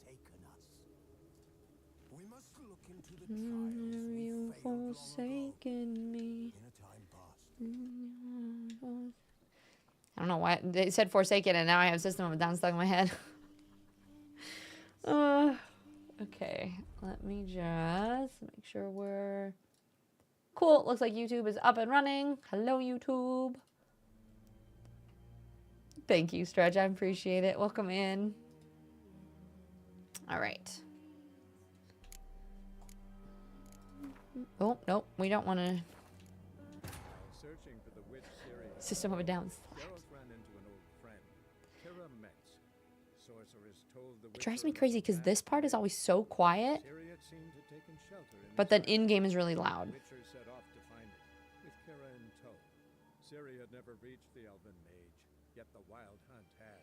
forsaken us. We must look into the trials we failed Forsaken me. in a time past. I don't know why they said Forsaken, and now I have System of a Down stuck in my head. Okay, let me just make sure we're cool. Looks like YouTube is up and running. Hello, YouTube. Thank you, Stretch. I appreciate it. Welcome in. All right. Oh, nope. We don't want to. System of a Down. It drives me crazy because this part is always so quiet, but then in-game is really loud. Ciri had never reached the elven mage, yet the wild hunt had.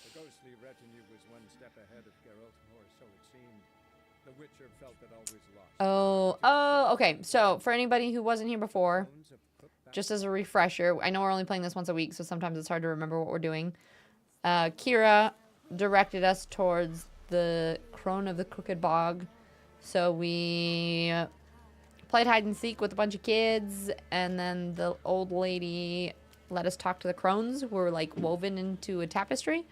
The ghostly retinue was one step ahead of Geralt, or so it seemed. The Witcher felt it always lost. Oh, okay. So for anybody who wasn't here before, just as a refresher, I know we're only playing this once a week, so sometimes it's hard to remember what we're doing. Kira directed us towards the Crone of the Crooked Bog. So we played hide and seek with a bunch of kids, and then the old lady let us talk to the crones, who were like woven into a tapestry.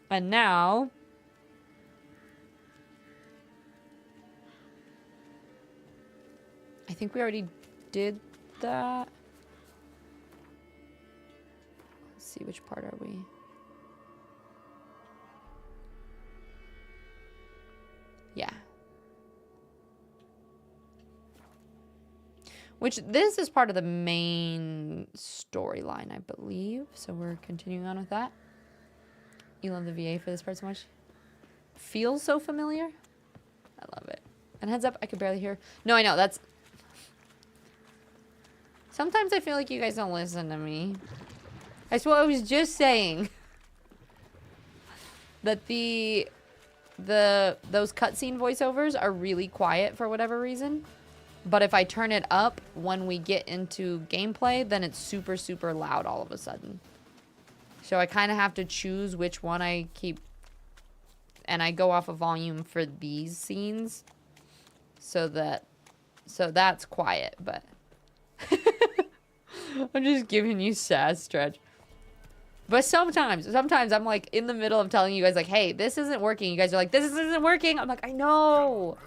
And now I think we already did that. Let's see, which part are we? Yeah. Which, this is part of the main storyline, I believe. So we're continuing on with that. You love the VA for this part so much. Feels so familiar. I love it. And heads up, I could barely hear. No, I know, that's... Sometimes I feel like you guys don't listen to me. That's what I was just saying. That those cutscene voiceovers are really quiet for whatever reason. But if I turn it up when we get into gameplay, then it's super, super loud all of a sudden. So I kind of have to choose which one I keep. And I go off of volume for these scenes. So that's quiet, but. I'm just giving you sass, Stretch. But sometimes I'm like in the middle of telling you guys like, hey, this isn't working. You guys are like, this isn't working. I'm like, I know.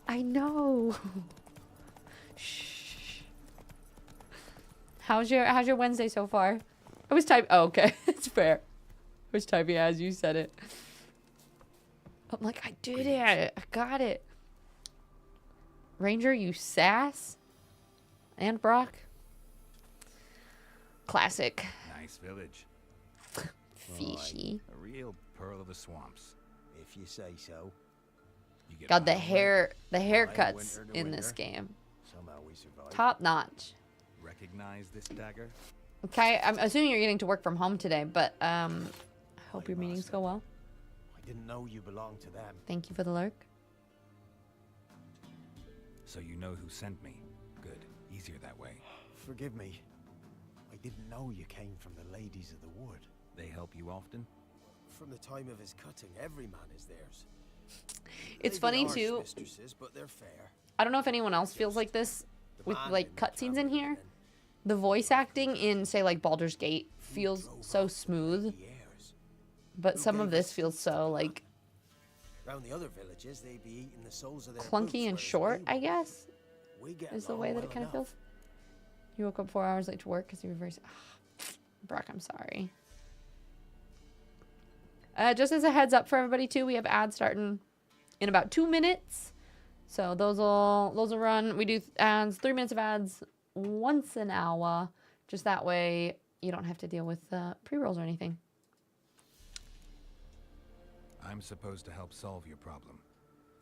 I know. Shh. How's your Wednesday so far? I was typing. Oh, okay. It's fair. I was typing as you said it. I'm like, I did it. I got it. Ranger, you sass. And Brock. Classic. Nice village. Fishy. A real pearl of the swamps. If you say so. You get God, the by haircuts in this game. Somehow we survived. Top notch. Recognize this dagger? Okay, I'm assuming you're getting to work from home today, but I hope your meetings go well. I didn't know you belonged to them. Thank you for the lurk. So you know who sent me. Good. Easier that way. Forgive me. I didn't know you came from the ladies of the wood. They help you often? From the time of his cutting, every man is theirs. It's They funny be harsh too. mistresses, but they're fair. I don't know if anyone else feels like this with like cutscenes in here. The voice acting in say like Baldur's Gate feels so smooth, but some of this feels so like Round the other villages, they be eating the souls of their clunky and short, I guess, We get is the along way that well it kind of enough. feels. You woke up 4 hours late to work because you were very... Brock, I'm sorry. Just as a heads up for everybody too, we have ads starting in about 2 minutes. So those will run. We do ads, 3 minutes of ads once an hour. Just that way you don't have to deal with pre-rolls or anything. I'm supposed to help solve your problem.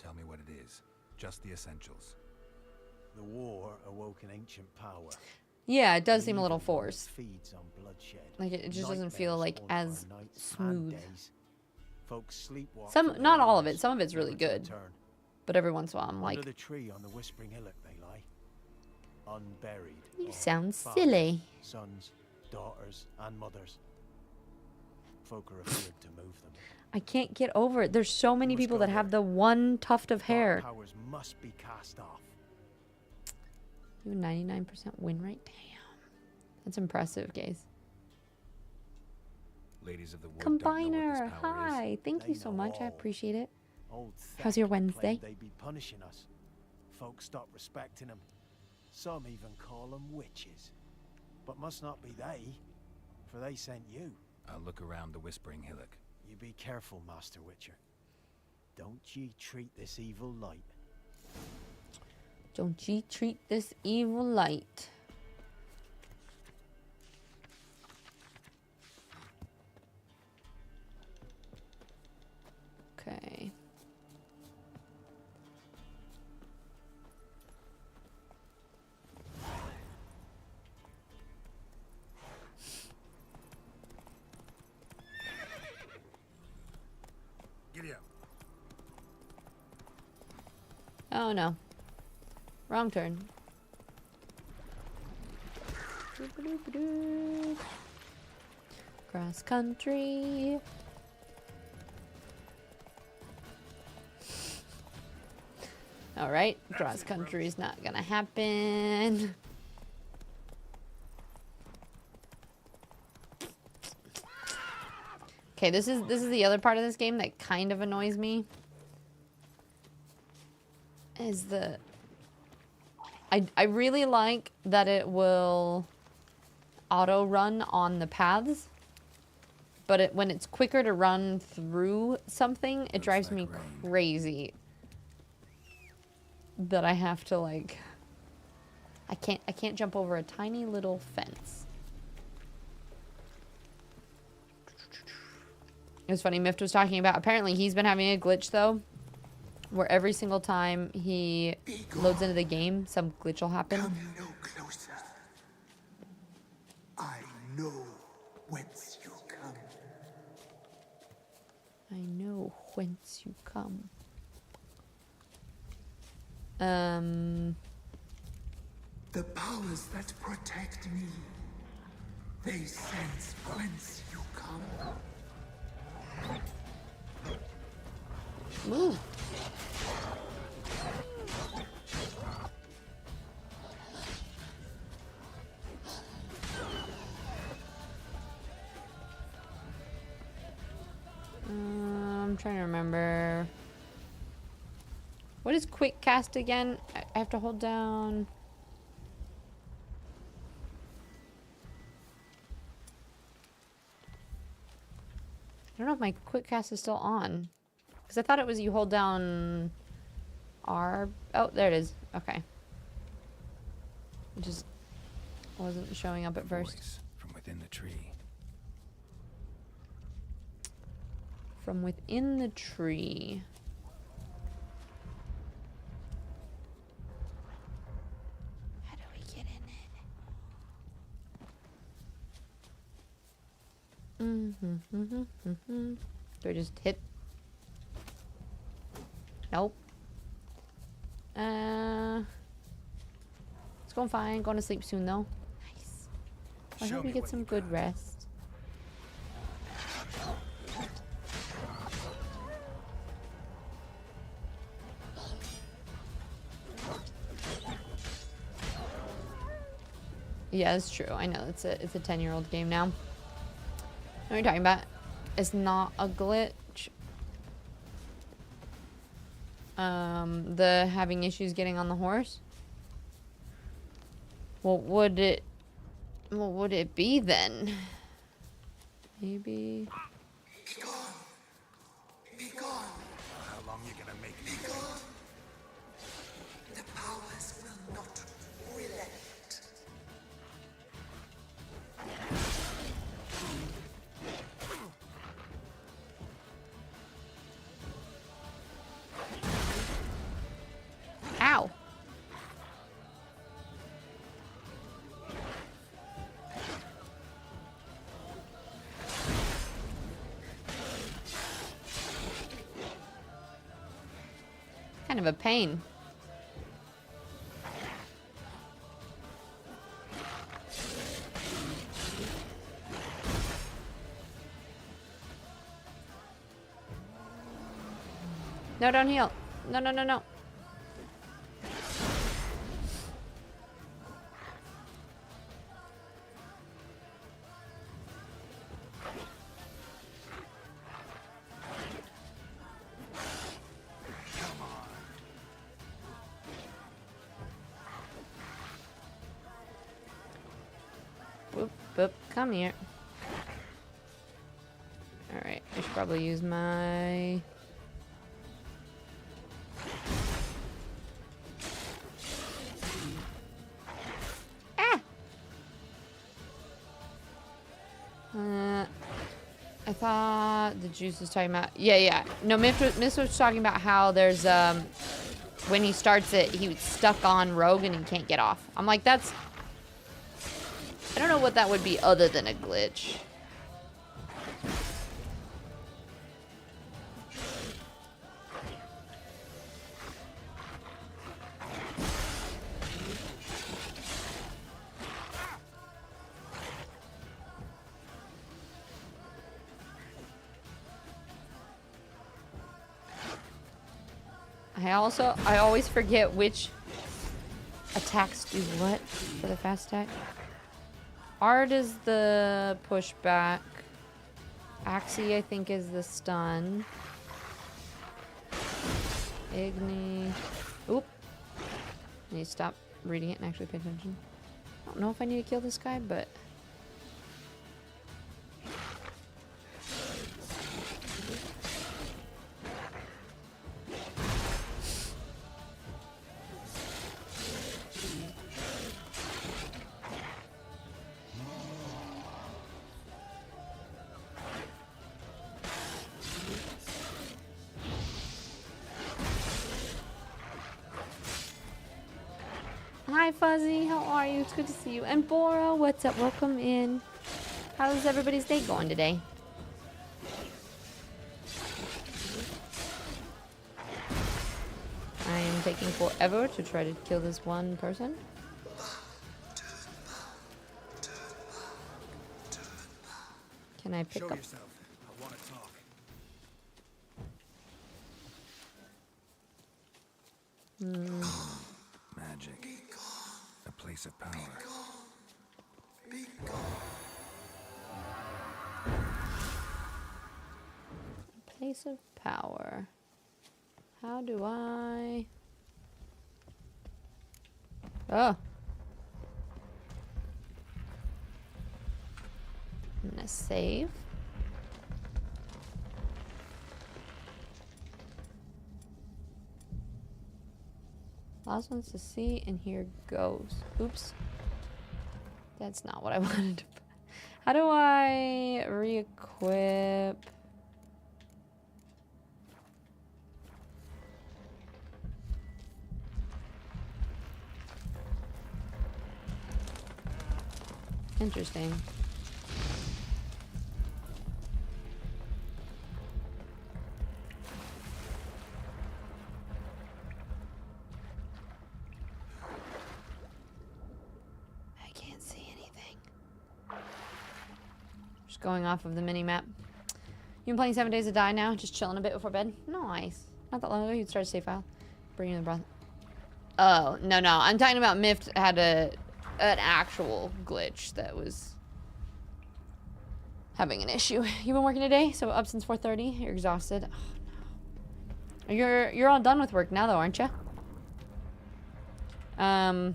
Tell me what it is. Just the essentials. The war awoke an ancient power. Yeah, it does The seem a little evil one forced. Feeds on bloodshed. Like it just doesn't feel Nightmares like haunt as our nights and smooth. days. Folks sleepwalk Some, from their not all of homes, it. Some of it's really never to good. return. But every once in a while I'm like, Under the tree on the Whispering Hillock they lie, unburied. you all sound fathers, silly. Sons, daughters, and mothers. folk are afraid to move them. I can't get over it. There's so many must people go that have there. the one tuft of Dark hair. powers must be cast off. You have a 99% win rate? Damn. That's impressive, guys. Ladies of the wood don't know what Combiner, this power is. hi. Thank you They so know much. I all. appreciate it. Old How's your Thek claimed Wednesday? They be punishing us. Folks stop respecting them. Some even call them witches. But must not be they, for they sent you. I'll look around the Whispering Hillock. You be careful, Master Witcher. Don't ye treat this evil light. Don't ye treat this evil light. Okay. Giddy up. Oh no. Wrong turn. Cross country. All right, cross country is not gonna happen. Okay, this is the other part of this game that kind of annoys me. Is the I really like that it will auto run on the paths, but when it's quicker to run through something, it Looks drives like me rain. crazy. That I have to like I can't jump over a tiny little fence. It was funny, Mift was talking about, apparently he's been having a glitch though, where every single time he loads into the game, some glitch will happen. Come no closer. I know whence you come. I know whence you come. The powers that protect me, they sense whence you come. Move. I'm trying to remember. What is quick cast again? I have to hold down. I don't know if my quick cast is still on. Because I thought it was you hold down R. Oh, there it is. Okay. It just wasn't showing up at first. Voice from within the tree. From within the tree. How do we get in it? Do I just hit? Nope. It's going fine. Going to sleep soon though. Nice. I Show hope me you get what some you good got. rest. Yeah, it's true. I know it's a 10-year-old game now. What are you talking about? It's not a glitch. The having issues getting on the horse. What would it be then? Maybe. Be gone. Be gone. How long you gonna make me? Be gone. The powers will not relent. Ow. Kind of a pain. No, don't heal. No, no, no, no. Whoop, whoop, come here. Alright, I should probably use my... Ah! I thought the juice was talking about... Yeah. No, Miss was talking about how there's, when he starts it, he was stuck on Rogue and he can't get off. I'm like, that's... I don't know what that would be other than a glitch. I always forget which attacks do what for the fast attack. Art is the pushback. Axie, I think, is the stun. Igni. Oop. I need to stop reading it and actually pay attention. I don't know if I need to kill this guy, but... Hi Fuzzy, how are you? It's good to see you. And Bora, what's up? Welcome in. How's everybody's day going today? I am taking forever to try to kill this one person. Can I pick Show up? yourself. I want to talk. Magic. A place of power. Place of power. How do I... Oh. I'm gonna save. Last one's to see, and here goes. Oops. That's not what I wanted to put. How do I re-equip? Interesting. I can't see anything. Just going off of the mini map. You been playing 7 Days to Die now? Just chilling a bit before bed? Nice. Not that long ago, you'd start a save file. Bring in the breath. Oh, no. I'm talking about Mift had an actual glitch that was having an issue. You been working today? So up since 4:30? You're exhausted. Oh, no. You're all done with work now, though, aren't you? I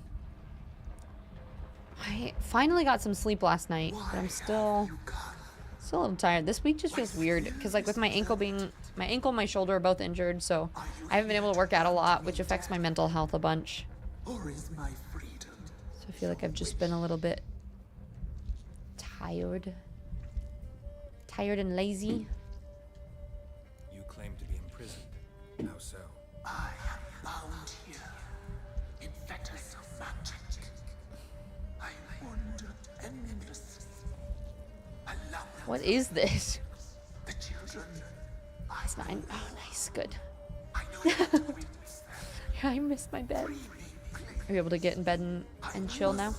finally got some sleep last night, but I'm still a little tired. This week just feels weird because, like, with my ankle and my shoulder are both injured, so I haven't been able to work out a lot, which affects my mental health a bunch. Or is my freedom? So I feel like I've just been a little bit tired and lazy. You claim to be imprisoned. How so? I am bound here in fetters of magic. I wander endlessly. Allow them. What is this? The children. It's 9. Oh, nice. Good. I know you want to witness them. Yeah, I missed my bed. Free me, please. Are you able to get in bed and chill now?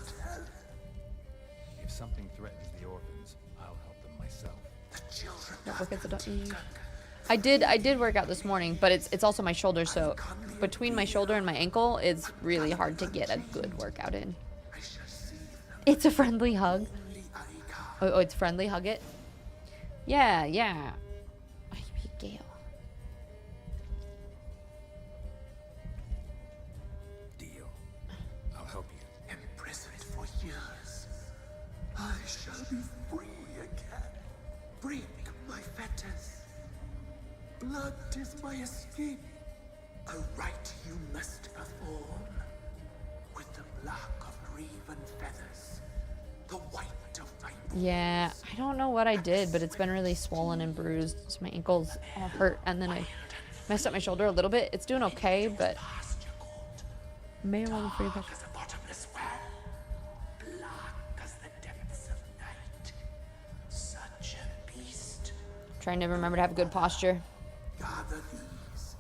If something threatens the orphans, I'll help them myself. The children Don't have look at the been taken. I did work out this morning, but it's also my shoulder, so between my shoulder and my ankle, it's really hard to get a good workout in. I shall see them. It's a friendly hug. Only I can. Oh, it's friendly, hug it. Yeah, yeah. Ay, Miguel. Deal. I'll help you. Imprisoned for years, I shall be free again. Break my fetters. Blood is my escape. A rite you must perform. With the black of raven feathers, the white of my Yeah, I don't know what I did, but it's been really swollen and bruised. So my ankles all hurt, and then I messed up my shoulder a little bit. It's doing okay, but pasture court. marijuana free back. As a bottomless well, black as the depths of night. Such a beast. Trying to remember to have good posture. Gather these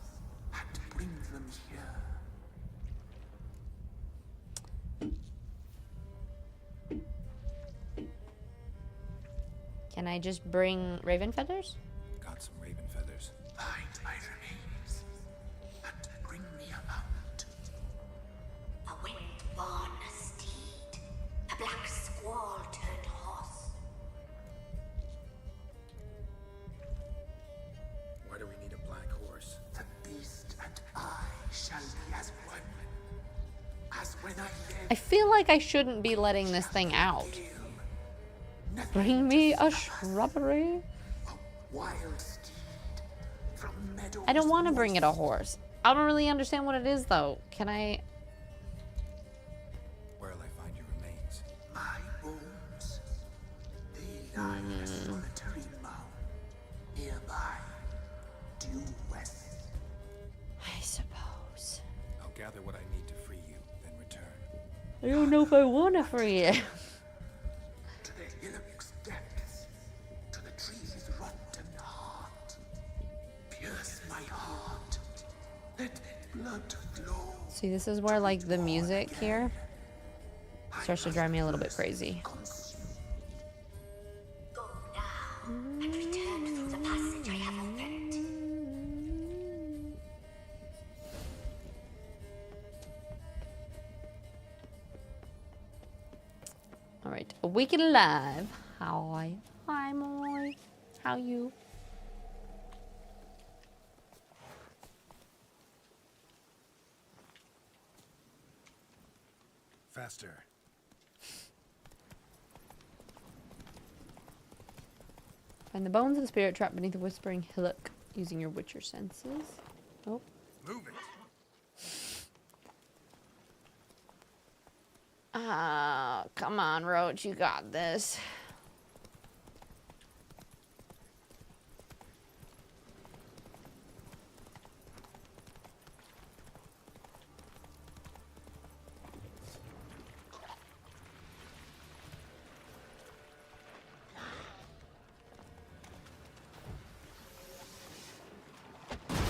and bring them here. Can I just bring raven feathers? Got some raven feathers. Find my remains and bring me a mount. A wind-born steed, a black squall turned horse. Why do we need a black horse? The beast and I shall be as one. As when I lived. I feel like I shouldn't be letting this thing out. Bring me a shrubbery? A wild steed from meadows. I don't want to bring it a horse. I don't really understand what it is, though. Can I? Where'll I find your remains? My bones. They lie in a solitary mound nearby, due west. I suppose. I'll gather what I need to free you, then return. I don't know if I want to free it. To the hillock's depths, to the tree's rotten heart. Pierce my heart. Let blood flow. See, this is where, like, the music here starts to drive me a little bit crazy. Consume. Go now and return through the passage I have opened. All right, Awaken Alive. Hi. Hi, Moy. How you? Faster. Find the bones of the spirit trapped beneath the whispering hillock using your witcher senses. Oh. Move it. Ah, come on, Roach. You got this.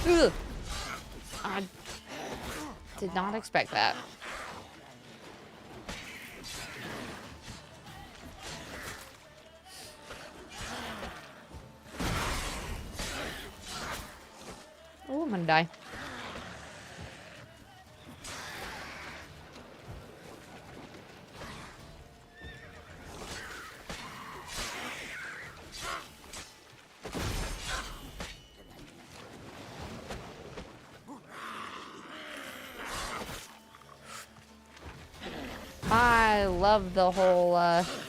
Ugh. I did not expect that. Oh, I'm gonna die. I love the whole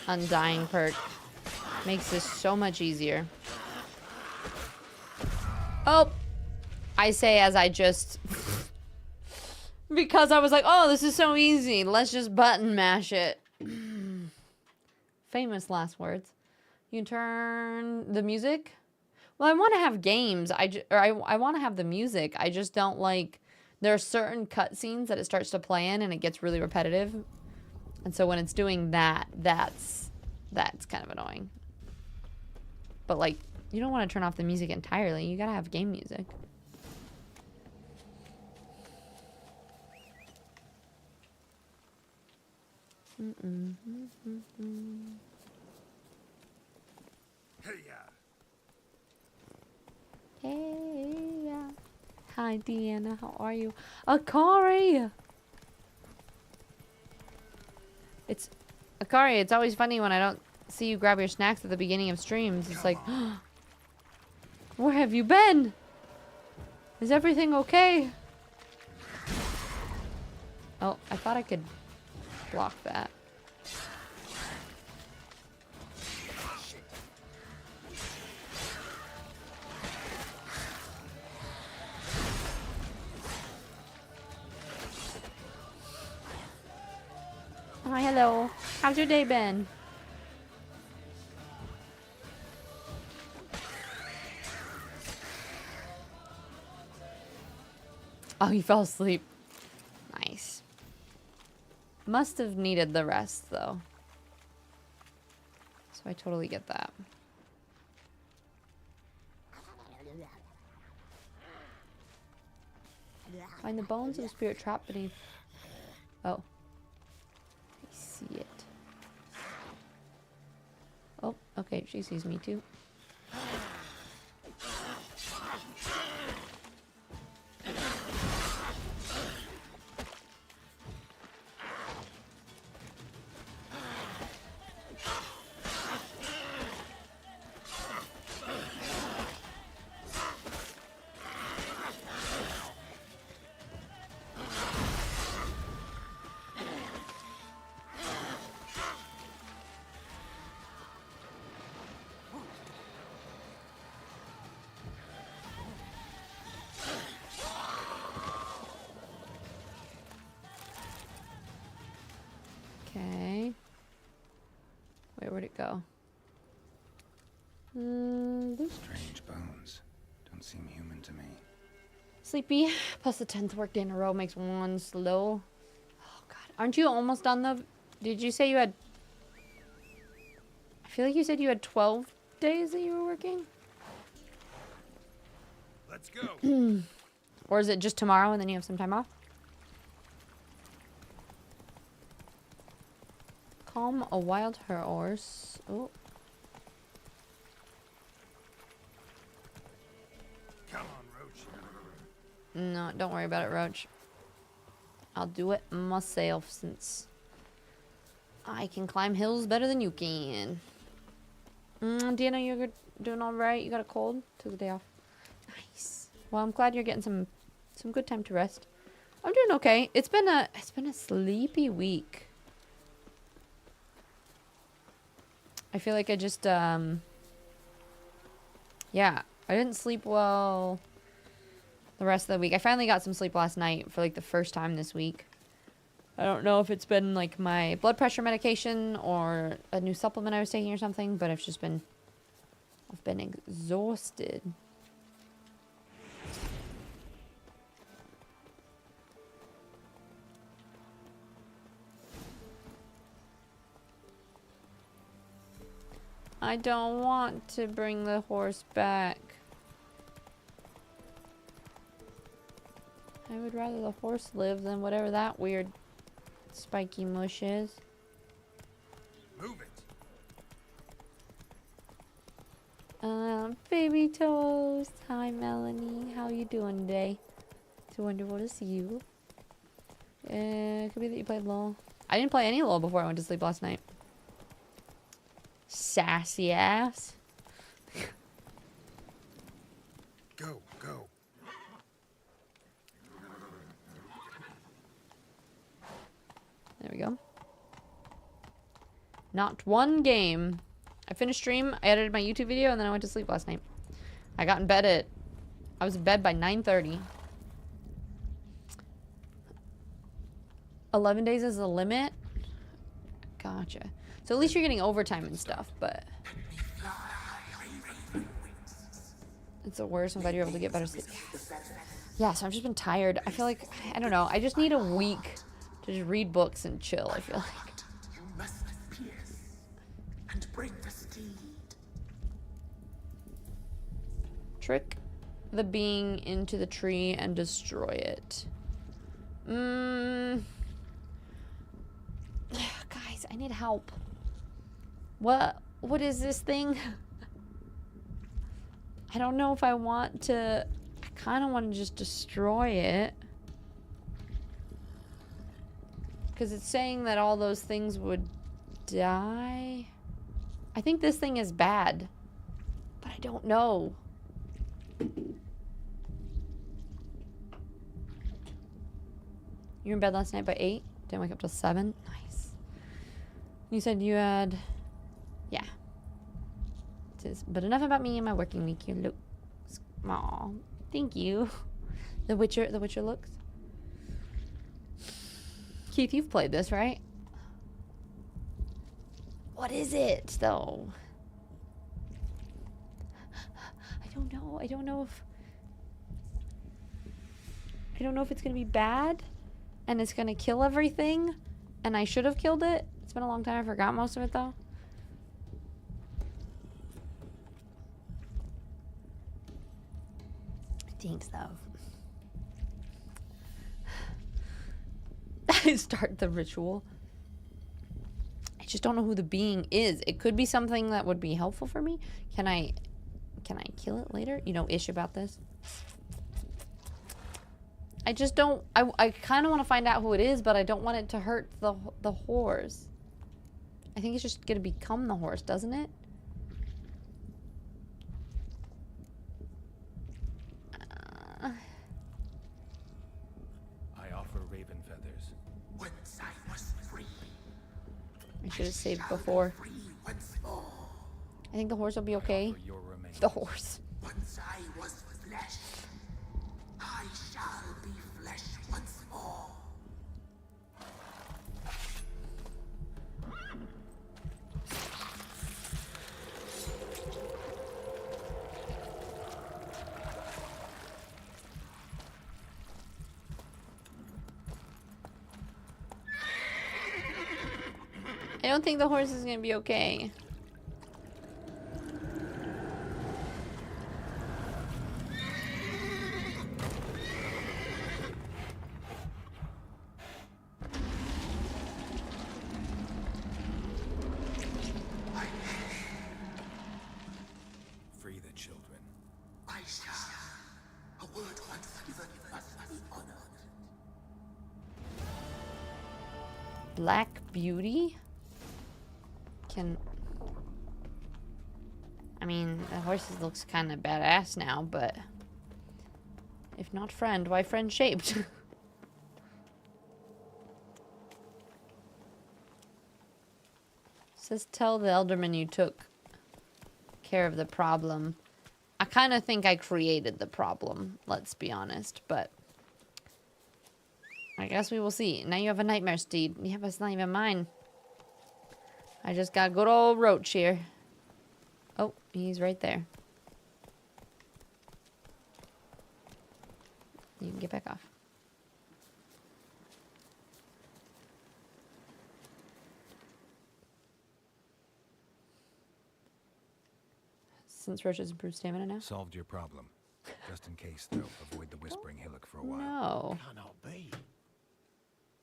undying perk. Makes this so much easier. Oh! I say as I just... because I was like, oh, this is so easy. Let's just button mash it. Famous last words. You can turn the music. Well, I want to have games. I want to have the music. I just don't like... There are certain cutscenes that it starts to play in and it gets really repetitive. And so when it's doing that, that's kind of annoying. But like, you don't want to turn off the music entirely. You gotta have game music. Hey, Hey. Hi, Deanna. How are you? Akari! Akari, it's always funny when I don't see you grab your snacks at the beginning of streams. It's like, where have you been? Is everything okay? Oh, I thought I could block that. Oh, hello. How's your day been? Oh, you fell asleep. Nice. Must have needed the rest, though. So I totally get that. Find the bones of a spirit trapped beneath. Oh. I see it. Oh, okay. She sees me too. Okay. Wait, where'd it go? Strange bones. Don't seem human to me. Sleepy. Plus the 10th work day in a row makes one slow. Oh, God. Aren't you almost done, though? Did you say you had... I feel like you said you had 12 days that you were working? Let's go. Or is it just tomorrow and then you have some time off? Calm a wild horse. Oh. Come on, Roach. No, don't worry about it, Roach. I'll do it myself since I can climb hills better than you can. Deanna, you're doing all right? You got a cold? Took the day off. Nice. Well, I'm glad you're getting some good time to rest. I'm doing okay. It's been a sleepy week. I feel like I just yeah, I didn't sleep well the rest of the week. I finally got some sleep last night for like the first time this week. I don't know if it's been like my blood pressure medication or a new supplement I was taking or something, but I've been exhausted. I don't want to bring the horse back. I would rather the horse live than whatever that weird spiky mush is. Move it. Baby Toast. Hi, Melanie. How you doing today? It's wonderful to see you. Could be that you played LOL. I didn't play any LOL before I went to sleep last night. Sassy ass. Go, go. There we go. Not one game. I finished stream, I edited my YouTube video, and then I went to sleep last night. I got in bed I was in bed by 9:30. 11 days is the limit? Gotcha. So at least you're getting overtime and stuff, but... It's the worst. I'm glad you're able to get better sleep. Yeah, so I've just been tired. I feel like, I don't know, I just need a week to just read books and chill, I feel like. You must pierce and bring the steed. Trick the being into the tree and destroy it. Guys, I need help. What is this thing? I don't know if I want to kind of want to just destroy it. Because it's saying that all those things would die. I think this thing is bad. But I don't know. You were in bed last night by 8? Didn't wake up till 7? Nice. You said you had... Yeah. But enough about me and my working week. Your looks. Aw. Thank you. The Witcher looks. Keith, you've played this, right? What is it, though? I don't know. I don't know if it's gonna be bad and it's gonna kill everything and I should have killed it. It's been a long time. I forgot most of it, though. Thanks, though. Start the ritual. I just don't know who the being is. It could be something that would be helpful for me. Can I kill it later? You know ish about this? I just don't... I kind of want to find out who it is, but I don't want it to hurt the horse. I think it's just going to become the horse, doesn't it? I offer raven feathers. Once I was free. I should have saved before. Free once more. I think the horse will be okay. For your remains. The horse. Once I was flesh. I shall be flesh once more. I don't think the horse is going to be okay. Free the children. I shall. A word once given must be honored. Black Beauty? I mean, the horse looks kind of badass now, but if not friend, why friend shaped? Says tell the Elderman you took care of the problem. I kind of think I created the problem, let's be honest, but I guess we will see. Now you have a nightmare steed. Yeah, but it's not even mine. I just got good old Roach here. Oh, he's right there. You can get back off. Since Roach has improved stamina now? Solved your problem. Just in case, though, avoid the Whispering Hillock for a while. No. Cannot be.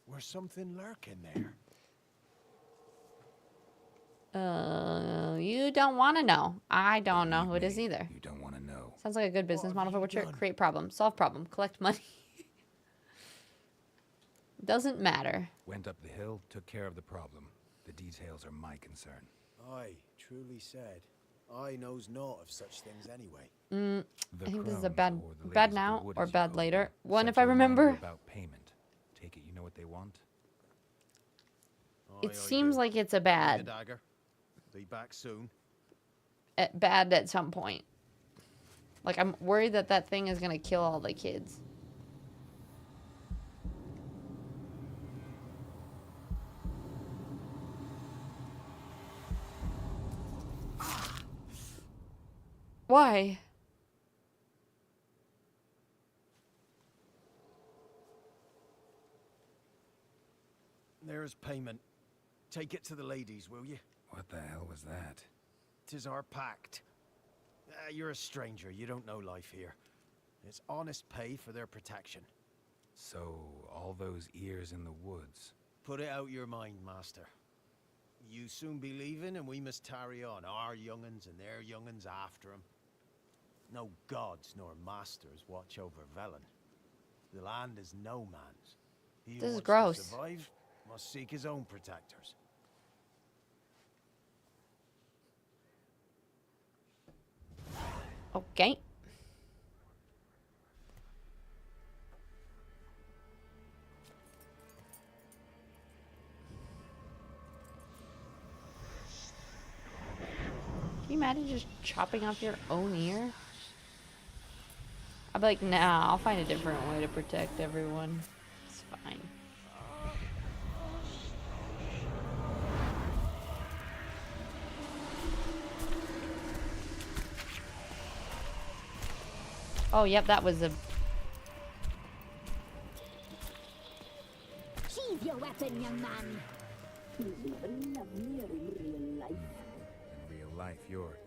Where's something lurking there? You don't want to know. I don't know who it is either. You don't want to know. Sounds like a good business What model have for you Witcher. done? Create problem, solve problem, collect money. Doesn't matter. Went up the hill, took care of the problem. The details are my concern. Aye, truly said. I knows naught of such things anyway. The I think this is a crones, bad or the bad ladies of the now wood, or as you bad call later. them, One sent if I to remind you remember. about payment. Take it you know what they want? Aye, It I seems do. like it's a Need bad. dagger. Be back soon. Bad at some point. Like, I'm worried that that thing is gonna kill all the kids. Why? There's payment. Take it to the ladies, will you? What the hell was that? 'Tis our pact. You're a stranger. You don't know life here. It's honest pay for their protection. So, all those ears in the woods. Put it out your mind, master. You soon be leaving, and we must tarry on, our young'uns and their young'uns after 'em. No gods nor masters watch over Velen. The land is no man's. He who This is wants gross. to survive must seek his own protectors. Okay. Can you imagine just chopping off your own ear? I'd be like, nah, I'll find a different way to protect everyone. It's fine. Oh, yep, that was a... Sheathe your weapon, young man. In real life, you're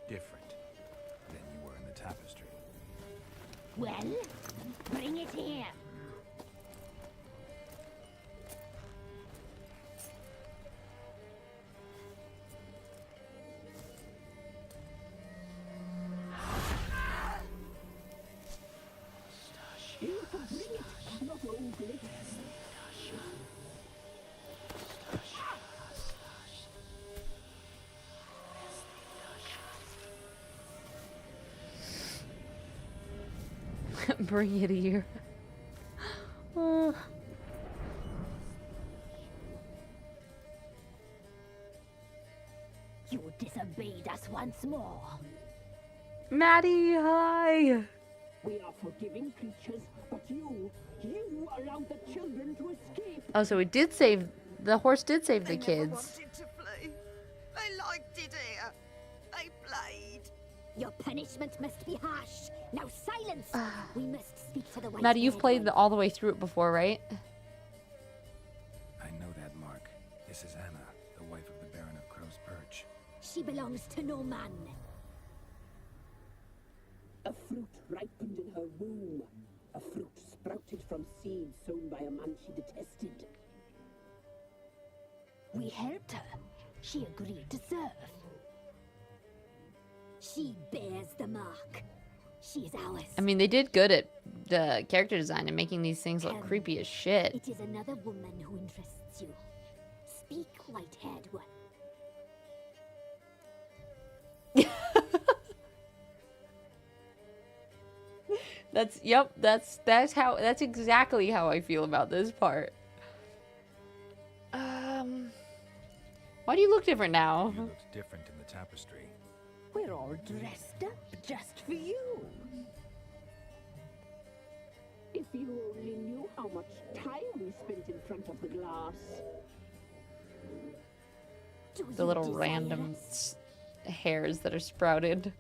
different than you were in the tapestry. Well, bring it here. Bring it here. You disobeyed us once more. Maddie, hi! We are forgiving creatures, but you allowed the children to escape. Oh, so it did save... The horse did save the They never kids. wanted to flee. They liked it here. They played. Your punishment must be harsh. Now silence. We must speak to the white Maddie, you've haired played one. all the way through it before, right? I know that, Mark. This is Anna, the wife of the Baron of Crow's Perch. She belongs to no man. A fruit ripened in her womb. A fruit sprouted from seeds sown by a man she detested. We helped her. She agreed to serve. She bears the mark. She is ours. I mean, they did good at the character design and making these things look Come. creepy as shit. It is another woman who interests you. Speak, white-haired one. That's exactly how I feel about this part. Why do you look different now? You looked different in the tapestry. We're all dressed up just for you. If you only knew how much time we spent in front of the glass. Do The you little desire random us? hairs that are sprouted.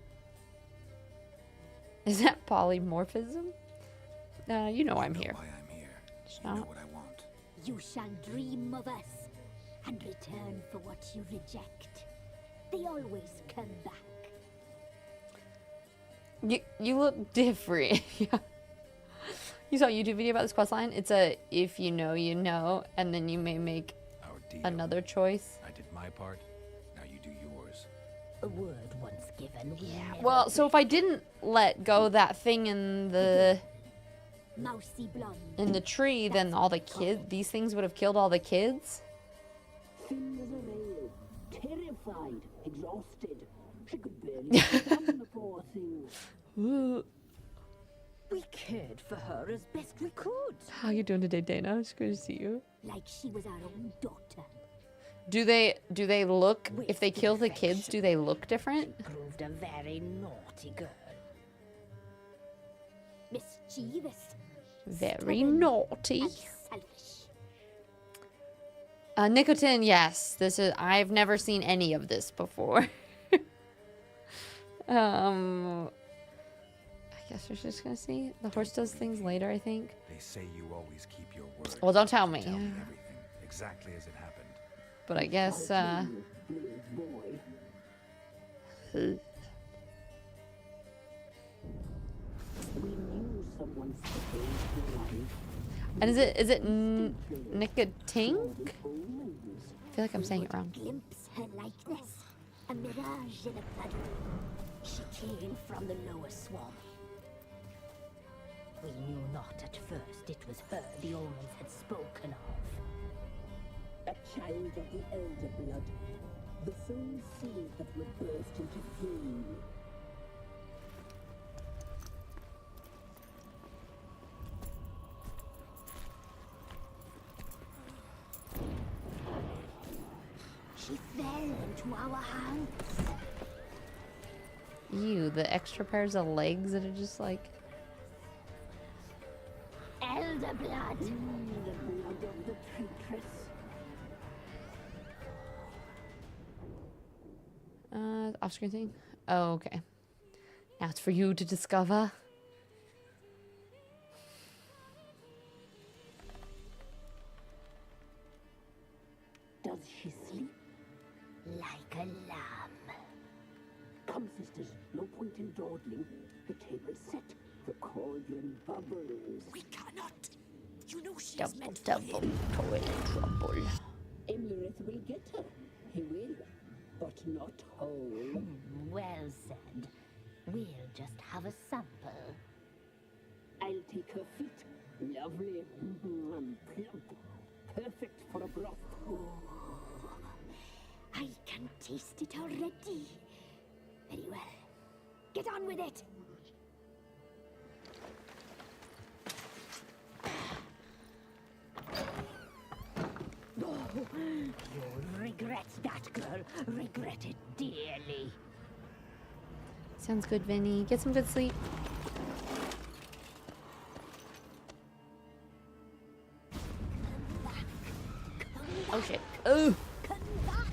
Is that polymorphism? You know I'm here. Why I'm here. It's You know not. what I want. You shall dream of us and return for what you reject. They always come back. You look different. Yeah. You saw a YouTube video about this quest line? It's a if you know, you know, and then you may make Our deal. another choice. I did my part. Now you do yours. A word once given. Well, so if I didn't let go that thing in the Mousy blonde. tree, then all the kids, these things would have killed all the kids. Thin as a rail, terrified, exhausted. She could barely stand the poor thing. Ooh. We cared for her as best we could. How you doing today, Dana? It's good to see you. Like she was our own daughter. Do they look, if they kill the kids, do they look different? Proved a very naughty girl. Mischievous. Very stubborn, naughty. And selfish. Nicotine, yes. I've never seen any of this before. I guess we're just gonna see. The horse does things later, I think. They say you always keep your word. Well, don't tell me. Tell me everything, exactly as it happened. But I guess, Brave boy. We knew someone supposed to life. and is it Nicotink? I feel like I'm saying it wrong. Glimpse her like this. A mirage in a blood. She came from the lower swamp. We knew not at first it was her the omens had spoken of. A child of the elder blood. The soul seed that would burst into flame. She fell into our hands. Ew, the extra pairs of legs that are just like... Elder blood. The blood of the traitress. Off-screen thing? Oh, okay. Now it's for you to discover. Does she sleep? Like a lamb. Come, sisters, no point in dawdling. The table's set. The cauldron bubbles. We cannot. You know she is Double, meant for double, him. toil trouble. Emlyrith will get her. He will, but not whole. Well said. We'll just have a sample. I'll take her feet. Lovely. And plump. Perfect for a broth. I can taste it already. Very well. Get on with it. You'll regret that, girl. Regret it dearly. Sounds good, Vinny. Get some good sleep. Oh shit. Oh. Come back.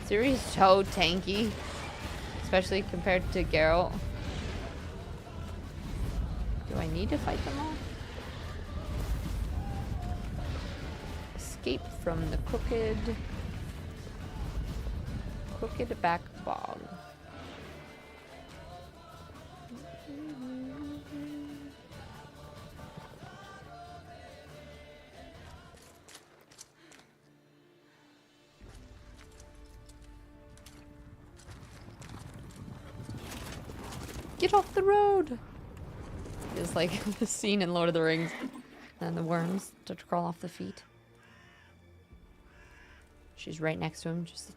Ciri's so tanky, especially compared to Geralt. Do I need to fight them all? Escape from the crooked back bog. Get off the road! It's like the scene in Lord of the Rings. And the worms start to crawl off the feet. She's right next to him, just...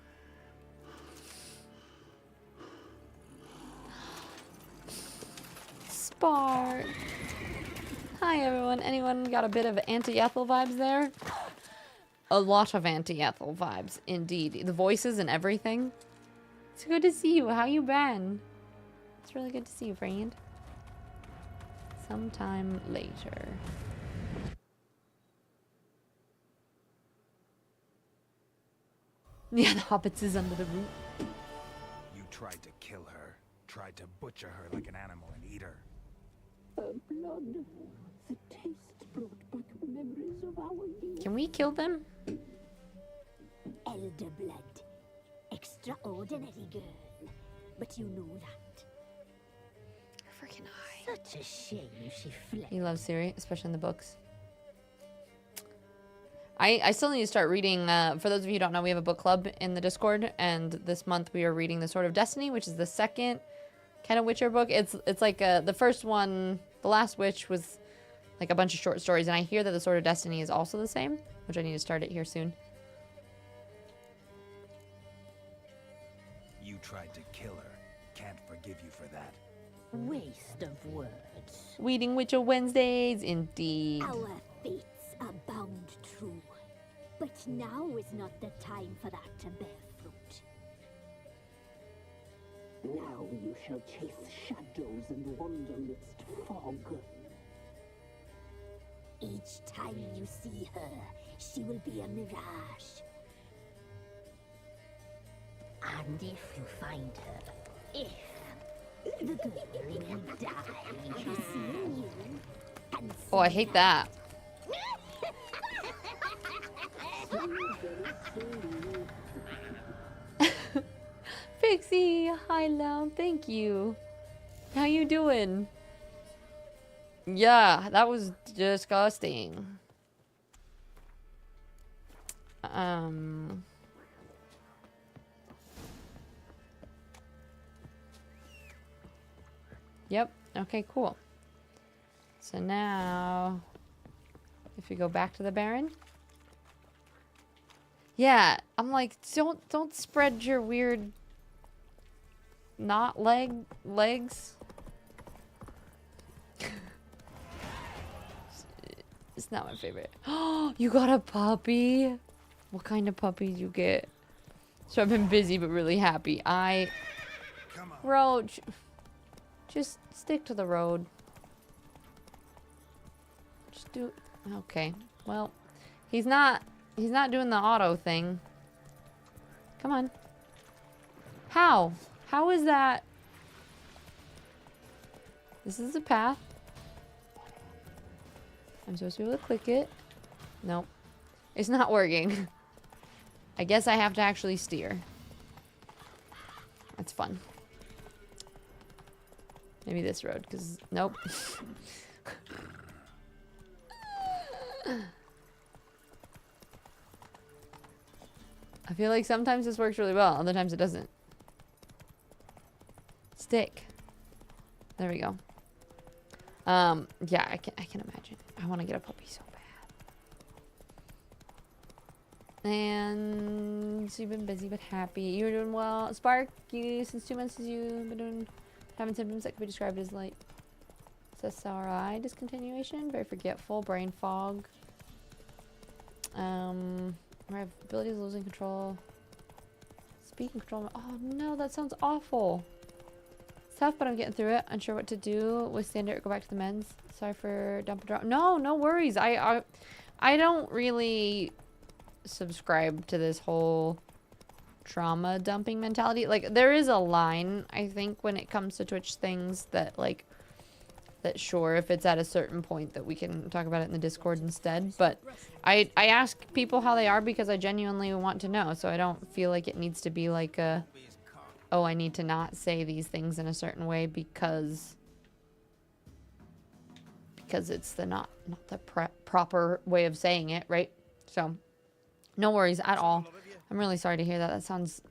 Spark! Hi everyone. Anyone got a bit of Auntie Ethel vibes there? A lot of Auntie Ethel vibes, indeed. The voices and everything. It's good to see you. How you been? It's really good to see you, friend. Sometime later. Yeah, the hobbits is under the roof. You tried to kill her. Tried to butcher her like an animal and eat her. Her blood. The taste brought back memories of our youth. Can we kill them? Elder blood. Extraordinary girl. But you know that. Freaking eye. Such a shame she fled. He loves Ciri, especially in the books. I still need to start reading. For those of you who don't know, we have a book club in the Discord, and this month we are reading The Sword of Destiny, which is the second kind of Witcher book. It's like the first one, The Last Witch, was like a bunch of short stories, and I hear that The Sword of Destiny is also the same, which I need to start it here soon. You tried to kill her. Can't forgive you for that. Waste of words. Weeding Witcher Wednesdays, indeed. Our fates are bound true. But now is not the time for that to bear fruit. Now you shall chase shadows and wander midst fog. Each time you see her, she will be a mirage. And if you find her, the girl will die seeing you. And Oh, I hate that. Pixie, hi love, thank you. How you doing? Yeah, that was disgusting. Yep. Okay, cool. So now, if we go back to the Baron. Yeah, I'm like, don't spread your weird not legs. It's not my favorite. Oh, you got a puppy? What kind of puppy did you get? So I've been busy but really happy. Roach. Just stick to the road. Just do. Okay. Well, he's not doing the auto thing. Come on. How? How is that? This is the path. I'm supposed to be able to click it. Nope. It's not working. I guess I have to actually steer. That's fun. Maybe this road, because nope. I feel like sometimes this works really well, other times it doesn't. Stick. There we go. Yeah, I can imagine. I want to get a puppy so bad. And so you've been busy but happy. You're doing well. Spark, you since 2 months you've been doing having symptoms that could be described as like SSRI discontinuation, very forgetful, brain fog. My abilities losing control. Speaking control. Oh no, that sounds awful. It's tough, but I'm getting through it. Unsure what to do. Withstand it or go back to the men's. Sorry for dumping drop. No, no worries. I don't really subscribe to this whole trauma dumping mentality. Like, there is a line, I think, when it comes to Twitch things that, like, that sure, if it's at a certain point that we can talk about it in the Discord instead. But I ask people how they are because I genuinely want to know. So I don't feel like it needs to be like a, oh, I need to not say these things in a certain way because it's the not the proper way of saying it, right? So no worries at all. I'm really sorry to hear that. That sounds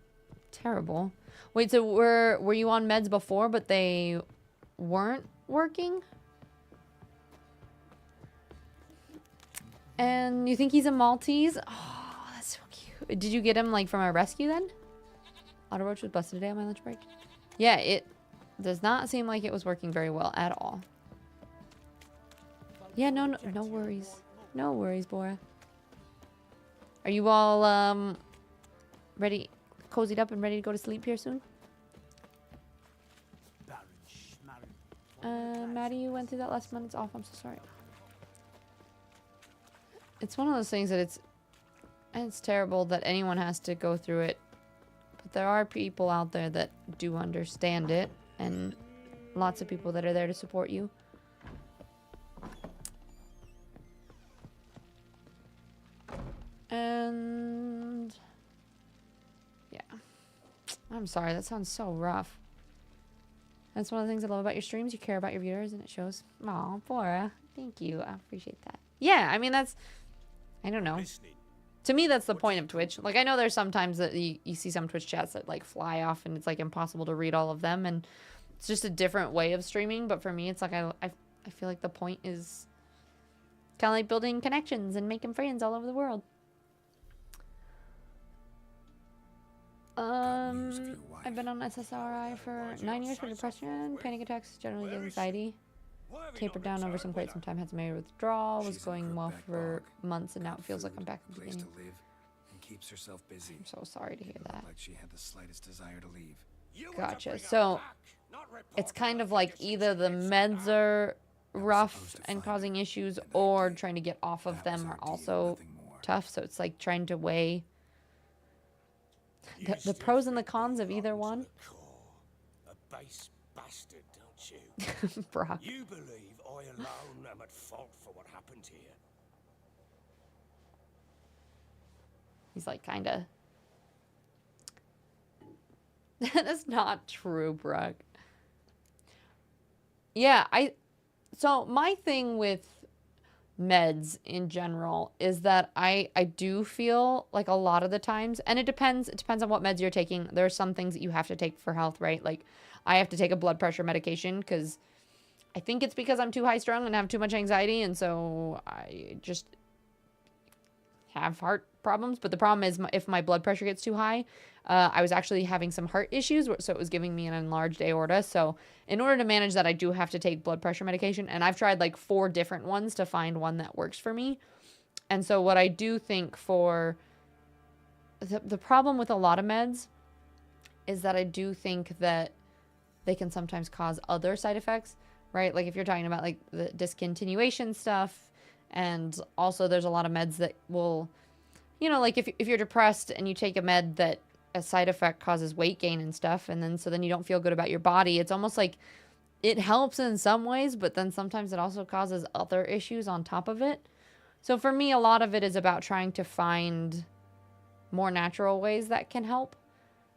terrible. Wait, so were you on meds before, but they weren't working? And you think he's a Maltese? Oh, that's so cute. Did you get him like from a rescue then? Auto Roach was busted today on my lunch break. Yeah, it does not seem like it was working very well at all. Yeah, no worries. No worries, Bora. Are you all ready, cozied up and ready to go to sleep here soon? Maddie, you went through that last month. It's off. I'm so sorry. It's one of those things that it's terrible that anyone has to go through it. But there are people out there that do understand it, and lots of people that are there to support you. And yeah, I'm sorry. That sounds so rough. That's one of the things I love about your streams. You care about your viewers, and it shows. Aw, Bora. Thank you. I appreciate that. Yeah, I mean, that's... I don't know. To me, that's the point of Twitch. Like, I know there's sometimes that you see some Twitch chats that, like, fly off, and it's, like, impossible to read all of them, and it's just a different way of streaming. But for me, it's like, I feel like the point is kind of like building connections and making friends all over the world. I've been on SSRI for 9 years for depression, panic attacks, generally anxiety. Tapered down over quite some time, had some major withdrawal, was going well for months, and now it feels like I'm back at the beginning. Keeps herself busy. I'm so sorry to hear that. Like she had the slightest desire to leave. Gotcha. So it's kind of like either the meds are rough and causing issues, or trying to get off of them are also tough. So it's like trying to weigh the pros and the cons of either one. A base bastard, don't you? Brock. You believe I alone am at fault for what happened here? He's like, kinda. That's not true, Brock. Yeah, so my thing with meds in general is that I do feel like a lot of the times, and it depends on what meds you're taking. There are some things that you have to take for health, right? Like I have to take a blood pressure medication because I think it's because I'm too high strung and have too much anxiety, and so I just have heart problems. But the problem is if my blood pressure gets too high, I was actually having some heart issues, so it was giving me an enlarged aorta. So in order to manage that, I do have to take blood pressure medication, and I've tried like 4 different ones to find one that works for me. And so what I do think for the problem with a lot of meds is that I do think that they can sometimes cause other side effects, right? Like if you're talking about like the discontinuation stuff, and also there's a lot of meds that will, you know, like if you're depressed and you take a med that a side effect causes weight gain and stuff, and then so then you don't feel good about your body, it's almost like it helps in some ways, but then sometimes it also causes other issues on top of it. So for me, a lot of it is about trying to find more natural ways that can help.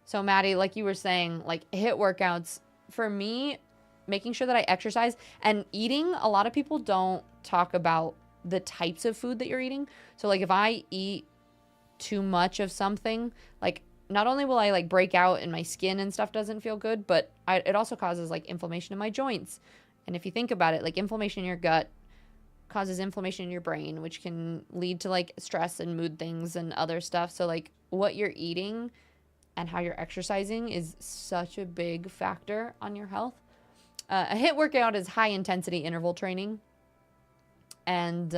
So Maddie, like you were saying, like HIIT workouts, for me, making sure that I exercise and eating, a lot of people don't talk about the types of food that you're eating. So like if I eat too much of something, like not only will I like break out and my skin and stuff doesn't feel good, but it also causes like inflammation in my joints. And if you think about it, like inflammation in your gut causes inflammation in your brain, which can lead to like stress and mood things and other stuff. So like what you're eating and how you're exercising is such a big factor on your health. A HIIT workout is high intensity interval training. And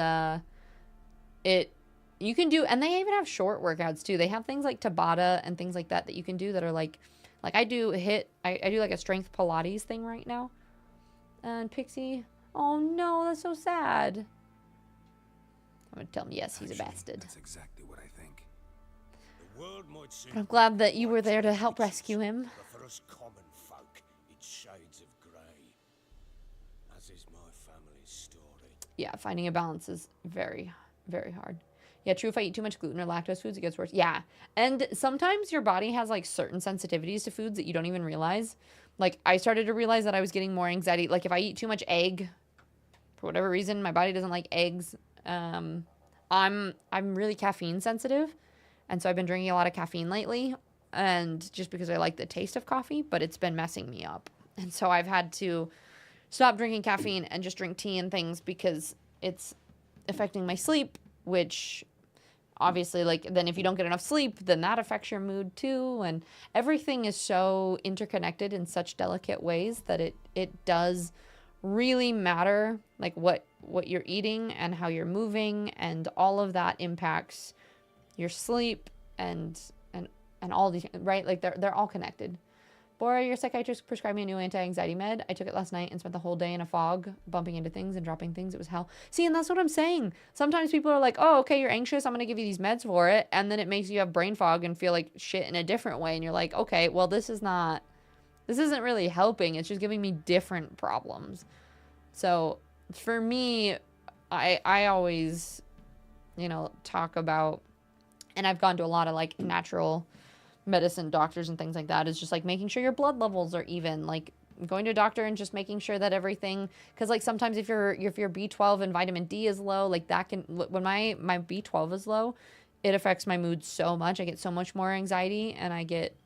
you can do, and they even have short workouts too. They have things like Tabata and things like that you can do that are like I do HIIT. I do like a strength Pilates thing right now. And Pixie, oh no, that's so sad. I'm gonna tell him yes, he's a bastard. That's exactly what I think. The world might seem But I'm glad that you were there to help rescue him. but for us common folk, it's shades of grey. As is my family's story. Yeah, finding a balance is very, very hard. Yeah, true. If I eat too much gluten or lactose foods, it gets worse. Yeah. And sometimes your body has like certain sensitivities to foods that you don't even realize. Like I started to realize that I was getting more anxiety. Like if I eat too much egg, for whatever reason, my body doesn't like eggs. I'm really caffeine sensitive. And so I've been drinking a lot of caffeine lately. And just because I like the taste of coffee, but it's been messing me up. And so I've had to stop drinking caffeine and just drink tea and things because it's affecting my sleep, which obviously, like, then if you don't get enough sleep, then that affects your mood too. And everything is so interconnected in such delicate ways that it does really matter, like what you're eating and how you're moving, and all of that impacts your sleep and all these, right? Like they're all connected. Bora, your psychiatrist prescribed me a new anti-anxiety med. I took it last night and spent the whole day in a fog, bumping into things and dropping things. It was hell. See, and that's what I'm saying. Sometimes people are like, oh, okay, you're anxious. I'm going to give you these meds for it. And then it makes you have brain fog and feel like shit in a different way. And you're like, okay, well, this isn't really helping. It's just giving me different problems. So for me, I always, talk about, and I've gone to a lot of like natural medicine doctors and things like that, is just like making sure your blood levels are even, like going to a doctor and just making sure that everything, because like sometimes if your B12 and vitamin D is low, like that can, when my B12 is low, it affects my mood so much. I get so much more anxiety and I get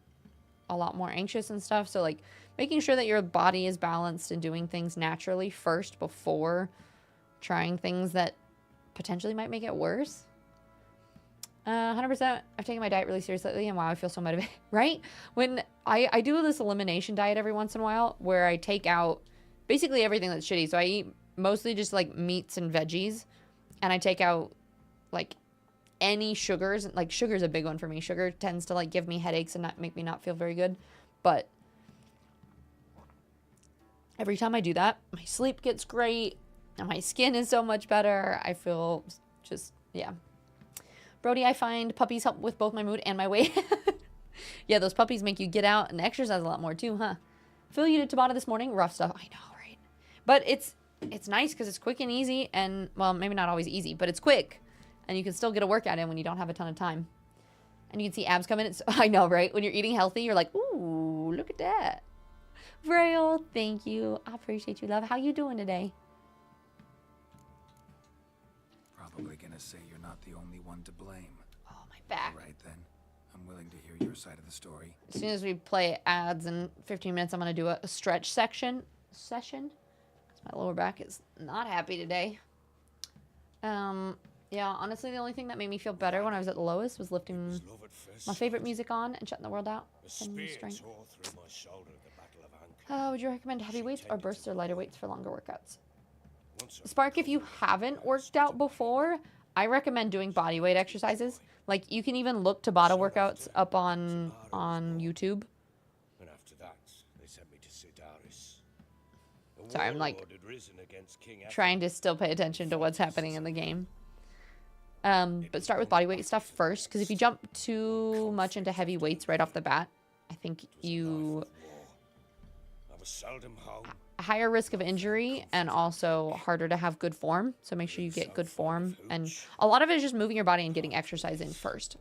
a lot more anxious and stuff. So like making sure that your body is balanced and doing things naturally first before trying things that potentially might make it worse. 100%. I've taken my diet really seriously lately, and wow, I feel so motivated, right? When I do this elimination diet every once in a while where I take out basically everything that's shitty. So I eat mostly just like meats and veggies, and I take out like any sugars. Like sugar's a big one for me. Sugar tends to like give me headaches and make me not feel very good. But every time I do that, my sleep gets great and my skin is so much better. I feel just, yeah. Brody, I find puppies help with both my mood and my weight. Yeah, those puppies make you get out and exercise a lot more too, huh? Phil, you did Tabata this morning. Rough stuff. I know, right? But it's nice because it's quick and easy, and, well, maybe not always easy, but it's quick. And you can still get a workout in when you don't have a ton of time. And you can see abs coming in. I know, right? When you're eating healthy, you're like, ooh, look at that. Braille, thank you. I appreciate you, love. How you doing today? Probably gonna say you're not the only one to blame. Oh, my back. All right then. I'm willing to hear your side of the story. As soon as we play ads in 15 minutes, I'm going to do a stretch session. My lower back is not happy today. Yeah, honestly, the only thing that made me feel better when I was at the lowest was lifting my favorite music on and shutting the world out. Sending me strength. Would you recommend heavy weights or bursts or lighter weights for longer workouts? Spark, if you haven't worked out before, I recommend doing body weight exercises. Like, you can even look Tabata workouts up on YouTube. And after that, they sent me to Sidaris. Sorry, I'm like trying to still pay attention to what's happening in the game. But start with body weight stuff first, because if you jump too much into heavy weights right off the bat, I think you higher risk of injury and also harder to have good form. So make sure you get good form, and a lot of it is just moving your body and getting exercise in first.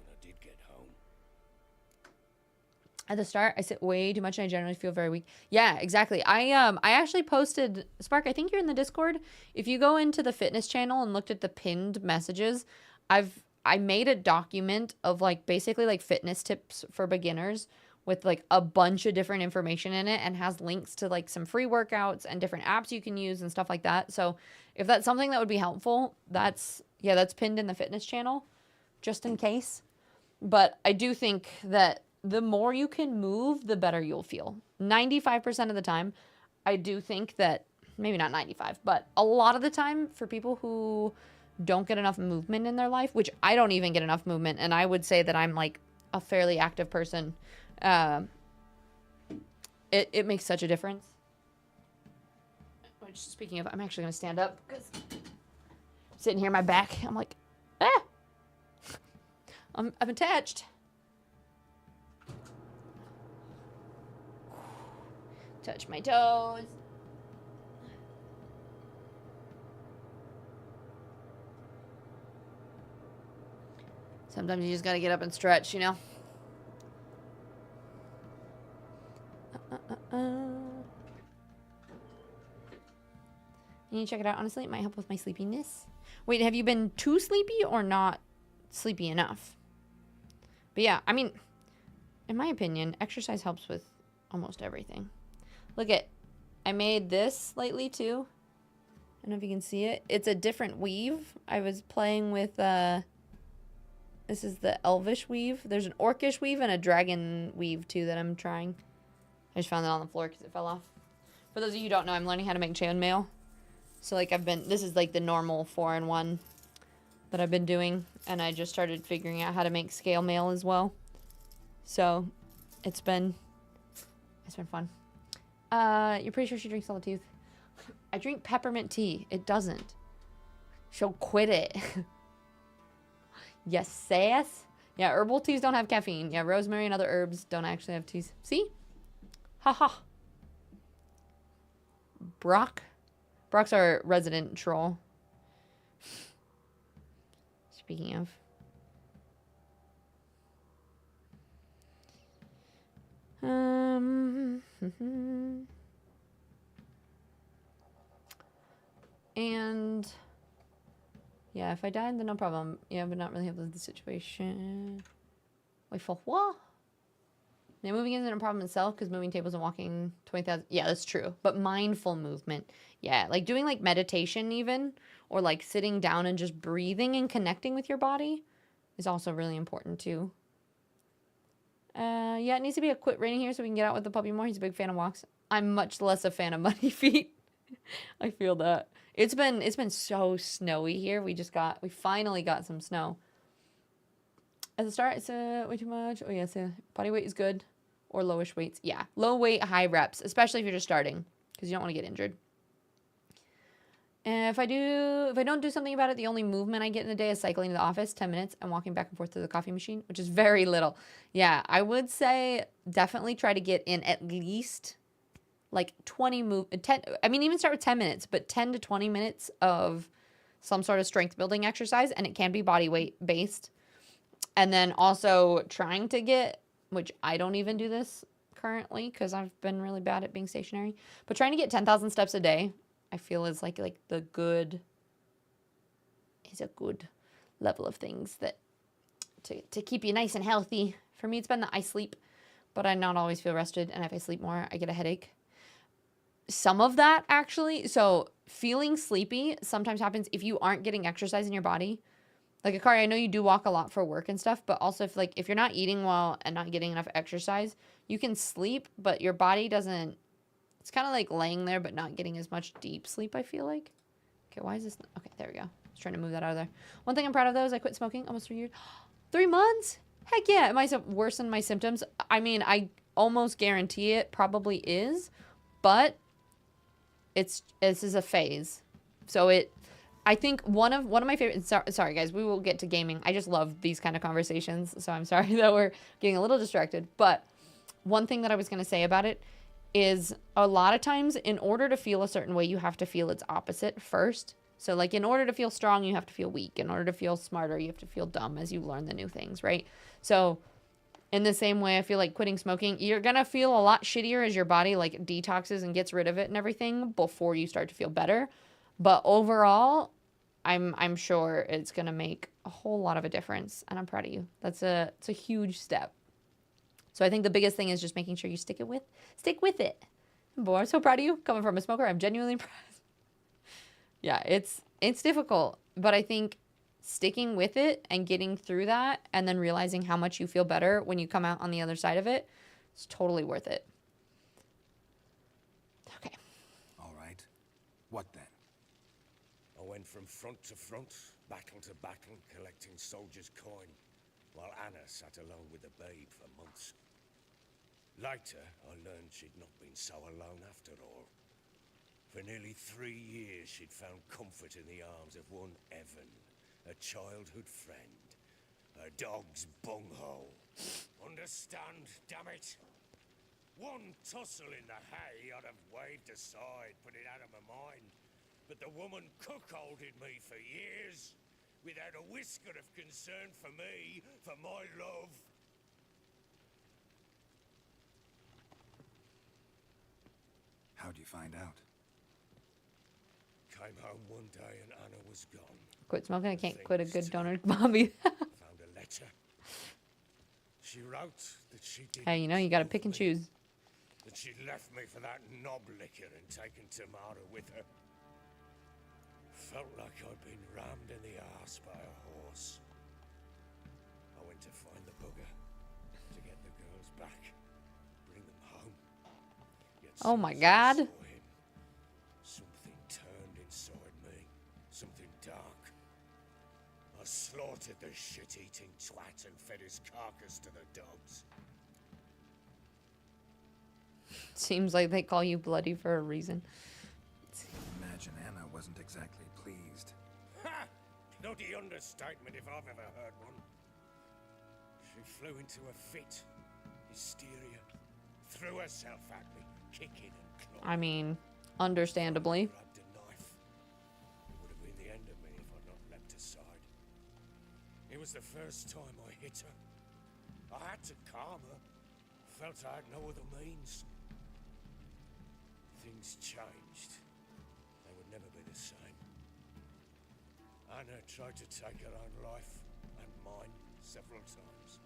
At the start, I sit way too much and I generally feel very weak. Yeah, exactly. I actually posted, Spark, I think you're in the Discord. If you go into the fitness channel and looked at the pinned messages, I made a document of like basically like fitness tips for beginners with like a bunch of different information in it, and has links to like some free workouts and different apps you can use and stuff like that. So if that's something that would be helpful, that's pinned in the fitness channel just in case. But I do think that the more you can move, the better you'll feel. 95% of the time, I do think that, maybe not 95, but a lot of the time for people who don't get enough movement in their life, which I don't even get enough movement, and I would say that I'm like a fairly active person, it makes such a difference. Which, speaking of, I'm actually going to stand up because sitting here, my back, I'm like, I'm attached. Touch my toes. Sometimes you just gotta get up and stretch, you know? You need to check it out. Honestly, it might help with my sleepiness. Wait, have you been too sleepy or not sleepy enough? But yeah, I mean, in my opinion, exercise helps with almost everything. Look at, I made this lately too. I don't know if you can see it. It's a different weave. I was playing with, this is the elvish weave. There's an orcish weave and a dragon weave too that I'm trying. I just found that on the floor because it fell off. For those of you who don't know, I'm learning how to make chainmail. So like this is like the normal 4-in-1 that I've been doing. And I just started figuring out how to make scale mail as well. So it's been fun. You're pretty sure she drinks all the teeth. I drink peppermint tea. It doesn't. She'll quit it. Yes, sass. Yeah, herbal teas don't have caffeine. Yeah, rosemary and other herbs don't actually have teas. See? Haha. Brock's our resident troll. Speaking of. And yeah, if I died, then no problem. Yeah, but not really help with the situation. Wait, for what? Now, moving isn't a problem itself because moving tables and walking 20,000. Yeah, that's true. But mindful movement. Yeah, like doing like meditation even, or like sitting down and just breathing and connecting with your body is also really important too. Yeah, it needs to be a quit raining here so we can get out with the puppy more. He's a big fan of walks. I'm much less a fan of muddy feet. I feel that. It's been so snowy here. We finally got some snow. At the start, it's way too much. Oh yeah, so body weight is good, or lowish weights. Yeah, low weight, high reps, especially if you're just starting, because you don't want to get injured. And if I don't do something about it, the only movement I get in a day is cycling to the office, 10 minutes, and walking back and forth to the coffee machine, which is very little. Yeah, I would say definitely try to get in at least like 10, I mean, even start with 10 minutes, but 10 to 20 minutes of some sort of strength building exercise, and it can be body weight based. And then also trying to get, which I don't even do this currently because I've been really bad at being stationary. But trying to get 10,000 steps a day, I feel is like the good is a good level of things that to keep you nice and healthy. For me, it's been that I sleep, but I not always feel rested, and if I sleep more, I get a headache. Some of that actually, so feeling sleepy sometimes happens if you aren't getting exercise in your body. Like Akari, I know you do walk a lot for work and stuff, but also if you're not eating well and not getting enough exercise, you can sleep, but your body doesn't. It's kind of like laying there, but not getting as much deep sleep. I feel like. Okay, why is this? Okay, there we go. I was trying to move that out of there. One thing I'm proud of though is I quit smoking almost 3 years. 3 months? Heck yeah! Am I worsened my symptoms? I mean, I almost guarantee it probably is, but this is a phase. So I think one of my favorite. Sorry guys, we will get to gaming. I just love these kind of conversations, so I'm sorry that we're getting a little distracted. But one thing that I was going to say about it is a lot of times in order to feel a certain way, you have to feel its opposite first. So like in order to feel strong, you have to feel weak. In order to feel smarter, you have to feel dumb as you learn the new things, right? So in the same way, I feel like quitting smoking, you're going to feel a lot shittier as your body like detoxes and gets rid of it and everything before you start to feel better. But overall, I'm sure it's going to make a whole lot of a difference, and I'm proud of you. It's a huge step. So I think the biggest thing is just making sure you stick with it. Boy, I'm so proud of you. Coming from a smoker, I'm genuinely impressed. Yeah, it's difficult, but I think sticking with it and getting through that and then realizing how much you feel better when you come out on the other side of it is totally worth it. Okay. All right. What then? I went from front to front, battle to battle, collecting soldiers' coin, while Anna sat alone with the babe for months. Later, I learned she'd not been so alone after all. For nearly 3 years, she'd found comfort in the arms of one Evan, a childhood friend. Her dog's bunghole. Understand, damn it? One tussle in the hay I'd have waved aside, put it out of my mind. But the woman cuckolded me for years, without a whisker of concern for me, for my love. How'd you find out? Came home one day and Anna was gone. Quit smoking. I can't quit a good donor Bobby. Found a letter. She wrote that she did. Hey, you know, you got to pick and choose. That she'd left me for that knob licker and taken Tamara with her. Felt like I'd been rammed in the arse by a horse. I went to find the bugger, to get the girls back, bring them home. Yet Oh my since I God. saw him, something turned inside me, something dark. I slaughtered the shit-eating twat and fed his carcass to the dogs. Seems like they call you bloody for a reason. Imagine Anna wasn't exactly pleased. Ha! Bloody understatement if I've ever heard one. She flew into a fit, hysteria, threw herself at me, kicking and clawing. I mean, understandably. Grabbed a knife. It would have been the end of me if I'd not leapt aside. It was the first time I hit her. I had to calm her. Felt I had no other means. Things changed. They would never be the same. Anna tried to take her own life, and mine, several times.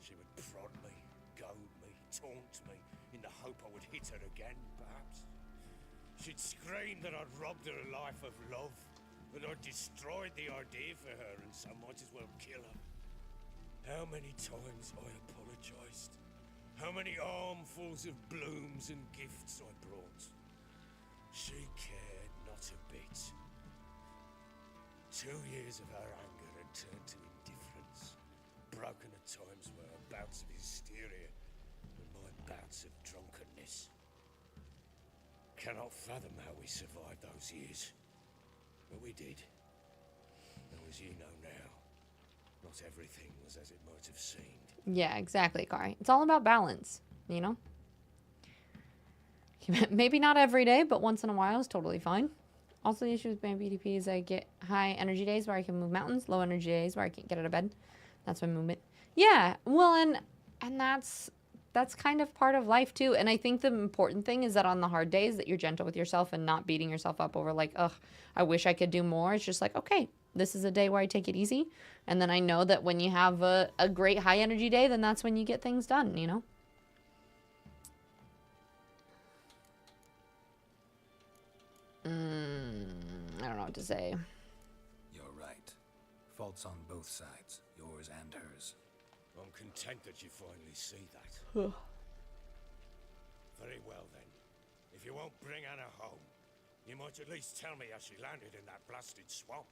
She would prod me, goad me, taunt me, in the hope I would hit her again, perhaps. She'd scream that I'd robbed her life of love, that I'd destroyed the idea for her, and so might as well kill her. How many times I apologized. How many armfuls of blooms and gifts I brought. She cared not a bit. 2 years of her anger had turned to indifference, broken at times by her bouts of hysteria and my bouts of drunkenness. Cannot fathom how we survived those years, but we did. And as you know now, not everything was as it might have seemed. Yeah, exactly, Kari. It's all about balance, you know? Maybe not every day, but once in a while is totally fine. Also, the issue with my BDP is I get high energy days where I can move mountains, low energy days where I can't get out of bed. That's my movement. Yeah, well, and that's that's kind of part of life too. And I think the important thing is that on the hard days that you're gentle with yourself and not beating yourself up over like, ugh, I wish I could do more. It's just like, okay, this is a day where I take it easy. And then I know that when you have a great high energy day, then that's when you get things done, you know? I don't know what to say. You're right. Faults on both sides, yours and hers. I'm content that you finally see that. Very well then. If you won't bring Anna home, you might at least tell me how she landed in that blasted swamp.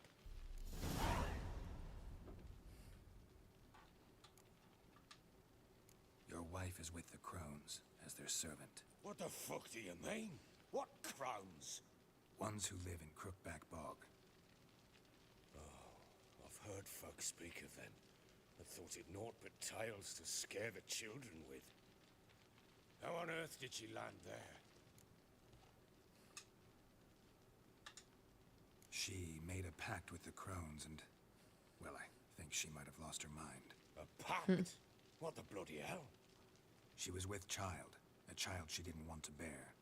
Your wife is with the crones as their servant. What the fuck do you mean? What crones? Ones who live in Crookback Bog. Oh, I've heard folk speak of them. I thought it naught but tales to scare the children with. How on earth did she land there? She made a pact with the crones and, well, I think she might have lost her mind. A pact? What the bloody hell? She was with child, a child she didn't want to bear.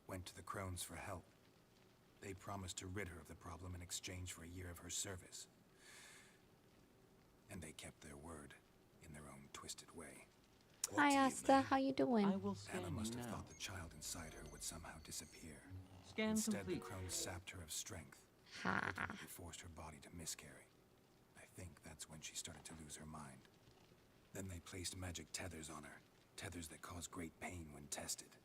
Went to the crones for help. They promised to rid her of the problem in exchange for a year of her service. And they kept their word, in their own twisted way. Hi, Asta. How you doing? Anna must have thought the child inside her would somehow disappear. Instead, the crones sapped her of strength. Ultimately forced her body to miscarry. I think that's when she started to lose her mind. Then they placed magic tethers on her. Tethers that cause great pain when tested.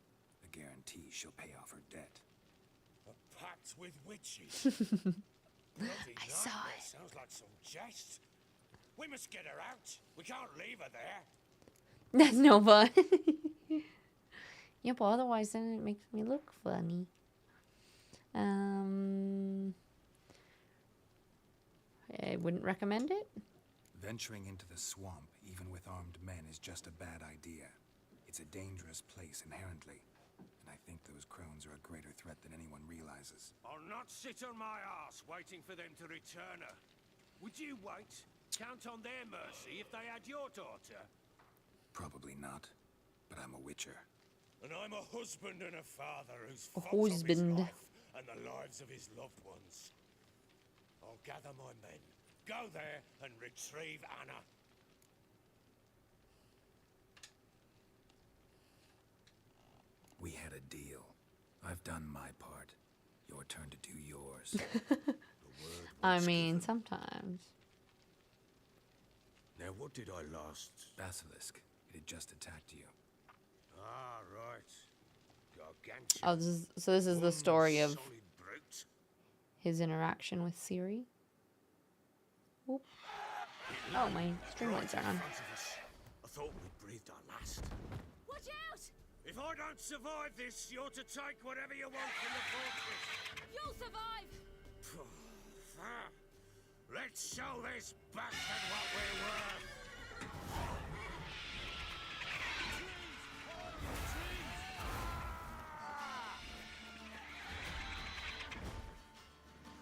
A guarantee she'll pay off her debt. A pact with witches? I saw it. Sounds like some jest. We must get her out. We can't leave her there. That's no fun. Yeah, but otherwise then it makes me look funny. I wouldn't recommend it. Venturing into the swamp, even with armed men, is just a bad idea. It's a dangerous place inherently. And I think those crones are a greater threat than anyone realizes. I'll not sit on my ass waiting for them to return her. Would you wait? Count on their mercy if they had your daughter? Probably not, but I'm a witcher. And I'm a husband and a father who's A fought for his husband. life and the lives of his loved ones. I'll gather my men, go there and retrieve Anna. We had a deal. I've done my part. Your turn to do yours. The word I once mean, given. sometimes. Now what did I last? Basilisk. It had just attacked you. Ah, right. Gargantuan. Oh, this is the story of Solid brute. his interaction with Siri. Oop. Oh, my string lights are on. In front of us. I thought we breathed our last. Watch out! If I don't survive this, you're to take whatever you want from the fortress. You'll survive! Let's show this bastard what we're worth.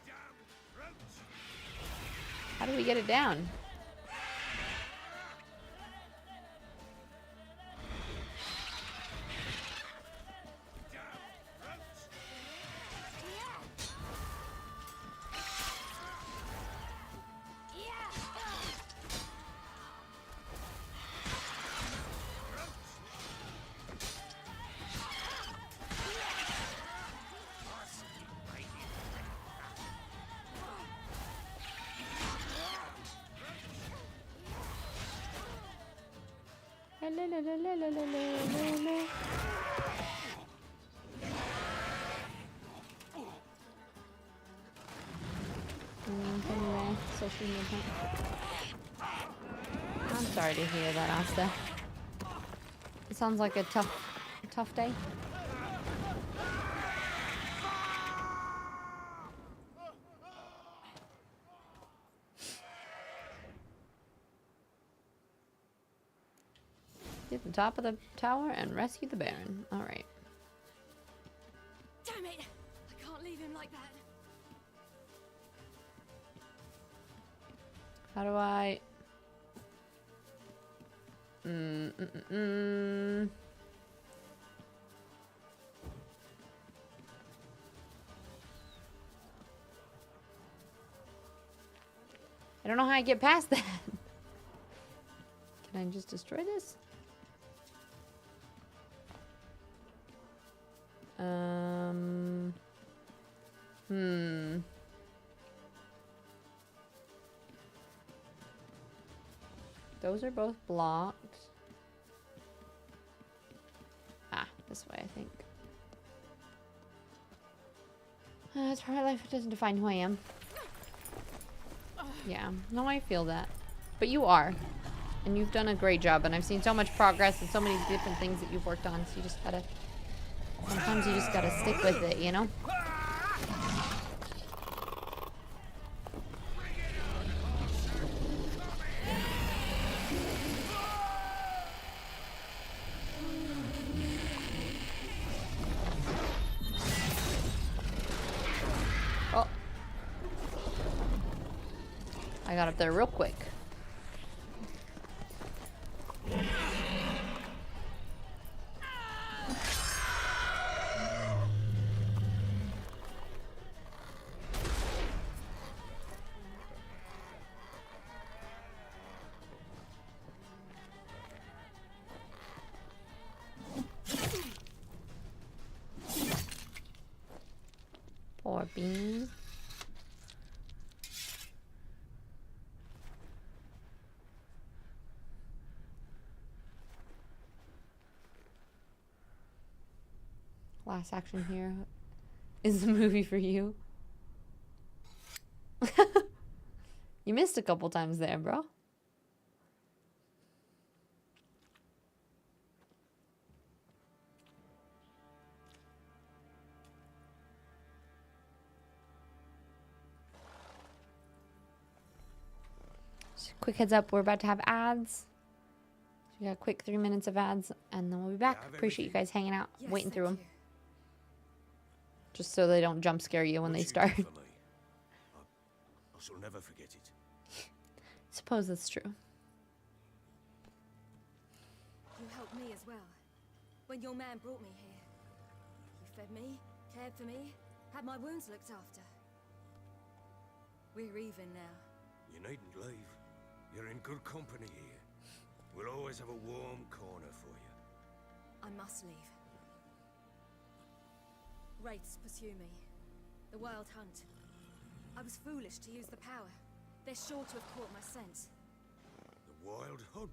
Damn brute! How do we get it down? La, la, la, la, la, la, la, la. Anyway, social media. I'm sorry to hear that, Asta. It sounds like a tough day. Get to the top of the tower and rescue the Baron. All right. Damn it! I can't leave him like that. How do I... I don't know how I get past that. Can I just destroy this? Those are both blocked. Ah, this way, I think. It's part of life. It doesn't define who I am. Yeah, no, I feel that. But you are. And you've done a great job. And I've seen so much progress and so many different things that you've worked on. So you just gotta... Sometimes you just gotta stick with it, you know? Oh. I got up there real quick. Poor bean. Last action here is the movie for you. You missed a couple times there, bro. Just quick heads up, we're about to have ads. So we got a quick 3 minutes of ads, and then we'll be back. Appreciate you guys hanging out, waiting through them. Just so they don't jump scare you when they start. I shall never forget it. Suppose that's true. You helped me as well. When your man brought me here. You fed me, cared for me, had my wounds looked after. We're even now. You needn't leave. You're in good company here. We'll always have a warm corner for you. I must leave. Wraiths pursue me. The wild hunt. I was foolish to use the power. They're sure to have caught my scent. The wild hunt?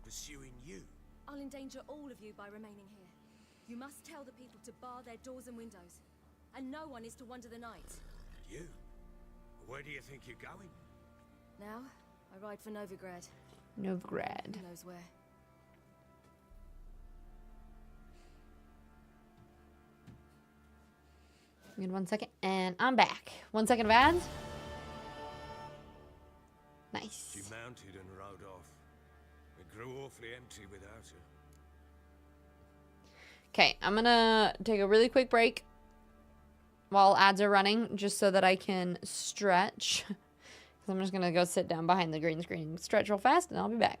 Pursuing you? I'll endanger all of you by remaining here. You must tell the people to bar their doors and windows. And no one is to wander the night. You? Where do you think you're going? Now, I ride for Novigrad. Novigrad. Who knows where? Give me 1 second, and I'm back. 1 second of ads. Nice. She mounted and rode off. It grew awfully empty without her. Okay, I'm gonna take a really quick break while ads are running, just so that I can stretch. I'm just gonna go sit down behind the green screen, stretch real fast, and I'll be back.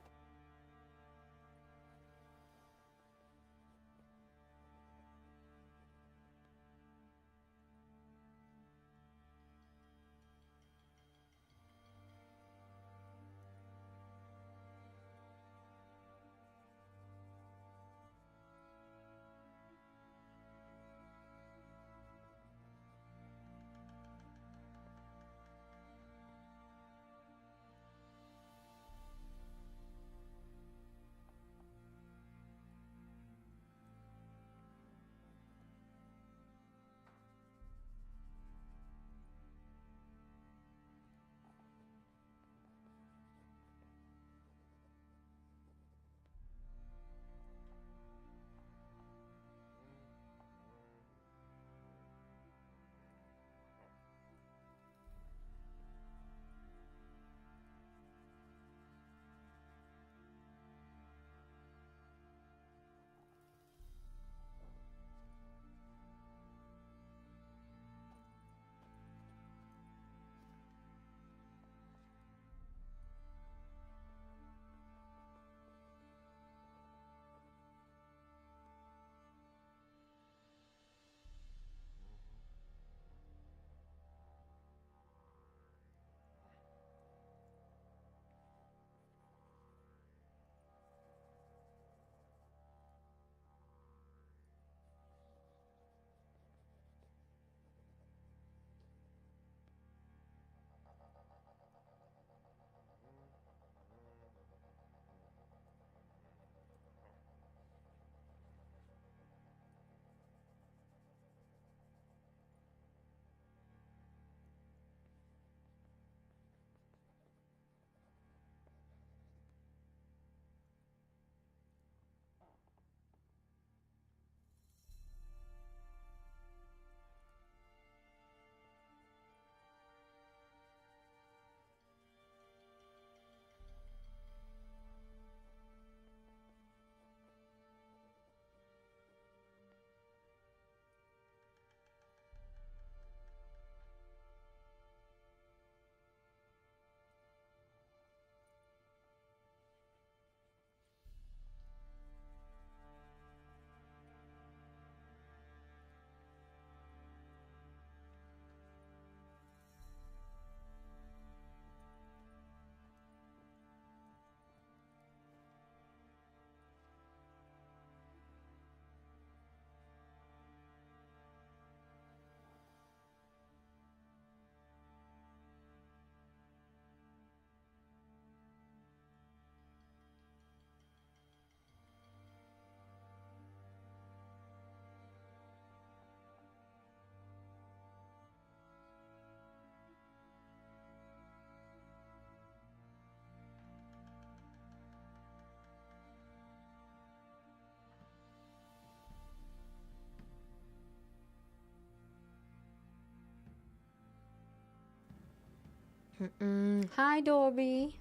Hi, Dorby.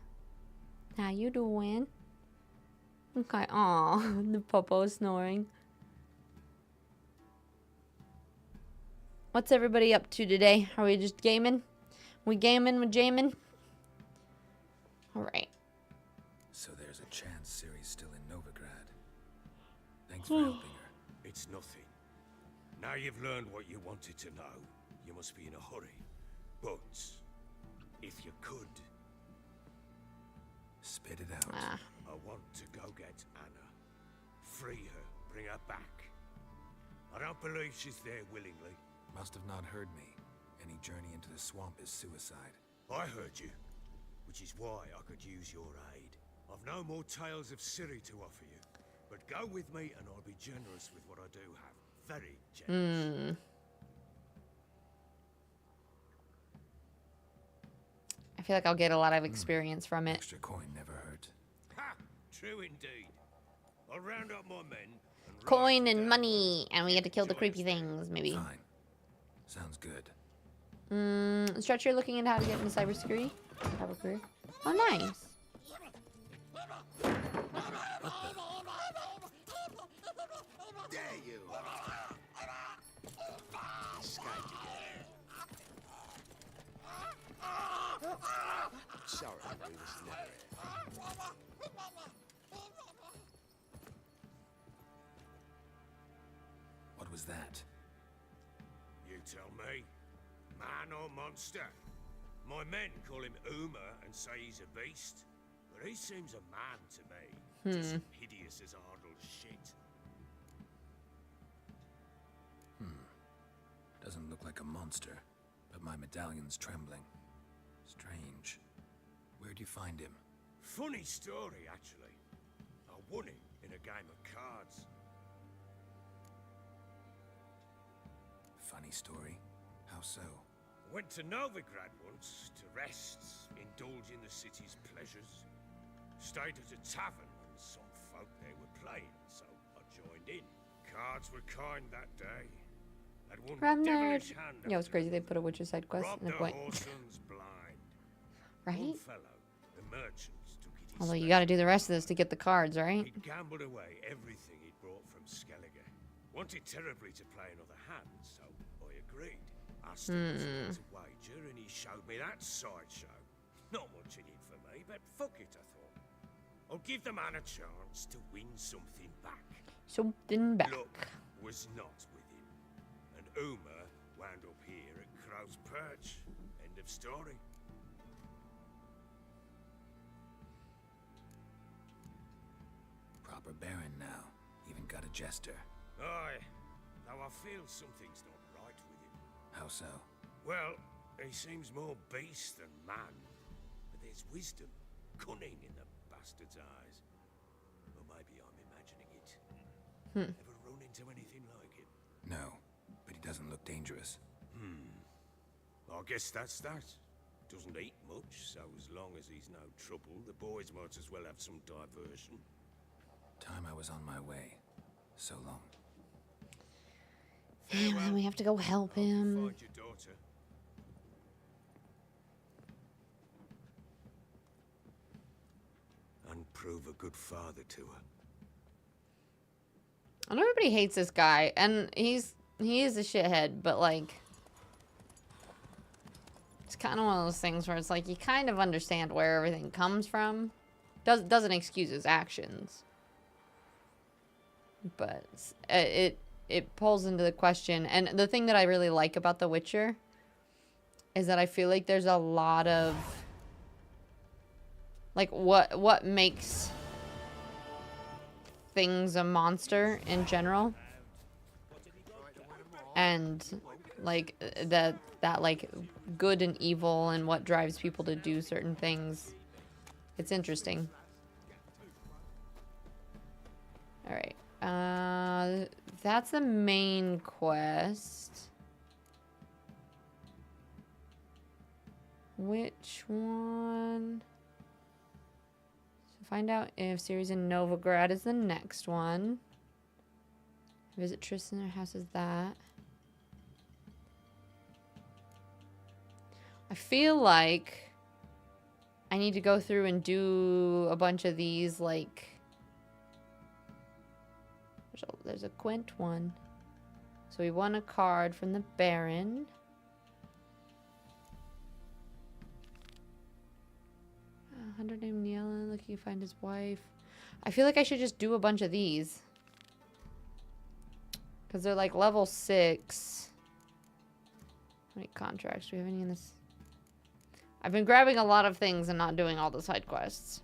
How you doing? Okay. Aw, the popo is snoring. What's everybody up to today? Are we just gaming? We gaming with Jamin? Alright. So there's a chance Ciri's still in Novigrad. Thanks for helping her. It's nothing. Now you've learned what you wanted to know, you must be in a hurry. But if you could, spit it out. I want to go get Anna. Free her, bring her back. I don't believe she's there willingly. Must have not heard me. Any journey into the swamp is suicide. I heard you, which is why I could use your aid. I've no more tales of Ciri to offer you, but go with me and I'll be generous with what I do have. Very generous. I feel like I'll get a lot of experience from it. Extra coin never hurt. Ha! True indeed. I'll round up my men. And Coin and money, and we get to kill the creepy things, maybe. Fine. Sounds good. Stretch, you're looking into how to get into cybersecurity? Have a career. Oh, nice. Dare you! Sorry, we was never. What was that? You tell me. Man or monster? My men call him Uma and say he's a beast, but he seems a man to me. Just hideous as Arnold's shit. Doesn't look like a monster, but my medallion's trembling. Strange. Where'd you find him? Funny story, actually. I won him in a game of cards. Funny story? How so? Went to Novigrad once to rest, indulge in the city's pleasures. Stayed at a tavern and some folk there were playing, so I joined in. Cards were kind that day. Had one Ram devilish nerd. hand Yeah, it was after crazy. They put a witch's side quest robbed in the a point. Horson's blind. Right? One fellow, the merchants, took it his Although you gotta do the rest of this to get the cards, right? He'd gambled away everything he'd brought from Skellige. Wanted terribly to play another hand, so I agreed. Asked him to wager, and he showed me that sideshow. Not much in it for me, but fuck it, I thought. I'll give the man a chance to win something back. Something back. Luck was not with him, and Uma wound up here at Crow's Perch. End of story. Proper baron now. Even got a jester. Aye, though I feel something's not right with him. How so? Well, he seems more beast than man, but there's wisdom, cunning in the bastard's eyes. Or maybe I'm imagining it. Ever run into anything like it? No, but he doesn't look dangerous. I guess that's that. Doesn't eat much, so as long as he's no trouble, the boys might as well have some diversion. Time I was on my way. So long. And then we have to go help him. Find your daughter. And prove a good father to her. I know everybody hates this guy, and he is a shithead, but like, it's kind of one of those things where it's like you kind of understand where everything comes from. Doesn't excuse his actions, but it pulls into the question. And the thing that I really like about The Witcher is that I feel like there's a lot of like what makes things a monster in general, and like that like good and evil and what drives people to do certain things. It's interesting. All right, that's the main quest. Which one? Find out if Ciri's in Novigrad is the next one. Visit Tristan, her house is that. I feel like I need to go through and do a bunch of these, like... There's a Quint one. So we won a card from the Baron. Hunter named Neela, looking to find his wife. I feel like I should just do a bunch of these. Because they're like level 6. How many contracts do we have any in this? I've been grabbing a lot of things and not doing all the side quests.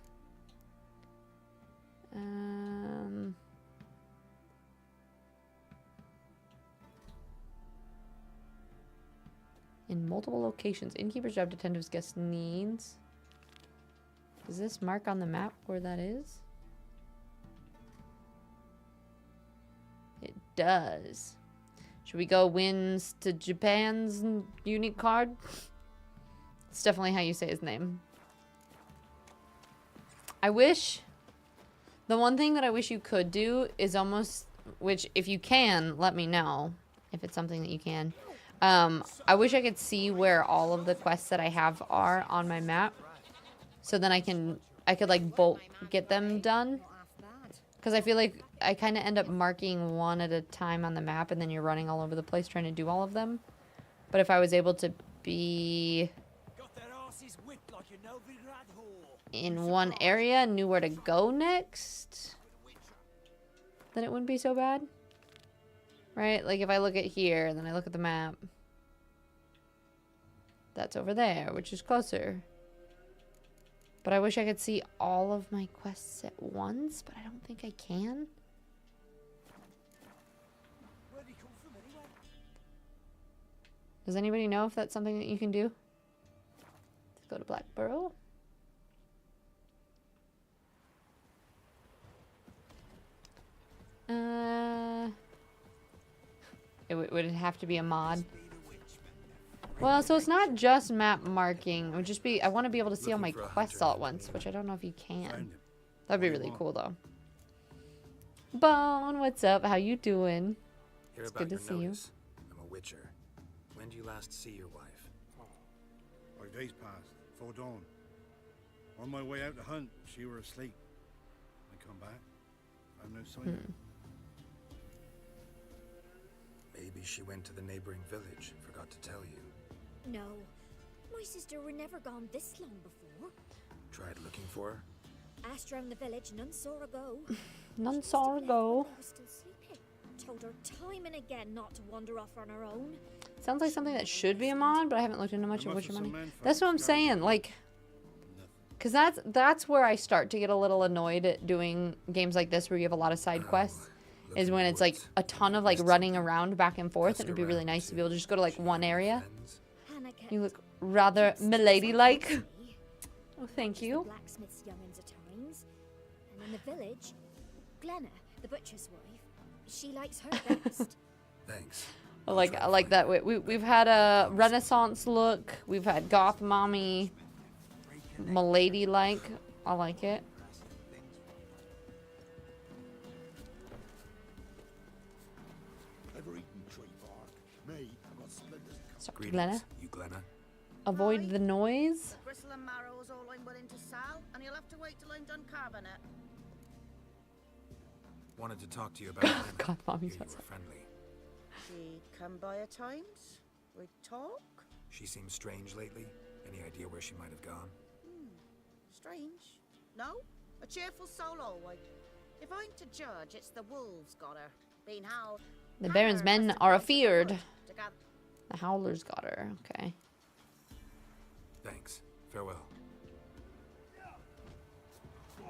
In multiple locations. Innkeeper's job, detective's guest needs. Does this mark on the map where that is? It does. Should we go wins to Japan's unique card? It's definitely how you say his name. I wish... The one thing that I wish you could do is almost... Which, if you can, let me know. If it's something that you can. I wish I could see where all of the quests that I have are on my map. So then I could like bulk get them done. Because I feel like I kind of end up marking one at a time on the map and then you're running all over the place trying to do all of them. But if I was able to be in one area and knew where to go next, then it wouldn't be so bad. Right? Like if I look at here and then I look at the map. That's over there, which is closer. But I wish I could see all of my quests at once, but I don't think I can. Does anybody know if that's something that you can do? Let's go to Blackborough. Would it have to be a mod? Well, so it's not just map marking. It would just be, I want to be able to see all my quests all at once, which I don't know if you can. That'd be really cool, though. Bone, what's up? How you doing? It's good to see you. I'm a witcher. When do you last see your wife? 5 days passed, before dawn. On my way out to hunt, she were asleep. I come back, I've no sign of her. Maybe she went to the neighboring village. Forgot to tell you. No. My sister were never gone this long before. Tried looking for her? Asked round the village, none saw her go. None saw her go. I was still sleeping. Told her time and again not to wander off on her own. Sounds like something that should be a mod, but I haven't looked into much of Witcher money. That's what I'm saying, like... Because that's where I start to get a little annoyed at doing games like this where you have a lot of side quests. Is when it's like a ton of like running around back and forth. It would be really nice to be able to just go to like one area. You look rather milady-like. Oh, thank you. Blacksmith's young'uns at times. And in the village, Glenna, the butcher's wife, she likes her best. Thanks. I like that. We've had a Renaissance look. We've had goth mommy, milady-like. I like it. Sorry, Glenna. You Glenna? Avoid the noise. Bristle and marrow is all I'm willing to sell, and you'll have to wait till I'm done carving it. Wanted to talk to you about Hannah. God, mommy's You were friendly. She come by at times. We'd talk. She seems strange lately. Any idea where she might have gone? Strange. No? A cheerful soul always. If I'm to judge, it's the wolves got her. Being how The Baron's men are afeared. The Howlers got her. Okay. Thanks. Farewell.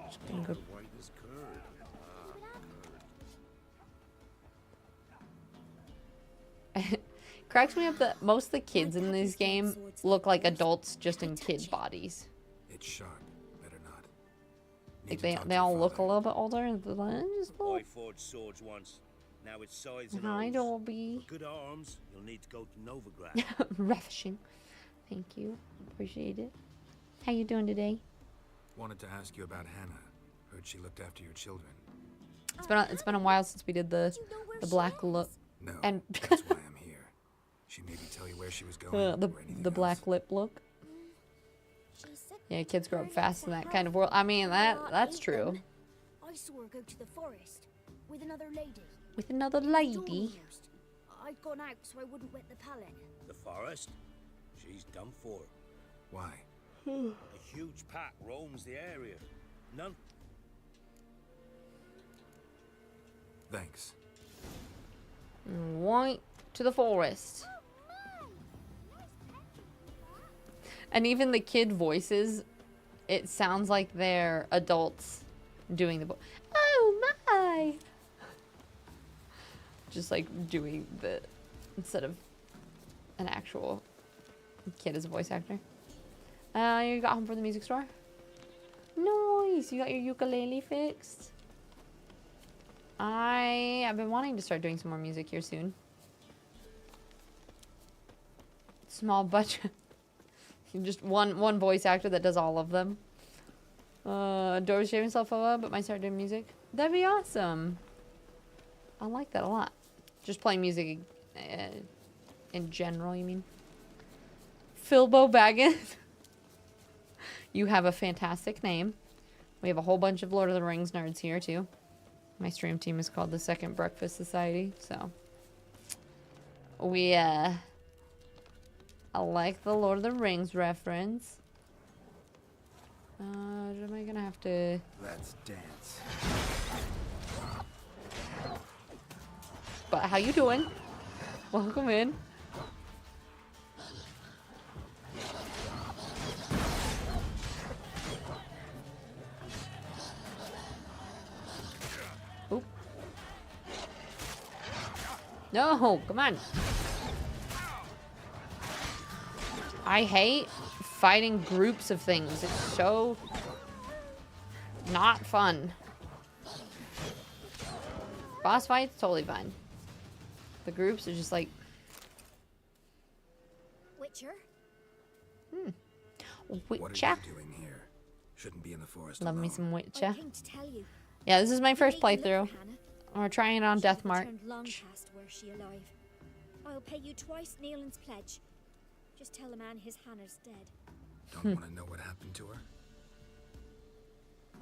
Just gonna go. Cracks me up that most of the kids in this game look like adults just in kid bodies. It's sharp. Better not. Like they all look a little bit older. And I forged swords once. Now it's size and Hi, arms. Dolby. For good arms, you'll need to go to Novigrad. Ravishing. Thank you. Appreciate it. How you doing today? Wanted to ask you about Hannah. Heard she looked after your children. It's been a while since we did the black look. No, and that's why I'm here. She maybe tell you where she was going. the black lip look. Yeah, kids grow up fast in that kind of world. I mean, that's true. I saw her go to the forest with another lady. With another lady? I'd gone out so I wouldn't wet the pallet. The forest? She's done for. Why? A huge pack roams the area. None. Thanks. Right to the forest. And even the kid voices, it sounds like they're adults doing the oh my, just like doing the instead of an actual kid as a voice actor. You got home from the music store? Nice. You got your ukulele fixed? I've been wanting to start doing some more music here soon. Small budget. Just one voice actor that does all of them. Doris shaving himself up, but might start doing music. That'd be awesome. I like that a lot. Just playing music in general, you mean? Philbo Baggins. You have a fantastic name. We have a whole bunch of Lord of the Rings nerds here, too. My stream team is called the Second Breakfast Society, so... I like the Lord of the Rings reference. Am I gonna have to... Let's dance. But how you doing? Welcome in. Oop. No, come on. I hate fighting groups of things. It's so not fun. Boss fights, totally fine. The groups are just like... Witcher? What Witcher? are you doing here? Shouldn't be in the forest Love alone. me some Witcher. I came to tell you. Yeah, this is my first You need to playthrough. look for Hannah. We're trying it on She Death hasn't March. returned long past where she alive. I'll pay you twice Nealon's pledge. Just tell the man his Hannah's dead. Don't want to know what happened to her?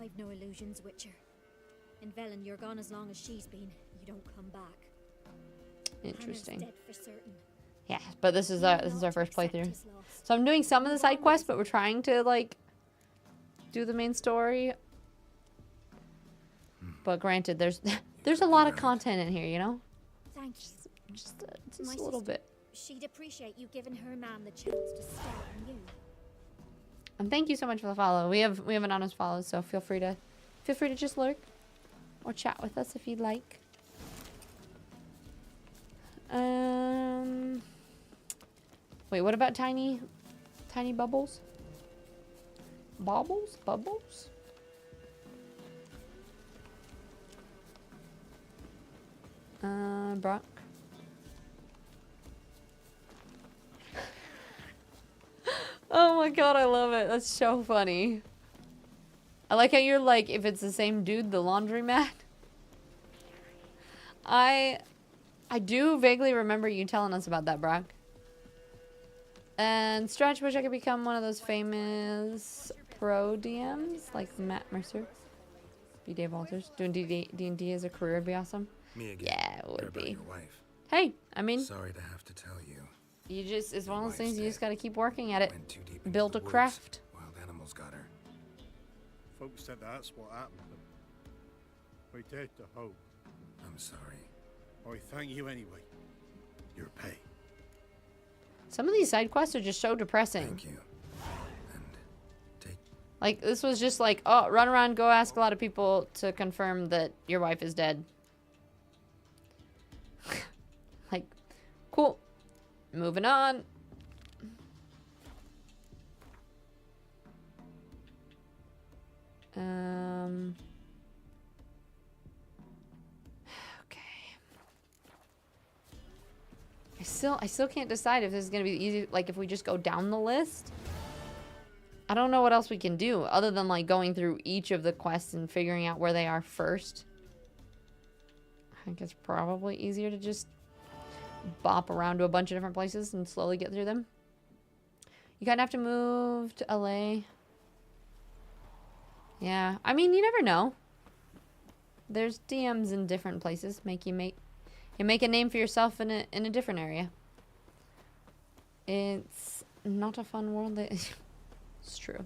I've no illusions, Witcher. In Velen, you're gone as long as she's been. You don't come back. Interesting. Hannah's dead for certain. Yeah, but this is our first playthrough. So I'm doing some of the side quests, but we're trying to like do the main story. But granted, there's a lot of content in here, you know. Thank you. Just My a little sister, bit. She'd appreciate you giving her man the chance to stay on you. And thank you so much for the follow. We have an honest follow, so feel free to just lurk or chat with us if you'd like. Wait, what about tiny bubbles? Bubbles? Brock. Oh my god, I love it. That's so funny. I like how you're like, if it's the same dude, the laundromat. I do vaguely remember you telling us about that, Brock. And Stretch, wish I could become one of those famous pro DMs, like Matt Mercer. Be Dave Walters. Doing D&D as a career would be awesome. Me again. Yeah, it Heard would about be. your wife. Hey, I mean... Sorry to have to tell you. You just... It's Your one of those wife's things you just dead. gotta keep working at it. Went too deep into Build the a woods. craft. Wild animals got her. Folks said that's what happened. We dare to hope. I'm sorry. I thank you anyway. Your pay. Some of these side quests are just so depressing. Thank you. And take... Like, this was just like, oh, run around, go ask a lot of people to confirm that your wife is dead. Like, cool. Moving on. Okay. I still can't decide if this is gonna be easy. Like, if we just go down the list. I don't know what else we can do other than like going through each of the quests and figuring out where they are first. I think it's probably easier to just bop around to a bunch of different places and slowly get through them. You kind of have to move to LA. Yeah, I mean, you never know. There's DMs in different places. Make a name for yourself in a different area. It's not a fun world. It's true.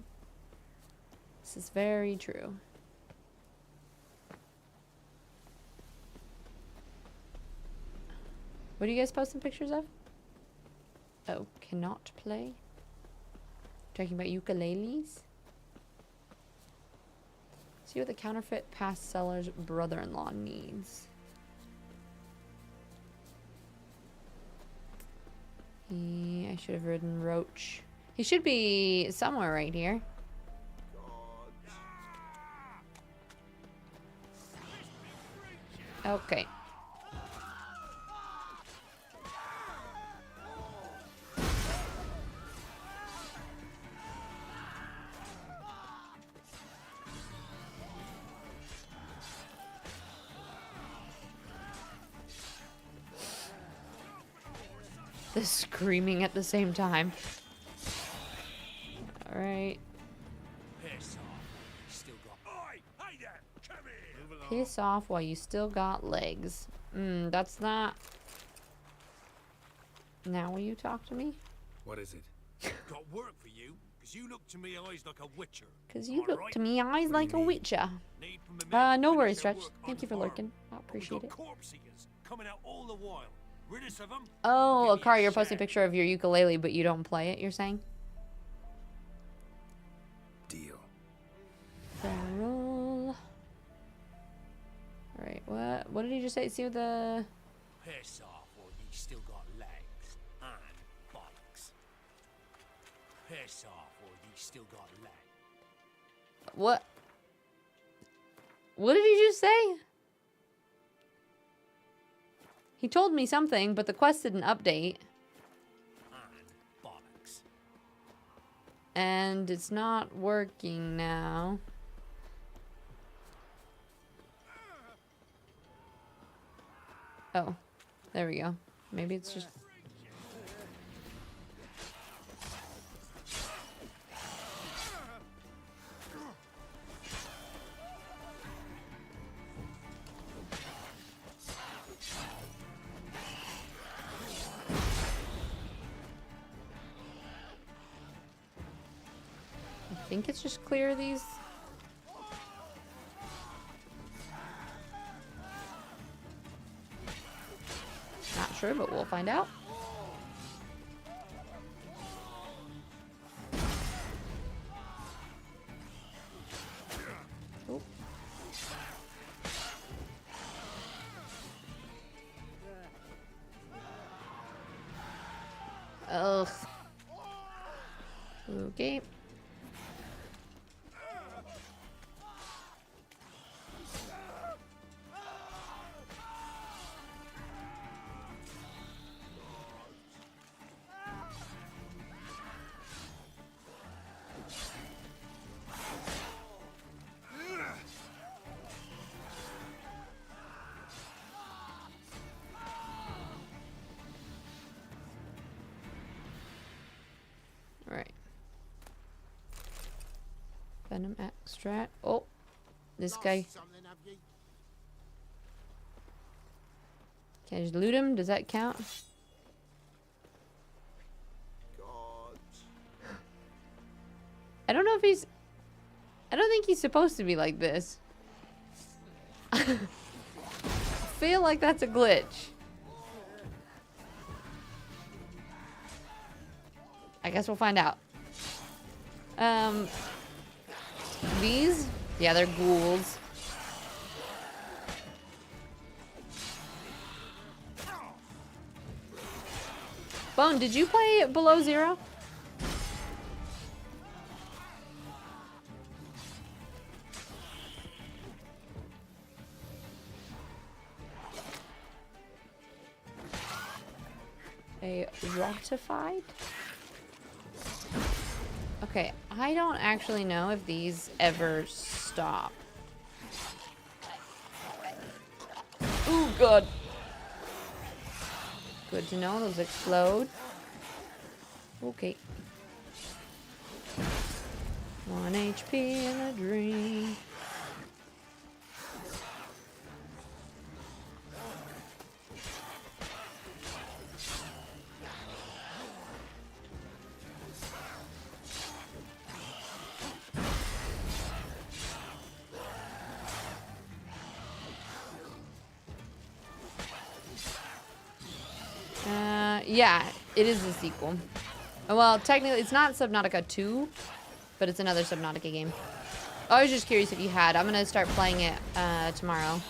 This is very true. What are you guys posting pictures of? Oh, cannot play. Talking about ukuleles. See what the counterfeit past seller's brother-in-law needs. I should have written Roach. He should be somewhere right here. Okay. The screaming at the same time. Alright. Piss off while you still got legs. That's not... Now will you talk to me? What is it? Got work for you, because you look to me eyes like a witcher. Because you look to me eyes like a witcher. No worries, Stretch. Thank you for lurking. I appreciate it. Coming out all the while. Riddish of them. Oh, Akari, you're posting a picture of your ukulele, but you don't play it, you're saying? Deal. Feral. Alright, what did he just say? See what the... Piss off, or you still got legs. And bollocks. Piss off, or you still got legs. What? What did he just say? He told me something, but the quest didn't update. And bollocks. And it's not working now. Oh, there we go. Maybe it's just... I think it's just clear these. Not sure, but we'll find out. Oh. Ugh. Okay. Right. Venom extract. Oh, this guy. Can I just loot him? Does that count? I don't know if he's... I don't think he's supposed to be like this. I feel like that's a glitch. I guess we'll find out. These? Yeah, they're ghouls. Bone, did you play Below Zero? A ratified? Okay, I don't actually know if these ever stop. Ooh, good. Good to know, those explode. Okay. 1 HP in a dream. Yeah, it is a sequel. Well, technically, it's not Subnautica 2, but it's another Subnautica game. I was just curious if you had. I'm gonna start playing it tomorrow,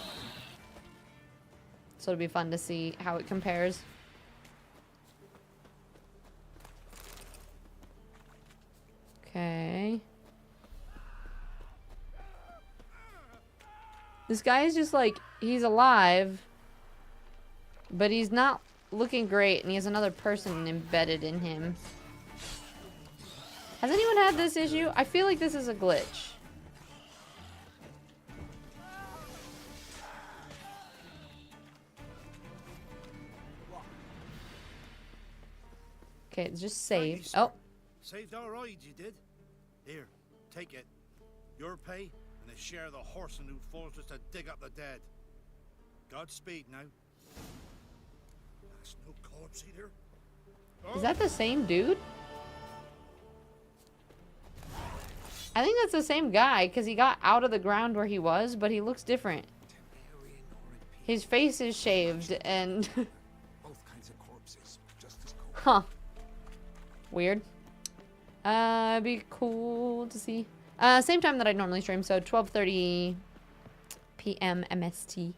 so it'll be fun to see how it compares. Okay. This guy is just like, he's alive, but he's not looking great, and he has another person embedded in him. Has anyone had this issue? I feel like this is a glitch. Okay, it's just saved. Oh. Saved our rides, you did. Here, take it. Your pay and a share of the horse who forced us to dig up the dead. Godspeed now. There's no corpse either. Is that the same dude? I think that's the same guy, because he got out of the ground where he was, but he looks different. His face is shaved, and... Both kinds of corpses, just as cool. Huh. Weird. It'd be cool to see. Same time that I normally stream, so 12:30 p.m. MST.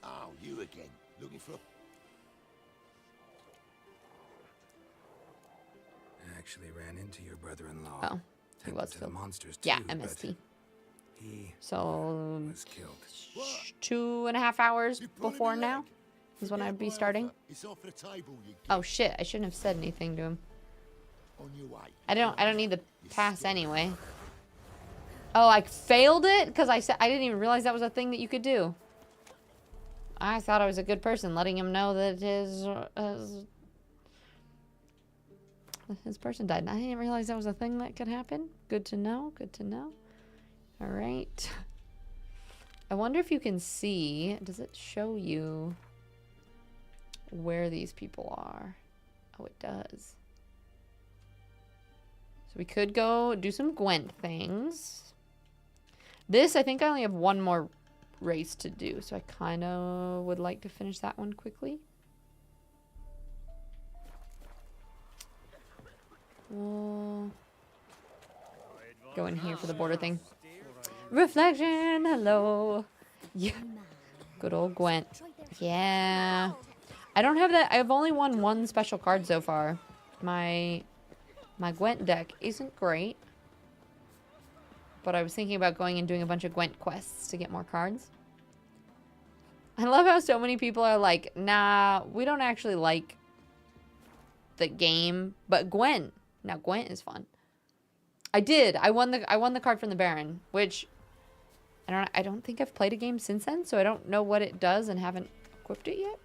Oh, you again. Looking for... I actually ran into your brother-in-law. Oh, he Took was him to killed. the monsters too, Yeah, but MST. He So was killed. 2.5 hours before now is when I'd be starting. It's off the table, you Oh shit! I shouldn't have said anything to him. on your way. I don't need the pass anyway. Oh, I failed it because I didn't even realize that was a thing that you could do. I thought I was a good person, letting him know that his person died. I didn't realize that was a thing that could happen. Good to know. Good to know. All right. I wonder if you can see. Does it show you where these people are? Oh, it does. So we could go do some Gwent things. This, I think I only have one more race to do, so I kind of would like to finish that one quickly. We'll go in here for the border thing. Reflection, hello. Yeah. Good old Gwent. Yeah. I don't have that. I've only won one special card so far. My Gwent deck isn't great. But I was thinking about going and doing a bunch of Gwent quests to get more cards. I love how so many people are like, nah, we don't actually like the game, but Gwent. Now Gwent is fun. I did. I won the card from the Baron, which I don't think I've played a game since then, so I don't know what it does and haven't equipped it yet.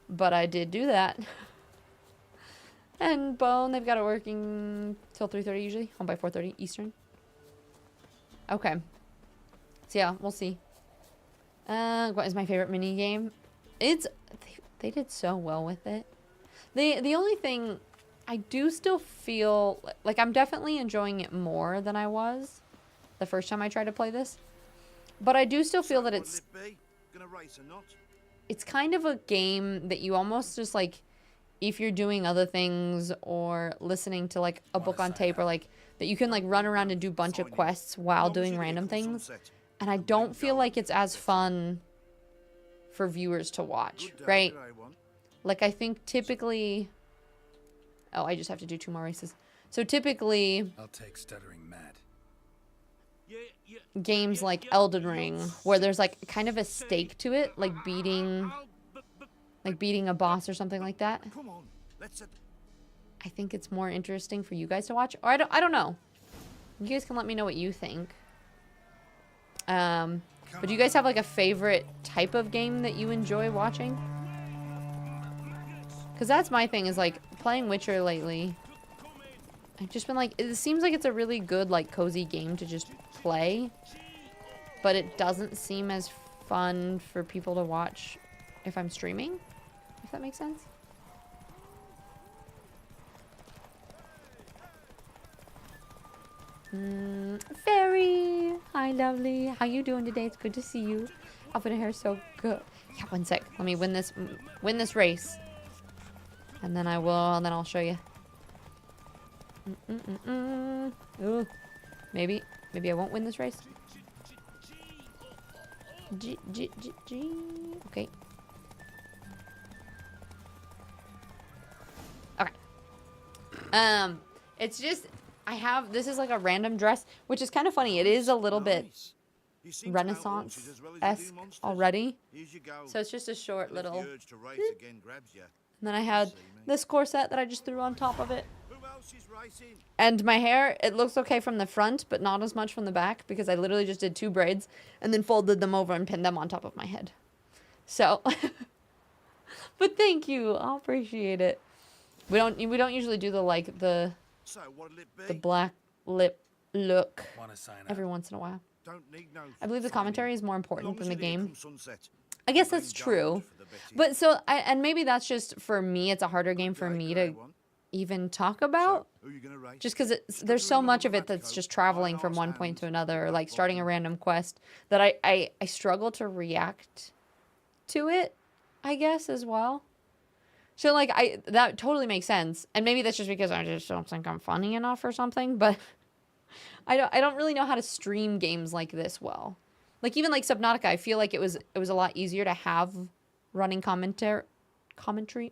But I did do that. And Bone, they've got it working till 3:30 usually, home by 4:30 Eastern. Okay. So yeah, we'll see. What is my favorite mini game? They did so well with it. The only thing, I do still feel like I'm definitely enjoying it more than I was the first time I tried to play this. But I do still feel that it's kind of a game that you almost just like, if you're doing other things or listening to like a book on tape or like that, you can like run around and do a bunch of quests while doing random things. And I don't feel like it's as fun for viewers to watch, right? Like I think typically, oh, I just have to do 2 more races. So typically, I'll take stuttering Matt. Games like Elden Ring, where there's like kind of a stake to it, like beating a boss or something like that. I think it's more interesting for you guys to watch, or I don't know. You guys can let me know what you think. But do you guys have like a favorite type of game that you enjoy watching? Because that's my thing, is like playing Witcher lately. I've just been like, it seems like it's a really good, like, cozy game to just play. But it doesn't seem as fun for people to watch if I'm streaming. If that makes sense. Fairy! Hi, lovely. How you doing today? It's good to see you. Outfit and hair is so good. Yeah, one sec. Let me win this race. And then I'll show you. Ooh. Maybe I won't win this race. G. Okay. Okay. It's just, this is like a random dress, which is kind of funny. It is a little bit Renaissance-esque already. So it's just a short little... And then I had this corset that I just threw on top of it. And my hair, it looks okay from the front, but not as much from the back, because I literally just did 2 braids and then folded them over and pinned them on top of my head. So, but thank you. I'll appreciate it. We don't usually do the black lip look every once in a while. I believe the commentary is more important than the game. I guess that's true. But so, and maybe that's just for me, it's a harder game for me to even talk about. Just because there's so much of it that's just traveling from one point to another, or like starting a random quest, that I struggle to react to it, I guess, as well. So like, that totally makes sense. And maybe that's just because I just don't think I'm funny enough or something, but I don't really know how to stream games like this well. Like, even like Subnautica, I feel like it was a lot easier to have running commentary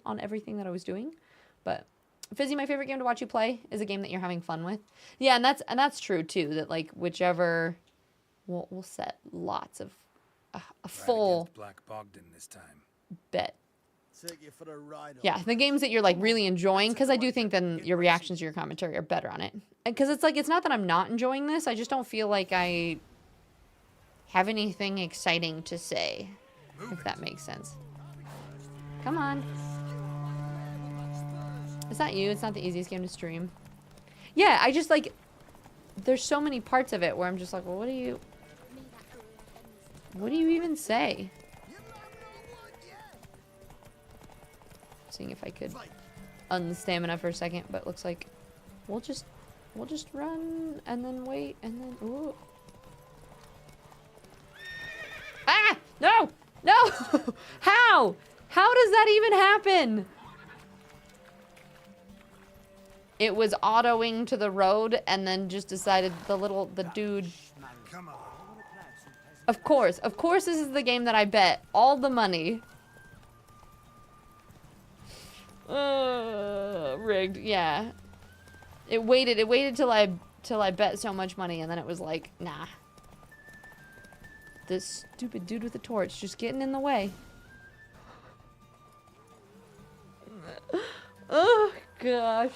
on everything that I was doing. But Fizzy, my favorite game to watch you play is a game that you're having fun with. Yeah, and that's true too. That like whichever, we'll set lots of a full Black Bogdan this time. Bet. Take you for the ride. Yeah, the games that you're like really enjoying, because I do think then your reactions to your commentary are better on it. Because it's like, it's not that I'm not enjoying this, I just don't feel like I have anything exciting to say, if that makes sense. Come on. Is that you? It's not the easiest game to stream. Yeah, I just like, there's so many parts of it where I'm just like, well, what do you even say? Seeing if I could unstamina for a second, but looks like we'll just run and then wait and then ooh. Ah! No! No! How? How does that even happen? It was autoing to the road and then just decided the dude. Of course this is the game that I bet all the money. Rigged, yeah. It waited till I bet so much money, and then it was like, nah. This stupid dude with the torch just getting in the way. Oh gosh.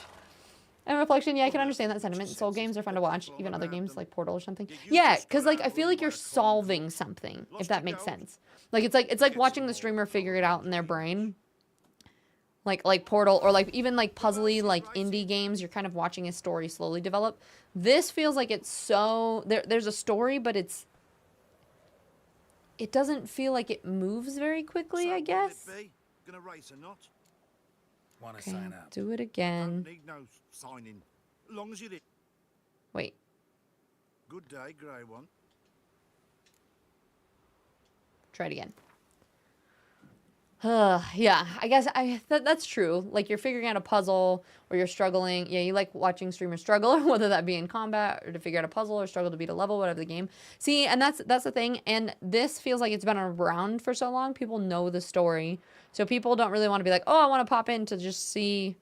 And reflection, yeah, I can understand that sentiment. Soul games are fun to watch, even other games like Portal or something. Yeah, because like I feel like you're solving something, if that makes sense. Like it's like watching the streamer figure it out in their brain. Like Portal, or like even like puzzly like indie games, you're kind of watching a story slowly develop. This feels like it's so there's a story, but it doesn't feel like it moves very quickly, I guess. Gonna race or not? Want to Okay, sign up? do it again. Don't need no signing. Long as you did. Wait. Good day, grey one. Try it again. Yeah, I guess that's true. Like, you're figuring out a puzzle, or you're struggling. Yeah, you like watching streamers struggle, whether that be in combat, or to figure out a puzzle, or struggle to beat a level, whatever the game. See, and that's the thing. And this feels like it's been around for so long. People know the story. So people don't really want to be like, oh, I want to pop in to just see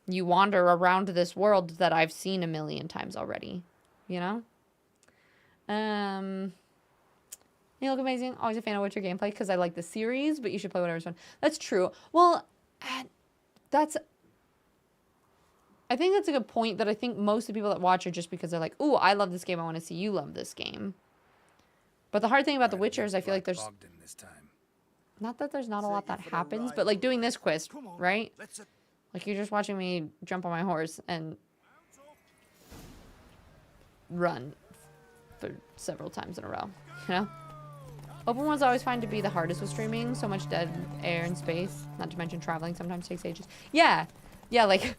you wander around this world that I've seen a million times already. You know? You look amazing. Always a fan of Witcher gameplay because I like the series, but you should play whatever's fun. That's true. Well, I think that's a good point, that I think most of the people that watch are just because they're like, ooh, I love this game. I want to see you love this game. But the hard thing about The Witcher is I feel like there's... Not that there's not a lot that happens, but like doing this quest, right? Like, you're just watching me jump on my horse and run for several times in a row, you know? Open world's always find to be the hardest with streaming. So much dead air and space. Not to mention traveling sometimes takes ages. Yeah. Yeah, like,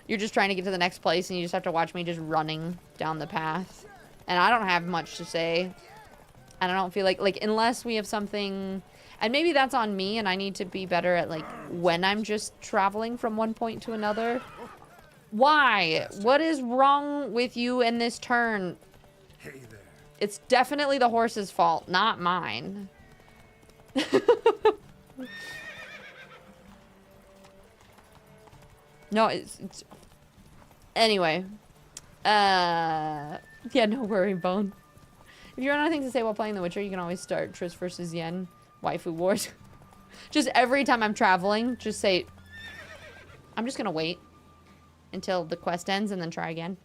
you're just trying to get to the next place and you just have to watch me just running down the path. And I don't have much to say. And I don't feel like, unless we have something... And maybe that's on me and I need to be better at, like, when I'm just traveling from one point to another. Why? What is wrong with you in this turn? Hey there. It's definitely the horse's fault, not mine. No, it's... Anyway. Yeah, no worry, Bone. If you run out of things to say while playing The Witcher, you can always start Triss versus Yen. Waifu Wars. Just every time I'm traveling, just say... I'm just gonna wait until the quest ends and then try again.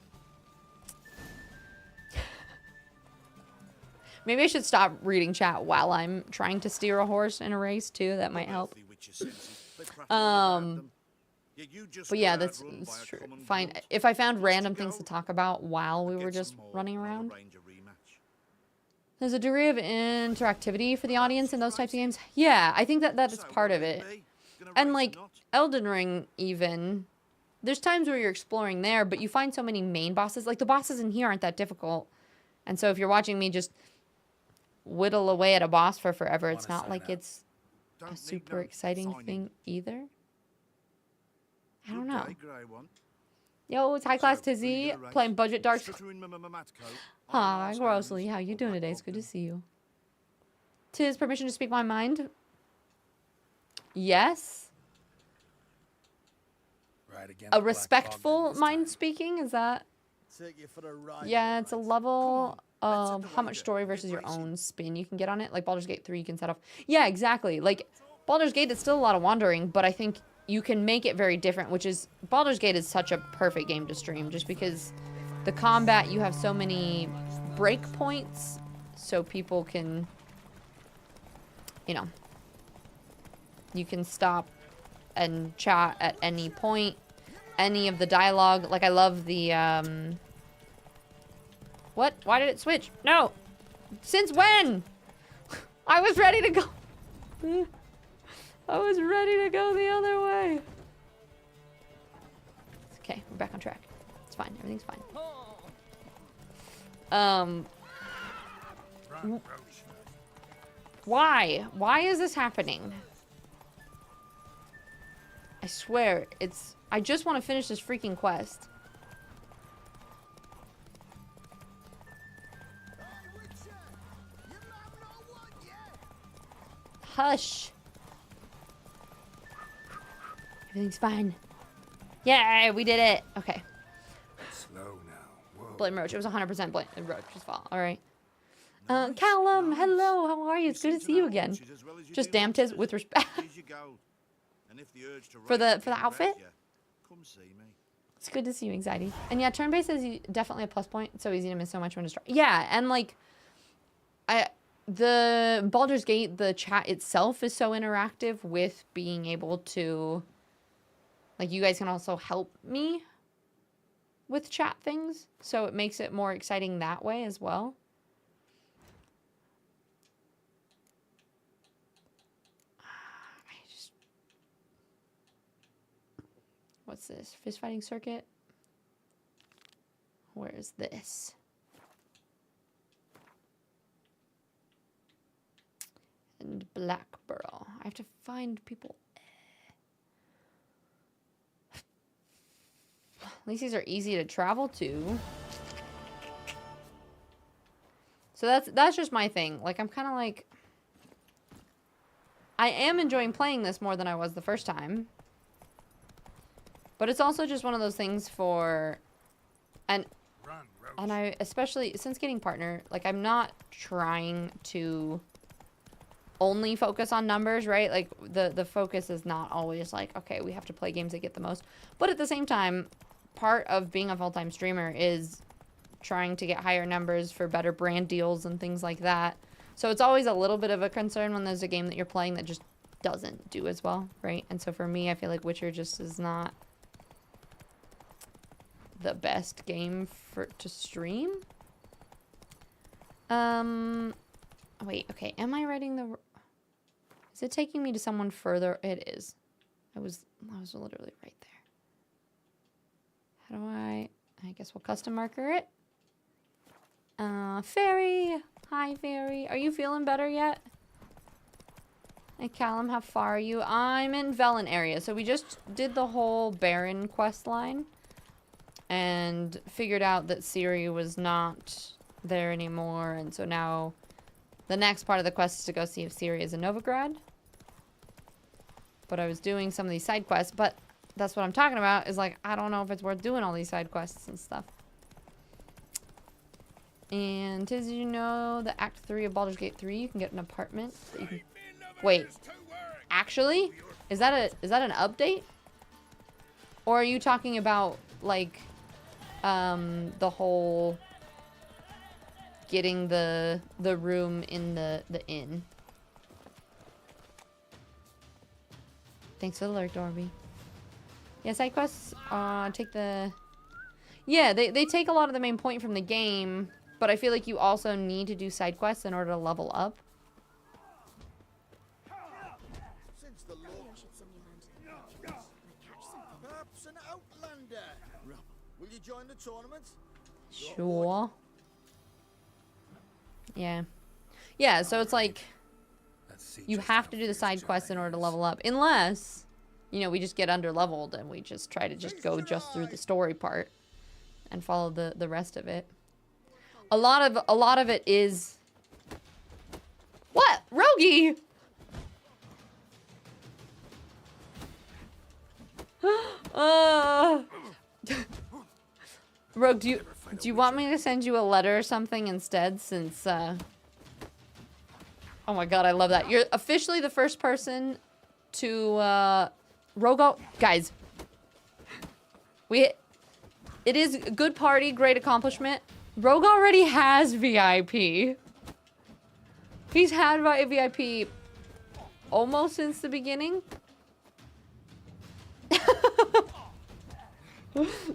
Maybe I should stop reading chat while I'm trying to steer a horse in a race, too. That might help. But yeah, that's true. Fine. If I found random things to talk about while we were just running around. There's a degree of interactivity for the audience in those types of games. Yeah, I think that is part of it. And, like, Elden Ring, even, there's times where you're exploring there, but you find so many main bosses. Like, the bosses in here aren't that difficult. And so if you're watching me just whittle away at a boss for forever, it's not like it's a super exciting thing either. I don't know. Yo, it's High Class Tizzy, playing Budget Dark. Hi, Grossly. How you doing today? It's good to see you. Tiz, permission to speak my mind? Yes. A respectful mind speaking? Is that? Yeah, it's a level of how much story versus your own spin you can get on it. Like Baldur's Gate 3, you can set off. Yeah, exactly. Like Baldur's Gate, it's still a lot of wandering, but I think you can make it very different, which is... Baldur's Gate is such a perfect game to stream, just because the combat, you have so many break points, so people can, you know, you can stop and chat at any point. Any of the dialogue, like I love the, what? Why did it switch? No! Since when? I was ready to go. I was ready to go the other way. Okay, we're back on track. It's fine. Everything's fine. Why? Why is this happening? I swear, it's... I just want to finish this freaking quest. Hush. Everything's fine. Yay, we did it. Okay. Slow now. Whoa. Blame Roach. It was 100% blame Roach's fault. All right. Callum, hello. How are you? It's good to see you again. Just damn Tiz with respect. For the outfit? It's good to see you, Anxiety. And yeah, turn-based is definitely a plus point. It's so easy to miss so much when it's... Yeah, and like... The Baldur's Gate, the chat itself is so interactive with being able to... Like, you guys can also help me with chat things. So it makes it more exciting that way as well. What's this? Fist fighting circuit? Where is this? And Blackborough. I have to find people. At least these are easy to travel to. So that's just my thing. Like, I'm kind of like... I am enjoying playing this more than I was the first time. But it's also just one of those things for... And I, especially since getting partner, like, I'm not trying to only focus on numbers, right? Like, the focus is not always like, okay, we have to play games that get the most. But at the same time, part of being a full-time streamer is trying to get higher numbers for better brand deals and things like that. So it's always a little bit of a concern when there's a game that you're playing that just doesn't do as well, right? And so for me, I feel like Witcher just is not the best game to stream. Wait, okay, am I writing the... Is it taking me to someone further? It is. I was literally right there. How do I guess we'll custom marker it. Fairy! Hi, Fairy. Are you feeling better yet? Hey, Callum, how far are you? I'm in Velen area. So we just did the whole Baron quest line. And figured out that Ciri was not there anymore. And so now the next part of the quest is to go see if Ciri is in Novigrad. But I was doing some of these side quests. But that's what I'm talking about. Is like, I don't know if it's worth doing all these side quests and stuff. And Tiz, you know the Act 3 of Baldur's Gate 3, you can get an apartment that you can... Wait, actually? Is that an update? Or are you talking about, like, the whole getting the room in the inn? Thanks for the alert, Dorby. Yeah, side quests, take the... Yeah, they take a lot of the main point from the game, but I feel like you also need to do side quests in order to level up. Since the law should send you land. Catch something. Perhaps an outlander. Will you join the tournament? Sure. Yeah. Yeah, so it's like you have to do the side quests in order to level up. Unless, you know, we just get under leveled and we just try to just go just through the story part and follow the rest of it. A lot of it is... What? Rogie! Rogue, do you want me to send you a letter or something instead, since oh my god, I love that. You're officially the first person to Rogue, guys. It is a good party, great accomplishment. Rogue already has VIP. He's had VIP almost since the beginning.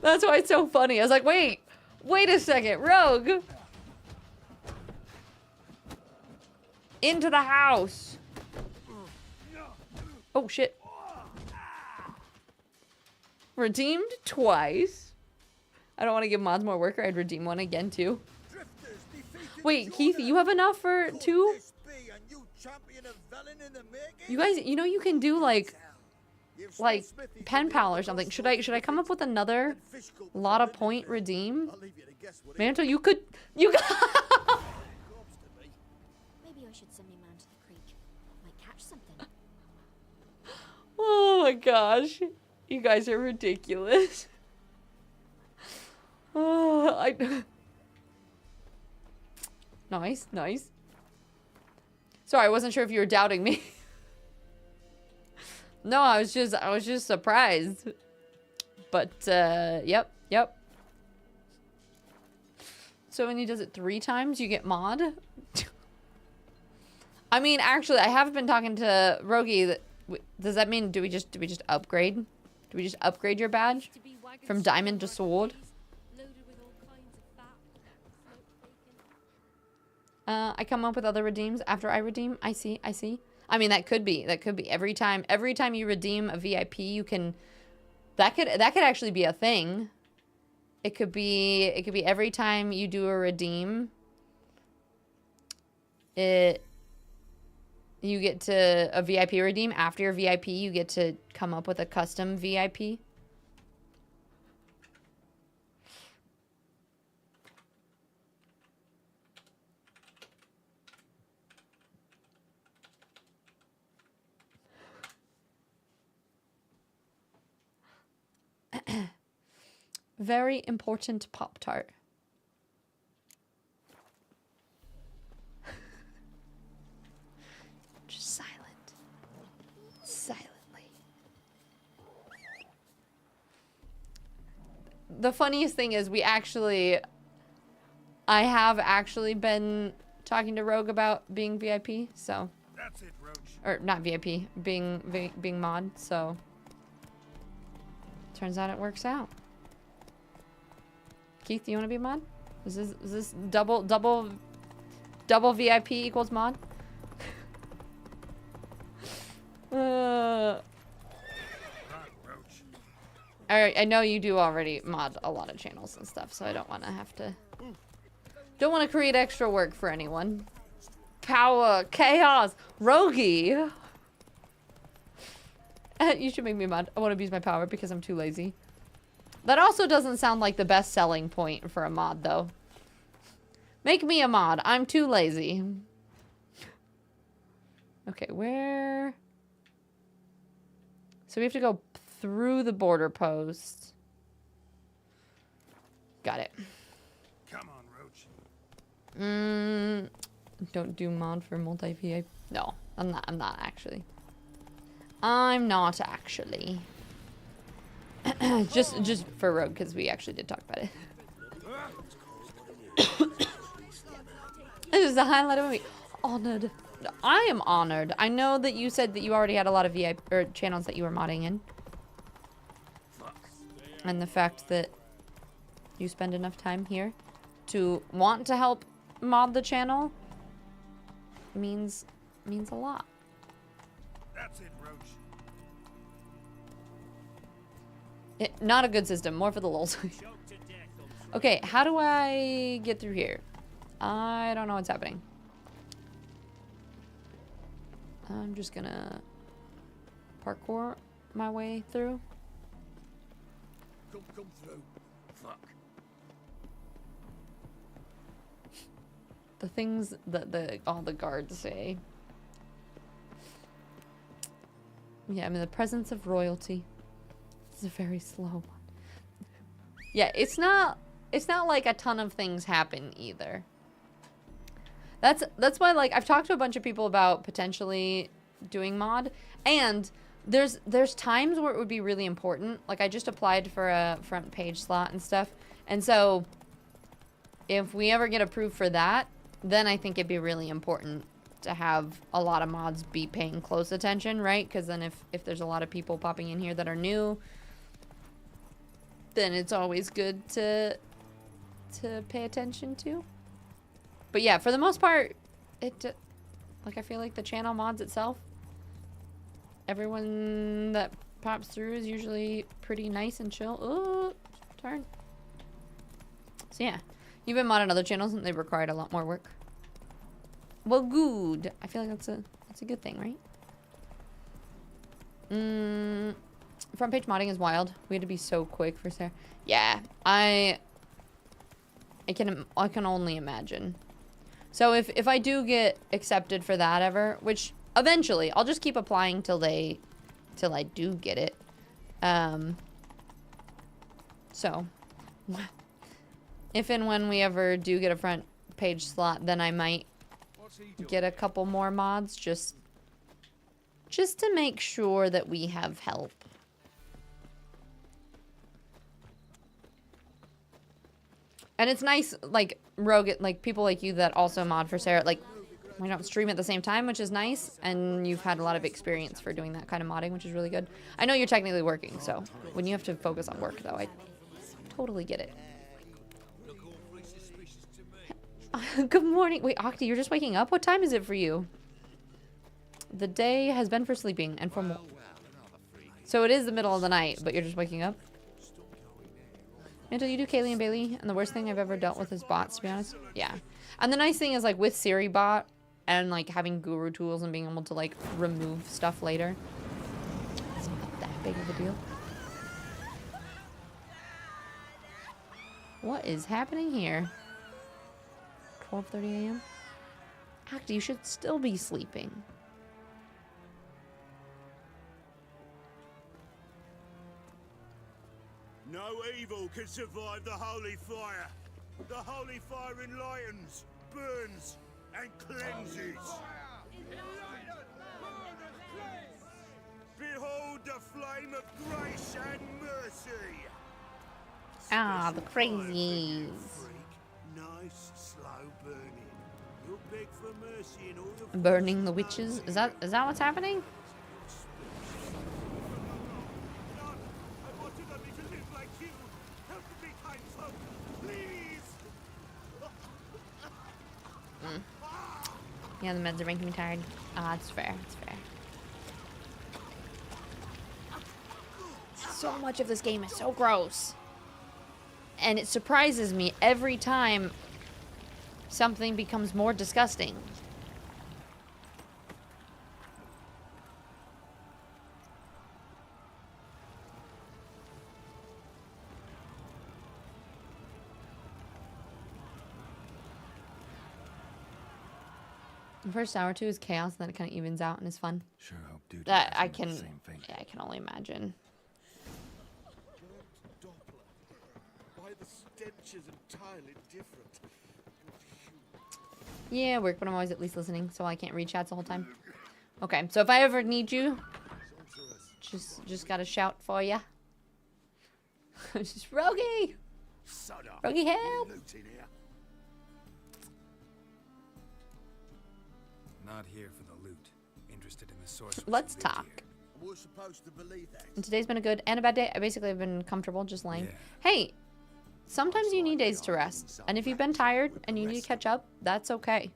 That's why it's so funny. I was like, wait a second, Rogue. Into the house. Oh, shit. Redeemed twice. I don't want to give mods more work, or I'd redeem one again, too. Wait, Keith, you have enough for 2? You guys, you know you can do, like pen pal or something. Should I come up with another lot of point redeem? Mantle, you got... Maybe I should send my man to the creek. Might catch something. Oh my gosh. You guys are ridiculous. Oh, Nice. Sorry, I wasn't sure if you were doubting me. No, I was just surprised. But yep. So when he does it 3 times, you get mod? I mean, actually, I have been talking to Rogie. Does that mean do we just upgrade? Do we just upgrade your badge from diamond to sword? I come up with other redeems after I redeem. I see. I mean, that could be every time you redeem a VIP, you can. That could actually be a thing. It could be every time you do a redeem. You get to a VIP redeem. After your VIP, you get to come up with a custom VIP. Very important Pop-Tart. Just silently. The funniest thing is I have actually been talking to Rogue about being VIP, so. That's it, Roach. Or not VIP, being mod, so. Turns out it works out. Keith, do you want to be a mod? Is this double VIP equals mod? Alright, I know you do already mod a lot of channels and stuff, so I don't want to have to... Don't want to create extra work for anyone. Power, chaos, roguey. You should make me a mod. I want to abuse my power because I'm too lazy. That also doesn't sound like the best selling point for a mod, though. Make me a mod. I'm too lazy. Okay, where... So we have to go through the border post. Got it. Come on, Roach. Don't do mod for multi-VIP. No, I'm not actually. I'm not actually. just for Rogue, because we actually did talk about it. This is the highlight of the week. Honored. I am honored. I know that you said that you already had a lot of VIP or channels that you were modding in. And the fact that you spend enough time here to want to help mod the channel means a lot. That's it, Roach. Not a good system, more for the lulz. Okay, how do I get through here? I don't know what's happening. I'm just gonna parkour my way through. Come through. Fuck. The things that all the guards say. Yeah, I'm in the presence of royalty. It's a very slow one. Yeah, it's not like a ton of things happen either. That's why, like, I've talked to a bunch of people about potentially doing mod, and there's times where it would be really important. Like, I just applied for a front page slot and stuff, and so if we ever get approved for that, then I think it'd be really important to have a lot of mods be paying close attention, right? Because then if there's a lot of people popping in here that are new, then it's always good to pay attention to. But yeah, for the most part, like, I feel like the channel mods itself, everyone that pops through is usually pretty nice and chill. Oh, turn. So yeah, you've been modding other channels and they've required a lot more work. Well, good. I feel like that's a good thing, right? Front page modding is wild. We had to be so quick for Sarah. Yeah, I can only imagine. So if I do get accepted for that ever, which eventually I'll just keep applying till I do get it. So if and when we ever do get a front page slot, then I might get a couple more mods just to make sure that we have help. And it's nice, like, Rogue, like, people like you that also mod for Sarah, like, we don't stream at the same time, which is nice, and you've had a lot of experience for doing that kind of modding, which is really good. I know you're technically working, so when you have to focus on work, though, I totally get it. Good morning. Wait, Octi, you're just waking up? What time is it for you? The day has been for sleeping, and for more. So it is the middle of the night, but you're just waking up? Until you do Kaylee and Bailey, and the worst thing I've ever dealt with is bots, to be honest. Yeah. And the nice thing is, like, with Siri bot and, like, having guru tools and being able to, like, remove stuff later, it's not that big of a deal. What is happening here? 12:30 a.m.? Actually, you should still be sleeping. No evil can survive the holy fire. The holy fire enlightens, burns, and cleanses. Behold the flame of grace and mercy. Ah, the crazies. Nice, slow burning. You'll beg for mercy in all the Burning the witches? Is that what's happening? I wanted only to live like you. Help me, kind folk. Please. Yeah, the meds are making me tired. Ah, it's fair. It's fair. So much of this game is so gross. And it surprises me every time something becomes more disgusting. The first hour or two is chaos, and then it kind of evens out and is fun. Sure hope dude. That I can, yeah, I can only imagine. Why the stench is entirely different. Yeah, work, but I'm always at least listening, so I can't read chats the whole time. Okay, so if I ever need you, just gotta shout for ya. Just Rogie! Rogie, help! Not here for the loot. Interested in the source. Let's talk. We're supposed to believe that. And today's been a good and a bad day. I basically have been comfortable just laying. Yeah. Hey, sometimes you need days to rest. And if you've been tired and you need to catch up, that's okay.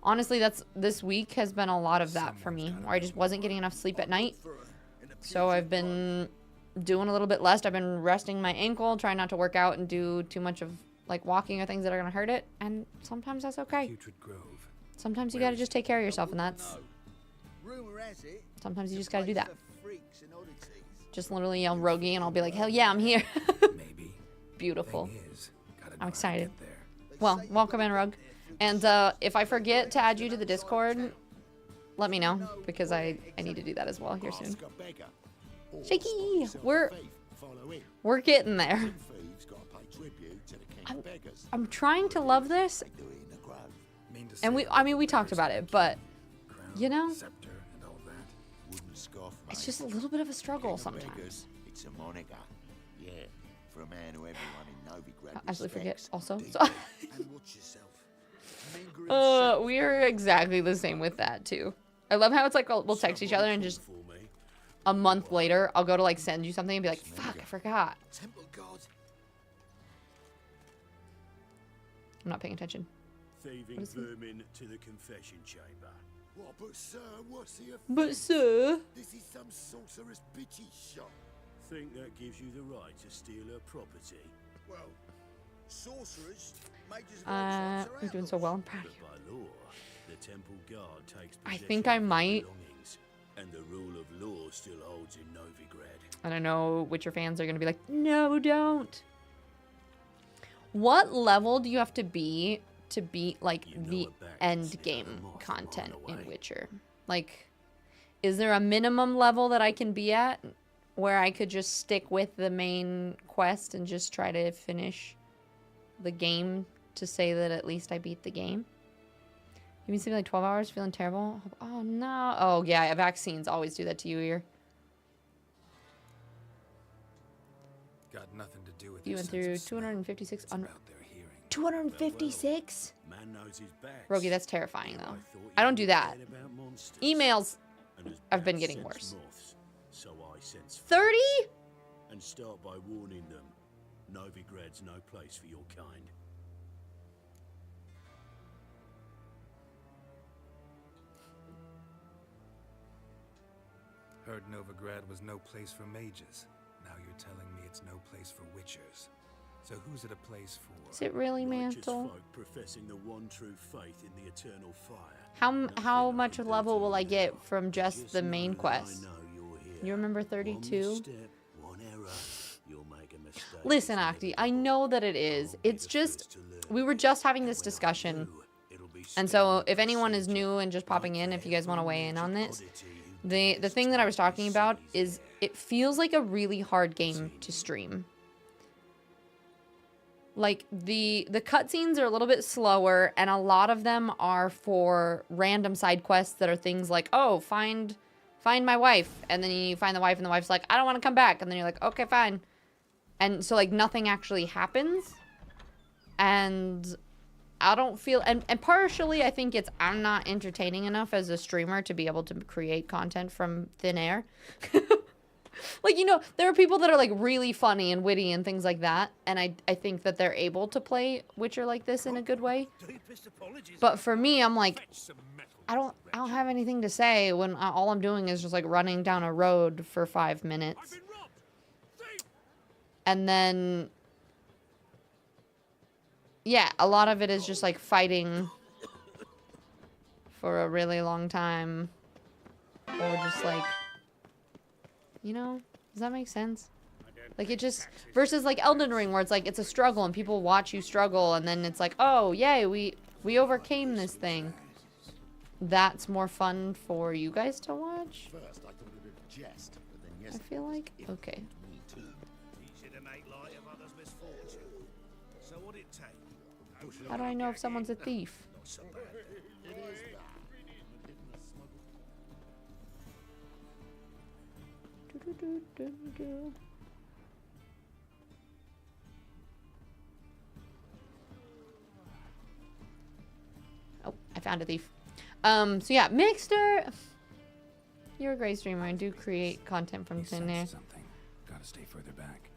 Honestly, this week has been a lot of that for me, where I just wasn't getting enough sleep at night. So I've been doing a little bit less. I've been resting my ankle, trying not to work out and do too much of like walking or things that are going to hurt it. And sometimes that's okay. Sometimes you gotta just take care of yourself, and that's... Sometimes you just gotta do that. Just literally yell Rogie, and I'll be like, hell yeah, I'm here. Maybe. Beautiful. I'm excited. Well, welcome in, Rug. And if I forget to add you to the Discord, let me know, because I need to do that as well here soon. Shaky! We're getting there. I'm trying to love this. And we talked about it, but, you know, it's just a little bit of a struggle sometimes. It's a moniker. Yeah, for a man who everyone in Novigrad I actually forget respects. also. And So watch yourself. we are exactly the same with that too. I love how it's like we'll text each other and just a month later I'll go to like send you something and be like, fuck, I forgot. I'm not paying attention. Thieving vermin to the confession chamber. What, but sir, what's the offence? But sir, This is some sorcerer's bitchy shop. Think that gives you the right to steal her property? Well, sorcerers, mages you're doing so well. I'm proud of you. By law, the temple guard takes I possession think I of the might. belongings, and the rule of law still holds in Novigrad. And I know Witcher fans are gonna be like, no, don't. What level do you have to beat like the end game content in Witcher? Like, is there a minimum level that I can be at where I could just stick with the main quest and just try to finish the game to say that at least I beat the game? You've been sleeping like 12 hours, feeling terrible? Oh no. Oh yeah, vaccines always do that to you, ear. Got nothing to do with You your went sense through of smell. 256 It's on about their hearing. 256? Man knows his backs. Rogie, that's terrifying though. thought I you don't do that. cared about monsters. Emails, And as I've been bats getting sense worse. moths, so I sense 30? and start by warning them. Novigrad's no place for your kind. Heard Novigrad was no place for mages. Now you're telling me it's no place for witchers. So who's it a place for? Is it really Righteous Mantle? folk professing the one true faith in the eternal fire. How much level will I get from just the main know that quest? I know you're here. You remember One 32? misstep, one error, you'll make a mistake. Listen, Octi, I know that it is. It's just, we were just having this discussion. And so if anyone is new and just popping in, if you guys want to weigh in on this, the thing that I was talking about is it feels like a really hard game to stream. Like, the cutscenes are a little bit slower, and a lot of them are for random side quests that are things like, oh, find my wife. And then you find the wife, and the wife's like, I don't want to come back. And then you're like, okay, fine. And so, like, nothing actually happens. And I don't feel... And partially, I think it's I'm not entertaining enough as a streamer to be able to create content from thin air. Like, you know, there are people that are, like, really funny and witty and things like that. And I think that they're able to play Witcher like this in a good way. But for me, I'm like, I don't have anything to say when all I'm doing is just like running down a road for 5 minutes. And then, yeah, a lot of it is just like fighting for a really long time. Or just like, you know, does that make sense? Like, it just, versus like Elden Ring, where it's like, it's a struggle and people watch you struggle, and then it's like, oh, yay, we overcame this thing. That's more fun for you guys to watch? I feel like, okay. How do I know if someone's a thief? Oh, I found a thief. So yeah, Mixter. You're a great streamer. I do create content from thin air. Gotta stay further back.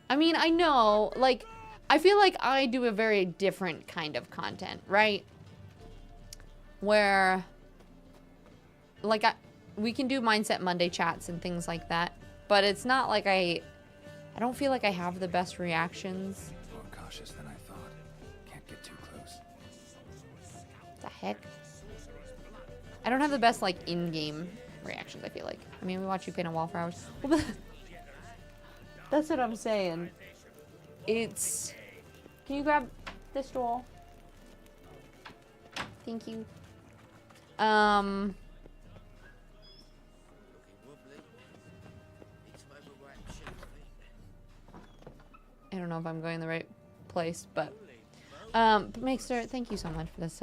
I mean, I know, like, I feel like I do a very different kind of content, right? Where, like, we can do Mindset Monday chats and things like that, but it's not like I don't feel like I have the best reactions. More cautious than I thought. Can't get too close. The heck? I don't have the best, like, in-game reactions, I feel like. I mean, we watch you paint a wall for hours. That's what I'm saying. It's... Can you grab this stool? Thank you. I don't know if I'm going the right place, but Mixer, thank you so much for this.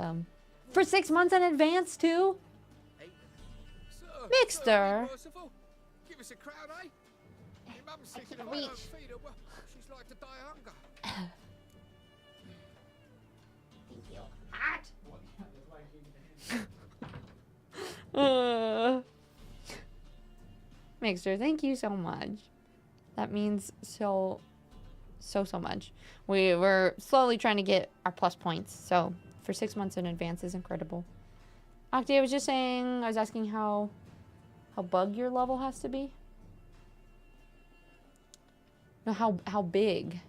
For 6 months in advance too. Mixer. Give us a crown, eh? Your mum's sitting couldn't right on reach. feet. She's like to die of hunger. Mixer, thank you so much. That means so much. We're slowly trying to get our plus points, so for 6 months in advance is incredible. Octi, I was just saying, I was asking how bug your level has to be. No, how big.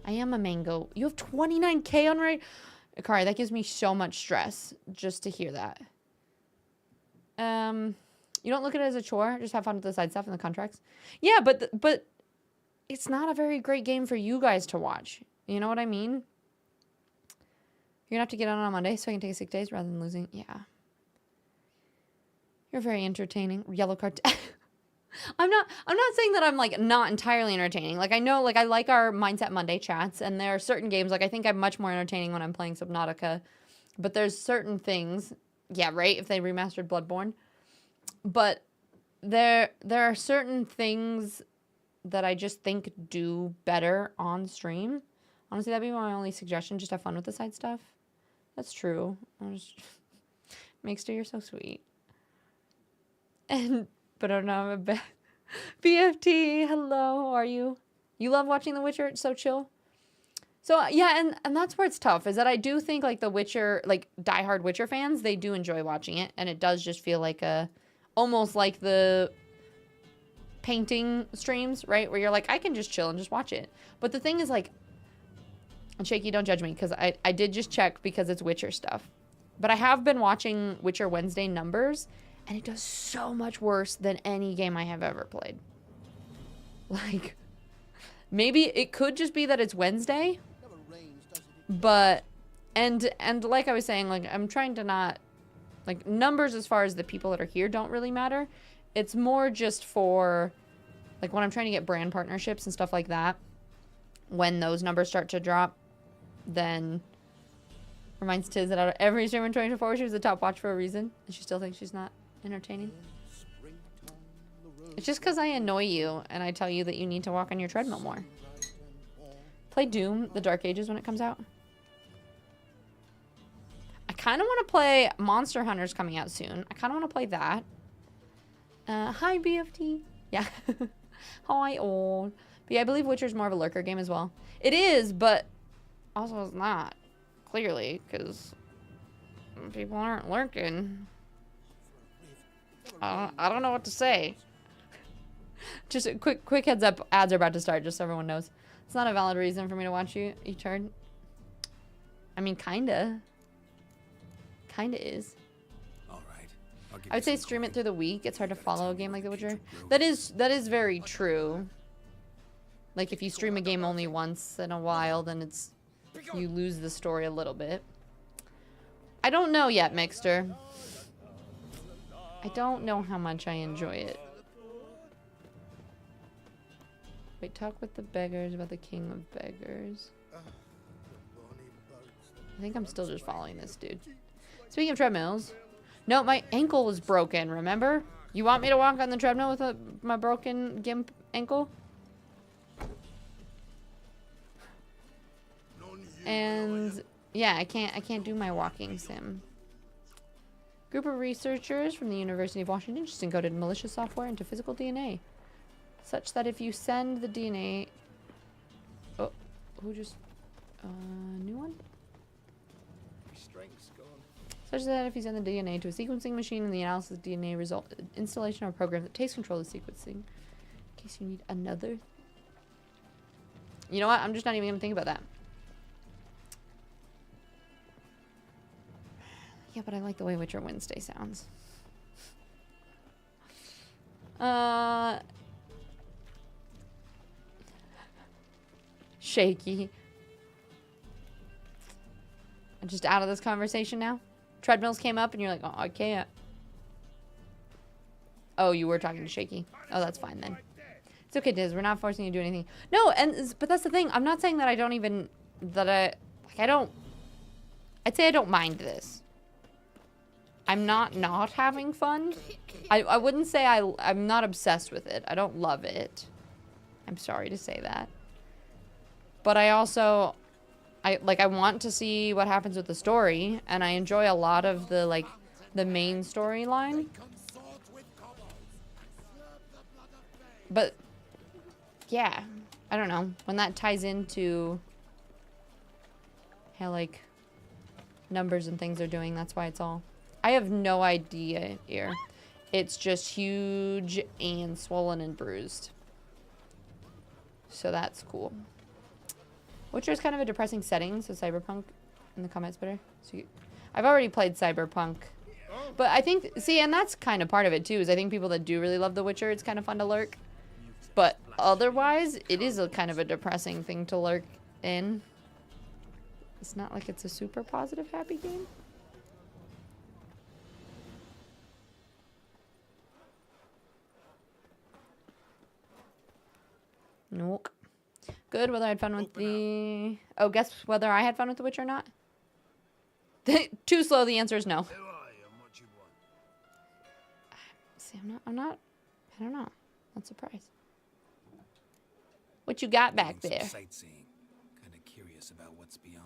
I am a mango. You have 29k on right. Akari, that gives me so much stress just to hear that. You don't look at it as a chore. Just have fun with the side stuff and the contracts. Yeah, but it's not a very great game for you guys to watch. You know what I mean? You're gonna have to get on Monday so I can take 6 days rather than losing. Yeah. You're very entertaining. Yellow card. I'm not saying that I'm like not entirely entertaining. Like I know, like I like our Mindset Monday chats, and there are certain games, like I think I'm much more entertaining when I'm playing Subnautica. But there's certain things, yeah, right? If they remastered Bloodborne. But there are certain things that I just think do better on stream. Honestly, that'd be my only suggestion. Just have fun with the side stuff. That's true. Mixter, you're so sweet. And but I don't know, I'm a bad BFT. Hello, how are you? You love watching The Witcher? It's so chill. So yeah, and that's where it's tough, is that I do think like The Witcher, like diehard Witcher fans, they do enjoy watching it, and it does just feel like almost like the painting streams, right? Where you're like, I can just chill and just watch it. But the thing is, like, and Shaky, don't judge me, because I did just check because it's Witcher stuff. But I have been watching Witcher Wednesday numbers, and it does so much worse than any game I have ever played. Like, maybe it could just be that it's Wednesday, but, and like I was saying, like, I'm trying to not, like, numbers as far as the people that are here don't really matter. It's more just for, like, when I'm trying to get brand partnerships and stuff like that, when those numbers start to drop, then reminds Tiz that out of every streamer in 2024, she was the top watch for a reason, and she still thinks she's not entertaining. It's just because I annoy you, and I tell you that you need to walk on your treadmill more. Play Doom, The Dark Ages, when it comes out. I kind of want to play Monster Hunter's coming out soon. I kind of want to play that. Hi, BFT. Yeah. Hi, old. But yeah, I believe Witcher's more of a lurker game as well. It is, but also it's not. Clearly, because people aren't lurking. I don't know what to say. Just a quick heads up, ads are about to start, just so everyone knows. It's not a valid reason for me to watch you each turn. I mean, kinda. Kinda is. I would say stream it through the week. It's hard to follow a game like The Witcher. That is very true. Like, if you stream a game only once in a while, then you lose the story a little bit. I don't know yet, Mixter. I don't know how much I enjoy it. Wait, talk with the beggars about the king of beggars. I think I'm still just following this dude. Speaking of treadmills. No, my ankle was broken, remember? You want me to walk on the treadmill with my broken gimp ankle? And yeah, I can't do my walking sim. Group of researchers from the University of Washington just encoded malicious software into physical DNA, such that if you send the DNA, oh, who just new one? Such that if you send the DNA to a sequencing machine and the analysis of DNA result installation or a program that takes control of the sequencing, in case you need another. You know what? I'm just not even gonna think about that. Yeah, but I like the way Witcher Wednesday sounds. Shaky. I'm just out of this conversation now. Treadmills came up and you're like, oh, I can't. Oh, you were talking to Shaky. Oh, that's fine then. It's okay, Diz. We're not forcing you to do anything. No, but that's the thing. I'm not saying that I don't even, I'd say I don't mind this. I'm not having fun. I wouldn't say I'm not obsessed with it. I don't love it. I'm sorry to say that. But I also, I want to see what happens with the story, and I enjoy a lot of the main storyline. But yeah, I don't know, when that ties into how numbers and things are doing, that's why it's all. I have no idea here. It's just huge and swollen and bruised. So that's cool. Witcher is kind of a depressing setting, so Cyberpunk in the comments better. So I've already played Cyberpunk. But I think, see, and that's kind of part of it too, is I think people that do really love The Witcher, it's kind of fun to lurk. But otherwise, it is a kind of a depressing thing to lurk in. It's not like it's a super positive, happy game. Nope. Good, whether I had fun with the... Oh, guess whether I had fun with The Witcher or not? Too slow, the answer is no. See, I don't know. Not surprised. What you got back there?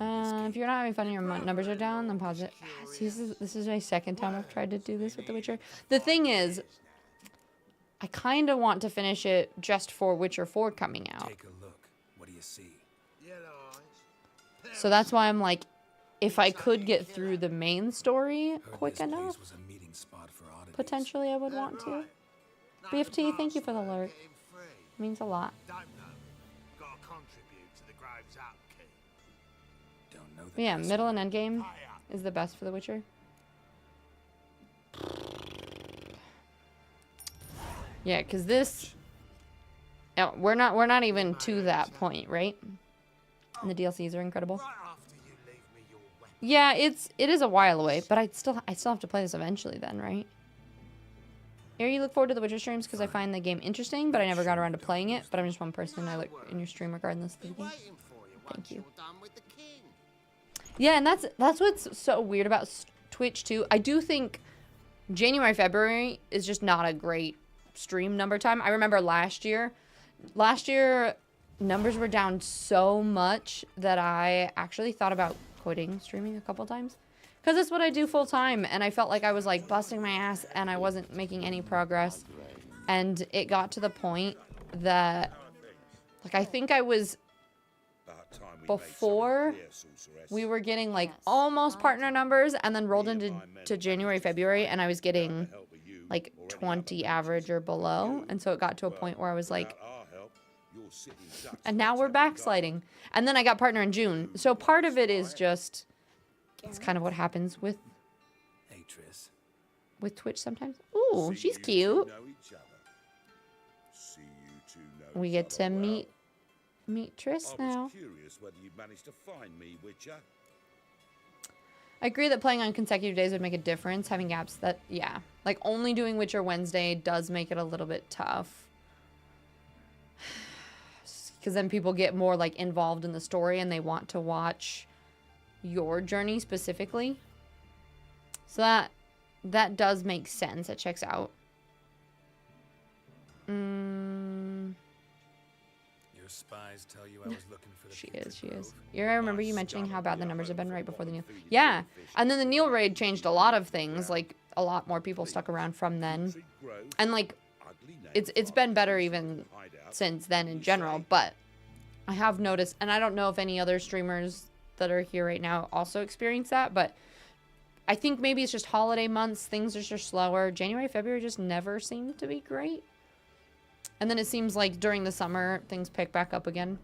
If you're not having fun and your numbers are down, then pause it. See, this is my second time I've tried to do this with The Witcher. The thing is, I kind of want to finish it just for Witcher 4 coming out. Take a look. What do you see? So that's why I'm like, if I could get through the main story quick enough, potentially I would want to. BFT, thank you for the alert. It means a lot. But yeah, middle and end game is the best for The Witcher. Yeah, because this, we're not even to that point, right? And the DLCs are incredible. Yeah, it is a while away, but I still have to play this eventually then, right? Here, you look forward to the Witcher streams because I find the game interesting, but I never got around to playing it. But I'm just one person. I look in your stream regardless of the game. Thank you. Yeah, and that's what's so weird about Twitch too. I do think January, February is just not a great stream number time. I remember last year numbers were down so much that I actually thought about quitting streaming a couple times. Because that's what I do full time, and I felt like I was like busting my ass and I wasn't making any progress. And it got to the point that I think I was before we were getting like almost partner numbers, and then rolled into January, February, and I was getting like 20 average or below, and so it got to a point where I was like, and now we're backsliding. And then I got partner in June, so part of it is just, it's kind of what happens with Twitch sometimes. Ooh, she's cute. We get to meet Triss now. Curious whether you managed to find me, Witcher. I agree that playing on consecutive days would make a difference. Having gaps that, yeah. Like, only doing Witcher Wednesday does make it a little bit tough. Because then people get more, like, involved in the story and they want to watch your journey specifically. So that does make sense. It checks out. Your spies tell you I was looking for the She is. I remember you mentioning how bad the numbers have been right before the Neil. Yeah, and then the Neil raid changed a lot of things. Like, a lot more people stuck around from then. And, like, it's been better even since then in general. But I have noticed, and I don't know if any other streamers that are here right now also experience that, but I think maybe it's just holiday months. Things are just slower. January, February just never seem to be great. And then it seems like during the summer, things pick back up again.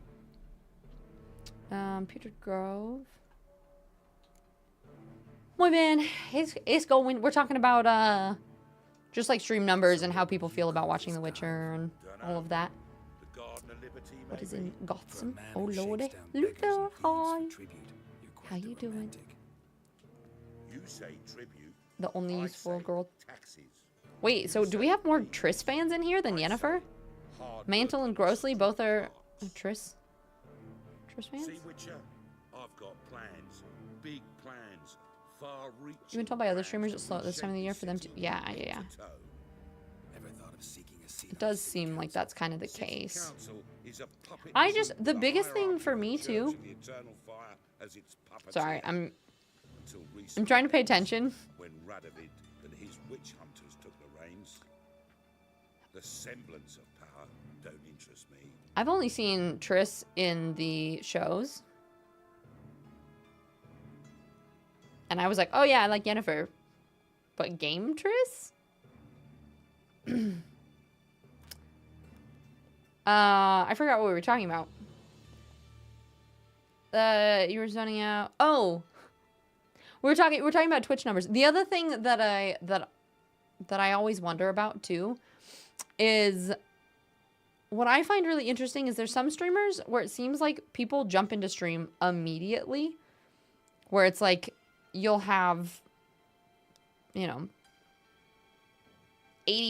Peter Grove. Muy bien. It's going. We're talking about, just like stream numbers and how people feel about watching The Witcher and all of that. What is in Gotham? Oh, lordy. Luther, hi. How you doing? You say tribute. The only useful girl. Wait, so do we have more Triss fans in here than Yennefer? Mantle and Grossly both are Triss fans? See, Witcher, I've got plans. Big plans. Far-reaching. You've been told by other streamers it's slow at this time of the year for them to... Yeah. It does seem like that's kind of the case. The biggest thing for me, too... Sorry, I'm trying to pay attention. When Radovid and his witch hunters took the reins, the semblance of power don't interest me. I've only seen Triss in the shows. And I was like, oh yeah, I like Yennefer. But game Triss? I forgot what we were talking about. You were zoning out. Oh! We're talking about Twitch numbers. The other thing that I always wonder about too is what I find really interesting is there's some streamers where it seems like people jump into stream immediately, where it's like you'll have, 80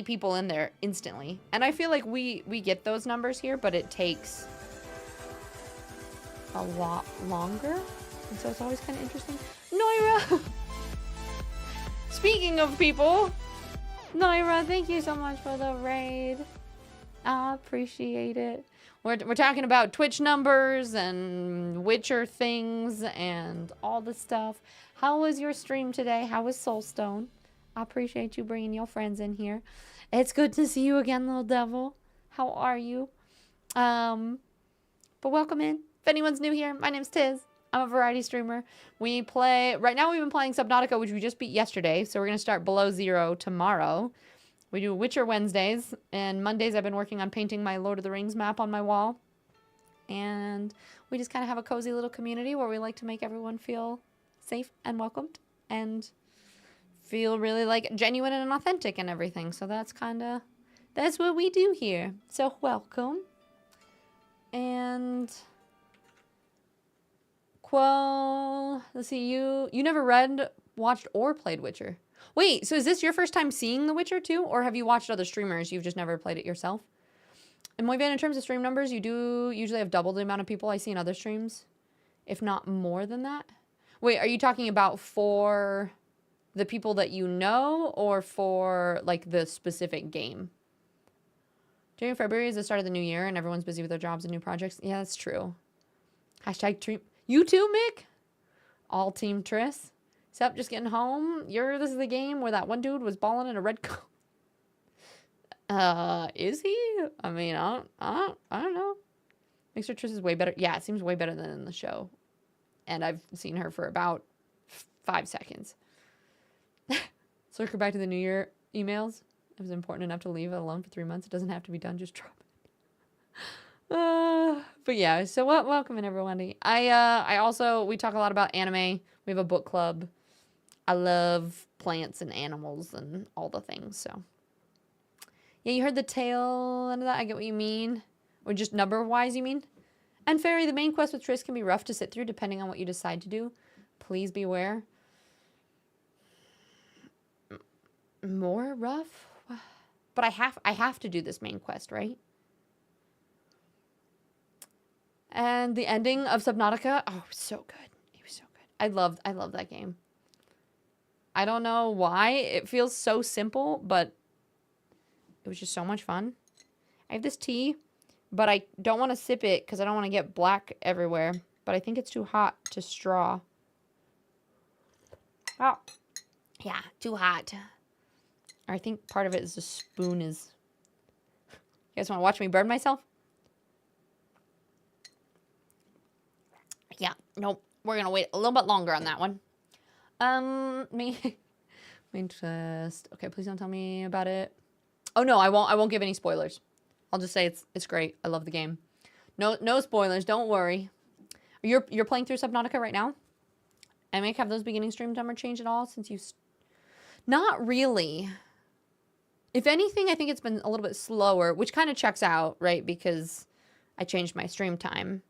people in there instantly. And I feel like we get those numbers here, but it takes a lot longer. And so it's always kind of interesting. Noira! Speaking of people, Noira, thank you so much for the raid. I appreciate it. We're talking about Twitch numbers and Witcher things and all the stuff. How was your stream today? How was Soulstone? I appreciate you bringing your friends in here. It's good to see you again, little devil. How are you? But welcome in. If anyone's new here, my name's Tiz. I'm a variety streamer. We play... Right now we've been playing Subnautica, which we just beat yesterday. So we're going to start Below Zero tomorrow. We do Witcher Wednesdays. And Mondays I've been working on painting my Lord of the Rings map on my wall. And we just kind of have a cozy little community where we like to make everyone feel safe and welcomed. And feel really like genuine and authentic and everything. So that's what we do here. So welcome. And... Well, let's see, you never read, watched, or played Witcher. Wait, so is this your first time seeing The Witcher too? Or have you watched other streamers, you've just never played it yourself? And Muy bien, in terms of stream numbers, you do usually have double the amount of people I see in other streams. If not more than that. Wait, are you talking about for the people that you know, or for, like, the specific game? January, February is the start of the new year, and everyone's busy with their jobs and new projects. Yeah, that's true. Hashtag you too, Mick? All team Triss. Except just getting home. This is the game where that one dude was balling in a red coat. Is he? I mean, I don't know. Mixer Triss is way better. Yeah, it seems way better than in the show. And I've seen her for about 5 seconds. Circle back to the New Year emails. It was important enough to leave it alone for 3 months. It doesn't have to be done. Just drop it. But yeah, so welcome in everybody. I also, we talk a lot about anime. We have a book club. I love plants and animals and all the things, so. Yeah, you heard the tail end of that. I get what you mean. Or just number-wise, you mean? And Fairy, the main quest with Triss can be rough to sit through depending on what you decide to do. Please beware. More rough? But I have to do this main quest, right? And the ending of Subnautica, oh, it was so good. It was so good. I love that game. I don't know why. It feels so simple, but it was just so much fun. I have this tea, but I don't want to sip it because I don't want to get black everywhere. But I think it's too hot to straw. Oh, yeah, too hot. I think part of it is the spoon is... You guys want to watch me burn myself? Yeah, nope. We're going to wait a little bit longer on that one. Main quest. Okay, please don't tell me about it. Oh no, I won't give any spoilers. I'll just say it's great. I love the game. No spoilers, don't worry. You're playing through Subnautica right now? And have those beginning stream timer changed at all since you... Not really. If anything, I think it's been a little bit slower, which kind of checks out, right? Because I changed my stream time.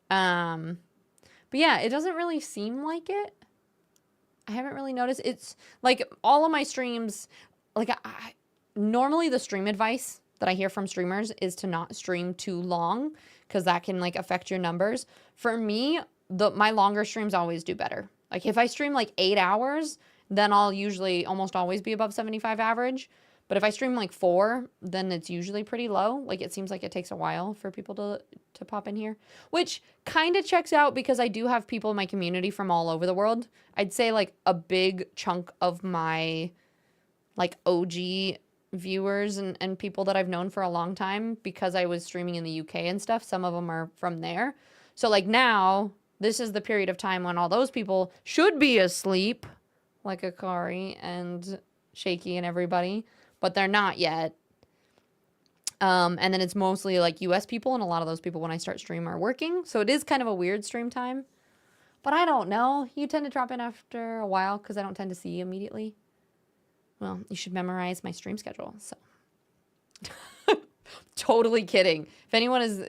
But yeah, it doesn't really seem like it. I haven't really noticed. It's like all of my streams, like normally the stream advice that I hear from streamers is to not stream too long because that can like affect your numbers. For me, my longer streams always do better. Like if I stream like 8 hours, then I'll usually almost always be above 75 average. But if I stream like 4, then it's usually pretty low. Like it seems like it takes a while for people to pop in here, which kind of checks out because I do have people in my community from all over the world. I'd say like a big chunk of my like OG viewers and people that I've known for a long time because I was streaming in the UK and stuff. Some of them are from there. So like now, this is the period of time when all those people should be asleep, like Akari and Shaky and everybody, but they're not yet. And then it's mostly like US people, and a lot of those people when I start stream are working. So it is kind of a weird stream time. But I don't know. You tend to drop in after a while because I don't tend to see you immediately. Well, you should memorize my stream schedule. So totally kidding. If anyone is,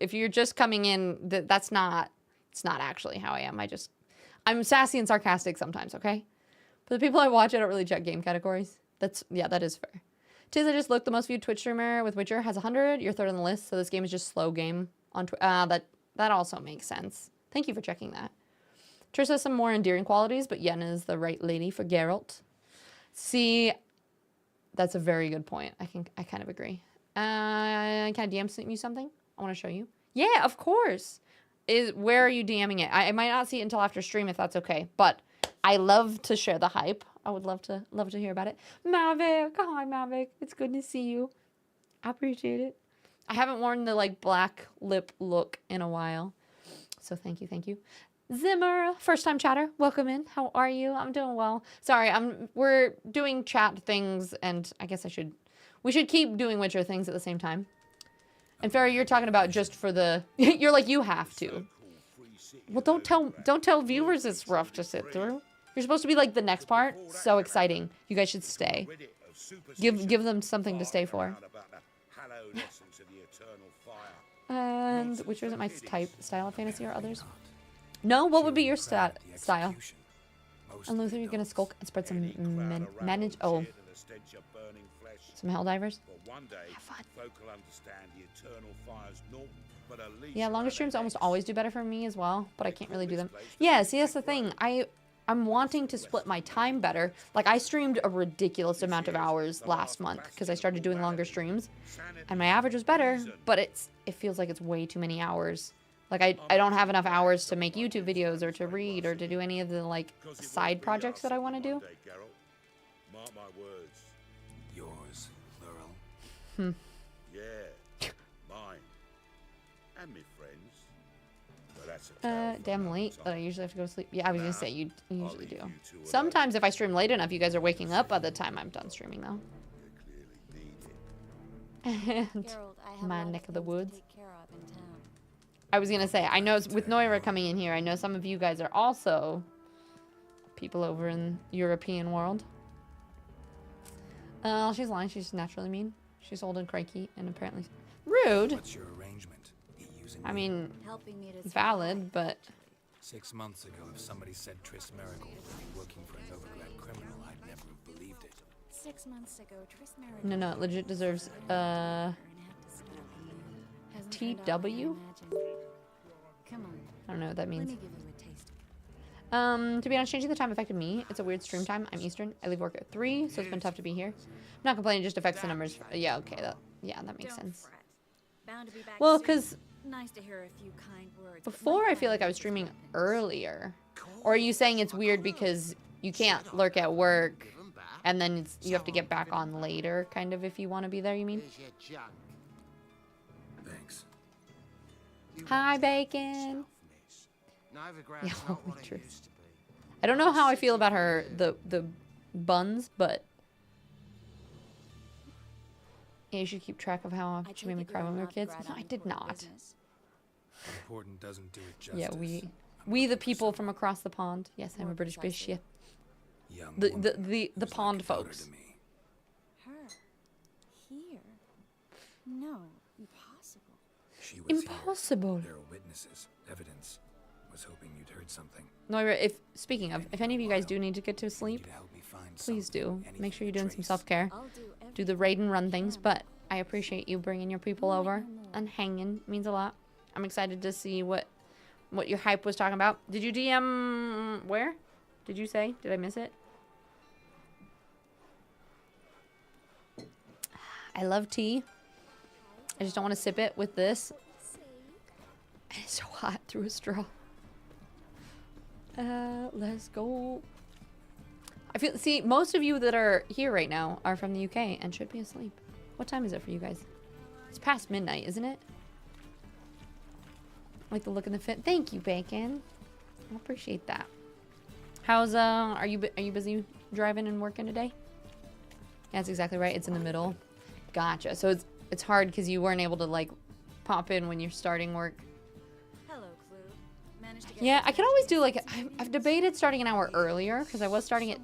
if you're just coming in, it's not actually how I am. I'm sassy and sarcastic sometimes, okay? For the people I watch, I don't really check game categories. That is fair. Tiz, I just looked. The most viewed Twitch streamer with Witcher has 100. You're third on the list, so this game is just slow game on Twitch. That also makes sense. Thank you for checking that. Trish has some more endearing qualities, but Yen is the right lady for Geralt. See, that's a very good point. I kind of agree. Can I DM you something? I want to show you. Yeah, of course. Where are you DMing it? I might not see it until after stream if that's okay, but I love to share the hype. I would love to hear about it. Mavic, hi Mavic. It's good to see you. I appreciate it. I haven't worn the like black lip look in a while. So thank you. Zimmer, first time chatter, welcome in. How are you? I'm doing well. Sorry, we're doing chat things and I guess we should keep doing Witcher things at the same time. And Farrah, you're talking about just for the you're like you have to. Well, don't tell viewers it's rough to sit through. You're supposed to be like the next part. So exciting. You guys should stay. Give them something to stay for. And which isn't my style of fantasy or others? No, what would be your style? And Luther, you're gonna skulk and spread some some Helldivers. Have fun. Yeah, longer streams almost always do better for me as well, but I can't really do them. Yeah, see, that's the thing. I'm wanting to split my time better. Like, I streamed a ridiculous amount of hours last month because I started doing longer streams, and my average was better, but it feels like it's way too many hours. Like, I don't have enough hours to make YouTube videos or to read or to do any of the, like, side projects that I want to do. Mark my words. Yours, Laurel. Yeah, mine. and me friends. But that's a tale for damn another late that I time. usually have to go to sleep. Yeah, I was gonna Now, say you usually I'll leave do. you to it Sometimes if I stream late enough, you guys are waking up by the time I'm done streaming though. And Geralt, I have a my lot neck of the things to woods. take care of in town. I was gonna say, I know with Noira coming in here, I know some of you guys are also people over in European world. She's lying. She's naturally mean. She's old and cranky and apparently rude. What's your arrangement? He using I mean, Helping me to valid, but 6 months ago, if somebody said Triss Merigold would be working for a Novigrad criminal, I'd never have believed it. 6 months ago, Triss married no, it legit deserves TW. Come on. I don't know what that Let means. me give you a taste. To be honest, changing the time affected me. It's a weird stream time. I'm Eastern. I leave work at 3, so it's been tough to be here. I'm not complaining, it just affects the numbers. Yeah, okay, that makes sense. Fret. Bound to be back Well, soon. because Nice to hear a few kind words. but before my I feel like I was streaming earlier. Or are you saying it's weird because you can't lurk at work and then you have to get back on later, kind of, if you want to be there, you mean? Thanks. Hi, Bacon. Novigrad's Yeah, not what true. it used to be. I don't know how I feel about her, the buns, but yeah, you should keep track of how she made me cry when we were kids. No, I did not. Important doesn't do it justice. Yeah, we the people from across the pond. Yes, I'm a British bitch. Yeah. Young The woman the who's pond like a daughter folks. to me. Her. Here. No. Impossible. She was Impossible. Here. There are witnesses, evidence. Was hoping you'd heard something. Noira, speaking of, if any of you guys do need to get to sleep, please do. Make sure you're doing some self-care. Do the raid and run things, but I appreciate you bringing your people over and hanging. It means a lot. I'm excited to see what your hype was talking about. Did you DM where? Did you say? Did I miss it? I love tea. I just don't want to sip it with this. And it's so hot through a straw. Let's go. See, most of you that are here right now are from the UK and should be asleep. What time is it for you guys? It's past midnight, isn't it? Like the look and the fit. Thank you, Bacon. I appreciate that. How's are you busy driving and working today? Yeah, that's exactly right. It's in the middle. Gotcha. So it's hard because you weren't able to like pop in when you're starting work. Hello, Clue. Managed to get Yeah, I could always do like I've debated starting an hour earlier because I was starting at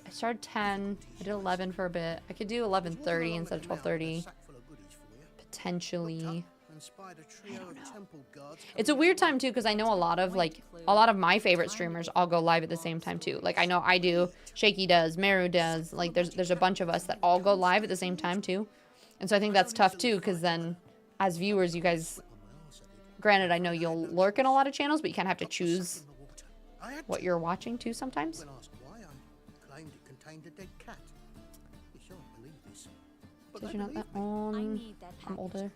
I started 10. I did 11 for a bit. I could do 11:30 instead of 12:30. Potentially. I don't know. It's a weird time too because I know a lot of my favorite streamers all go live at the same time too. Like I know I do, Shaky does, Meru does. Like there's a bunch of us that all go live at the same time too, and so I think that's tough too because then as viewers, you guys. Granted, I know you'll lurk in a lot of channels, but you kind of have to choose what you're watching too sometimes. When asked why, I claimed it contained a dead cat. You shan't believe this. Says you're not that old. I'm older.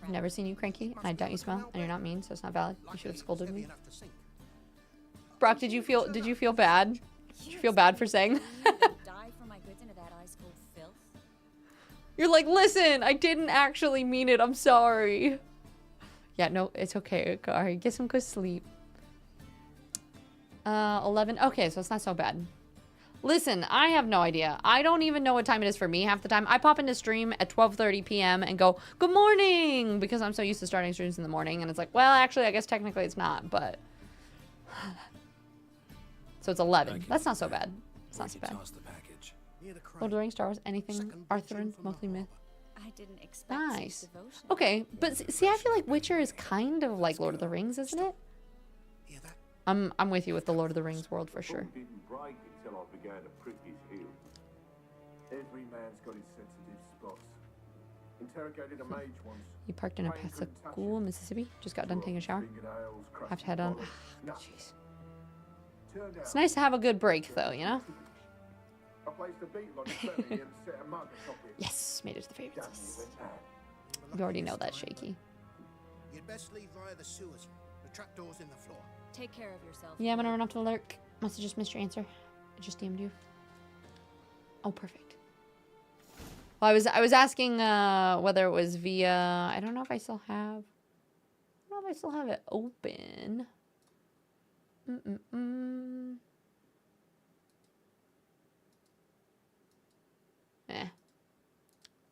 I've never seen you cranky, and I doubt you smell, and you're not mean, so it's not valid. You should have scolded me. Brock, did you feel bad? Did you feel bad for saying? You're like, listen, I didn't actually mean it. I'm sorry. Yeah, no, it's okay, Akari. Get some good sleep. 11. Okay, so it's not so bad. Listen, I have no idea. I don't even know what time it is for me half the time. I pop into stream at 12:30 p.m. and go, good morning, because I'm so used to starting streams in the morning. And it's like, well, actually, I guess technically it's not, but... So it's 11. That's not so bad. It's not so bad. Lord of the Rings, Star Wars, anything, Arthurian, mostly myth. I didn't expect Nice. such devotion. Okay, but see, I feel like Witcher is kind of like Lord of the Rings, isn't it? I'm with you with the Lord of the Rings world for sure. Didn't break until I began to prick his heel. Every man's got his sensitive spots. Interrogated a mage once. You parked in a Pascagoula, Mississippi. Just got done taking a shower. Have to head on. Jeez. It's nice to have a good break, though, you know? I placed a beetle on his belly and set a mug atop it. Yes, made it to the favorites list. You already know that, Shaky. You'd best leave via the sewers. The trapdoor's in the floor. Take care of yourself. Yeah, I'm gonna run off to the lurk. Must have just missed your answer. I just DM'd you. Oh, perfect. Well, I was asking whether it was via. I don't know if I still have. I still have it open? I'll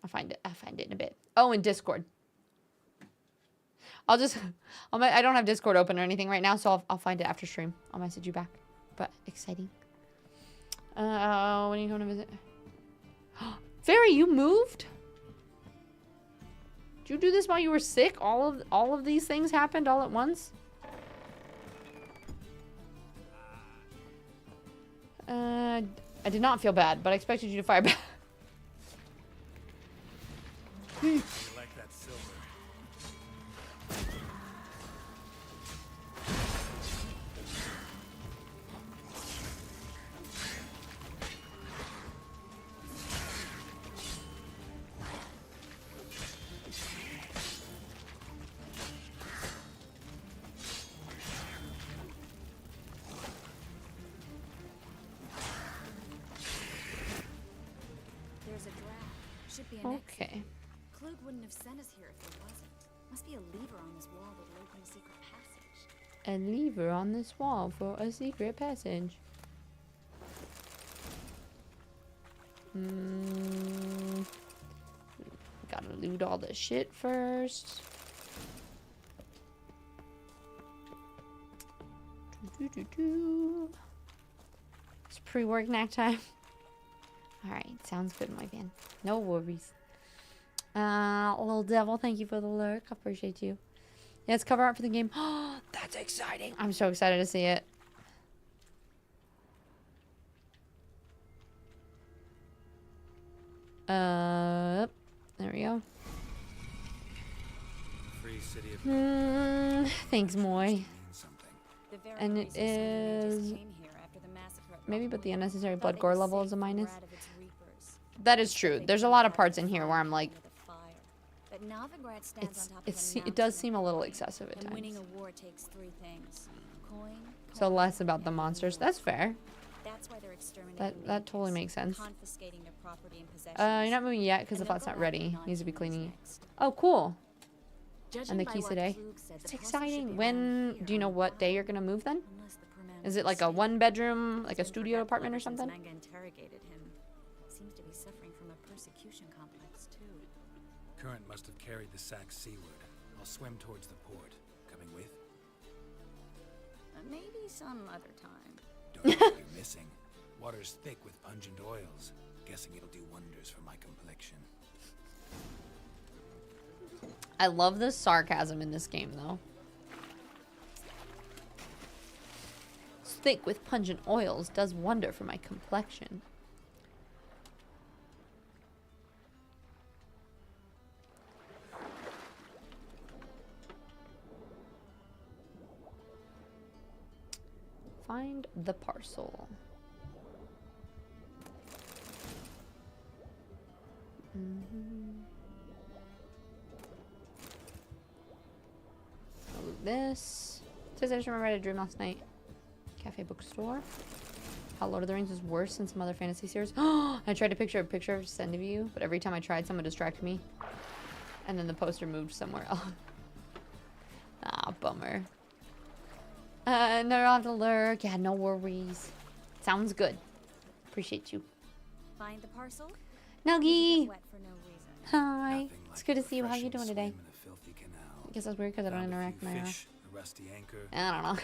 find it. I'll find it in a bit. Oh, in Discord. I don't have Discord open or anything right now, so I'll find it after stream. I'll message you back. But exciting. When are you going to visit? Fairy, you moved? Did you do this while you were sick? All of these things happened all at once? I did not feel bad, but I expected you to fire back. Like that silver. There's a draft. Should be an Okay. exit. Klug wouldn't have sent us here if there wasn't. Must be a lever on this wall that'll open a secret passage. A lever on this wall for a secret passage. Gotta loot all this shit first. It's pre-work nap time. Alright, sounds good, my man. No worries. Little devil, thank you for the lurk. I appreciate you. Yeah, it's cover art for the game. Oh, that's exciting. I'm so excited to see it. There we go. Free city of Thanks, Moy. And it is maybe, but the unnecessary blood gore level is a minus. That is true. There's a lot of parts in here where I'm like, it does seem a little excessive at times. So less about the monsters. That's fair. That totally makes sense. You're not moving yet because the flat's not ready. Needs to be cleaning. Oh, cool. And the keys today. It's exciting. When do you know what day you're gonna move then? Is it like a 1-bedroom, like a studio apartment or something? Seems to be suffering from a persecution complex too. Current must have carried the sack seaward. I'll swim towards the port. Coming with? Maybe some other time. Don't know what you're missing. Water's thick with pungent oils. Guessing it'll do wonders for my complexion. I love the sarcasm in this game, though. Thick with pungent oils does wonder for my complexion. Find the parcel. I'll loot this. It says I just remember I had a dream last night. Cafe bookstore. How Lord of the Rings is worse than some other fantasy series. I tried to picture a picture of send of you, but every time I tried, someone distracted me. And then the poster moved somewhere else. Ah, bummer. No, I'll have to lurk. Yeah, no worries. Sounds good. Appreciate you. Find the parcel? Nuggie! Wet for no reason. Hi. It's good to see you. How you doing today? I guess that's weird because I don't interact with my rusty anchor. I don't know.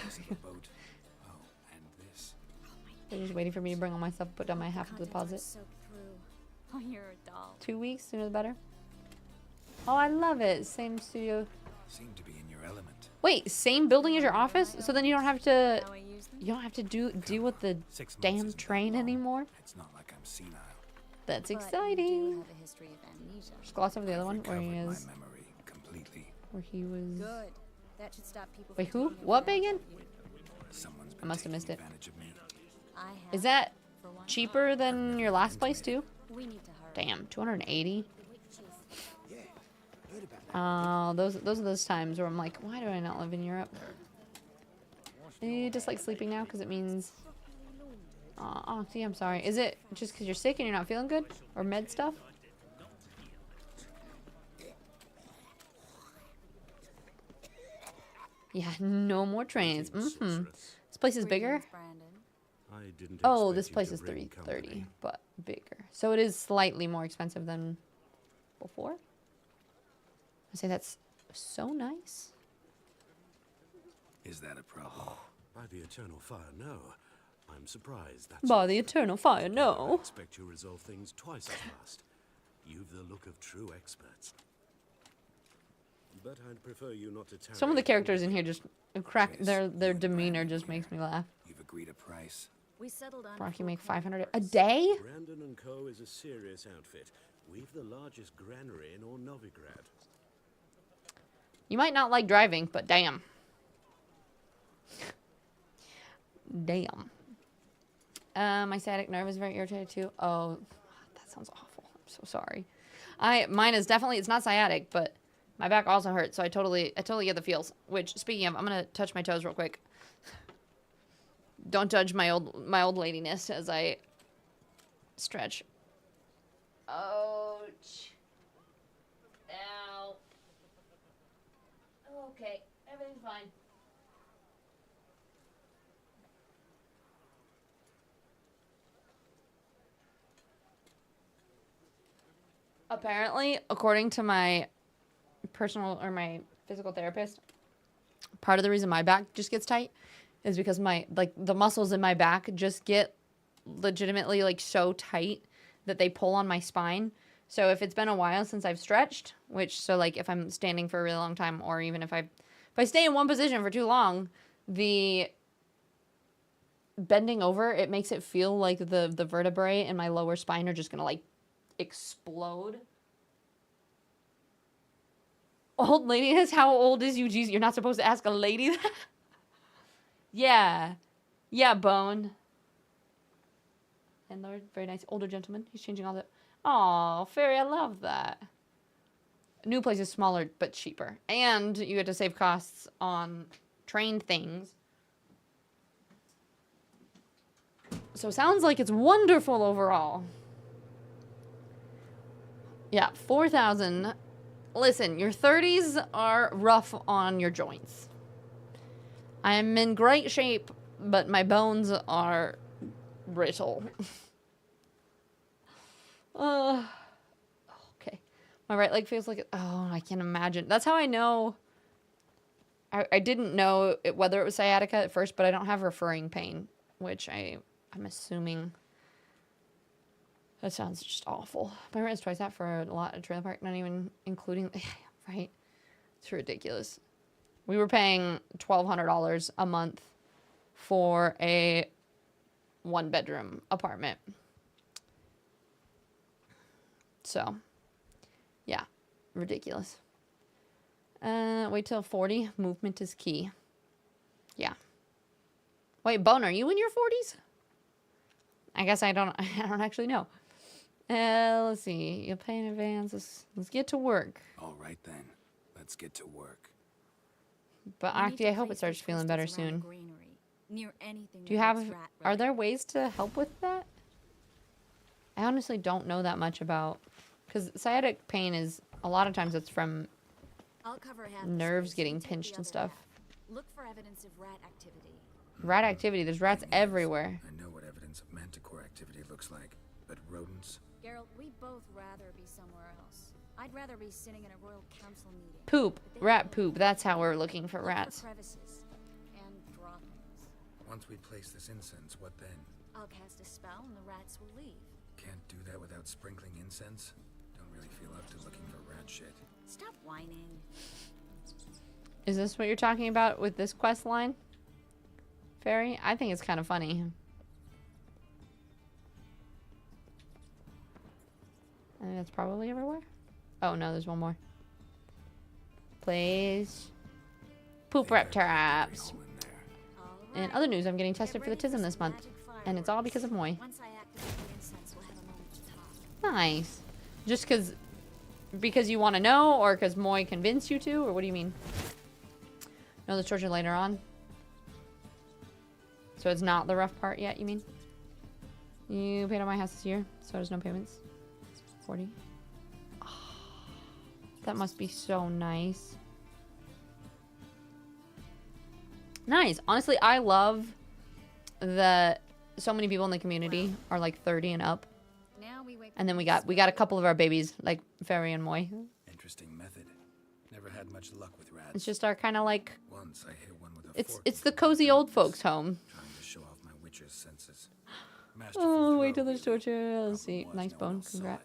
They're just waiting for me to bring all my stuff, put down my half of the deposit. Oh, you're a doll. 2 weeks, sooner the better. Oh, I love it. Same studio. Seem to be in your element. Wait, same building as your office? So then you don't have to deal with the damn train anymore? It's not like I'm senile. That's exciting. Just gloss over the other one where he is. Where he was. Good. That should stop people. Wait, who? What, Bacon? I must have missed it. Is that cheaper than your last place too? Damn, 280. Those are those times where I'm like, why do I not live in Europe? You just like sleeping now because it means. Oh, see, I'm sorry. Is it just because you're sick and you're not feeling good, or med stuff? Yeah, no more trains. Mm-hmm. This place is bigger. I didn't Oh, expect this you place to is bring 330, company. but bigger. So it is slightly more expensive than before. I say that's so nice. Is that a problem? By the eternal fire, no. I'm surprised. That's By all. the eternal fire, I no. expect you resolve things twice as fast. You've the look of true experts. But I'd prefer you not to tarry. Some of the characters in here just crack. Their demeanor just makes me laugh. You've agreed a price. We settled on Brock, you full make coin 500 a first. day? Brandon and Co. is a serious outfit. We've the largest granary in all Novigrad. You might not like driving, but damn. Damn. My sciatic nerve is very irritated too. Oh, that sounds awful. I'm so sorry. Mine is definitely, it's not sciatic, but my back also hurts, so I totally get the feels. Which, speaking of, I'm gonna touch my toes real quick. Don't judge my old ladiness as I stretch. Ouch. Ow. Okay, everything's fine. Apparently, according to my personal or my physical therapist, part of the reason my back just gets tight is because the muscles in my back just get legitimately like so tight that they pull on my spine. So if it's been a while since I've stretched, so like if I'm standing for a really long time, or even if I stay in one position for too long, the bending over, it makes it feel like the vertebrae in my lower spine are just gonna like explode. Old ladiness? How old is you? Jeez, you're not supposed to ask a lady that. Yeah. Yeah, Bone. And Lord, very nice. Older gentleman. He's changing all the... Aw, Fairy, I love that. New place is smaller, but cheaper. And you get to save costs on trained things. So sounds like it's wonderful overall. Yeah, 4,000. Listen, your 30s are rough on your joints. I'm in great shape, but my bones are brittle. Okay. My right leg feels like it. Oh, I can't imagine. That's how I know. I didn't know whether it was sciatica at first, but I don't have referring pain, which I'm assuming. That sounds just awful. My rent is twice that for a lot of trailer park, not even including, right? It's ridiculous. We were paying $1,200 a month for a 1-bedroom apartment. So, yeah, ridiculous. Wait till 40. Movement is key. Yeah. Wait, Bone, are you in your 40s? I guess I don't actually know. Let's see. You'll pay in advance. Let's get to work. All right then. Let's get to work. But Octi, I hope it starts feeling better soon. Do you have... Are there ways to help with that? I honestly don't know that much about... Because sciatic pain is... A lot of times it's from nerves getting pinched and stuff. Look for evidence of rat activity. Rat activity. There's rats everywhere. I know what evidence of manticore activity looks like, but rodents... Geralt, we'd both rather be somewhere else. I'd rather be sitting in a royal council meeting. Poop. Rat poop. That's how we're looking for rats. Crevices and droppings. Once we place this incense, what then? I'll cast a spell and the rats will leave. Can't do that without sprinkling incense? Don't really feel up to looking for rat shit. Stop whining. Is this what you're talking about with this quest line? Fairy? I think it's kind of funny. I think that's probably everywhere. Oh no, there's one more. Please. Poop rat traps. In other news, I'm getting tested for the TizFizzy this month. And it's all because of Moy. Nice. Just because you want to know, or because Moy convinced you to, or what do you mean? No, the torture later on. So it's not the rough part yet, you mean? You paid on my house this year, so there's no payments. 40. Oh, that must be so nice. Nice. Honestly, I love that so many people in the community are like 30 and up. Now we wait. And then we got a couple of our babies, like Ferry and Moy. Interesting method. Never had much luck with rats. It's just our kind of like. Once I hit one with a fork It's the cozy old folks' home. trying to show off my witcher's senses. Oh, wait till there's torture. Let's see. Nice bone. Congrats.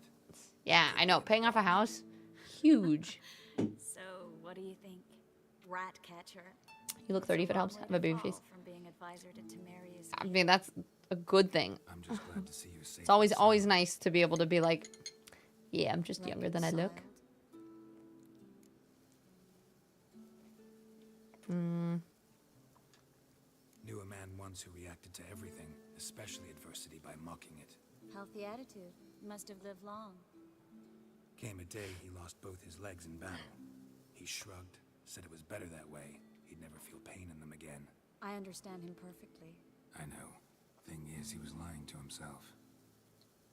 Yeah, I know. Paying off a house, huge. So, what do you think? Rat catcher? You look 30 if it helps. I have a baby face. From being advisor to Tamaria's I mean, that's a good thing. I'm just glad to see you safe. It's always nice to be able to be like, yeah, I'm just younger than I look. Knew a man once who reacted to everything, especially adversity, by mocking it. Healthy attitude. Must have lived long. Came a day he lost both his legs in battle. He shrugged, said it was better that way. He'd never feel pain in them again. I understand him perfectly. I know. Thing is, he was lying to himself.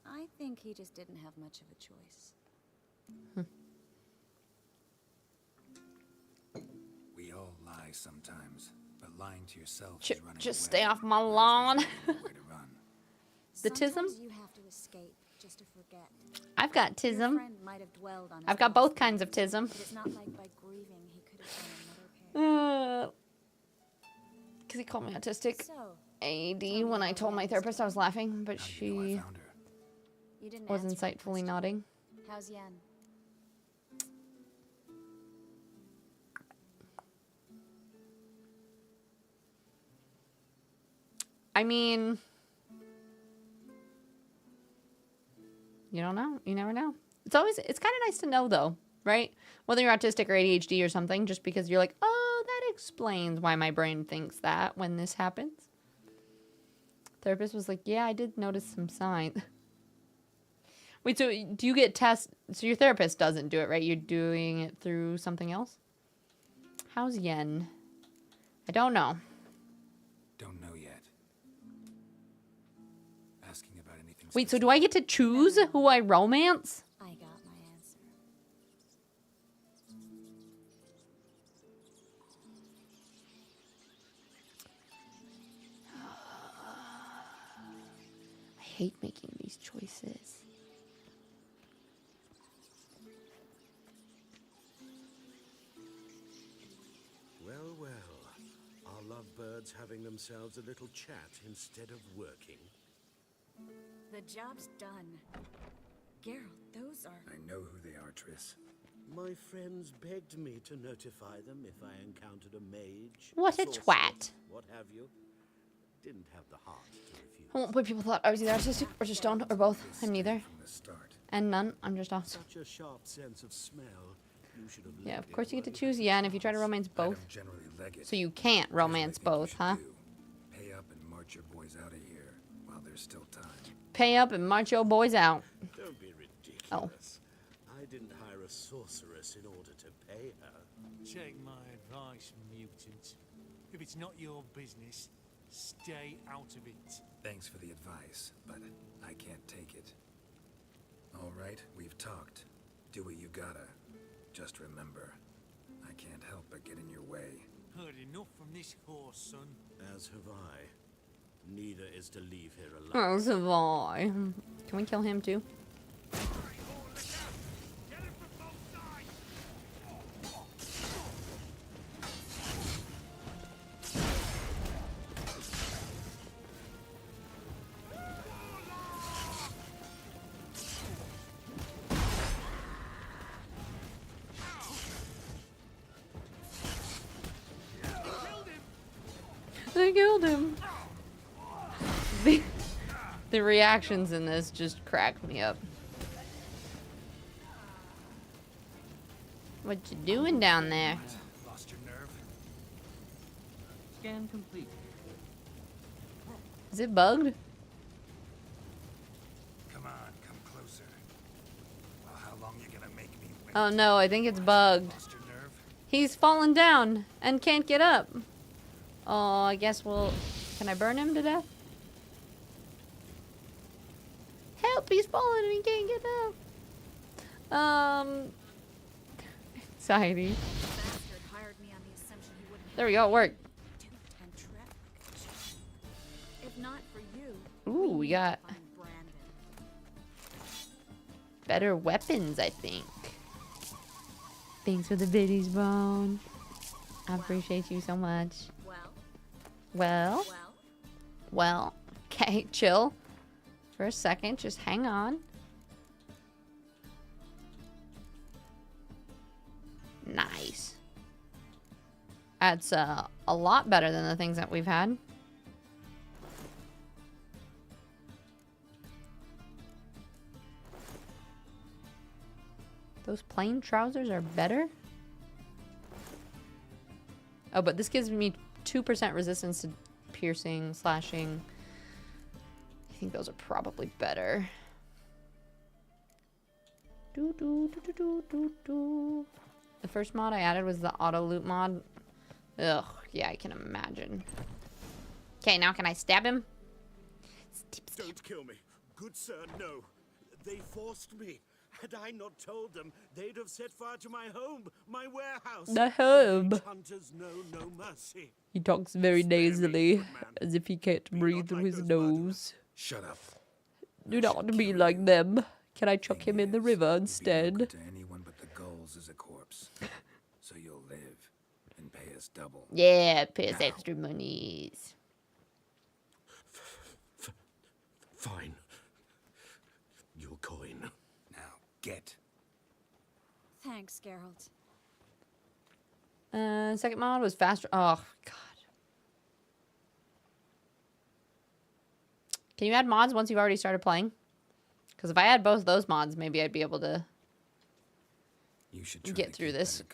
I think he just didn't have much of a choice. We all lie sometimes, but lying to yourself is running Just away. stay off my lawn. Where to run. The tism? Sometimes you have to escape just to forget. I've got Your tism. friend might have dwelled on his I've got past, both kinds of tism. but it's not like by grieving he could have done another pair. Because he called me autistic. So, AD when I told my therapist I was laughing, but How do you know I she found her? you didn't was answer my insightfully question. nodding. How's Yen? I mean, you don't know. You never know. It's kind of nice to know though, right? Whether you're autistic or ADHD or something, just because you're like, oh, that explains why my brain thinks that when this happens. Therapist was like, yeah, I did notice some signs. Wait, so do you get tests? So your therapist doesn't do it, right? You're doing it through something else? How's Yen? I don't know. Don't know yet. Asking about anything. Wait, so do I get to choose who I romance? I got my answer. I hate making these choices. Well, well. Are lovebirds having themselves a little chat instead of working? The job's done. Geralt, those are... I know who they are, Triss. My friends begged me to notify them if I encountered a mage. What a sorcerer, twat. What have you? Didn't have the heart to refuse. I won't put people thought I was either autistic or just stoned or both. I'm neither. From the start. And none. I'm just off. Such a sharp sense of smell. You should have Yeah, let of course it you get to while choose you yeah, and if you try to romance I both. don't generally leg it. So you can't Here's what I romance think you both, should huh? do. Pay up and march your boys out of here while there's still time. Pay up and march your boys out. Don't be ridiculous. Oh. I didn't hire a sorceress in order to pay her. Take my advice, mutant. If it's not your business, stay out of it. Thanks for the advice, but I can't take it. All right, we've talked. Do what you gotta. Just remember, I can't help but get in your way. Heard enough from this horse, son. As have I. Neither is to leave here alive. Oh, Savoy. Can we kill him too? They killed him. The reactions in this just cracked me up. What you doing down there? Lost your nerve? Scan complete. Is it bugged? Come on, come closer. Well, how long you gonna make me wait? Oh no, I think it's bugged. Lost your nerve? He's fallen down and can't get up. Oh, I guess we'll... Can I burn him to death? Help, he's falling and he can't get up. Anxiety. Bastard hired me on the assumption he wouldn't There we go, it worked. do Ooh, we got better weapons, I think. Thanks for the biddies, Bone. I appreciate you so much. Well. Okay, chill for a second. Just hang on. Nice. That's a lot better than the things that we've had. Those plain trousers are better? Oh, but this gives me 2% resistance to piercing, slashing. I think those are probably better. The first mod I added was the auto loot mod. Ugh, yeah, I can imagine. Okay, now can I stab him? Don't kill me. Good sir, no. They forced me. Had I not told them, they'd have set fire to my home, my warehouse. The home. The hunters know no mercy. He talks very nasally, as if he can't breathe through his nose. Shut up. Do not be like them. Can I chuck him in the river instead? To anyone but the gulls is a corpse. So you'll live and pay us double. Yeah, pay us extra monies. Fine. Your coin. Now, get. Thanks, Geralt. Second mod was faster. Oh, God. Can you add mods once you've already started playing? Because if I had both those mods, maybe I'd be able to get through this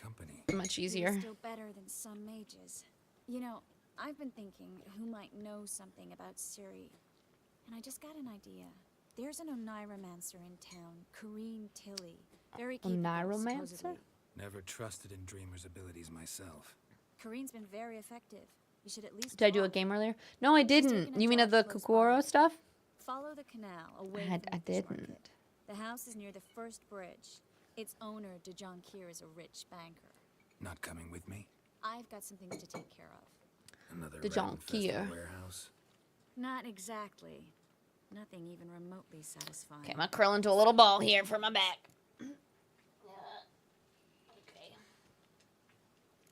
much easier. You're still better than some mages. You know, I've been thinking who might know something about Ciri. And I just got an idea. There's an Oniromancer in town, Corrine Tilly. Very capable, Oniromancer? supposedly. Never trusted in Dreamer's abilities myself. Corine's been very effective. You should at least Did I do a game earlier? No, I didn't. You mean of the Kokoro stuff? follow the canal away I from the fish didn't. market. The house is near the first bridge. Its owner, Dejon Kier, is a rich banker. Not coming with me? I've got some things to take care of. Another Dejon Kier warehouse? Not exactly. Nothing even remotely satisfying. Okay, I'm gonna curl into a little ball here for my back. Okay.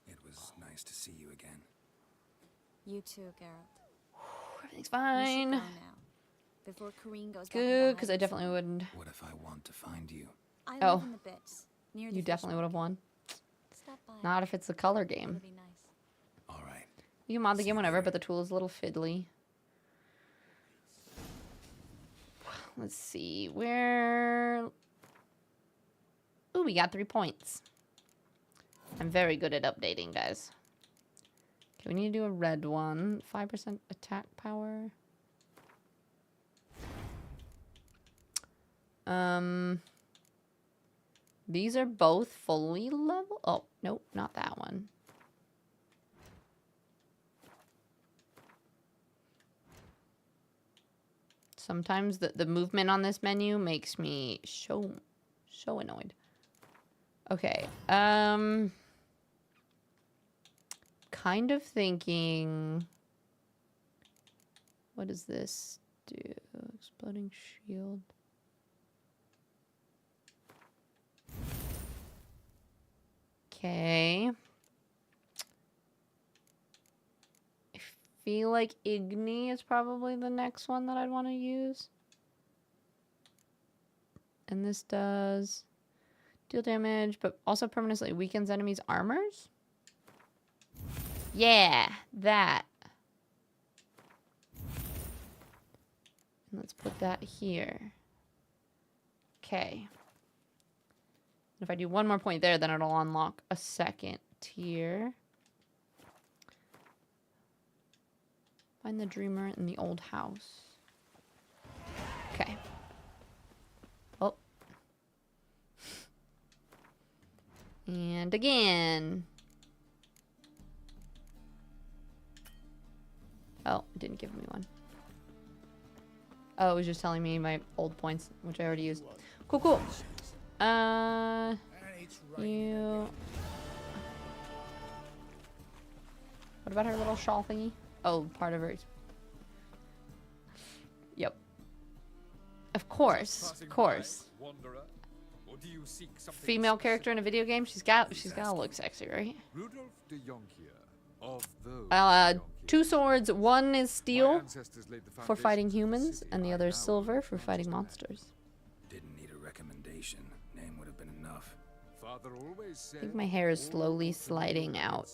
It was nice to see you again. You too, Geralt. Everything's fine. You should go now, before Corrine goes back Good, into because I definitely would. What if I want to find you? I Oh, live in the bits, near the you fish definitely would have won. Stop by. Not if it's a color game. Be nice. All right. You can mod the game whenever, but the tool is a little fiddly. Let's see, where... Ooh, we got 3 points. I'm very good at updating, guys. Okay, we need to do a red one. 5% attack power. These are both fully level. Oh, nope, not that one. Sometimes the movement on this menu makes me so annoyed. Okay. Kind of thinking, what does this do? Exploding shield. Okay. I feel like Igni is probably the next one that I'd want to use. And this does deal damage, but also permanently weakens enemies' armors? Yeah, that. And let's put that here. Okay. If I do one more point there, then it'll unlock a second tier. Find the dreamer in the old house. Okay. Oh. And again. Oh, it didn't give me one. Oh, it was just telling me my old points, which I already used. Cool, cool. You... What about her little shawl thingy? Oh, part of her... Yep. course, of course. Wanderer, or do you seek something Female character in a video game. She's gotta look sexy, right? Rudolph de Jonkier of those 2 swords. One is steel ancestors laid the for fighting humans, and the other is silver for fighting monsters. Didn't need a recommendation. Name would have been enough. Father always I said, think my hair is slowly sliding out.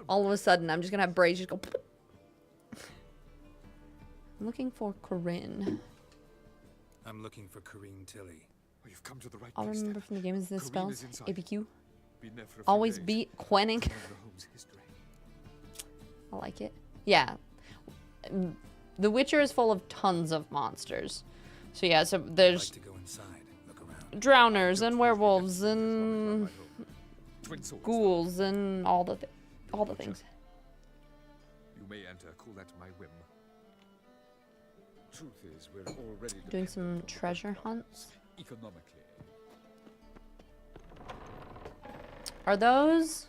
All of a sudden, I'm just gonna have braids just go. I'm looking for Corinne. I'm looking for Corinne Tilly. Oh, you've come to the right All I place. remember from the game is the Corinne spells. is inside. ABQ. Been there for a few Always days. beat Quenning. Know the home's history. I like it. Yeah. The Witcher is full of tons of monsters. So yeah, so there's To go inside, look around. drowners and werewolves and Twin swords. ghouls and all the things. You may enter. Call that my whim. Truth is, we're already Doing some treasure hunts. economically. Are those?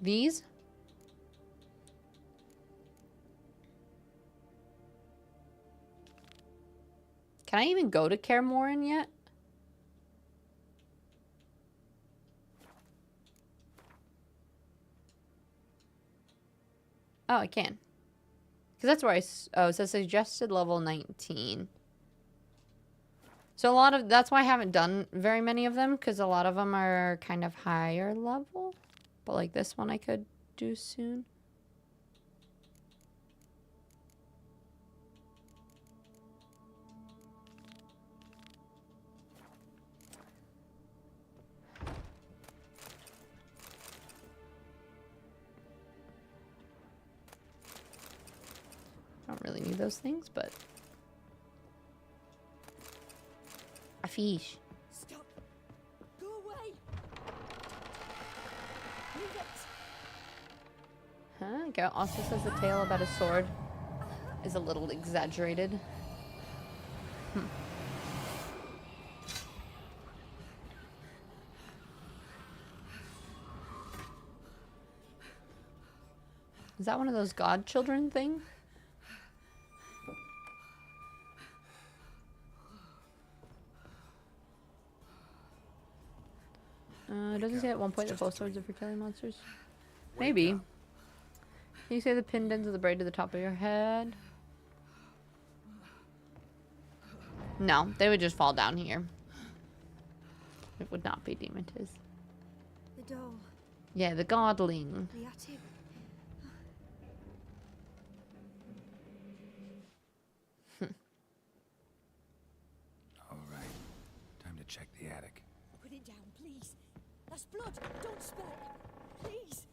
These? Can I even go to Kaer Morhen yet? Oh, I can. Because that's where oh, it says suggested level 19. So a lot of, that's why I haven't done very many of them, because a lot of them are kind of higher level. But like this one I could do soon. I don't really need those things, but a fish. Stop. Go away. Leave it. Huh? Go. Also says the tale about a sword is a little exaggerated. Is that one of those godchildren thing? Doesn't say at one point that both swords are for killing monsters. Maybe. Can you say the pinned ends of the braid to the top of your head? No, they would just fall down here. It would not be Demon Tiz. The doll. Yeah, the godling. The attic. All right. Time to check the attic. Put it down, please. That's blood. Don't spill it. Please.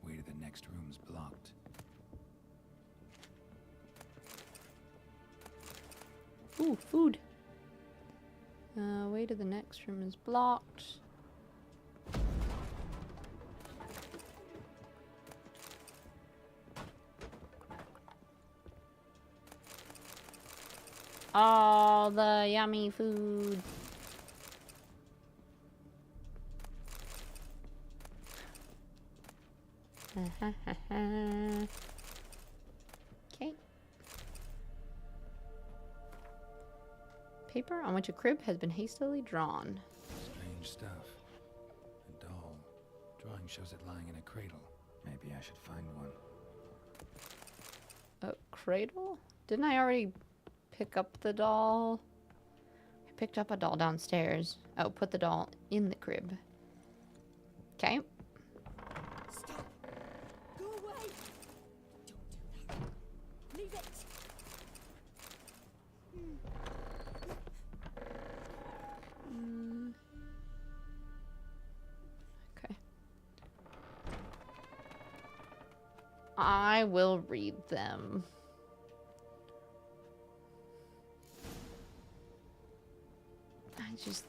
Way to the next room's blocked. Ooh, food. Way to the next room is blocked. All the yummy food. Okay. Paper on which a crib has been hastily drawn. Strange stuff. A doll. Drawing shows it lying in a cradle. Maybe I should find one. A cradle? Didn't I already pick up the doll? I picked up a doll downstairs. Oh, put the doll in the crib. Okay. Stop. Go away. Don't do that. Leave it. Okay. I will read them.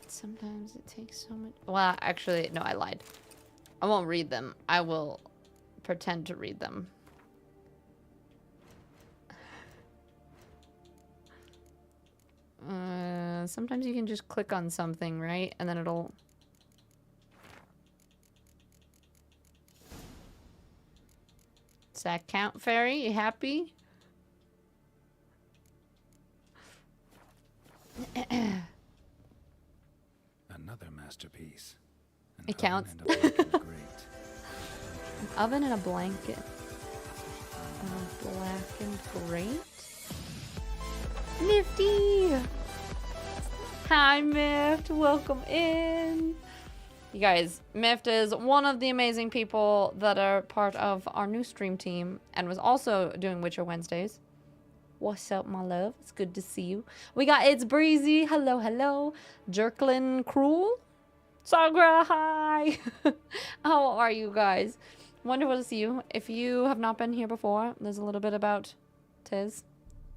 Sometimes it takes so much. Well, actually, no, I lied. I won't read them. I will pretend to read them. Sometimes you can just click on something, right? And then it'll... Does that count, Fairy? You happy? Another masterpiece. An It counts. oven and a blackened grate. An oven and a blanket. A blackened grate? Nifty! Hi, Mift. Welcome in. You guys, Mift is one of the amazing people that are part of our new stream team and was also doing Witcher Wednesdays. What's up, my love? It's good to see you. We got It's Breezy. Hello, hello. Jerklin Cruel. Sagra, hi. How are you guys? Wonderful to see you. If you have not been here before, there's a little bit about Tiz.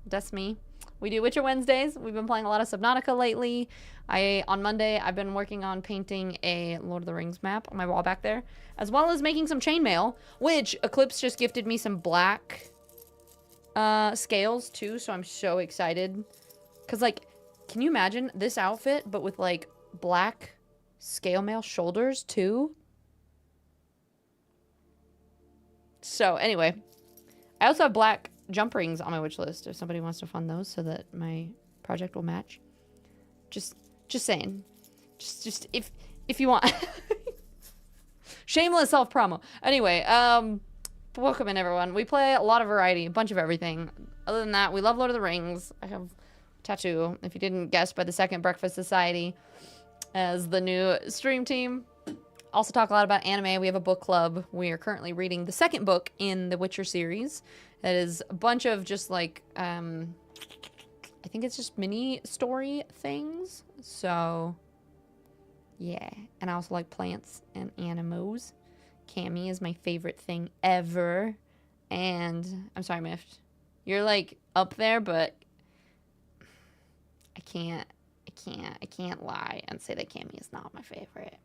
That's me. We do Witcher Wednesdays. We've been playing a lot of Subnautica lately. On Monday, I've been working on painting a Lord of the Rings map on my wall back there, as well as making some chainmail, which Eclipse just gifted me some black scales too, so I'm so excited. Because, like, can you imagine this outfit, but with, like, black scale mail shoulders too? So, anyway. I also have black jump rings on my wish list if somebody wants to fund those so that my project will match. Just saying. Just if you want. Shameless self-promo. Anyway, welcome in, everyone. We play a lot of variety, a bunch of everything. Other than that, we love Lord of the Rings. I have a tattoo, if you didn't guess, by the Second Breakfast Society as the new stream team. Also talk a lot about anime. We have a book club. We are currently reading the second book in the Witcher series. That is a bunch of just like, I think it's just mini story things. So, yeah. And I also like plants and animals. Cammy is my favorite thing ever. And I'm sorry, Mift. You're like up there, but I can't lie and say that Cammy is not my favorite.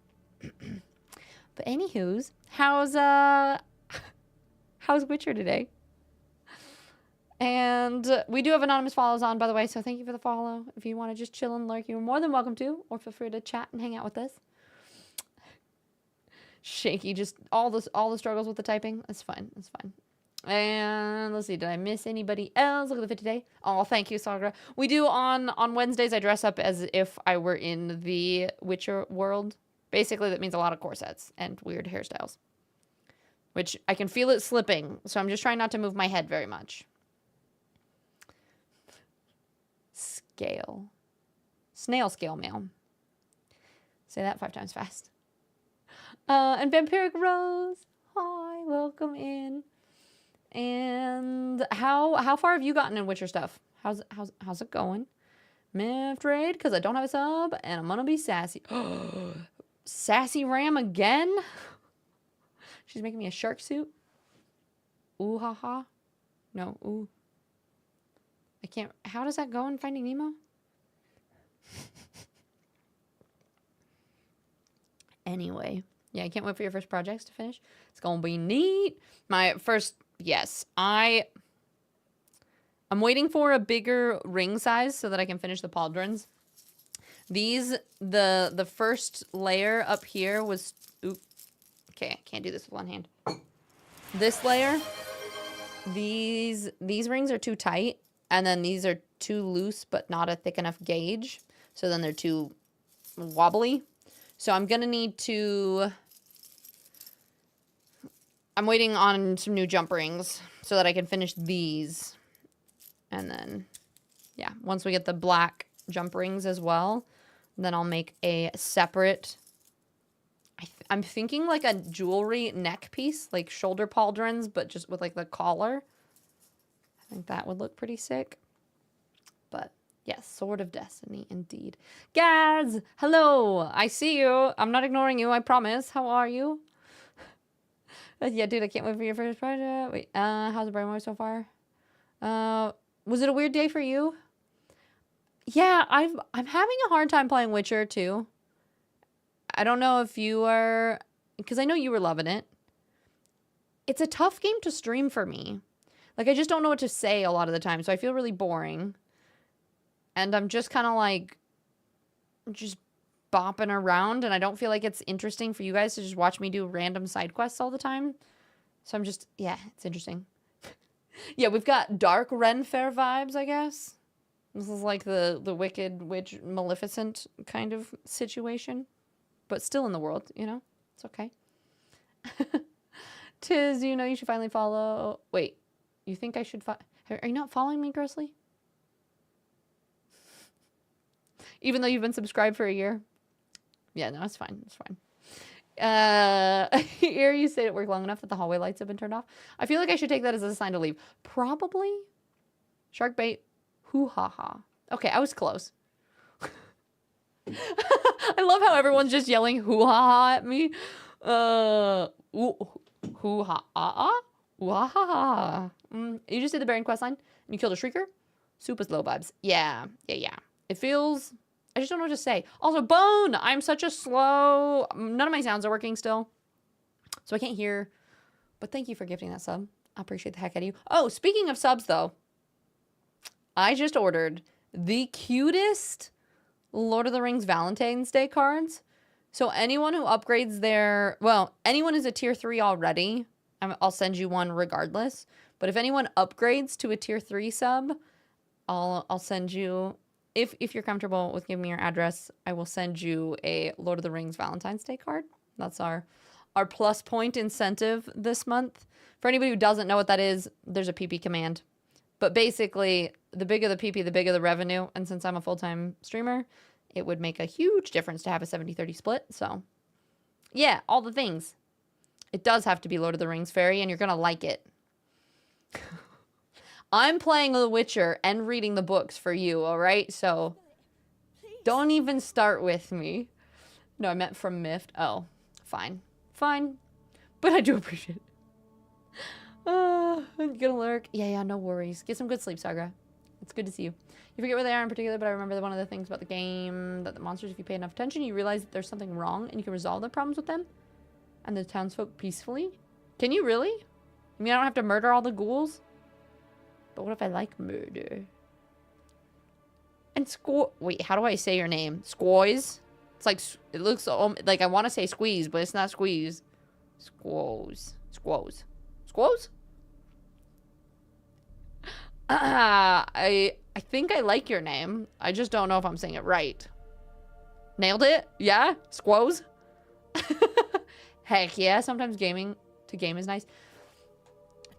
But anywho's, how's Witcher today? And we do have anonymous follows on, by the way, so thank you for the follow. If you want to just chill and lurk, you're more than welcome to, or feel free to chat and hang out with us. Shaky, just all the struggles with the typing. That's fine. That's fine. And let's see, did I miss anybody else? Look at the fit today. Oh, thank you, Sagra. We do on Wednesdays, I dress up as if I were in the Witcher world. Basically, that means a lot of corsets and weird hairstyles. Which I can feel it slipping, so I'm just trying not to move my head very much. Scale. Snail scale mail. Say that 5 times fast. And Vampiric Rose. Hi, welcome in. And how far have you gotten in Witcher stuff? How's it going? Mift raid, because I don't have a sub, and I'm gonna be sassy. Sassy Ram again? She's making me a shark suit. Ooh ha ha. No, ooh. I can't. How does that go in Finding Nemo? Anyway. Yeah, I can't wait for your first projects to finish. It's gonna be neat. My first, yes. I'm waiting for a bigger ring size so that I can finish the pauldrons. These, the first layer up here was, oop. Okay, I can't do this with one hand. This layer, these rings are too tight, and then these are too loose but not a thick enough gauge. So then they're too wobbly. So I'm gonna need to, I'm waiting on some new jump rings so that I can finish these. And then, yeah, once we get the black jump rings as well, then I'll make a separate, I'm thinking like a jewelry neck piece, like shoulder pauldrons, but just with like the collar. I think that would look pretty sick. But yes, Sword of Destiny, indeed. Gaz, hello. I see you. I'm not ignoring you, I promise. How are you? Yeah, dude, I can't wait for your first project. Wait, how's the brainwash so far? Was it a weird day for you? Yeah, I'm having a hard time playing Witcher too. I don't know if you are, because I know you were loving it. It's a tough game to stream for me. Like, I just don't know what to say a lot of the time, so I feel really boring. And I'm just kind of like, just bopping around, and I don't feel like it's interesting for you guys to just watch me do random side quests all the time. So I'm just, yeah, it's interesting. Yeah, we've got dark Ren Fair vibes, I guess. This is like the Wicked Witch Maleficent kind of situation. But still in the world, you know? It's okay. Tiz, you know you should finally follow... Wait, you think I should Are you not following me, Grossly? Even though you've been subscribed for a year? Yeah, no, it's fine. It's fine. Here you stayed at work long enough that the hallway lights have been turned off. I feel like I should take that as a sign to leave. Probably. Shark bait. Hoo-ha-ha. Okay, I was close. I love how everyone's just yelling hoo-ha-ha at me. Hoo-ha-ha? Hoo-ha-ha. You just did the Baron quest line and you killed a Shrieker? Super slow vibes. Yeah. It feels... I just don't know what to say. Also, Bone! I'm such a slow... None of my sounds are working still. So I can't hear. But thank you for gifting that sub. I appreciate the heck out of you. Oh, speaking of subs, though. I just ordered the cutest Lord of the Rings Valentine's Day cards. So anyone who upgrades their... Well, anyone who's a tier 3 already, I'll send you one regardless. But if anyone upgrades to a tier 3 sub, I'll send you... If you're comfortable with giving me your address, I will send you a Lord of the Rings Valentine's Day card. That's our plus point incentive this month. For anybody who doesn't know what that is, there's a PP command. But basically, the bigger the PP, the bigger the revenue. And since I'm a full-time streamer, it would make a huge difference to have a 70-30 split. So, yeah, all the things. It does have to be Lord of the Rings Fairy, and you're going to like it. I'm playing The Witcher and reading the books for you, all right? So, don't even start with me. No, I meant from Mift. Oh, fine. Fine. But I do appreciate it. I'm gonna lurk. Yeah, no worries. Get some good sleep, Sagra. It's good to see you. You forget where they are in particular, but I remember that one of the things about the game, that the monsters, if you pay enough attention, you realize that there's something wrong and you can resolve the problems with them. And the townsfolk peacefully. Can you really? I mean, I don't have to murder all the ghouls? But what if I like murder? And wait, how do I say your name? Squoise? It's like, it looks like I want to say squeeze, but it's not squeeze. Squoze. Squoze. Squoze? I think I like your name. I just don't know if I'm saying it right. Nailed it? Yeah? Squoze? Heck yeah, sometimes gaming to game is nice.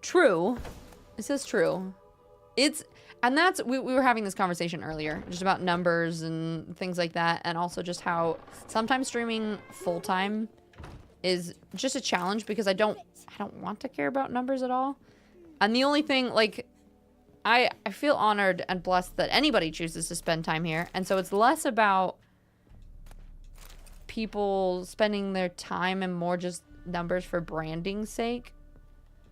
True. This is true. And that's, we were having this conversation earlier, just about numbers and things like that, and also just how sometimes streaming full-time is just a challenge because I don't want to care about numbers at all. And the only thing, like, I feel honored and blessed that anybody chooses to spend time here, and so it's less about people spending their time and more just numbers for branding's sake,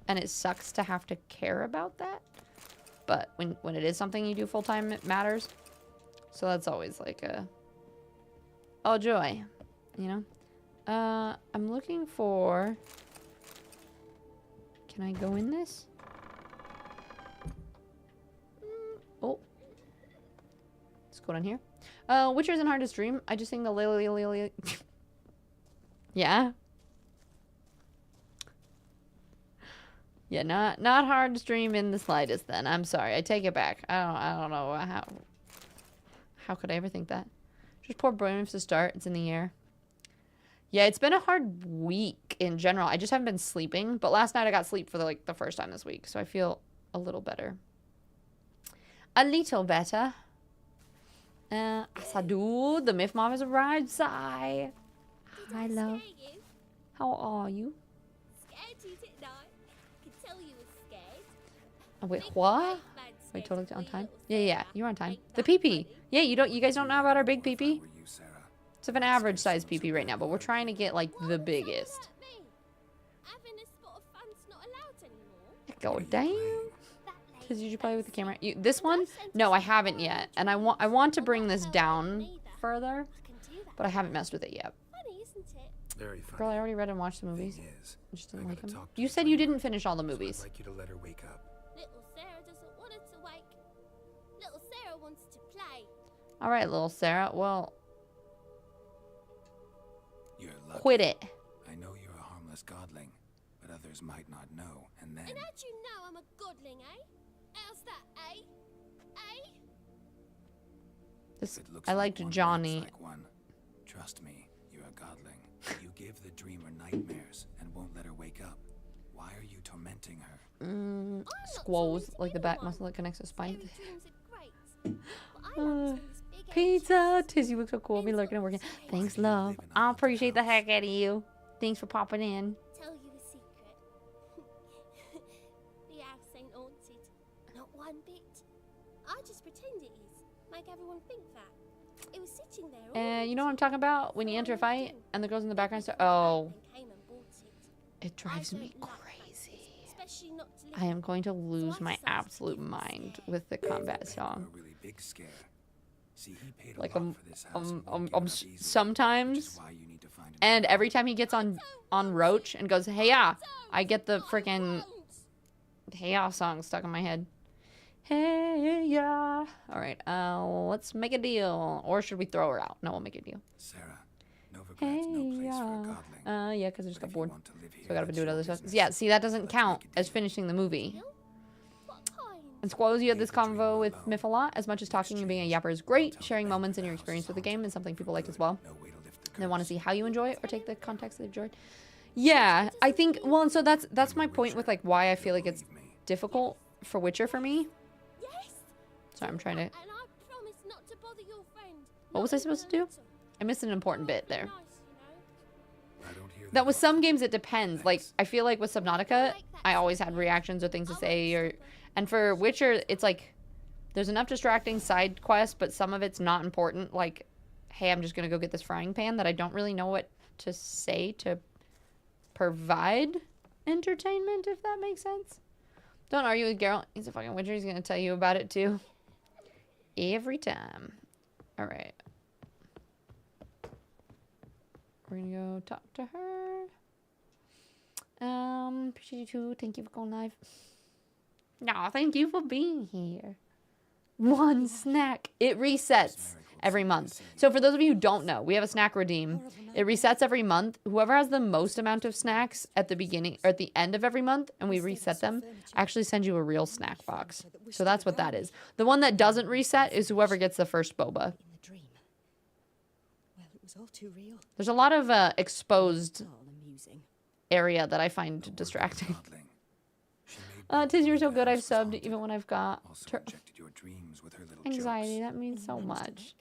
and it sucks to have to care about that. But when it is something you do full-time, it matters. So that's always like oh, joy, you know? I'm looking for... Can I go in this? Oh. Let's go down here. Witcher isn't hard to stream. I just think the lily. Yeah? Yeah, not hard to stream in the slightest then. I'm sorry. I take it back. I don't know how could I ever think that? Just poor Brilliance to start. It's in the air. Yeah, it's been a hard week in general. I just haven't been sleeping, but last night I got sleep for the first time this week, so I feel a little better. A little better. Asadu, the Myth Mom has arrived. Sigh. Hi, love. How are you? Scared you, didn't I? Could tell you were scared. Oh, wait, what? Wait, totally on time? Yeah, you're on time. The PP. Yeah, you guys don't know about our big PP? It's of an average size PP right now, but we're trying to get like the biggest. God damn. Because you should play with the camera. This one? No, I haven't yet. And I want to bring this down further, but I haven't messed with it yet. Very funny. Girl, I already read and watched the movies. I just didn't like them. You said you didn't finish all the movies. I'd like you to let her wake up. Little Sarah doesn't want her to wake. Little Sarah wants to play. All right, little Sarah. Well, You're lucky. quit it. I know you're a harmless godling, but others might not know, and then... And how'd you know I'm a godling, eh? How's that, eh? Eh? This, It looks I like liked one, Johnny. looks like one. Trust me, you're a godling. You give the dreamer nightmares and won't let her wake up. Why are you tormenting her? Squalls, like the back muscle that connects to spine. Dreams are great. Pizza! Tizzy looks so cool. Be lurking and working. Thanks, love. I appreciate the heck out of you. Thanks for popping in. Tell you a secret. The house ain't haunted. Not one bit. I just pretend it is. Make everyone think that. It was sitting there. You know what I'm talking about? When you enter a fight and the girls in the background start. Oh. It drives me crazy. I am going to lose my absolute mind with the combat song. Like sometimes, and every time he gets on Roach and goes, "Hey ya," I get the freaking "Hey ya" song stuck in my head. Hey ya. All right, let's make a deal, or should we throw her out? No, we'll make a deal. Sarah, Novigrad's no place for a godling. Yeah, because I just got bored, so I gotta do other stuff. Yeah, see, that doesn't count as finishing the movie. And Squalls, you had this convo with Miff a lot. As much as talking and being a yapper is great, sharing moments in your experience with the game is something people like as well. They want to see how you enjoy it or take the context they've enjoyed. Yeah, I think, well, and so that's my point with like why I feel like it's difficult for Witcher for me. Sorry, I'm trying to... What was I supposed to do? I missed an important bit there. That with some games it depends. Like, I feel like with Subnautica, I always had reactions or things to say, or... And for Witcher, it's like, there's enough distracting side quests, but some of it's not important. Like, hey, I'm just going to go get this frying pan that I don't really know what to say to provide entertainment, if that makes sense. Don't argue with Geralt. He's a fucking Witcher. He's going to tell you about it, too. Every time. All right. We're going to go talk to her. Appreciate you, too. Thank you for going live. No, thank you for being here. One snack. It resets every month. So for those of you who don't know, we have a snack redeem. It resets every month. Whoever has the most amount of snacks at the beginning or at the end of every month, and we reset them, actually send you a real snack box. So that's what that is. The one that doesn't reset is whoever gets the first boba. There's a lot of exposed area that I find distracting. Tiz, you're so good. I've subbed even when I've got anxiety. That means so much.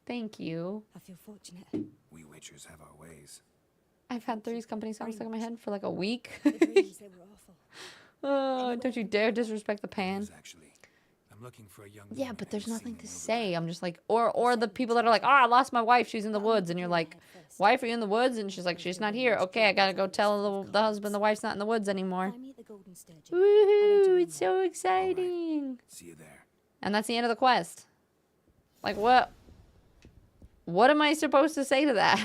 Thank you. I feel fortunate. We Witchers have our ways. I've had Three's Company songs stuck in my head for like a week. The dreams, they were awful. Don't you dare disrespect the pan. I'm looking for a young Yeah, but there's nothing to say. I'm just like, or the people that are like, oh, I lost my wife. She's in the woods. And you're like, wife, are you in the woods? And she's like, she's not here. Okay, I gotta go tell the husband the wife's not in the woods anymore. Woohoo, it's so exciting. Right. See you there. And that's the end of the quest. Like, what? What am I supposed to say to that?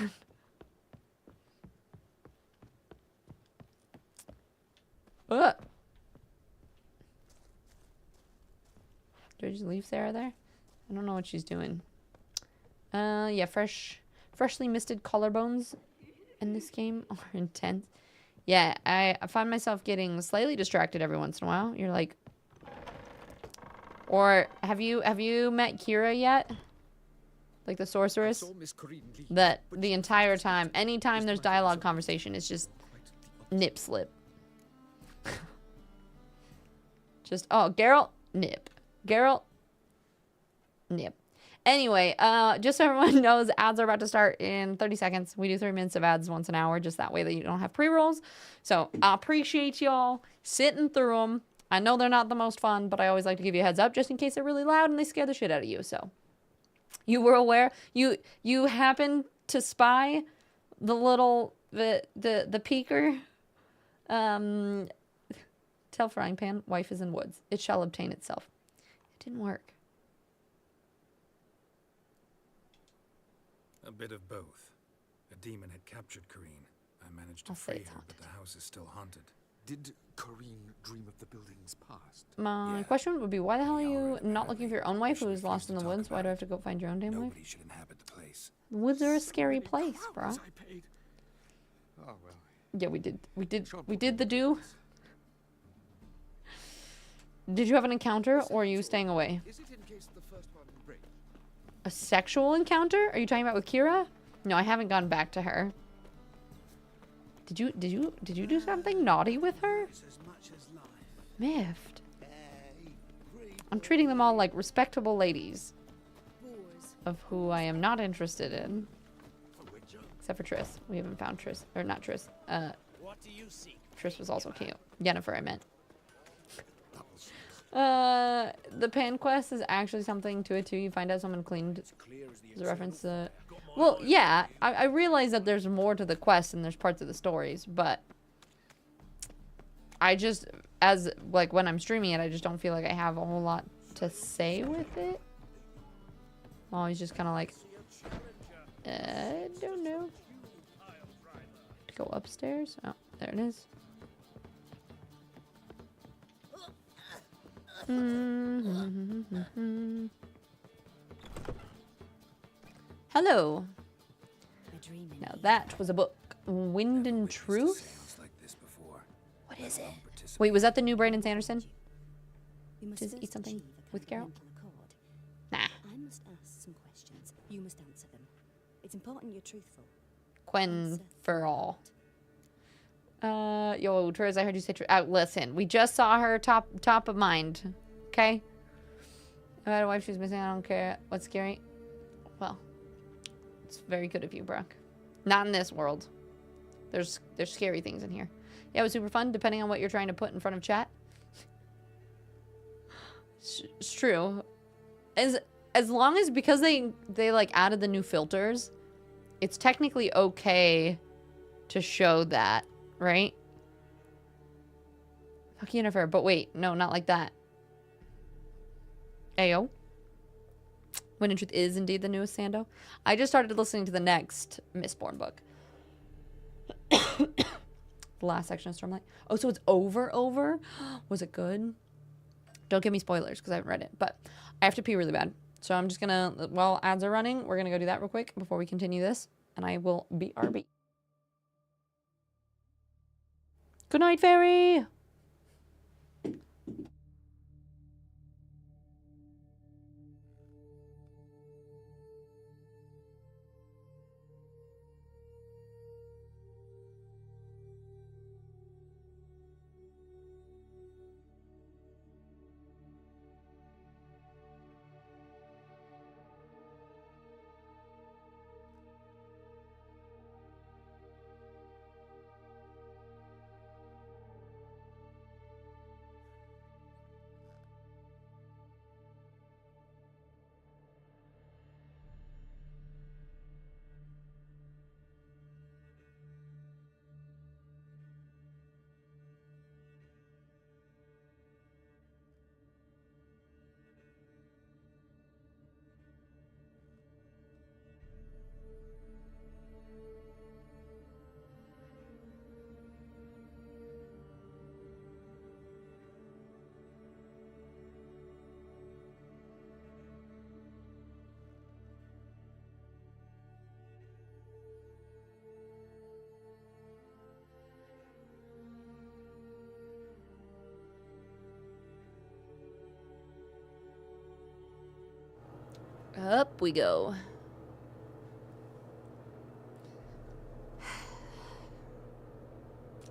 What? Do I just leave Sarah there? I don't know what she's doing. Yeah, freshly misted collarbones in this game are intense. Yeah, I find myself getting slightly distracted every once in a while. You're like, or have you met Kira yet? Like the sorceress? That the entire time, anytime there's dialogue conversation, it's just nip slip. Just, oh, Geralt, nip. Geralt, nip. Anyway, just so everyone knows, ads are about to start in 30 seconds. We do 3 minutes of ads once an hour, just that way that you don't have pre-rolls. So I appreciate y'all sitting through them. I know they're not the most fun, but I always like to give you a heads up just in case they're really loud and they scare the shit out of you. So you were aware. You happened to spy the little the peeker. Tell frying pan, wife is in woods. It shall obtain itself. It didn't work. A bit of both. A demon had captured Corrine. I managed to free her, but the house is still haunted. Did Corrine dream of the building's past? My question would be, why the hell are you not looking for your own wife who is lost in the woods? Why do I have to go find your own damn wife? Nobody should inhabit the place. The woods are a scary place, bro. Oh, well, Yeah, we did the do. Did you have an encounter, or are you staying away? Is it in case the first one will break? A sexual encounter? Are you talking about with Kira? No, I haven't gone back to her. Did you do something naughty with her? Miffed. I'm treating them all like respectable ladies. Of who I am not interested in. Except for Triss. We haven't found Triss. Or not Triss. Triss was also cute. Yennefer, I meant. The pan quest is actually something to it too. You find out someone cleaned as a reference to... Well, yeah. I realize that there's more to the quest and there's parts of the stories, but... I just... As, like, when I'm streaming it, I just don't feel like I have a whole lot to say with it. Oh, he's just kind of like... I don't know. Go upstairs? Oh, there it is. Hello. Now that was a book. Wind and Truth? What is it? Wait, was that the new Brandon Sanderson? Just eat something with Carol? Nah. I must ask some questions. You must answer them. It's important you're truthful. Quen for all. Yo, Triz, I heard you say listen, we just saw her top of mind. Okay? I had a wife, she's missing, I don't care. What's scary? Well, it's very good of you, Brooke. Not in this world. There's scary things in here. Yeah, it was super fun, depending on what you're trying to put in front of chat. It's true. As long as, because they like added the new filters, it's technically okay to show that, right? Fuck Yennefer, but wait, no, not like that. Ayo. Wind and Truth is indeed the newest Sando. I just started listening to the next Mistborn book. The last section of Stormlight. Oh, so it's over? Was it good? Don't give me spoilers because I haven't read it, but I have to pee really bad. So I'm just gonna, while ads are running, we're gonna go do that real quick before we continue this, and I will BRB. Good night, fairy! Up we go.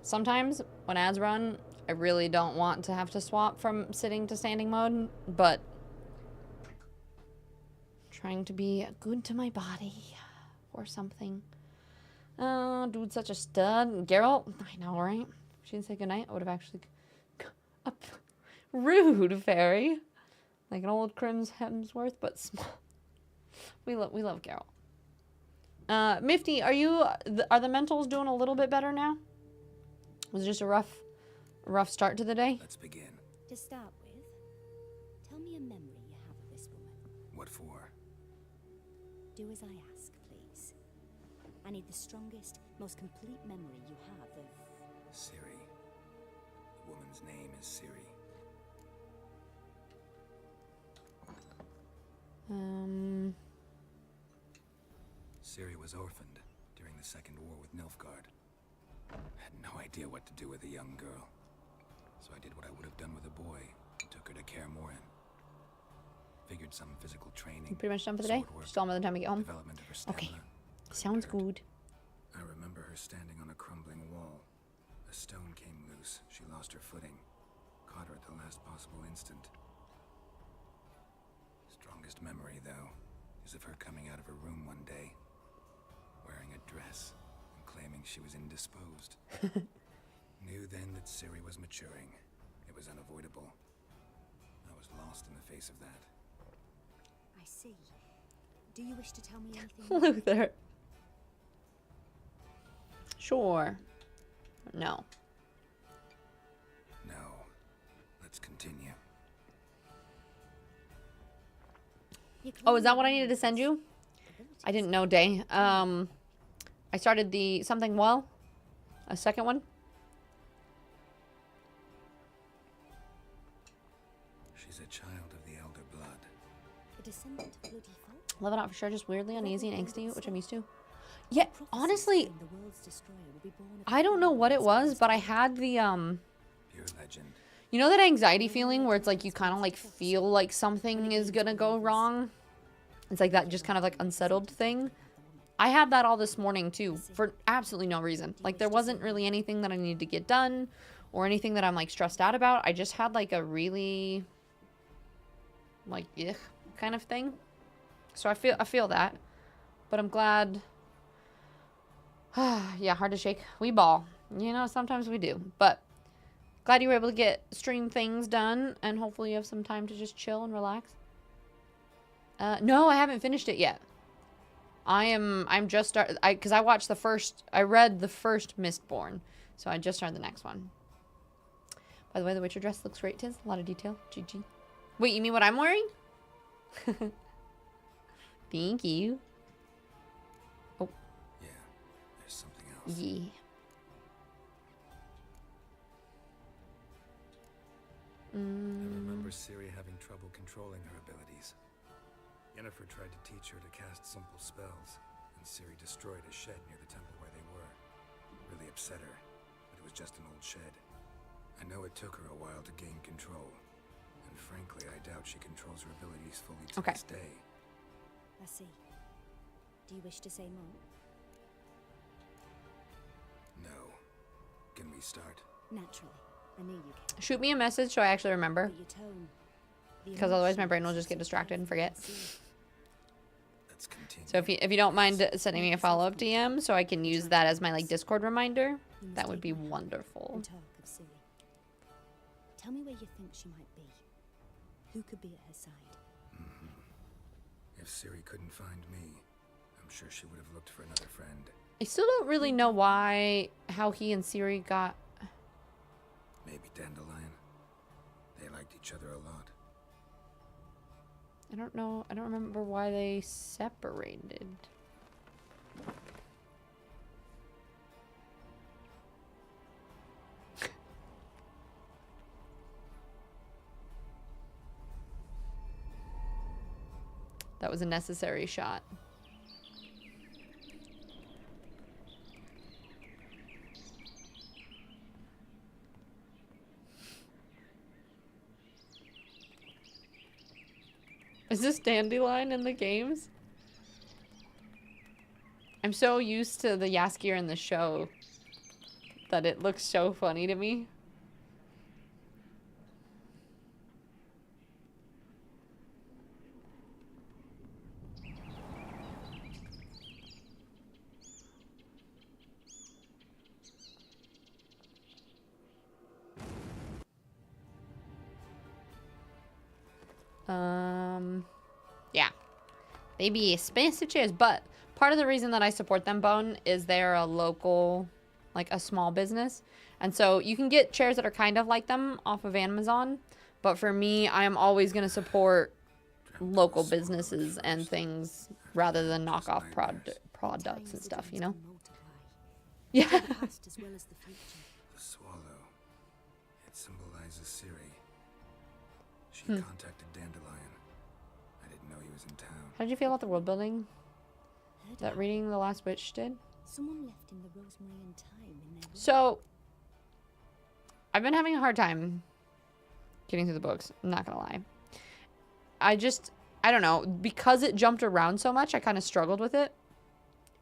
Sometimes when ads run, I really don't want to have to swap from sitting to standing mode, but trying to be good to my body or something. Oh, dude's such a stud. Geralt, I know, right? If she didn't say goodnight, I would have actually... Up. Rude, fairy. Like an old Crims Hemsworth, but small. We love Geralt. Mifty, are the mentals doing a little bit better now? Was it just a rough start to the day? Let's begin. To start with, tell me a memory you have of this woman. What for? Do as I ask, please. I need the strongest, most complete memory you have of... Ciri. The woman's name is Ciri. Ciri was orphaned during the Second War with Nilfgaard. I had no idea what to do with a young girl. So I did what I would have done with a boy. Took her to Kaer Morhen. Figured some physical training. Pretty much done for the day? Still by the time we get home? Development of her stamina. Okay. Sounds good. I remember her standing on a crumbling wall. A stone came loose. She lost her footing. Caught her at the last possible instant. Strongest memory, though, is of her coming out of her room one day, wearing a dress and claiming she was indisposed. Knew then that Ciri was maturing. It was unavoidable. I was lost in the face of that. I see. Do you wish to tell me anything? Luther. Sure. No. No. Let's continue. Oh, is that what I needed to send you? I didn't know, Day. I started the something well. A second one. She's a child of the Elder Blood. A descendant of bloody folk? Love it out for sure, just weirdly uneasy and angsty, which I'm used to. Yeah, honestly, I don't know what it was, but I had the, Pure legend. you know that anxiety feeling where it's like you kind of like feel like something is gonna go wrong? It's like that just kind of like unsettled thing. I had that all this morning too, for absolutely no reason. Like there wasn't really anything that I needed to get done or anything that I'm like stressed out about. I just had like a really like ugh kind of thing. So I feel that, but I'm glad. Yeah, hard to shake. We ball. You know, sometimes we do. But glad you were able to get stream things done, and hopefully you have some time to just chill and relax. No, I haven't finished it yet. I'm just because I watched the first. I read the first Mistborn, so I just started the next one. By the way, the Witcher dress looks great, Tiz. A lot of detail. GG. Wait, you mean what I'm wearing? Thank you. Yeah. I remember Ciri having trouble controlling her abilities. Yennefer tried to teach her to cast simple spells, and Ciri destroyed a shed near the temple where they were. Really upset her, but it was just an old shed. I know it took her a while to gain control, and frankly, I doubt she controls her abilities fully to this day. I see. Do you wish to say more? No. Can we start? Naturally. I knew you can. Shoot me a message so I actually remember. Your tone, the Because otherwise my brain will emotions just get distracted and forget. Let's continue. So if you don't mind sending me a follow-up DM so I can use that as my like Discord reminder, that would be wonderful. And talk of Ciri. Tell me where you think she might be. Who could be at her side? If Ciri couldn't find me, I'm sure she would have looked for another friend. I still don't really know how he and Ciri got. Maybe Dandelion. They liked each other a lot. I don't know. I don't remember why they separated. That was a necessary shot. Is this Dandelion in the games? I'm so used to the Jaskier in the show that it looks so funny to me. Yeah. They be expensive chairs, but part of the reason that I support them, Bone, is they're a local, like a small business. And so you can get chairs that are kind of like them off of Amazon. But for me, I am always going to support local businesses and things rather than knockoff products and stuff, you know? Yeah. The swallow. It symbolizes Ciri. She contacted Dandelion. I didn't know he was in town. How did you feel about the world building that reading The Last Witch did? Someone left in the Rosemary and Thyme in their room. So, I've been having a hard time getting through the books. I'm not gonna lie. I don't know. Because it jumped around so much, I kind of struggled with it.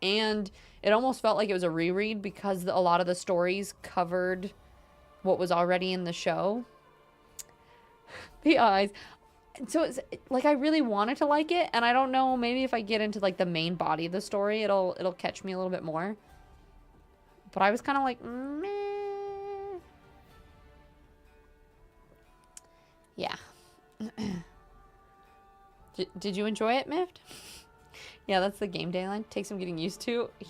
And it almost felt like it was a reread because a lot of the stories covered what was already in the show. The eyes. So it's like I really wanted to like it, and I don't know, maybe if I get into like the main body of the story, it'll catch me a little bit more. But I was kind of like, meh. Yeah. Did you enjoy it, Mift? Yeah, that's the game day line. Takes some getting used to. Yeah.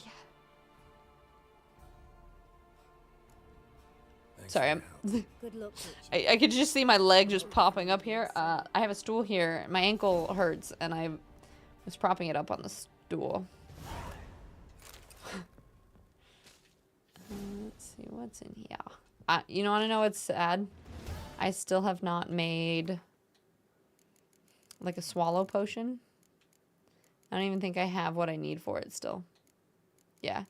Sorry, I'm Good luck, I could just see my leg just popping up here. I have a stool here. My ankle hurts, and I was propping it up on the stool. Let's see what's in here. You want to know what's sad? I still have not made like a swallow potion. I don't even think I have what I need for it still. Yeah.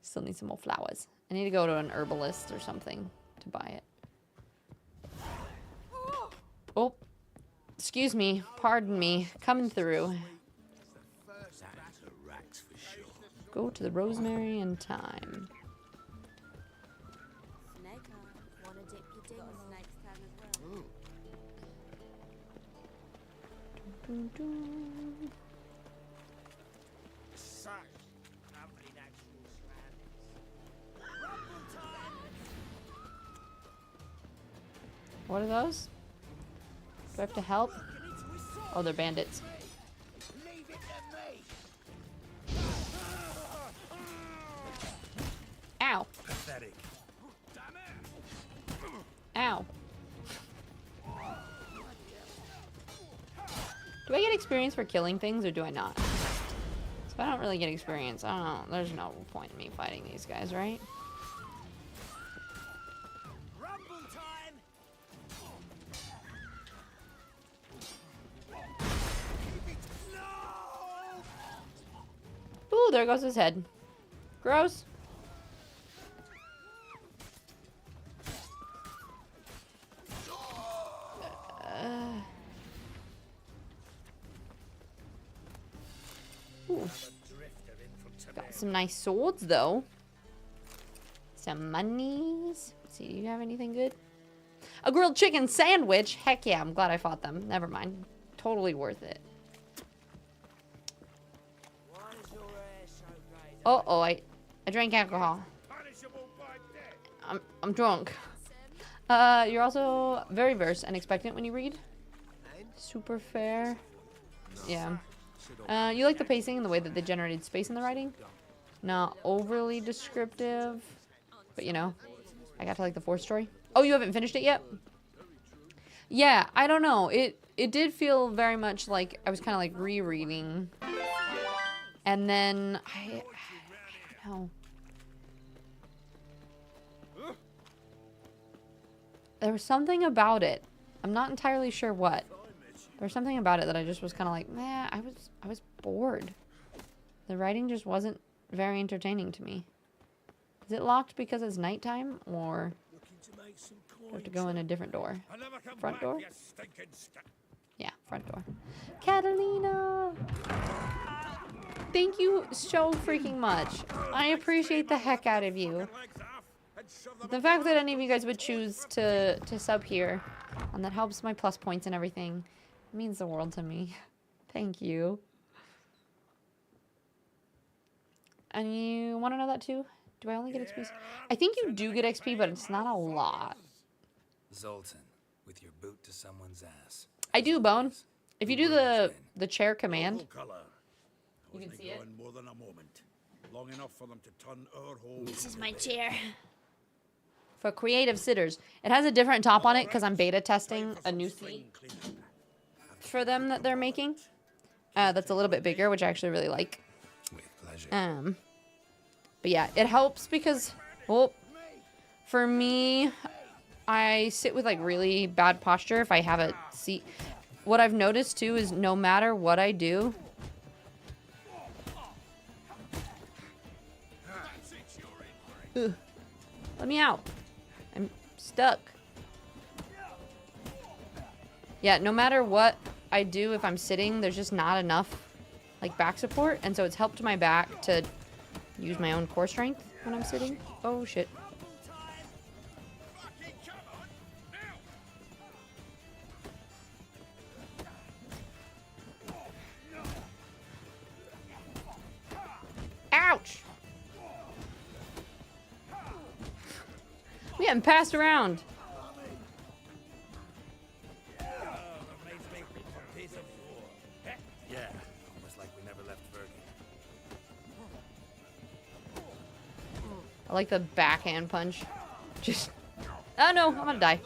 Still need some more flowers. I need to go to an herbalist or something to buy it. Oh, excuse me. Pardon me. Coming through. Go to the Rosemary and Thyme. What are those? Do I have to help? Oh, they're bandits. Ow. Ow. Do I get experience for killing things or do I not? So I don't really get experience. I don't know. There's no point in me fighting these guys, right? Ooh, there goes his head. Gross. Ooh. Got some nice swords, though. Some monies. Let's see, do you have anything good? A grilled chicken sandwich? Heck yeah, I'm glad I fought them. Never mind. Totally worth it. Uh-oh, I drank alcohol. I'm drunk. You're also very versed and expectant when you read. Super fair. Yeah. You like the pacing and the way that they generated space in the writing? Not overly descriptive. But, you know, I got to like the fourth story. Oh, you haven't finished it yet? Yeah, I don't know. It did feel very much like I was kind of like rereading. And then I don't know. There was something about it. I'm not entirely sure what. There was something about it that I just was kind of like, nah, I was bored. The writing just wasn't very entertaining to me. Is it locked because it's nighttime, or do I have to go in a different door? Front door? Yeah, front door. Catalina! Thank you so freaking much. I appreciate the heck out of you. The fact that any of you guys would choose to sub here, and that helps my plus points and everything, means the world to me. Thank you. And you want to know that too? Do I only get XP? I think you do get XP, but it's not a lot. Zoltan, with your boot to someone's ass. I do, Bone. If you do the chair command, you can see it. More than a moment. Long enough for them to turn our whole. This is my chair. For creative sitters. It has a different top on it because I'm beta testing a new seat for them that they're making. That's a little bit bigger, which I actually really like. With pleasure. But yeah, it helps because, well, for me, I sit with like really bad posture if I have a seat. What I've noticed too is no matter what I do, Ugh. Let me out. I'm stuck. Yeah, no matter what I do, if I'm sitting, there's just not enough like back support, and so it's helped my back to use my own core strength when I'm sitting. Oh shit. Ouch! We haven't passed around. Yeah, almost like we never left Fergie. I like the backhand punch. Just... Oh no, I'm gonna die.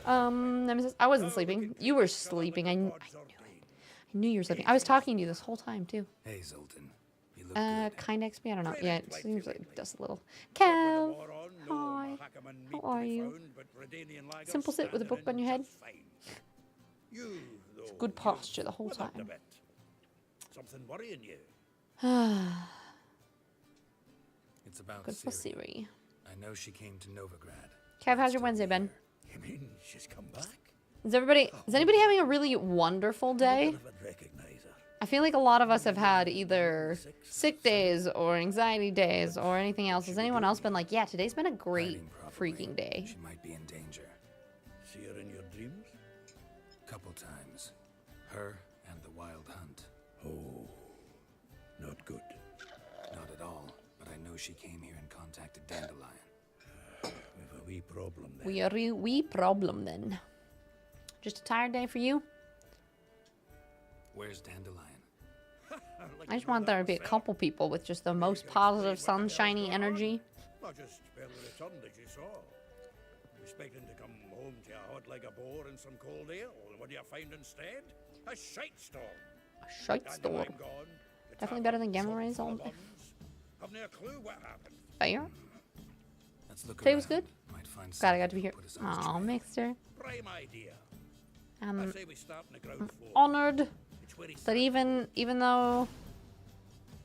Nemesis, I wasn't sleeping. You were sleeping. I knew it. I knew you were sleeping. I was talking to you this whole time too. Hey, Zoltan. You look Kind XP, I don't know. Yeah, it seems like just a little. Kev, hi. How are you? Simple sit with a book on your head. It's good posture the whole time. Something worrying you? It's about Good for Siri. I know she came to Novigrad. Kev, how's your Wednesday been? You mean she's come back? Is anybody having a really wonderful day? I feel like a lot of us have had either sick days or anxiety days or anything else. Has anyone else been like, yeah, today's been a great freaking day? She might be in danger. See her in your dreams? Couple times. Her and the wild hunt. Oh, not good. Not at all, but I know she came here and contacted Dandelion. We've a wee problem then. We are a wee problem then. Just a tired day for you? Where's Dandelion? I just want there to be a couple people with just the most positive, sunshiny energy. I just fell with the sun that you saw. Expecting to come home to a hot like a boar and some cold ale. And what do you find instead? A shite storm. A shite storm. Definitely better than gamma rays all day. I've no clue what happened. Fair. Today was good. Glad I got to be here. Aw, Mixer. Prime idea. I'm say we start in the ground floor. honored that even though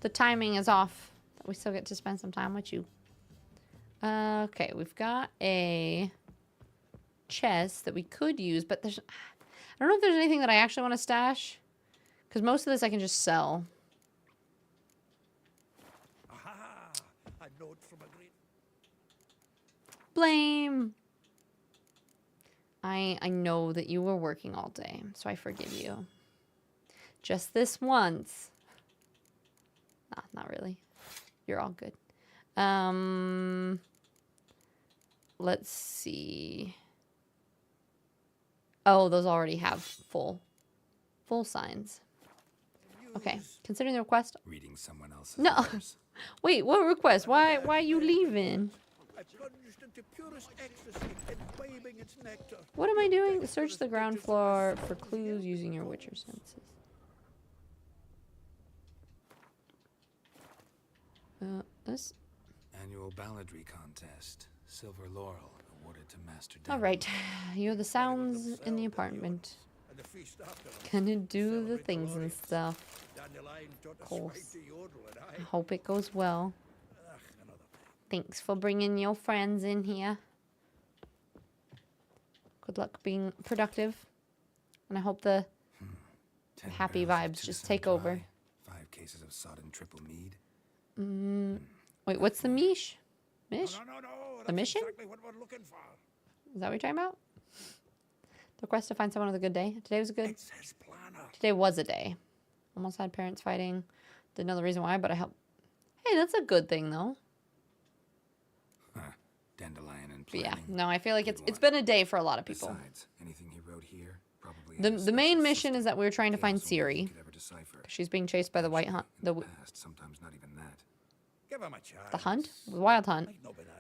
the timing is off, that we still get to spend some time with you. Okay, we've got a chest that we could use, but I don't know if there's anything that I actually want to stash, because most of this I can just sell. Aha! A note from a great... Blame. I know that you were working all day, so I forgive you. Just this once. Nah, not really. You're all good. Let's see. Oh, those already have full signs. Okay, considering the request. Reading someone else's No. letters. Wait, what request? Why are you leaving? I plunged into purest ecstasy, imbibing its nectar. What am I doing? Search the ground floor for clues using your Witcher senses. This. Annual balladry contest. Silver laurel awarded to Master All right, you're the sounds in the apartment. Gonna do the things and stuff. Of course. I hope it goes well. Thanks for bringing your friends in here. Good luck being productive. And I hope the happy vibes just take over. 5 cases of sodden triple mead. Wait, what's the mish? Mish? No, The mission? Exactly what we're looking for. Is that what you're talking about? The quest to find someone with a good day. Today was good. It says planner. Today was a day. Almost had parents fighting. Didn't know the reason why, but I helped. Hey, that's a good thing though. Dandelion and But yeah, planning. no, I feel like it's been a day for a lot of people. Besides, anything he wrote here probably The main mission is that we're trying to find Ciri. could ever decipher. She's being chased by the white hunt. Past, sometimes not even that. Give him a chance. The hunt? The wild hunt.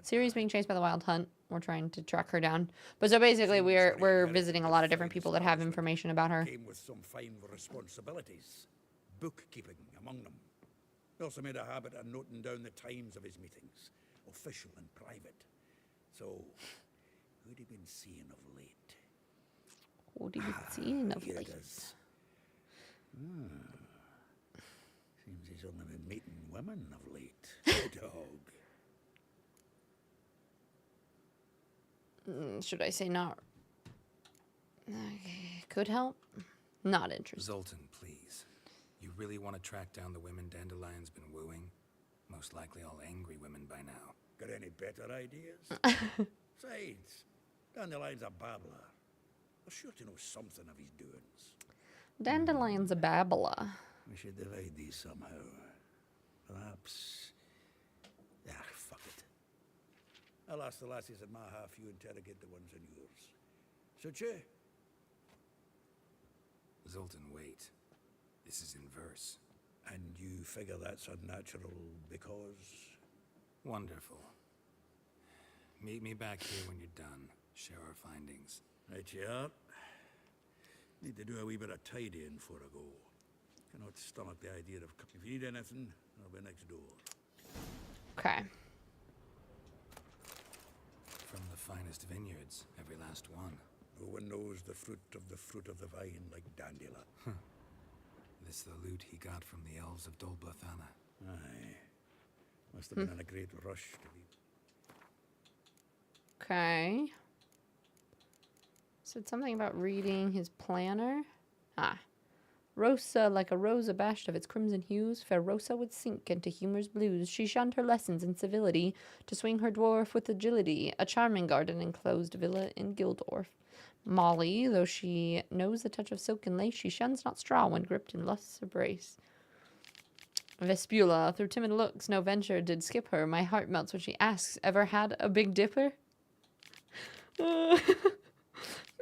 Ciri's being chased by the wild hunt. We're trying to track her down. But so basically we're visiting a lot of different people that have information about her. Came with some fine responsibilities. Bookkeeping among them. He also made a habit of noting down the times of his meetings, official and private. So, who'd he been seeing of late? What have you been seeing of Here it late? is. Seems he's only been meeting women of late. Dog. Should I say not? Okay, could help. Not interested. Zoltan, please. You really want to track down the women Dandelion's been wooing? Most likely all angry women by now. Got any better ideas? Besides, Dandelion's a babbler. We're sure to know something of his doings. Dandelion's a babbler. We should divide these somehow. Perhaps... fuck it. I'll ask the lassies in my half, you interrogate the ones in yours. Suit you? Zoltan, wait. This is in verse. And you figure that's unnatural because... Wonderful. Meet me back here when you're done. Share our findings. Right you are. Need to do a wee bit of tidying before I go. Cannot stomach the idea of... If you need anything, I'll be next door. Okay. From the finest vineyards, every last one. No one knows the fruit of the vine like Dandela. This the loot he got from the elves of Dol Blathanna. Aye. Must have been in a great rush to be... Okay. Said something about reading his planner. Ah. Rosa, like a rose abashed of its crimson hues, fair Rosa would sink into humor's blues. She shunned her lessons in civility to swing her dwarf with agility, a charming garden enclosed villa in Gildorf. Molly, though she knows the touch of silk and lace, she shuns not straw when gripped in lust's embrace. Vespula, through timid looks, no venture did skip her. My heart melts when she asks, ever had a Big Dipper?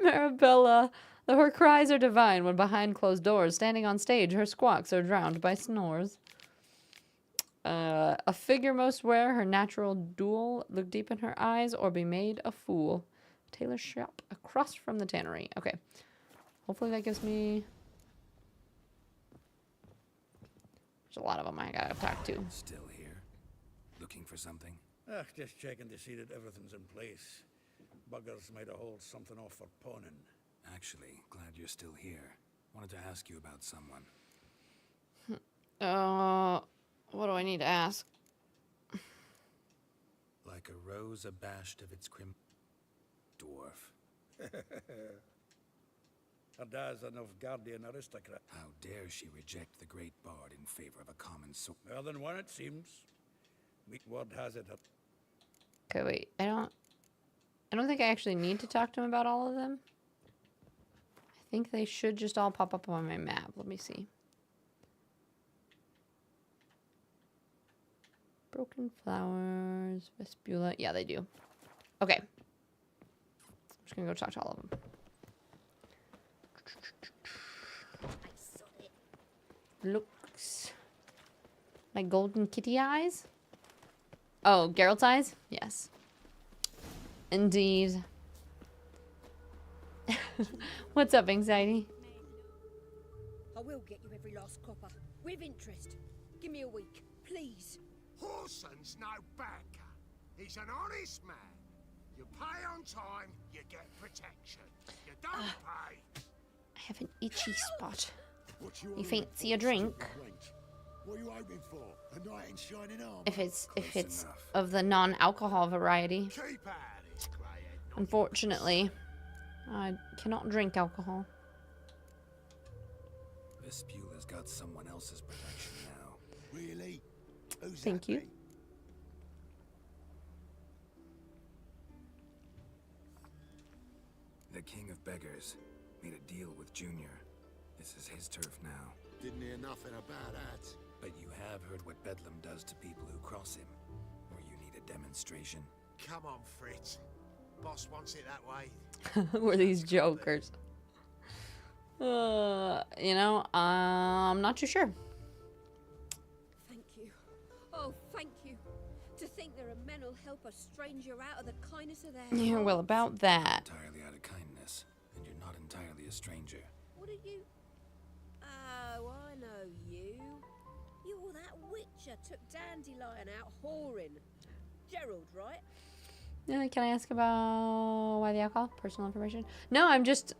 Marabella, though her cries are divine when behind closed doors, standing on stage, her squawks are drowned by snores. A figure most wear her natural duel, look deep in her eyes, or be made a fool. Tailor's shop across from the tannery. Okay. Hopefully that gives me... There's a lot of them I gotta talk to. Still here? Looking for something? Just checking to see that everything's in place. Buggers might have hauled something off for pawning. Actually, glad you're still here. Wanted to ask you about someone. What do I need to ask? Like a rose abashed of its crim... Dwarf. Her dad's an Novgardian aristocrat. How dare she reject the great bard in favor of a common sword? Well, than one it seems. Word has it. Okay, wait. I don't think I actually need to talk to him about all of them. I think they should just all pop up on my map. Let me see. Broken flowers, Vespula. Yeah, they do. Okay. I'm just gonna go talk to all of them. Looks like golden kitty eyes. Oh, Geralt's eyes? Yes. Indeed. What's up, anxiety? I will get you every last copper, with interest. Give me a week, please. Horson's no banker. He's an honest man. You pay on time, you get protection. You don't pay. I have an itchy spot. You fancy a drink? What are you hoping for? A knight in shining armor? If it's of the non-alcohol variety. Keep out of this, grey-head. Unfortunately, I cannot drink alcohol. Vespula's got someone else's protection now. Really? Who's Thank you. The King of Beggars made a deal with Junior. This is his turf now. Didn't hear nothing about that. But you have heard what Bedlam does to people who cross him. Or you need a demonstration. Come on, Fritz. Boss wants it that way. We're these jokers. You know, I'm not too sure. Thank you. Oh, thank you. To think there are men who'll help a stranger out of the kindness of their Yeah, well, about that. Entirely out of kindness. And you're not entirely a stranger. What are you? Oh, I know you. You're that witcher took Dandelion out whoring. Gerald, right? Can I ask about why the alcohol? Personal information? No, I'm just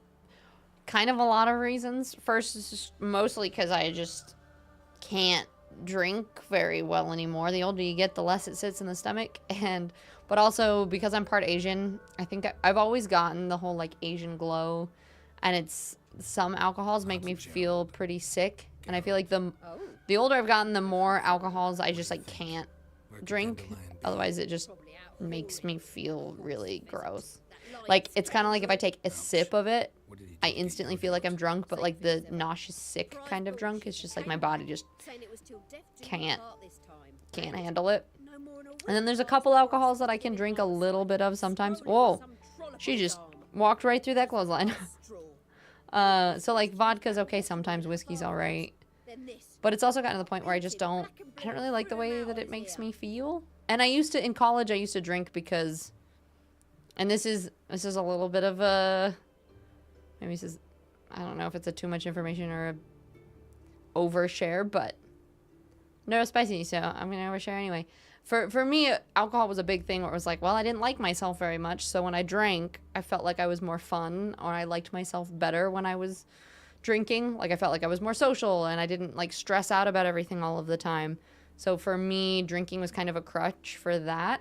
kind of a lot of reasons. First, is just mostly because I just can't drink very well anymore. The older you get, the less it sits in the stomach. But also because I'm part Asian, I think I've always gotten the whole like Asian glow, and it's some alcohols make me feel pretty sick. And I feel like the older I've gotten, the more alcohols I just like can't drink. Otherwise, it just makes me feel really gross. Like, it's kind of like if I take a sip of it, I instantly feel like I'm drunk, but like the nauseous, sick kind of drunk. It's just like my body just can't handle it. And then there's a couple alcohols that I can drink a little bit of sometimes. Whoa, she just walked right through that clothesline. So like vodka's okay sometimes, whiskey's all right. But it's also gotten to the point where I don't really like the way that it makes me feel. And in college, I used to drink because, and this is a little bit of a, maybe this is, I don't know if it's a too much information or a overshare, but no spicy, so I'm going to overshare anyway. For me, alcohol was a big thing where it was like, well, I didn't like myself very much, so when I drank, I felt like I was more fun, or I liked myself better when I was drinking. Like, I felt like I was more social, and I didn't, like, stress out about everything all of the time. So for me, drinking was kind of a crutch for that.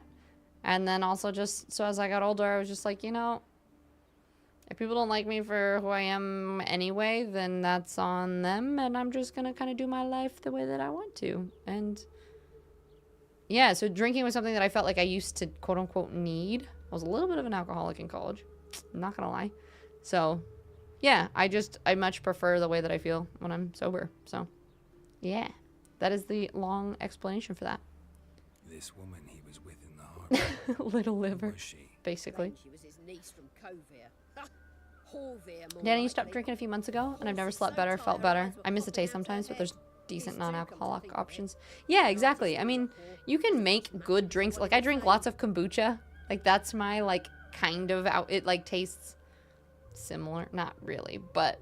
And then also just, so as I got older, I was just like, you know, if people don't like me for who I am anyway, then that's on them, and I'm just going to kind of do my life the way that I want to. And yeah, so drinking was something that I felt like I used to quote-unquote need. I was a little bit of an alcoholic in college. I'm not going to lie. So yeah, I much prefer the way that I feel when I'm sober. So yeah, that is the long explanation for that. This woman he was with in the harbor. Little liver, basically. She was his niece from Covere. Horvere, more Danny, you likely. stopped drinking a few months ago, and I've never slept better, felt better. I miss the taste sometimes, but there's decent non-alcoholic options. Yeah, exactly. I mean, you can make good drinks. Like, I drink lots of kombucha. Like, that's my, like, kind of it, like, tastes similar. Not really, but,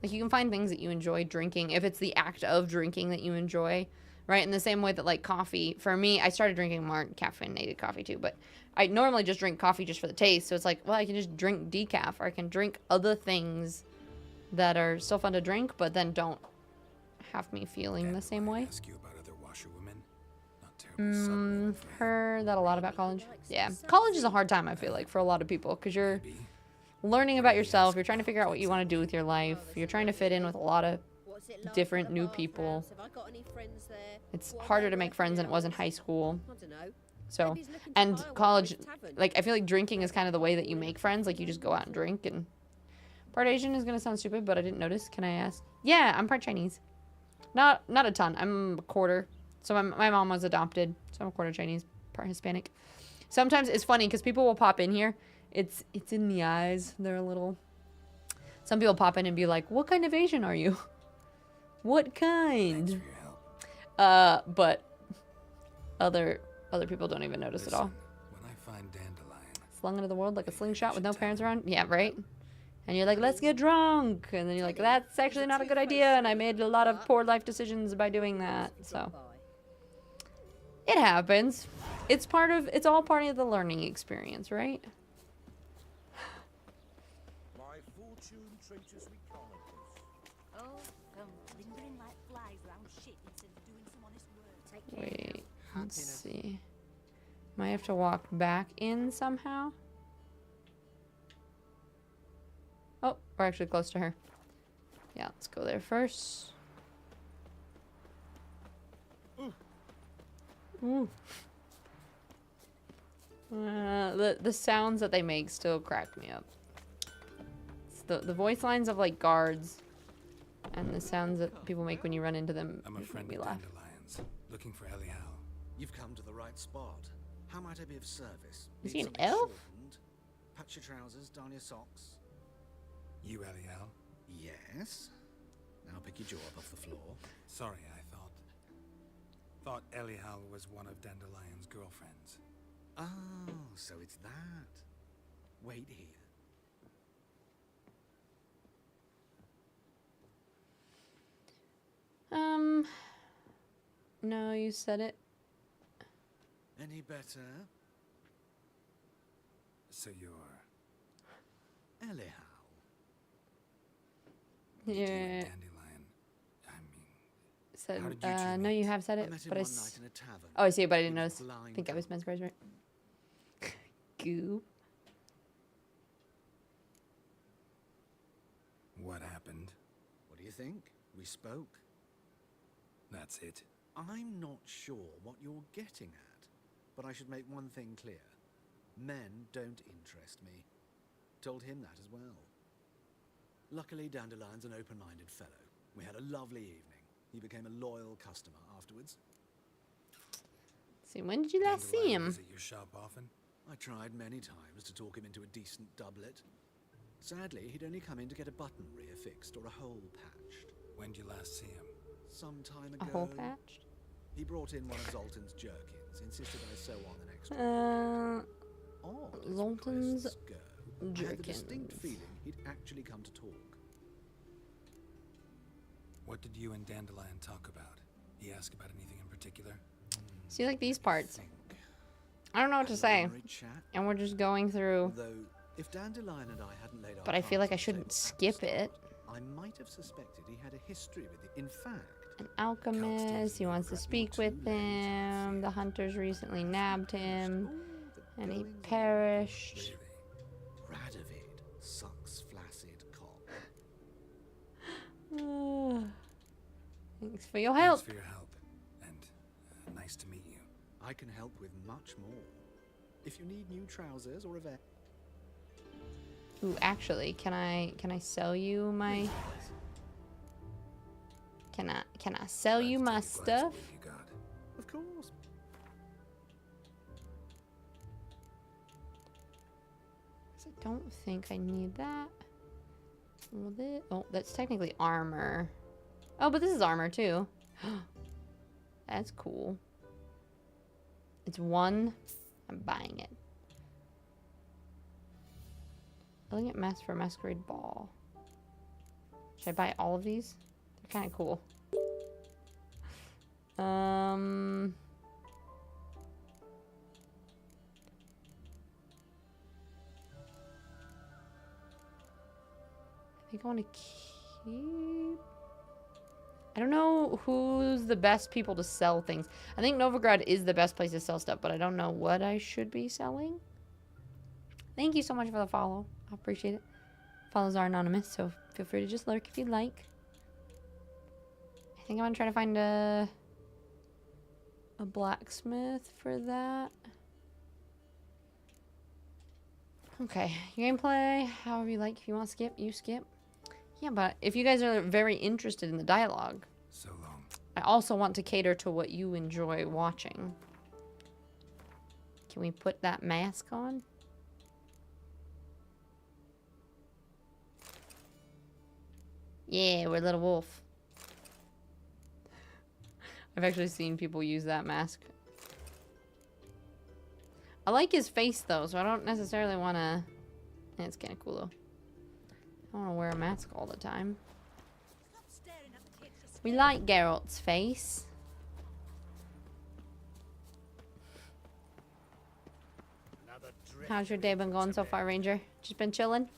like, you can find things that you enjoy drinking if it's the act of drinking that you enjoy, right? In the same way that, like, coffee, for me, I started drinking more caffeinated coffee, too, but I normally just drink coffee just for the taste, so it's like, well, I can just drink decaf, or I can drink other things that are still fun to drink, but then don't have me feeling the same way. Ask you about other washerwomen? Not terribly Heard that a lot about college. Yeah, college is a hard time, I feel like, for a lot of people, because you're learning about yourself, you're trying to figure out what you want to do with your life, you're trying to fit in with a lot of different new people. It's harder to make friends than it was in high school. So, and college, like, I feel like drinking is kind of the way that you make friends. Like, you just go out and drink. And part Asian is going to sound stupid, but I didn't notice. Can I ask? Yeah, I'm part Chinese. Not a ton. I'm a quarter. So my mom was adopted. So I'm a quarter Chinese, part Hispanic. Sometimes it's funny because people will pop in here. It's in the eyes. They're a little... Some people pop in and be like, what kind of Asian are you? What kind? Thanks for your help. But other people don't even notice at all. When I find dandelion, Slung into the world like a slingshot with no parents around? Yeah, right? And you're like, let's get drunk. And then you're like, that's actually not a good idea. And I made a lot of poor life decisions by doing that. So it happens. It's all part of the learning experience, right? My fortune trenches we can't. Oh, come lingering like flies around shit instead of doing some honest work. Wait, let's see. Might have to walk back in somehow. Oh, we're actually close to her. Yeah, let's go there first. Ooh. The sounds that they make still crack me up. It's the voice lines of like guards and the sounds that people make when you run into them. I'm a friend make me of laugh. dandelions, looking for Ellie Howe. You've come to the right spot. How might I be of service? Is Need he an something elf? shortened? Patch your trousers, darn your socks. You Ellie Howe? Yes. Now pick your jaw up off the floor. Sorry, I thought Ellie Howe was one of Dandelion's girlfriends. Oh, so it's that. Wait here. No, you said it. Any better? So you're... Anyhow. Yeah. Dandelion. I mean... Said, how did you two no, meet? you have said I it, met him but one night in a tavern. Oh, I see it, but I didn't He was notice. I blind. think I was mesmerized, right? Goo. What happened? What do you think? We spoke. That's it. I'm not sure what you're getting at, but I should make one thing clear. Men don't interest me. Told him that as well. Luckily, Dandelion's an open-minded fellow. We had a lovely evening. He became a loyal customer afterwards. See, when did you last see him? Visit your shop often? I tried many times to talk him into a decent doublet. Sadly, he'd only come in to get a button rear fixed or a hole patched. When did you last see him? Some time ago. A hole patched? He brought in one of Zoltan's jerkins, insisted I sew on an extra. Zoltan's I had the distinct jerkins. feeling he'd actually come to talk. What did you and Dandelion talk about? He asked about anything in particular? See, like these parts. I don't know what to say. And we're just going through. Although, if Dandelion and I hadn't laid our But I feel like I cards on the shouldn't table skip it. I might have suspected he had a history with it. In fact, An alchemist, he wants to speak with him. The hunters recently nabbed him. And he perished. Radovid sucks flaccid cock. Thanks for your help. Thanks for your help. And nice to meet you. I can help with much more. If you need new trousers or a vest. Ooh, actually, can I sell you my? Can I sell you my stuff? Of course. I don't think I need that. Oh, that's technically armor. Oh, but this is armor too. That's cool. It's one. I'm buying it. Elegant mask for masquerade ball. Should I buy all of these? They're kind of cool. I think I want to keep... I don't know who's the best people to sell things. I think Novigrad is the best place to sell stuff, but I don't know what I should be selling. Thank you so much for the follow. I appreciate it. Follows are anonymous, so feel free to just lurk if you'd like. I think I'm gonna try to find a blacksmith for that. Okay, gameplay, however you like. If you want to skip, you skip. Yeah, but if you guys are very interested in the dialogue, so long. I also want to cater to what you enjoy watching. Can we put that mask on? Yeah, we're a little wolf. I've actually seen people use that mask. I like his face though, so I don't necessarily want to... It's kind of cool though. I don't want to wear a mask all the time. We like Geralt's face. How's your day been going so far, Ranger? Just been chilling?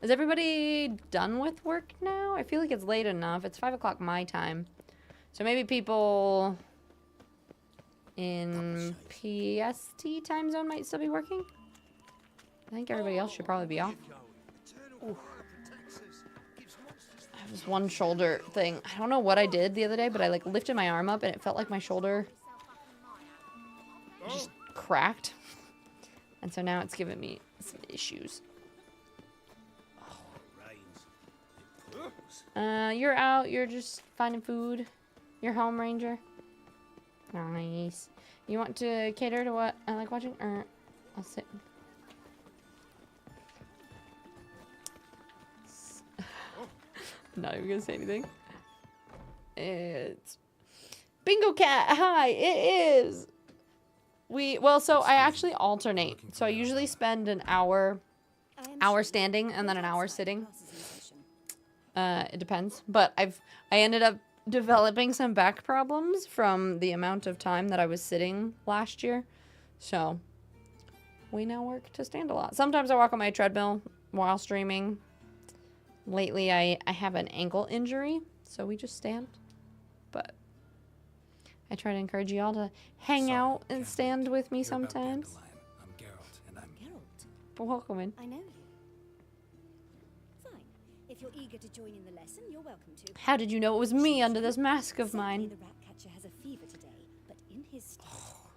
Is everybody done with work now? I feel like it's late enough. It's 5 o'clock my time. So maybe people in PST time zone might still be working. I think everybody else should probably be off. Ooh. I have this one shoulder thing. I don't know what I did the other day, but I like lifted my arm up and it felt like my shoulder just cracked. And so now it's giving me some issues. You're out. You're just finding food. You're home, Ranger. Nice. You want to cater to what I like watching? Or I'll sit. Not even gonna say anything. It's Bingo Cat. Hi, it is. So I actually alternate. So I usually spend an hour standing and then an hour sitting. It depends, but I ended up developing some back problems from the amount of time that I was sitting last year. So we now work to stand a lot. Sometimes I walk on my treadmill while streaming. Lately, I have an ankle injury, so we just stand. But I try to encourage you all to hang out and stand with me sometimes. I'm Geralt, and I'm But welcome in. I know you. Fine. If you're eager to join in the lesson, you're welcome to. How did you know it was me under this mask of Sadly, mine? the rat catcher has a fever today, but in his stead,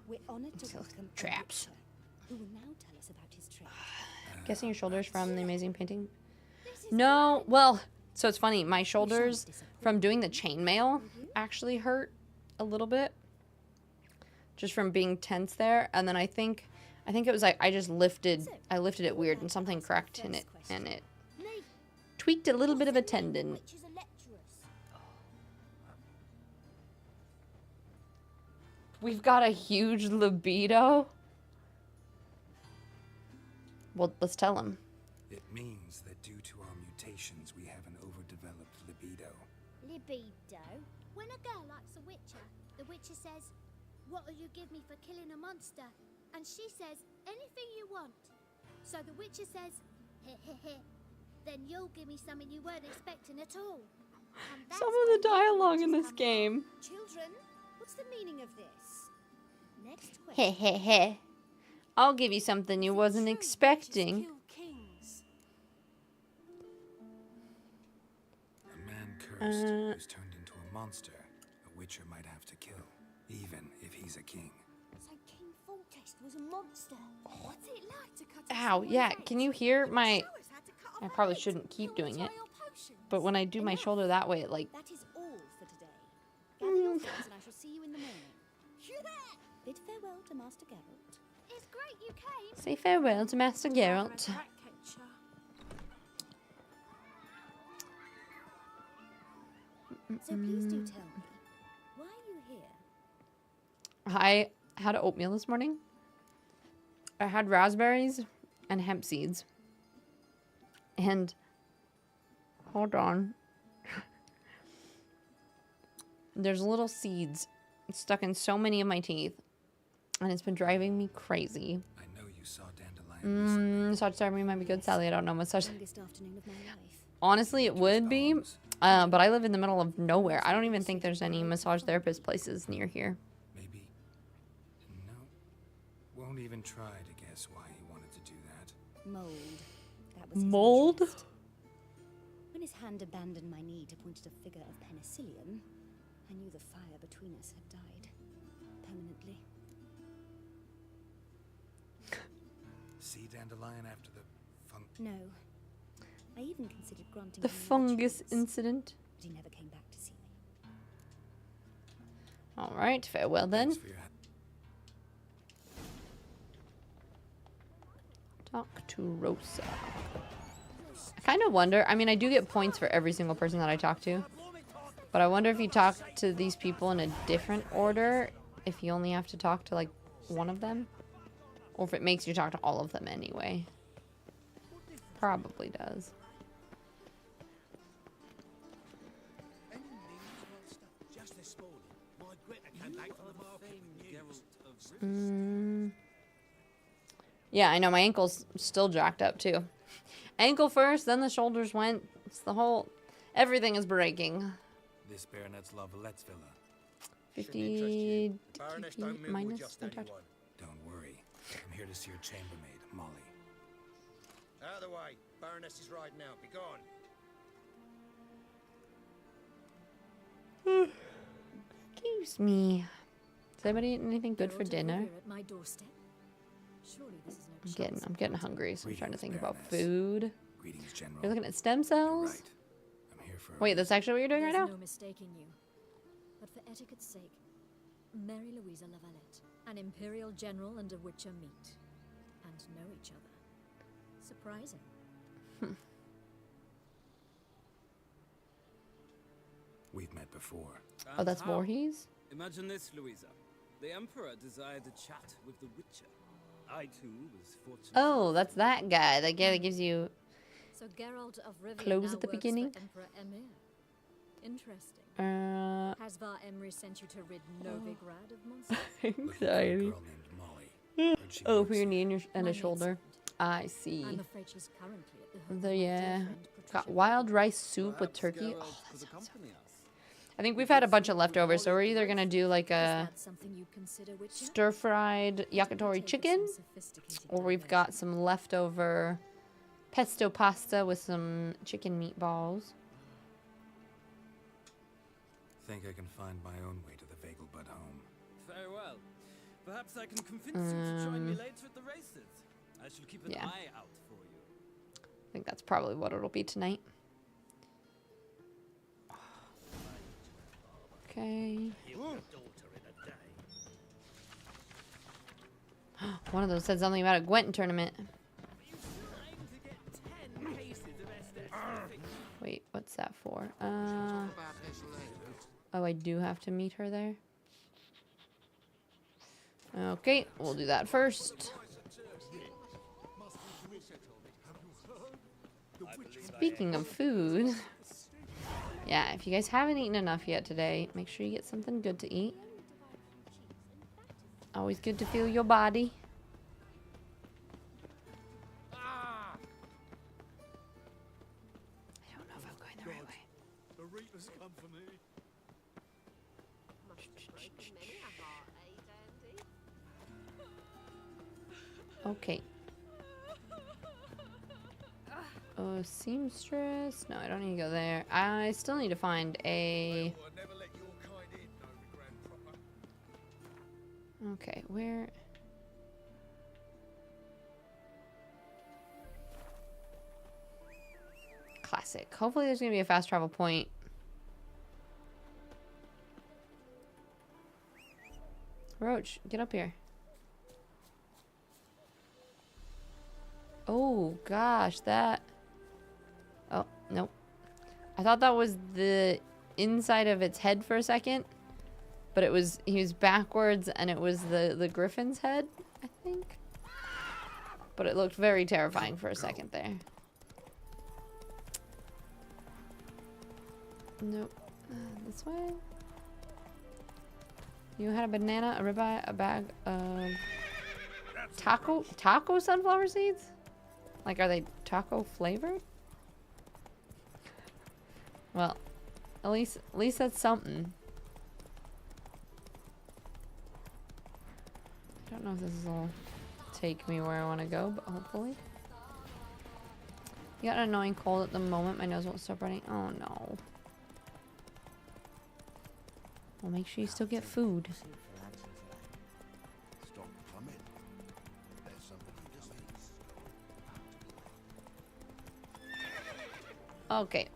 we're honored to welcome a traps. witcher who will now tell us about his trade. Guessing your shoulders from the amazing painting? No, well, so it's funny. My shoulders from doing the chainmail actually hurt a little bit, just from being tense there. And then I think it was like I lifted it weird and something cracked in it, and it tweaked a little bit of a tendon. We've got a huge libido. Well, let's tell him. It means that due to our mutations, we have an overdeveloped libido. Libido? When a girl likes a witcher, the witcher says, "What will you give me for killing a monster?" And she says, "Anything you want." So the witcher says, "Heh heh heh. Then you'll give me something you weren't expecting at all." And that's Some of the dialogue in this game. Children, what's the meaning of this? Next question. Heh heh heh. I'll give you something you wasn't expecting. A man cursed who's turned into a monster, a witcher might have to kill, even if he's a king. So King Foltest was a monster. What's it like to cut Ow, yeah, can you hear my... I probably shouldn't keep doing it. But when I do my shoulder that way, it like... That is all for today. Gather your friends and I shall see you in the morning. Bid farewell to Master Geralt. It's great you came. Say farewell to Master Geralt. So please do tell me, why are you here? I had oatmeal this morning. I had raspberries and hemp seeds. And hold on. There's little seeds stuck in so many of my teeth. And it's been driving me crazy. I know you saw dandelion. Massage therapy might be good. Sadly, I don't know massage. Longest afternoon of my life. Honestly, it would be. But I live in the middle of nowhere. I don't even think there's any massage therapist places near here. Maybe. No. Won't even try to guess why he wanted to do that. Mold. That was his Mold? interest. When his hand abandoned my knee to point at a figure of penicillium, I knew the fire between us had died. Permanently. See dandelion after the funk. No. I even considered granting The him fungus riches, incident. but he never came back to see me. Alright, farewell then. Talk to Rosa. I kind of wonder, I mean, I do get points for every single person that I talk to. But I wonder if you talk to these people in a different order, if you only have to talk to, like, one of them. Or if it makes you talk to all of them anyway. Probably does. Just this morning, my Greta came back from the market with news. Yeah, I know, my ankle's still jacked up too. Ankle first, then the shoulders went. It's the whole... Everything is breaking. This baronet's La Vallette's villa. 50 Baroness TP don't move with minus just no touch. anyone. Don't worry. I'm here to see your chambermaid, Molly. Out of the way. Baroness is riding out. Be gone. Excuse me. Does anybody eat anything good for dinner? At my doorstep. Surely this is no I'm getting hungry, so I'm trying to think about Baroness. food. Greetings, General. You're looking at stem cells? Right. I'm here for Wait, that's actually what you're doing right There's now? no mistaking you. But for etiquette's sake, Mary Louisa Lavalette, an imperial general and a witcher meet. And know each other. Surprising. We've met before. Oh, that's how? Voorhees? Imagine this, Louisa. The Emperor desired a chat with the Witcher. I, too, was fortunate. Oh, that's that guy. That guy that gives you... So Geralt of Rivia Clothes now at the works beginning? for Emperor Emir. Interesting. Uh, Has Var Emry sent you to rid Novigrad of monsters? Looking for a anxiety. girl named Molly. Oh, for your knee and a shoulder. I see. I'm afraid she's currently at the home of my Yeah. dear friend Got Patricia. wild rice soup with Perhaps turkey. Geralt Oh, could accompany us. I think we've had a bunch of leftovers, so we're either gonna do like Is a that something you consider, Witcher? stir-fried yakitori chicken, or we've got some leftover pesto pasta with some chicken meatballs. Think I can find my own way to the Vagelbud home. Very well. Perhaps I can convince you to join me later at the races. I shall keep an yeah. eye out for you. I think that's probably what it'll be tonight. Okay. One of those said something about a Gwent tournament. Wait, what's that for? Oh, I do have to meet her there. Okay, we'll do that first. Speaking of food, yeah, if you guys haven't eaten enough yet today, make sure you get something good to eat. Always good to feel your body. I don't know if I'm going the right way. The Reapers come for me. Okay. Oh, seamstress. No, I don't need to go there. I still need to find a... Okay, where... Classic. Hopefully there's going to be a fast travel point. Roach, get up here. Oh, gosh, that... Oh, nope. I thought that was the inside of its head for a second. But it was... He was backwards, and it was the griffin's head, I think. But it looked very terrifying for a second there. Nope. This way? You had a banana, a ribeye, a bag of... Taco sunflower seeds? Like, are they taco flavored? Well, at least that's something. I don't know if this will take me where I want to go, but hopefully. You got an annoying cold at the moment. My nose won't stop running. Oh no. Well, make sure you still get food. Okay.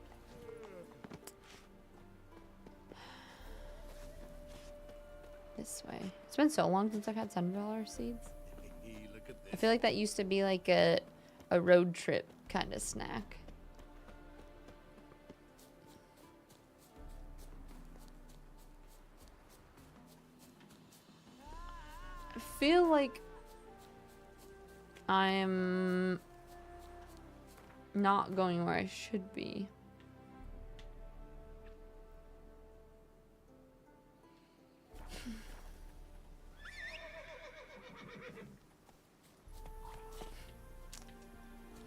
This way. It's been so long since I've had sunflower seeds. I feel like that used to be like a road trip kind of snack. I feel like I'm not going where I should be.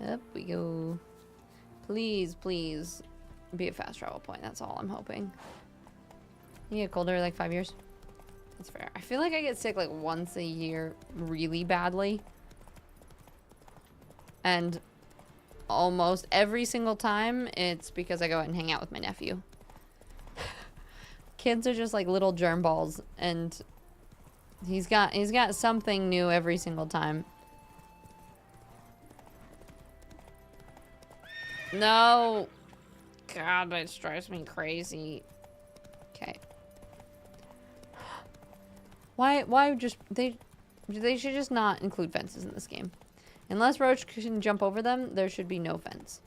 Up we go. Please, please be a fast travel point. That's all I'm hoping. You get colder like 5 years? That's fair. I feel like I get sick like once a year really badly. And almost every single time it's because I go out and hang out with my nephew. Kids are just like little germ balls, and he's got something new every single time. No. God, that drives me crazy. Okay. Why just they should just not include fences in this game. Unless Roach can jump over them, there should be no fence.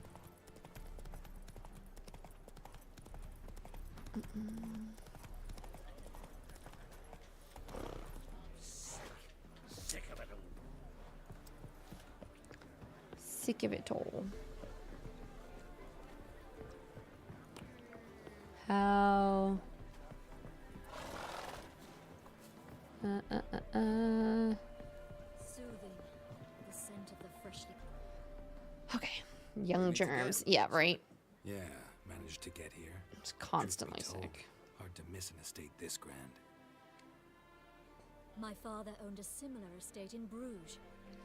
Sick of it all. Sick of it all. How? Ashley. Okay. Young germs. Yeah, right. Yeah, managed to get here. It's constantly Truth be told, sick. hard to miss an estate this grand. My father owned a similar estate in Bruges.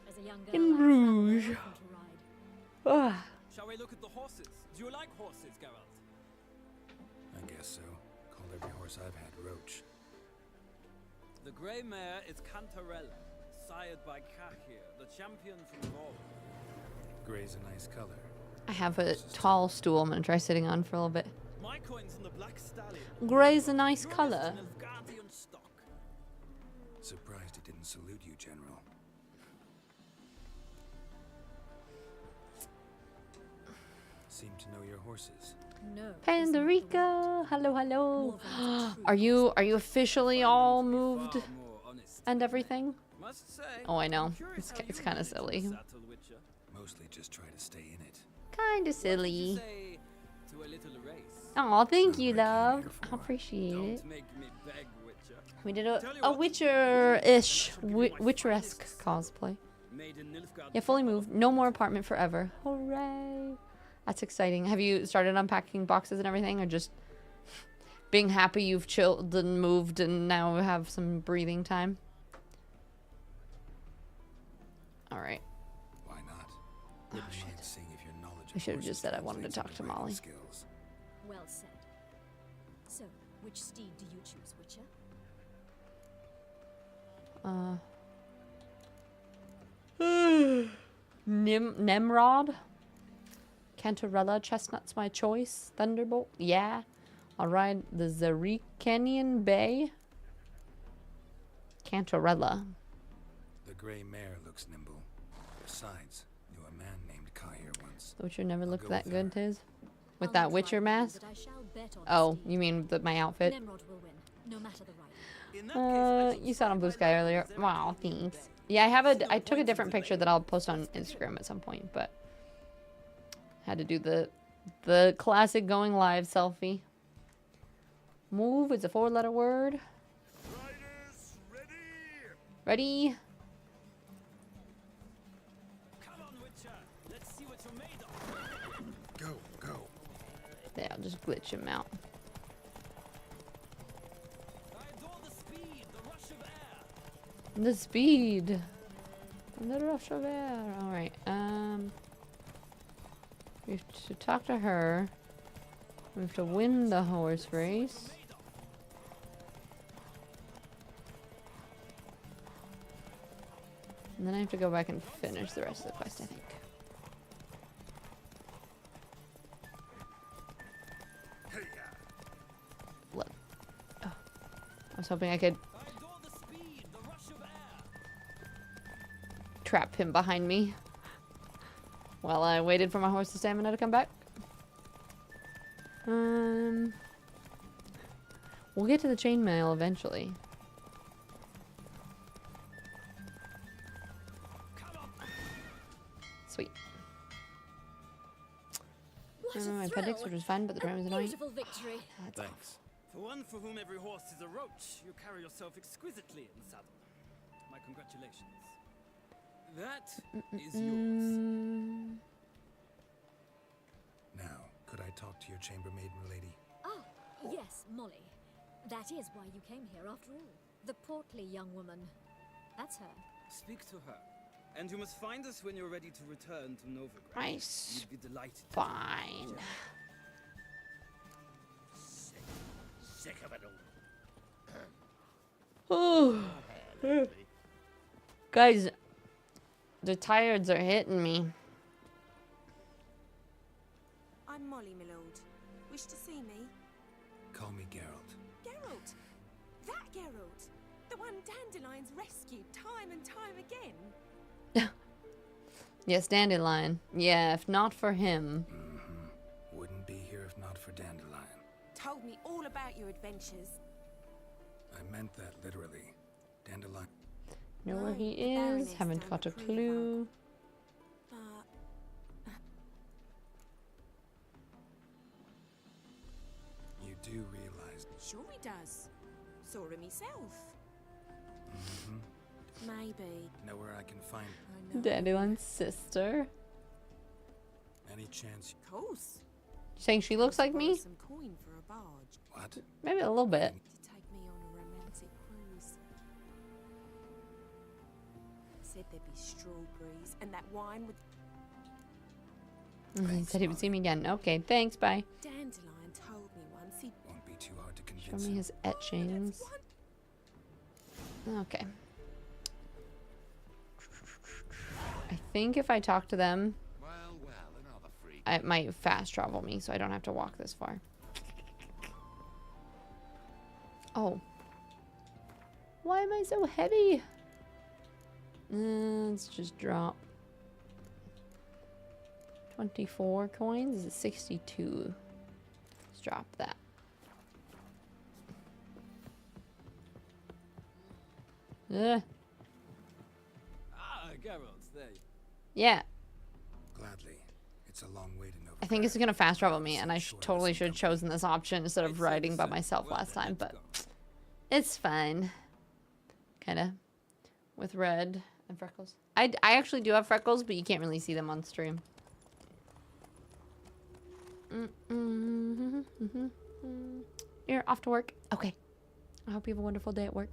As a young girl, In I traveled Bruges. there often to ride. Ugh. Shall we look at the horses? Do you like horses, Geralt? I guess so. Called every horse I've had Roach. The grey mare is Cantarella, sired by Kahir, the champion from Gaul. Gray's a nice color. I have a tall stool I'm gonna try sitting on for a little bit. My coins on the black stallion. Gray's a nice color. Nilfgaardian stock. Surprised it didn't salute you, General. Seem to know your horses. No. Pandorica, hello, hello. Are you officially all moved and everything? Must say, Oh, I know. I'm curious how It's you kind of managed to silly. settle Witcher. Mostly just try to stay in it. Kind of What did you silly. say to a little race? Oh, thank you, love. I appreciate it. Don't make me beg, Witcher. We did Tell you a what, Witcher-ish, Witcher-esque cosplay. made in Nilfgaard. Yeah, fully moved. No more apartment forever. Hooray. That's exciting. Have you started unpacking boxes and everything, or just being happy you've chilled and moved and now have some breathing time? All right. Why not? Wouldn't mind seeing if your knowledge I of should have just horses said I wanted to translates talk to into riding Molly. skills. Well said. So, which steed do you choose, Witcher? Nemrod? Cantarella, Chestnut's my choice. Thunderbolt, yeah. I'll ride the Zarikanian Bay. Cantarella. The gray mare looks nimble. Besides, knew a man named Kahir once. The Witcher never looked go that with good, Tiz. With that Witcher mask? Oh, you mean my outfit? Nemrod will win, no matter the rider. You saw it on Blue Sky earlier. Wow, thanks. Yeah, I took a different picture that I'll post on Instagram at some point, but had to do the classic going live selfie. Move is a 4-letter word. Ready? Come on, Witcher. Let's see what you're made of. Go, go. There, I'll just glitch him out. I adore the speed, the rush of air. The speed. And the rush of air. Alright, we have to talk to her. We have to win the horse race. And then I have to go back and finish the rest of the quest, I think. Look. Oh. I was hoping I could trap him behind me while I waited for my horse's stamina to come back. We'll get to the chainmail eventually. Sweet. My appendix, which was fine, but the drum was annoying. Beautiful victory. Thanks. For one for whom every horse is a roach, you carry yourself exquisitely in the saddle. My congratulations. That is yours. Now, could I talk to your chambermaid, milady? Ah, yes, Molly. That is why you came here after all. The portly young woman. That's her. Speak to her. And you must find us when you're ready to return to Novigrad. Nice. You'd be delighted. Fine. Sick of it all. Oh. Guys, the tireds are hitting me. I'm Molly, my lord. Wish to see me? Call me Geralt. Geralt! That Geralt! The one Dandelion's rescued time and time again. Yes, Dandelion. Yeah, if not for him. Wouldn't be here if not for Dandelion. Told me all about your adventures. I meant that literally. Dandelion. Know where he the Baroness is. Haven't don't got a approve clue. But You do realize. sure he does. Saw him myself. Mm-hmm. Maybe Maybe. Know where I can find Dandelion's sister. any chance? Of course. Saying she looks like me? Some coin for a barge. What? Maybe a little bit. To take me on a romantic cruise. Said there'd be strawberries and that wine with. He said he would see me again. Okay, thanks, bye. Dandelion told me once he Won't be too hard to convince Show me his etchings. Okay. I think if I talk to them, it might fast travel me, so I don't have to walk this far. Oh. Why am I so heavy? Let's just drop 24 coins. Is it 62? Let's drop that. Ugh. Ah, Geralt, there. Yeah. Gladly. It's a long way to know. I think it's gonna fast travel me, and I totally should have chosen this option instead of riding by myself last time, but it's fine. Kinda. With red and freckles. I actually do have freckles, but you can't really see them on stream. You're off to work? Okay. I hope you have a wonderful day at work.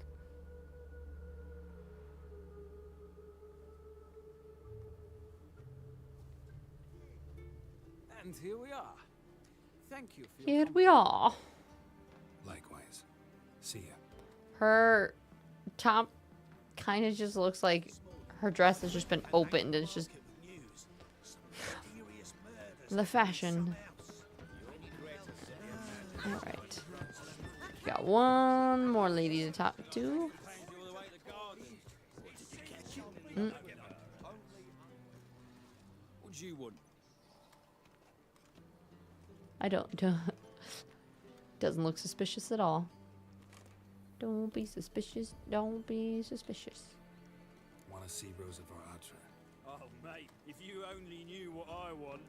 And here we are. Thank you for your Here we are. Likewise. See ya. Her top kind of just looks like her dress has just been opened. It's just the fashion. Alright. Got one more lady to talk to. What do you want? I don't. Doesn't look suspicious at all. Don't be suspicious. Don't be suspicious. Want to see Rosa Varatra? Oh, mate, if you only knew what I want.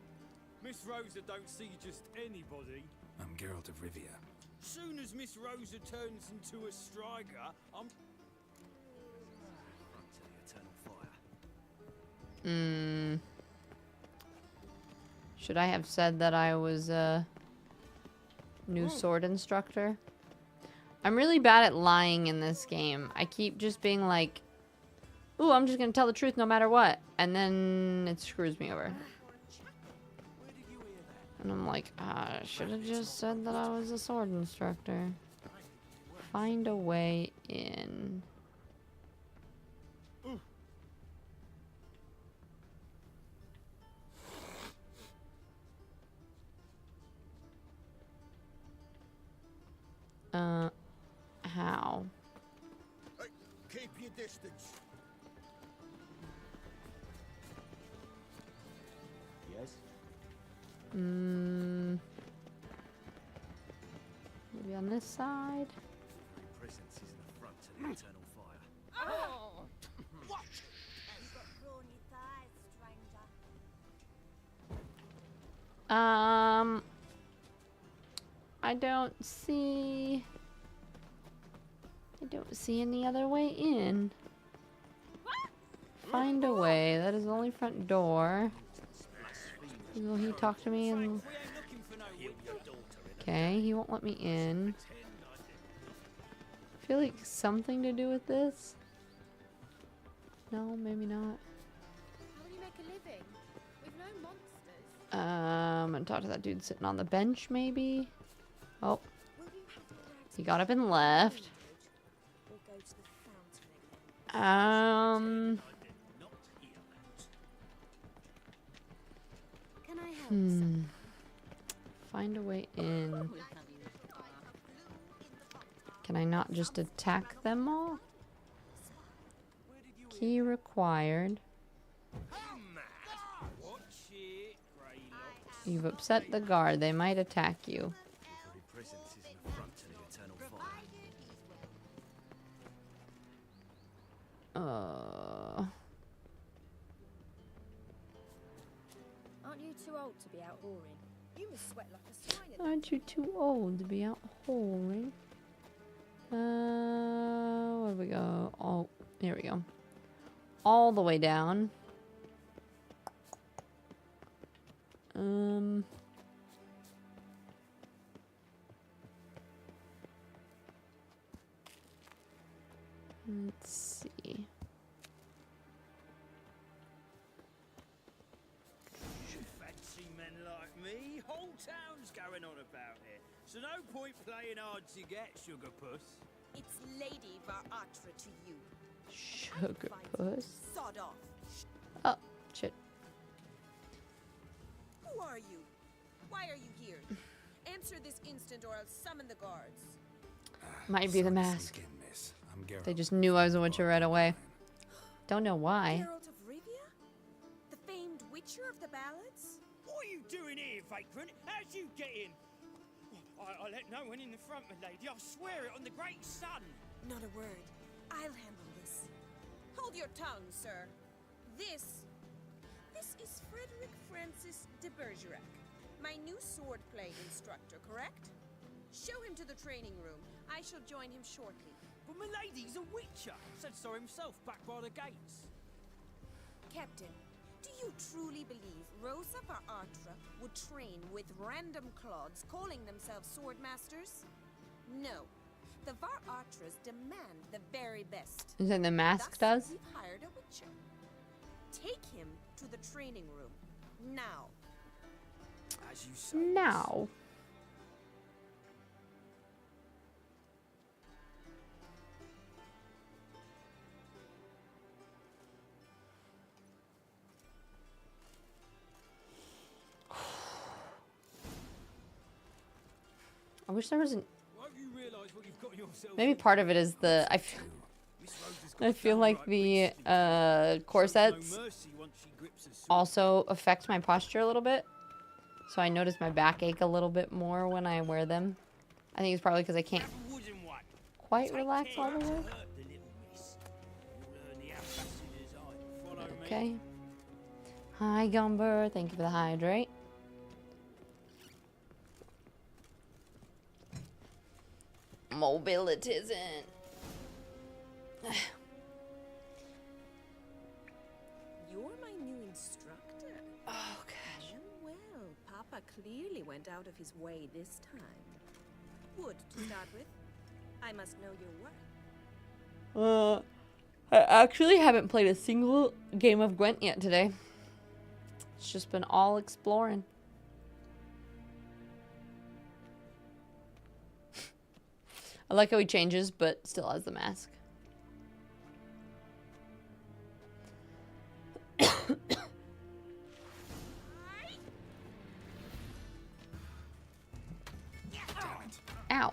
Miss Rosa don't see just anybody. I'm Geralt of Rivia. Soon as Miss Rosa turns into a striker, I'm... Front to the eternal fire. Should I have said that I was a new sword instructor? I'm really bad at lying in this game. I keep just being like, ooh, I'm just gonna tell the truth no matter what. And then it screws me over. And I'm like, I should have just said that I was a sword instructor. Find a way in. How? Hey, keep your distance. Yes? Maybe on this side. Presence is the front to the eternal fire. Oh! What? I don't see any other way in. Find a way. That is the only front door. Will he talk to me? And okay, he won't let me in. I feel like something to do with this. No, maybe not. How do you make a living? With no monsters. I'm gonna talk to that dude sitting on the bench, maybe. Oh, he got up and left. Can I help? Find a way in. Can I not just attack them all? Key required. You've upset the guard. They might attack you. Presence is the front to the eternal fire. Aren't you too old to be out whoring? You must sweat like a swine. Aren't you too old to be out whoring? Where do we go? Oh, here we go. all the way down. Let's see. Fancy men like me? Whole town's going on about it. So no point playing hard to get, sugar puss. It's Lady Varatra to you. Sugar puss. Sod off. Oh, shit. Who are you? Why are you here? Answer this instant or I'll summon the guards. Might be the mask. I'm Geralt. They just knew I was a witcher right away. Don't know why. Geralt of Rivia? The famed witcher of the ballads? What are you doing here, vagrant? How'd you get in? I let no one in the front, my lady. I swear it on the great sun. Not a word. I'll handle this. Hold your tongue, sir. This is Frederick Francis de Bergerac, my new swordplay instructor, correct? Show him to the training room. I shall join him shortly. But my lady's a witcher. Said so himself back by the gates. Captain, do you truly believe Rosa Varatra would train with random clods calling themselves sword masters? No. The Varatras demand the very best. Is that the mask Thus, does? we've hired a witcher. Take him to the training room. Now. As you say. Now. I wish there was an. Maybe part of it is the. I feel like the corsets also affect my posture a little bit. So I notice my back ache a little bit more when I wear them. I think it's probably because I can't quite relax all the way. Okay. Hi, Gumber. Thank you for the hydrate. Mobility isn't. You're my new instructor. Oh, gosh. Well, Papa clearly went out of his way this time. Wood, to start with. I must know your work. I actually haven't played a single game of Gwent yet today. It's just been all exploring. I like how he changes, but still has the mask. Ow.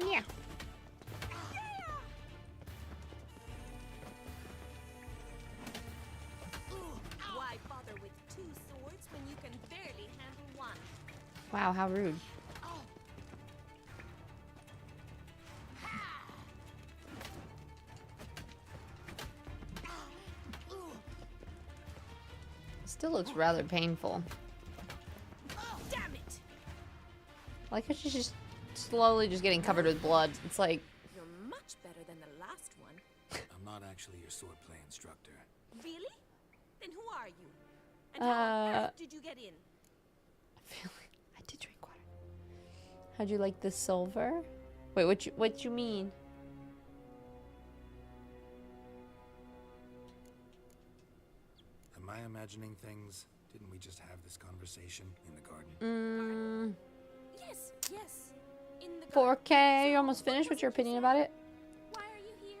Yeah. Why bother with two swords when you can barely handle one? Wow, how rude. Still looks rather painful. Damn it! I like how she's just slowly just getting covered with blood. It's like, You're much better than the last one. I'm not actually your swordplay instructor. Really? Then who are you? And how on earth did you get in? I feel like I did drink water. How'd you like the silver? Wait, what you mean? Am I imagining things? Didn't we just have this conversation in the garden? Yes, yes. In the 4K, you almost finished. What's your opinion about it? Why are you here?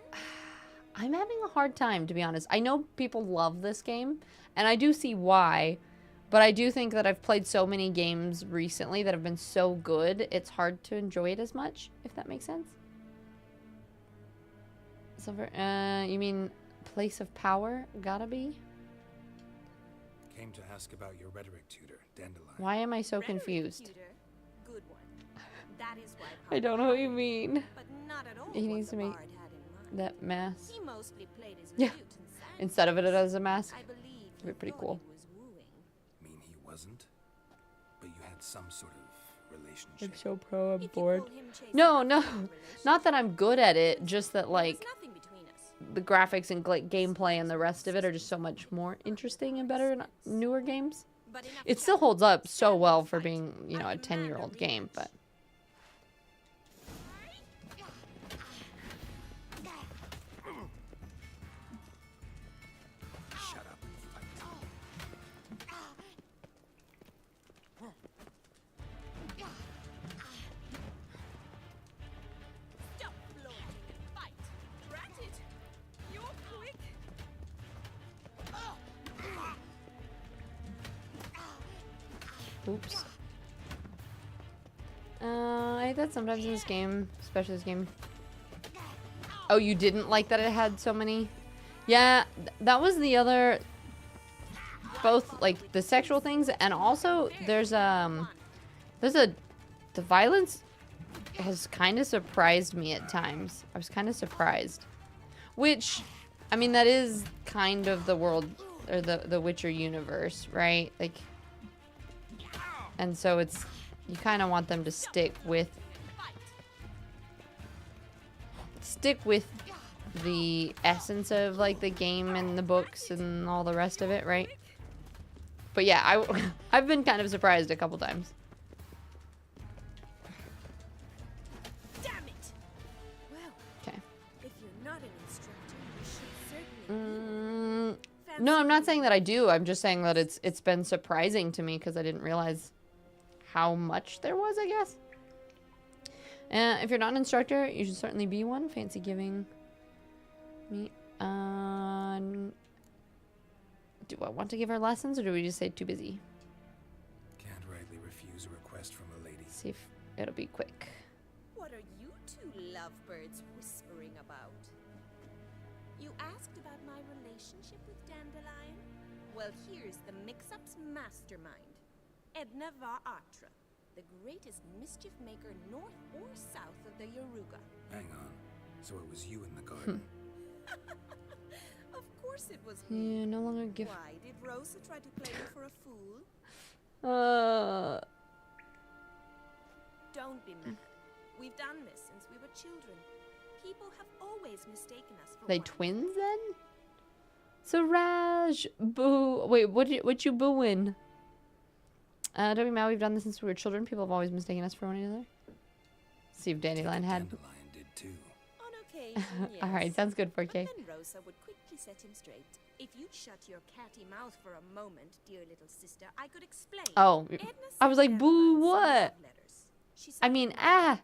I'm having a hard time, to be honest. I know people love this game, and I do see why, but I do think that I've played so many games recently that have been so good, it's hard to enjoy it as much, if that makes sense. Silver, you mean place of power? Gotta be? Came to ask about your rhetoric tutor. Dandelion. Why am I so confused? Cuter, good one. That is why I don't know what you mean. but not at all He what needs the to make bard had in mind. that mask. He mostly played his Yeah. lute and sang. Instead of it as a mask. I believe It'd be pretty cool. Mean he wasn't? But you had some sort of relationship. I'm so pro, I'm bored. No, not that I'm good at it, just that like the graphics and gameplay and the rest of it are just so much more interesting and better in newer games. It still holds up so well for being, you know, a 10-year-old game, but Shut up and fight. Stop floating and fight. Rat it. You're quick. oops. I hate that sometimes in this game, especially this game. Oh, you didn't like that it had so many? Yeah, that was the other, both like the sexual things and also the violence has kind of surprised me at times. I was kind of surprised, which, I mean, that is kind of the world or the Witcher universe, right? Like, and so it's, you kind of want them to stick with the essence of like the game and the books and all the rest of it, right? But yeah, I've been kind of surprised a couple times. Damn it. Well, Okay. if you're not an instructor, you should certainly No, I'm not saying that I do. I'm just saying that it's been surprising to me because I didn't realize how much there was, I guess. If you're not an instructor, you should certainly be one. Fancy giving me. Do I want to give her lessons, or do we just say too busy? Can't rightly refuse a request from a lady. See if it'll be quick. What are you two lovebirds whispering about? You asked about my relationship with Dandelion? Well, here's the mix-up's mastermind. Edna Va Atra, the greatest mischief maker north or south of the Yaruga. Hang on. So it was you in the garden. Of course it was me. Yeah, no longer give. Why, did Rosa try to play you for a fool? Don't be mad. We've done this since we were children. People have always mistaken us for They one. twins then? Suraj, boo. Wait, what you booing? Don't be mad. We've done this since we were children. People have always mistaken us for one another. See if Dandelion had. Dandelion did too. On occasion, yes. All right, sounds good, 4K. But then Rosa would quickly set him straight. If you'd shut your catty mouth for a moment, dear little sister, I could explain. Oh, Edna I was like, sent boo, Dandelion some what? love letters. She I mean, ah.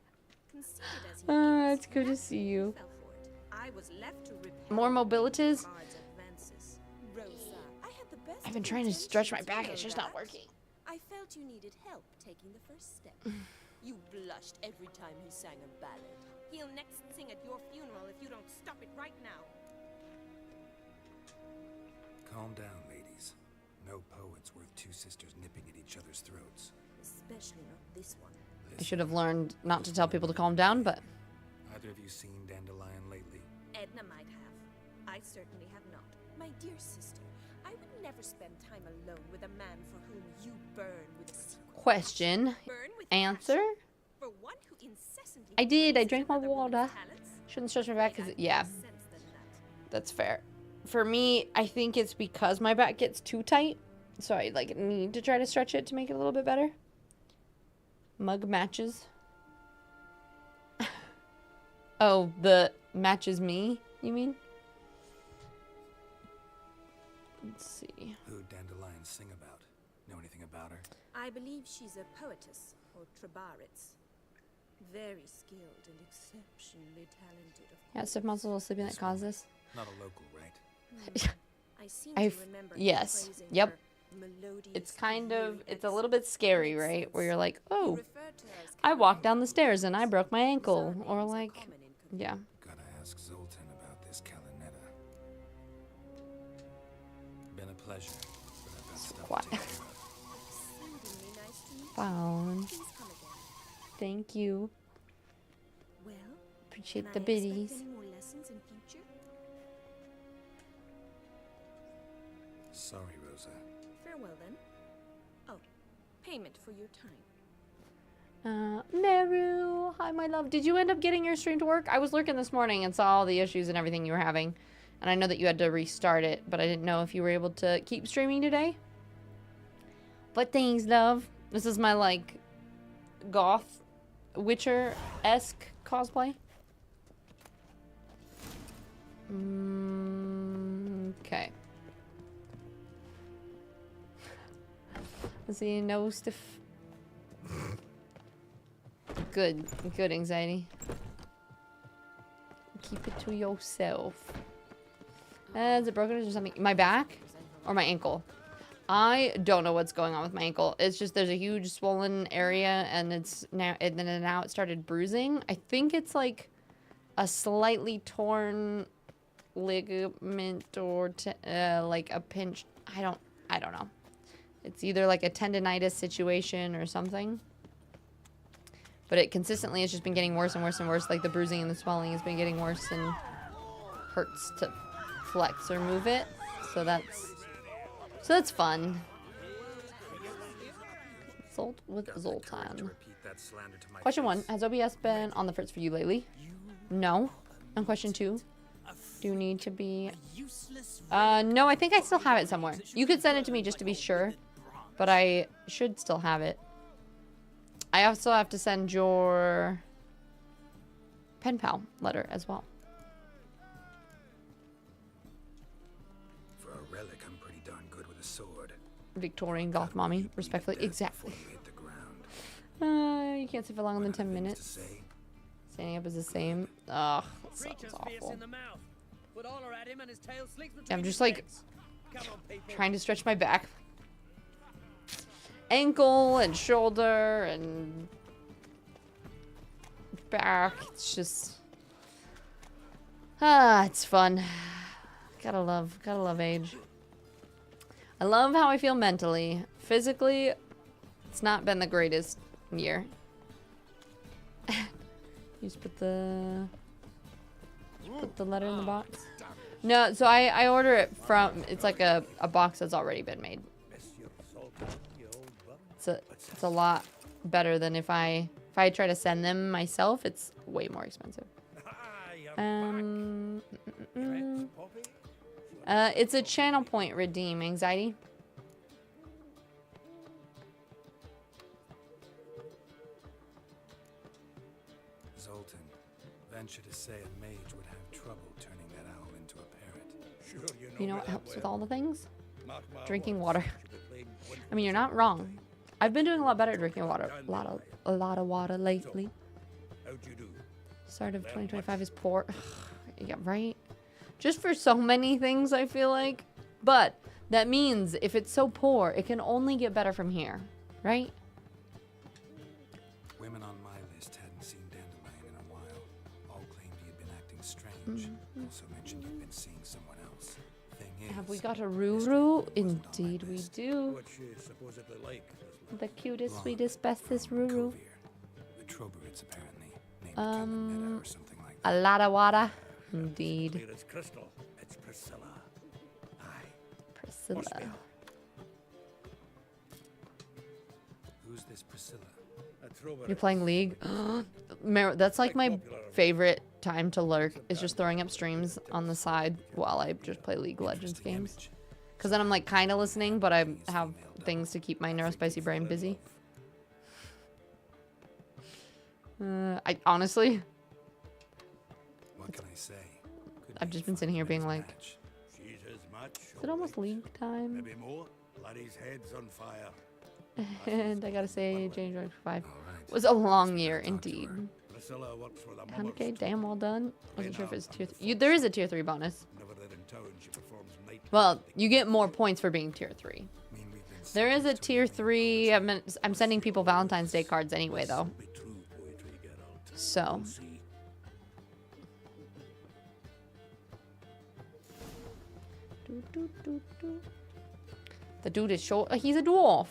conceited as he It's good to see you. fell for it. I was left to repel More mobilities. Bard's advances. Rosa, I had the best I've been trying to stretch my intentions, back. you It's know just not that. working. I felt you needed help taking the first step. You blushed every time he sang a ballad. He'll next sing at your funeral if you don't stop it right now. Calm down, ladies. No poet's worth two sisters nipping at each other's throats. Especially not this one. I should have learned not to tell people to calm down, but Either of you seen Dandelion lately? Edna might have. I certainly have not. My dear sister, I would never spend time alone with a man for whom you burn with a secret. question, answer. For one who incessantly I did. I praises drank my another woman's water. talents, Shouldn't stretch my back because yeah, sense than that. that's fair. For me, I think it's because my back gets too tight, so I like need to try to stretch it to make it a little bit better. Mug matches. Oh, the matches me, you mean? Let's see. Who'd Dandelion sing about? Know anything about her? I believe she's a poetess, or trabaritz. Very skilled and exceptionally talented, of Yeah, stiff muscles while sleeping that caused this. Not a local, right? I seem I've to remember yes, praising yep. her melodious, It's kind of lyric it's a little bit scary, makes right? sense. Where you're like, You oh, referred to her as I walked down the stairs and I broke my ankle, or like, yeah. Gotta ask Zoltan about this Kalinetta. Been a pleasure, but I've got stuff Quiet. to take care of. fun. Please come again. Thank you. Well, Appreciate can the I biddies. expect any more lessons in future? Sorry, Rosa. Farewell then. Oh, payment for your time. Meru, hi my love. Did you end up getting your stream to work? I was lurking this morning and saw all the issues and everything you were having. And I know that you had to restart it, but I didn't know if you were able to keep streaming today. But thanks, love. This is my, like, goth Witcher-esque cosplay. Okay. Let's see, no stiff. Good, good anxiety. Keep it to yourself. Is it broken or something? My back or my ankle? I don't know what's going on with my ankle. It's just there's a huge swollen area, and it's now now it started bruising. I think it's like a slightly torn ligament or like a pinch. I don't know. It's either like a tendonitis situation or something. But it consistently has just been getting worse and worse and worse. Like the bruising and the swelling has been getting worse and hurts to flex or move it. So that's fun. Zolt with Zoltan. Question 1. Has OBS been on the fritz for you lately? No. And question 2. Do you need to be... no, I think I still have it somewhere. You could send it to me just to be sure. But I should still have it. I also have to send your pen pal letter as well. For a relic, I'm pretty darn good with a sword. Victorian goth mommy, respectfully. Exactly. You can't sit for longer than 10 minutes. Standing up is the same. Ugh, that sounds awful. Yeah, I'm just like trying to stretch my back. Ankle and shoulder and back. It's just it's fun. Gotta love age. I love how I feel mentally. Physically, it's not been the greatest year. You just put the letter in the box. No, so I order it from. It's like a box that's already been made. It's a lot better than if I try to send them myself. It's way more expensive. It's a channel point redeem anxiety. Zoltan, venture to say a mage would have trouble turning that owl into a parrot. Sure, you know what helps with all the things? Drinking water. I mean, you're not wrong. I've been doing a lot better at drinking water. A lot of water lately. How'd you do? Start of 2025 is poor. Yeah, right? Just for so many things, I feel like. But that means if it's so poor, it can only get better from here, right? Women on my list hadn't seen Dandelion in a while. All claimed he had been acting strange. Also mentioned he'd been seeing someone else. Thing is, Have we got a Ruru? Indeed we do. What's she supposedly like? The cutest, sweetest, bestest Ruru. the Troberids apparently named Meta or something like A lot of water. Indeed. Clear as crystal. It's Priscilla. Aye. Priscilla. Who's this Priscilla? You're playing League? That's like my favorite time to lurk, is just throwing up streams on the side while I just play League of Legends games. Because then I'm like kind of listening, but I have things to keep my neurospicy brain busy. I honestly... What can I say? I've just been sitting here being like, She's as much. is it almost League time? Maybe more. Laddie's head's on fire. And I gotta say, January 5 was a long year indeed. Priscilla works for the 100k, damn well done. Wasn't sure if it's tier 3. There is a tier 3 bonus. Never there in town, she performs night. Well, you get more points for being tier 3. There is a tier 3. I'm sending people Valentine's Day cards anyway, though. So. The dude is short. He's a dwarf.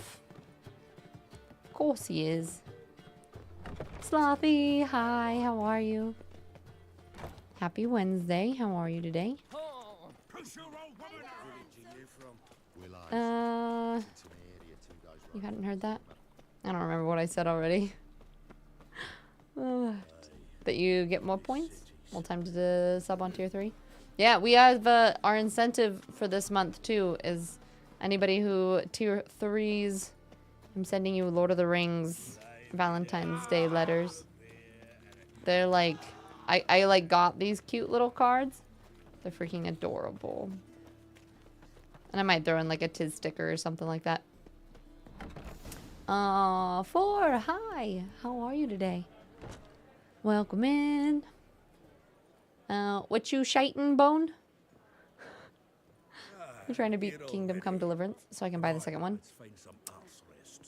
Of course he is. Slothy, hi, how are you? Happy Wednesday, how are you today? You hadn't heard that? I don't remember what I said already. That you get more points? More time to sub on tier 3? Yeah, we have our incentive for this month too is anybody who tier 3s, I'm sending you Lord of the Rings Valentine's Day letters. They're like, I like got these cute little cards. They're freaking adorable. And I might throw in like a Tiz sticker or something like that. 4, hi, how are you today? Welcome in. What you shiting, Bone? I'm trying to beat Kingdom Come Deliverance so I can buy the second one.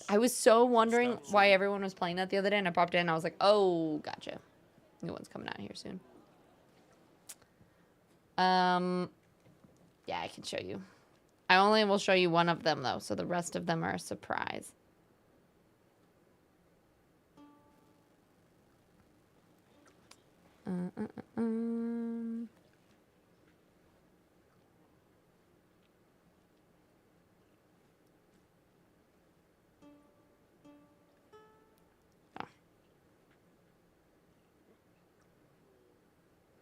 I was so wondering why everyone was playing that the other day, and I popped in and I was like, oh, gotcha. New one's coming out here soon. Yeah, I can show you. I only will show you one of them though, so the rest of them are a surprise.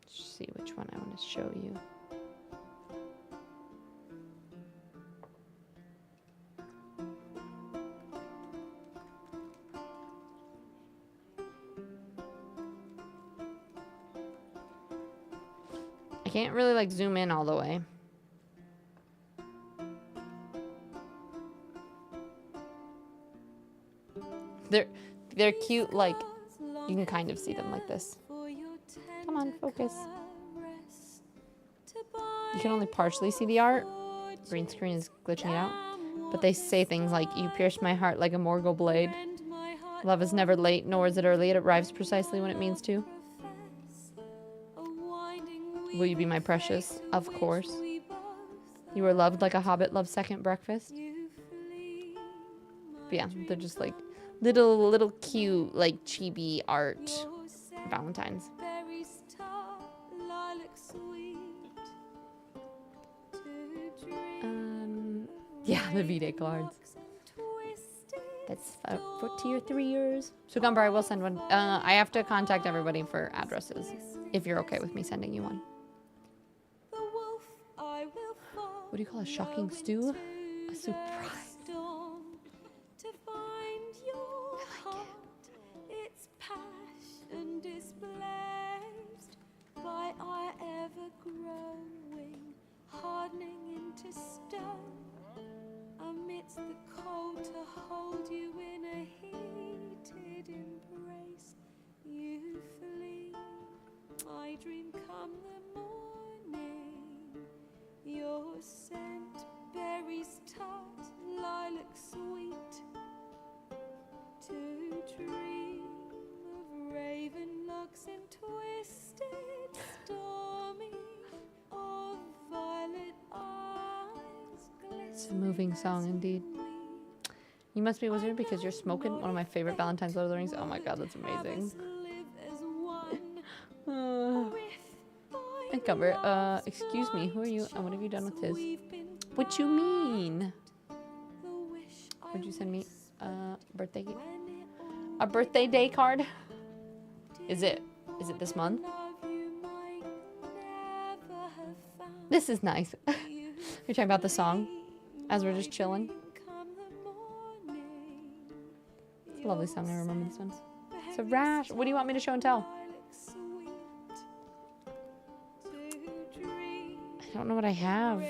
Let's see which one I want to show you. I can't really like zoom in all the way. They're cute, like you can kind of see them like this. Come on, focus. You can only partially see the art. Green screen is glitching it out. But they say things like, you pierced my heart like a Morgul blade. Love is never late, nor is it early. It arrives precisely when it means to. Will you be my precious? Of course. You are loved like a hobbit loves second breakfast. But yeah, they're just like little cute, like chibi art Valentines. Yeah, the V-Day cards. That's for tier 3 years. So Gumbar, I will send one. I have to contact everybody for addresses, if you're okay with me sending you one. What do you call a shocking stew? A surprise. By our ever-growing, hardening into stone, amidst the cold to hold you in a heated embrace, you flee. I dream come the morning, your scent, berries tart, lilac sweet, to dream of raven locks and twisted stormy of violet eyes. It's a moving song indeed. You must be a wizard because you're smoking one of my favorite Valentine's Lord of the Rings. Oh my god, that's amazing. And cover. Excuse me, who are you and what have you done with his? What you mean? Would you send me a birthday day card? Is it this month? This is nice. You're talking about the song as we're just chilling. It's a lovely song. I remember this one. So Rash, what do you want me to show and tell? I don't know what I have.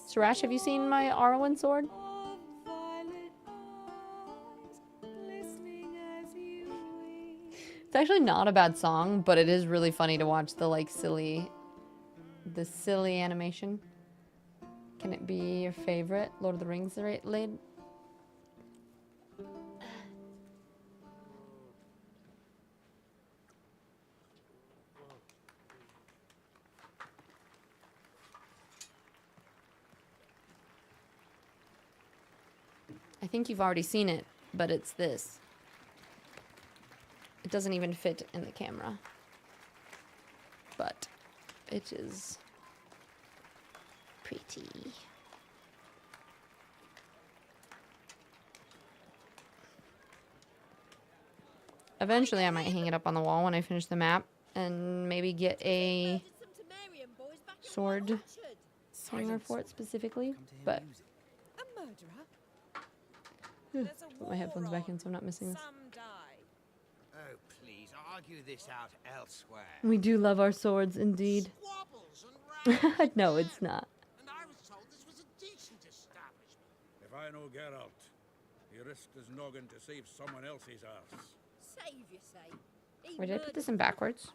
So Rash, have you seen my Arwen sword? It's actually not a bad song, but it is really funny to watch the like silly animation. Can it be your favorite Lord of the Rings lid? I think you've already seen it, but it's this. It doesn't even fit in the camera. But it is pretty. Eventually, I might hang it up on the wall when I finish the map and maybe get a sword hanger for it specifically. But A murderer? put my headphones back in so I'm not missing this. Some die. Oh, please, argue this out elsewhere. We do love our swords, indeed. No, it's not. And I was told this was a decent establishment. If I know Geralt, he risked his noggin to save someone else's arse. Save, you say? Wait, did I put this in backwards?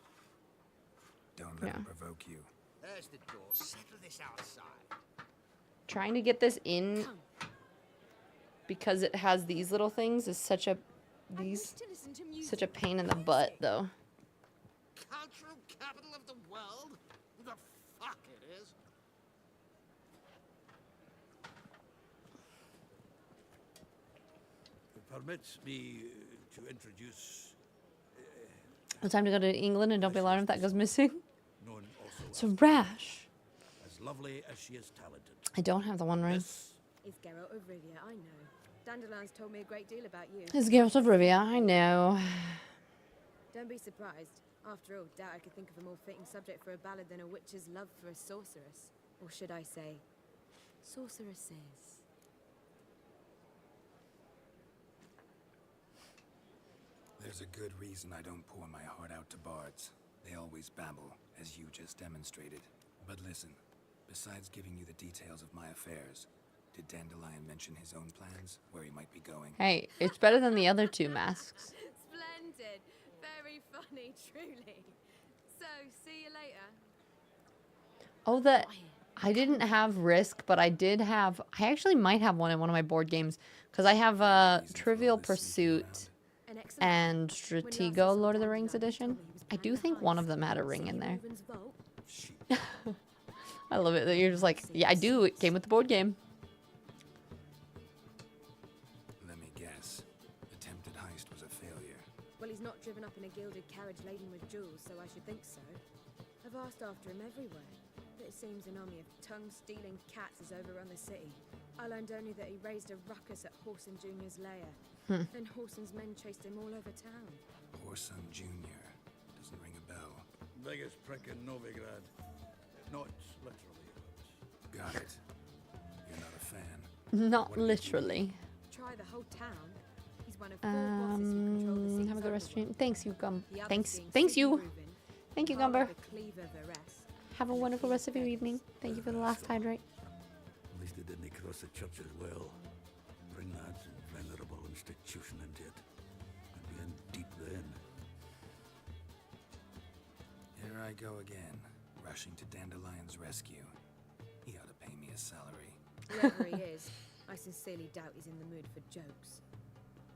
Don't let him provoke you. There's the door. Settle this outside. Trying to get this in because it has these little things is such a such a pain in the butt, though. Cultural capital of the world? The fuck it is. Permits me to introduce It's time to go to England, and don't be alarmed if that goes missing. known also It's a rash. as lovely as she is talented. I don't have the one ring. Is Geralt of Rivia, I know. Dandelions told me a great deal about you. It's Geralt of Rivia, I know. Don't be surprised. After all, doubt I could think of a more fitting subject for a ballad than a witch's love for a sorceress. Or should I say, sorceresses. There's a good reason I don't pour my heart out to bards. They always babble, as you just demonstrated. But listen, besides giving you the details of my affairs, did Dandelion mention his own plans, where he might be going? Hey, it's better than the other two masks. Splendid. Very funny, truly. So, see you later. Oh, I didn't have Risk, but I did have... I actually might have one in one of my board games. Because I have Trivial Pursuit and Stratego Lord of the Rings edition. I do think one of them had a ring in there. I love it that you're just like, yeah, I do. It came with the board game. Let me guess. Attempted heist was a failure. Well, he's not driven up in a gilded carriage laden with jewels, so I should think so. I've asked after him everywhere, but it seems an army of tongue-stealing cats has overrun the city. I learned only that he raised a ruckus at Whoreson Jr.'s lair. Then Whoreson's men chased him all over town. Whoreson Jr. Doesn't ring a bell. Biggest prick in Novigrad. Not literally. Got it. You're not a fan. Not literally. Try the whole town. He's one of four bosses who control the city's Have a good rest of your overlord. Thanks, you Gum. The others Thanks being you. Sigurd Reuben, Thank you, Harald Gumber. the Cleaver Varese. Have a wonderful rest of your evening. Thank you for the last hydrate. At least it didn't cross the church as well. Bring that venerable institution into it. I'd be in deep then. Here I go again, rushing to Dandelion's rescue. He ought to pay me a salary. Whoever he is, I sincerely doubt he's in the mood for jokes.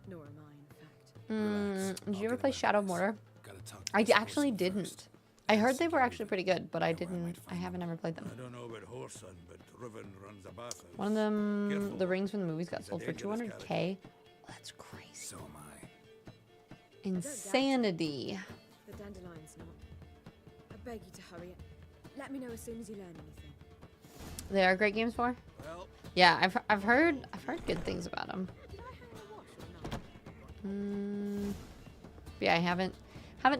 Nor am I, in fact. Did you ever play Shadow of Mordor? I actually didn't. I heard they were actually pretty good, but I haven't ever played them. I don't know about Whoreson, but Riven runs a bathhouse. One of them, Careful. the rings from the movies got sold for He's a dangerous 200K. That's crazy. So am I. Insanity. The dandelion's not. I beg you to hurry it. Let me know as soon as you learn anything. They are great games for. Well, yeah, I've heard good things about them. Yeah, I haven't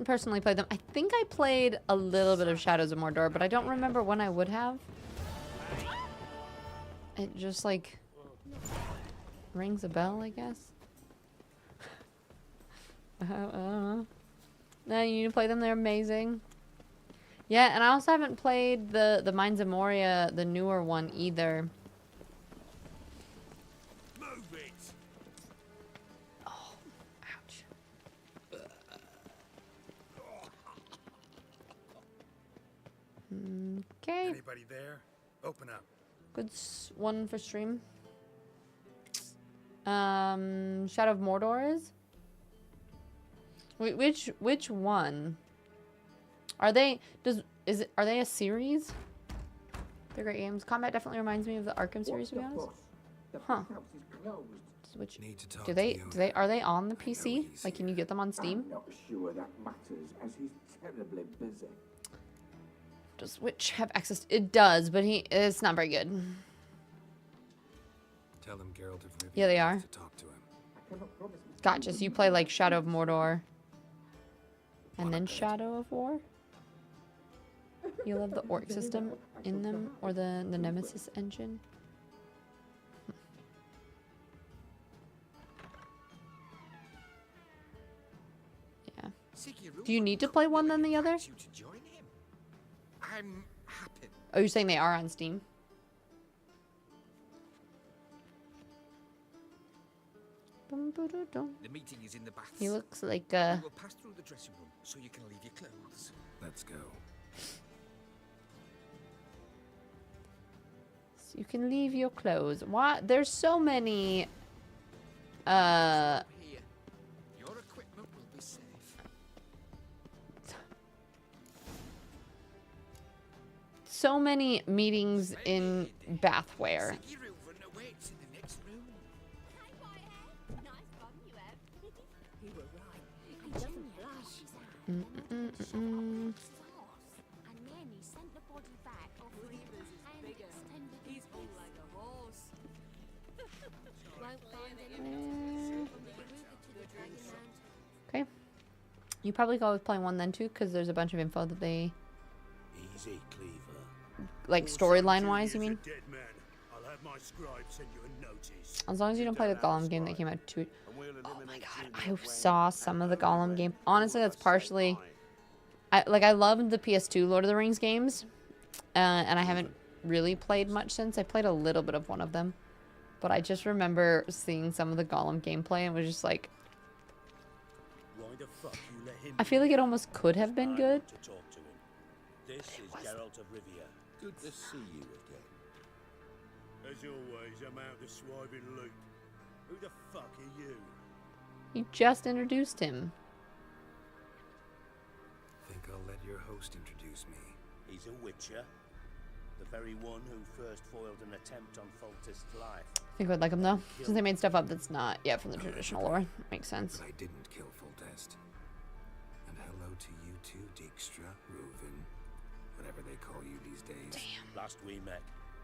personally played them. I think I played a little bit of Shadows of Mordor, but I don't remember when I would have. It just like rings a bell, I guess. I don't know. No, you need to play them. They're amazing. Yeah, and I also haven't played the Mines of Moria, the newer one, either. Move it! Oh, ouch. Okay. Anybody there? Open up. Good one for stream. Shadow of Mordor is? Which one? Are they are they a series? They're great games. Combat definitely reminds me of the Arkham series, to be honest. Huh. Which Need to talk do to they the do they are they on the PC? Like, can you get them on Steam? I'm not sure that matters, as he's terribly busy. Does Witch have access? It does, but it's not very good. Tell them Geralt of Rivia Yeah, they are. wants to talk to him. Gotcha. So you play like Shadow of Mordor, and then Shadow of War. You'll have the orc system in them, or the Nemesis engine. Yeah. Do you need to play one then the other? I'm happy. Oh, you're saying they are on Steam? The meeting is in the baths. He looks like We will pass through the dressing room so you can leave your clothes. Let's go. So you can leave your clothes. What? There's so many. Here. Your equipment will be safe. So many meetings in bathware. Okay. You probably go with playing one then too, because there's a bunch of info that they Easy, Cleaver. like storyline wise. You mean? Dead man. I'll have my scribe send you a notice. As long as you don't play the Gollum game that came out two. Oh my god, I saw some of the Gollum game. Honestly, that's partially. I loved the PS2 Lord of the Rings games, and I haven't really played much since. I played a little bit of one of them, but I just remember seeing some of the Gollum gameplay and was just like, Why the fuck you let him I feel like it almost could have been good. to talk to him? This is Geralt of Rivia. Good to see you again. As always, I'm out the swiving loop. Who the fuck are you? You just introduced him. Think I'll let your host introduce me. He's a witcher. The very one who first foiled an attempt on Foltest's life. I think I'd like him though, since they made stuff up that's not yet from the traditional lore. Makes sense. But I didn't kill Foltest. And hello to you too, Dijkstra, Reuven, whatever they call you these days. Damn. Last we met,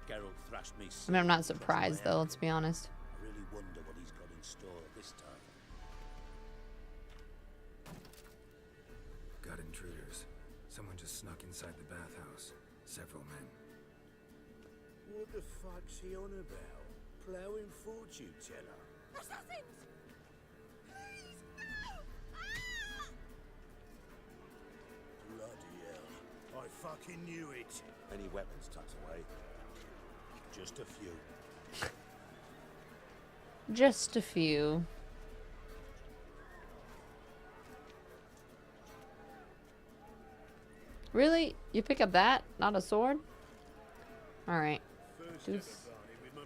Geralt thrashed me. I mean, I'm not surprised though, let's be honest. I really wonder what he's got in store this time. Got intruders. Someone just snuck inside the bathhouse. Several men. What the fuck's he on about? Plowing fortune teller? Assassins! Please, no! Bloody hell. I fucking knew it. Any weapons tucked away? Just a few. Just a few. Really? You pick up that? Not a sword? Alright. Dude's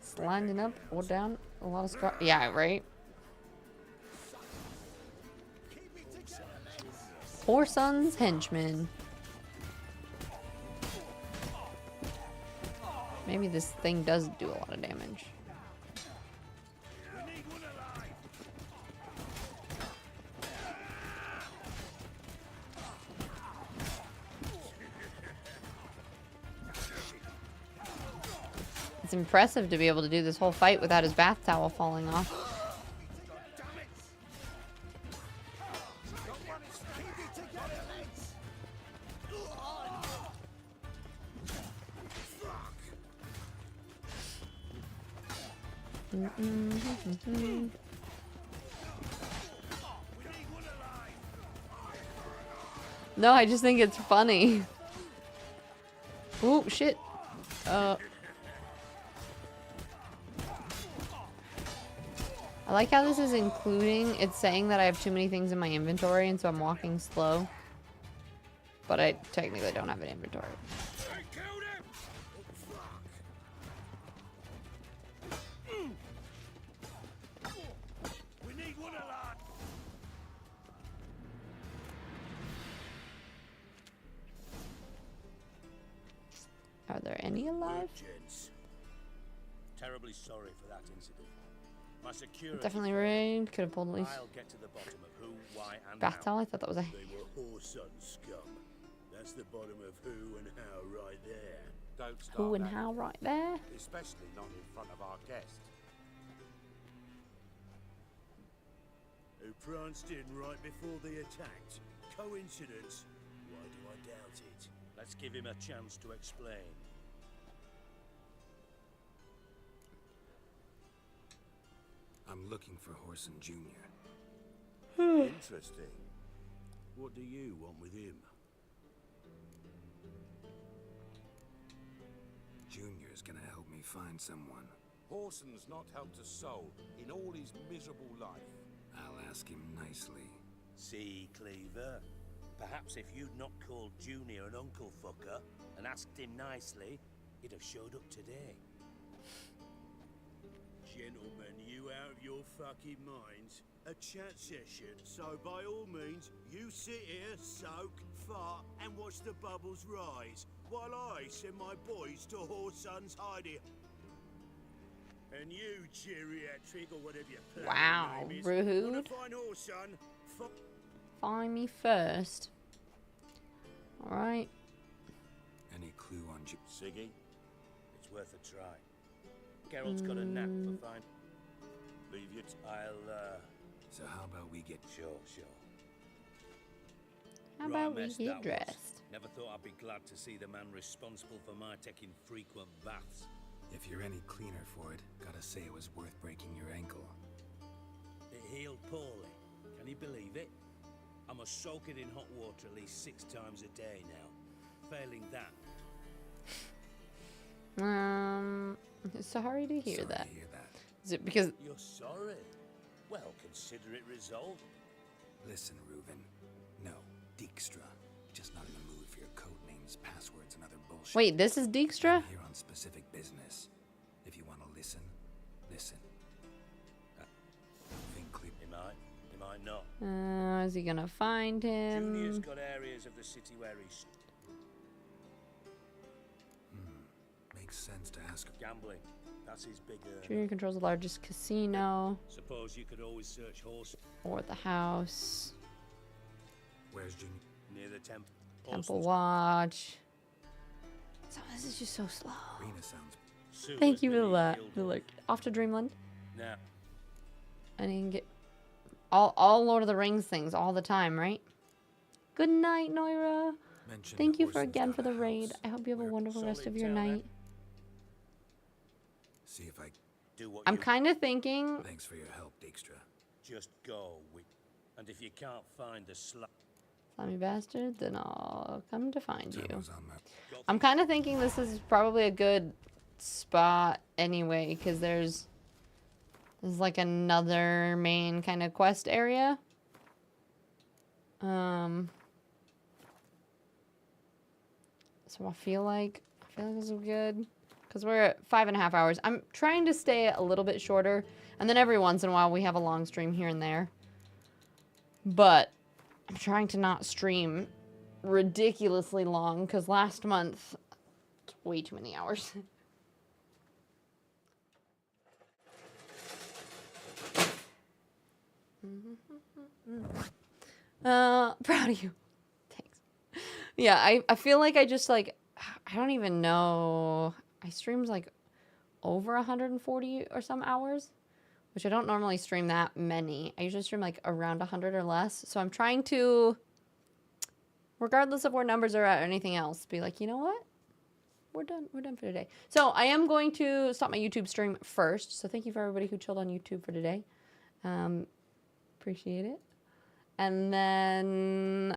sliding up or down. A lot of scar. Yeah, right? Poor son's henchman. Maybe this thing does do a lot of damage. It's impressive to be able to do this whole fight without his bath towel falling off. No, I just think it's funny. Ooh, shit. I like how this is including, it's saying that I have too many things in my inventory and so I'm walking slow. But I technically don't have an inventory. Are there any alive? Gents. Terribly sorry for that incident. My security. Definitely rigged. Could have pulled at least. I'll get to the bottom of who, why, and Bath towel. I thought that was a. They were whoreson scum. That's the bottom of who and how right there. Don't start Who and that, how right there. especially not in front of our guest. Who pranced in right before they attacked. Coincidence? Why do I doubt it? Let's give him a chance to explain. I'm looking for Horson Jr. Interesting. What do you want with him? Junior's gonna help me find someone. Horson's not helped a soul in all his miserable life. I'll ask him nicely. See, Cleaver? Perhaps if you'd not called Junior an uncle fucker and asked him nicely, he'd have showed up today. Gentlemen, you out of your fucking minds? A chat session, so by all means, you sit here, soak, fart, and watch the bubbles rise, while I send my boys to Horson's hiding. And you, geriatric, or whatever your plan Wow, name is, rude. wanna find Horson? Find me first. All right. Any clue on Siggy? It's worth a try. Geralt's got a knack for finding. Leave you. So how about we get... Sure. How Right about we mess get that was. dressed? Never thought I'd be glad to see the man responsible for my taking frequent baths. If you're any cleaner for it, gotta say it was worth breaking your ankle. It healed poorly. Can you believe it? I must soak it in hot water at least 6 times a day now. Failing that. Sorry to hear that. To hear that. Is it because You're sorry? Well, consider it resolved. Listen, Reuven. No, Dijkstra. Just not in the mood for your code names, passwords, and other bullshit. Wait, this is Dijkstra? I'm here on specific business. If you want to listen, listen. Think clear. He might not. Is he gonna find Junior's him? got areas of the city where he's Makes sense to ask. gambling. That's his big Junior controls the largest casino. Suppose you could always search horse Or the house. Where's Junior? near the temple. Temple Watch. So this is just so slow. Rena sounds. Thank you for that. Like off to Dreamland. Now, I didn't get all Lord of the Rings things all the time, right? Good night, Noira. Mentioned Thank you Horson's again got for the a raid. house. I hope you have a wonderful rest solid of your town, eh? night. See if I. do what I'm you kind of thinking. Thanks for your help, Dijkstra. just go with. And if you can't find the Slimy bastard, then I'll come to find you. Demo's on my. I'm kind of thinking this is probably a good spot anyway, because there's like another main kind of quest area. So I feel like this is good, because we're at 5.5 hours. I'm trying to stay a little bit shorter, and then every once in a while we have a long stream here and there. But I'm trying to not stream ridiculously long, because last month, it's way too many hours. Proud of you. Thanks. Yeah, I feel like I just like, I don't even know. I streamed like over 140 or some hours, which I don't normally stream that many. I usually stream like around 100 or less. So I'm trying to, regardless of where numbers are at or anything else, be like, you know what? We're done for today. So I am going to stop my YouTube stream first. So thank you for everybody who chilled on YouTube for today. Appreciate it. And then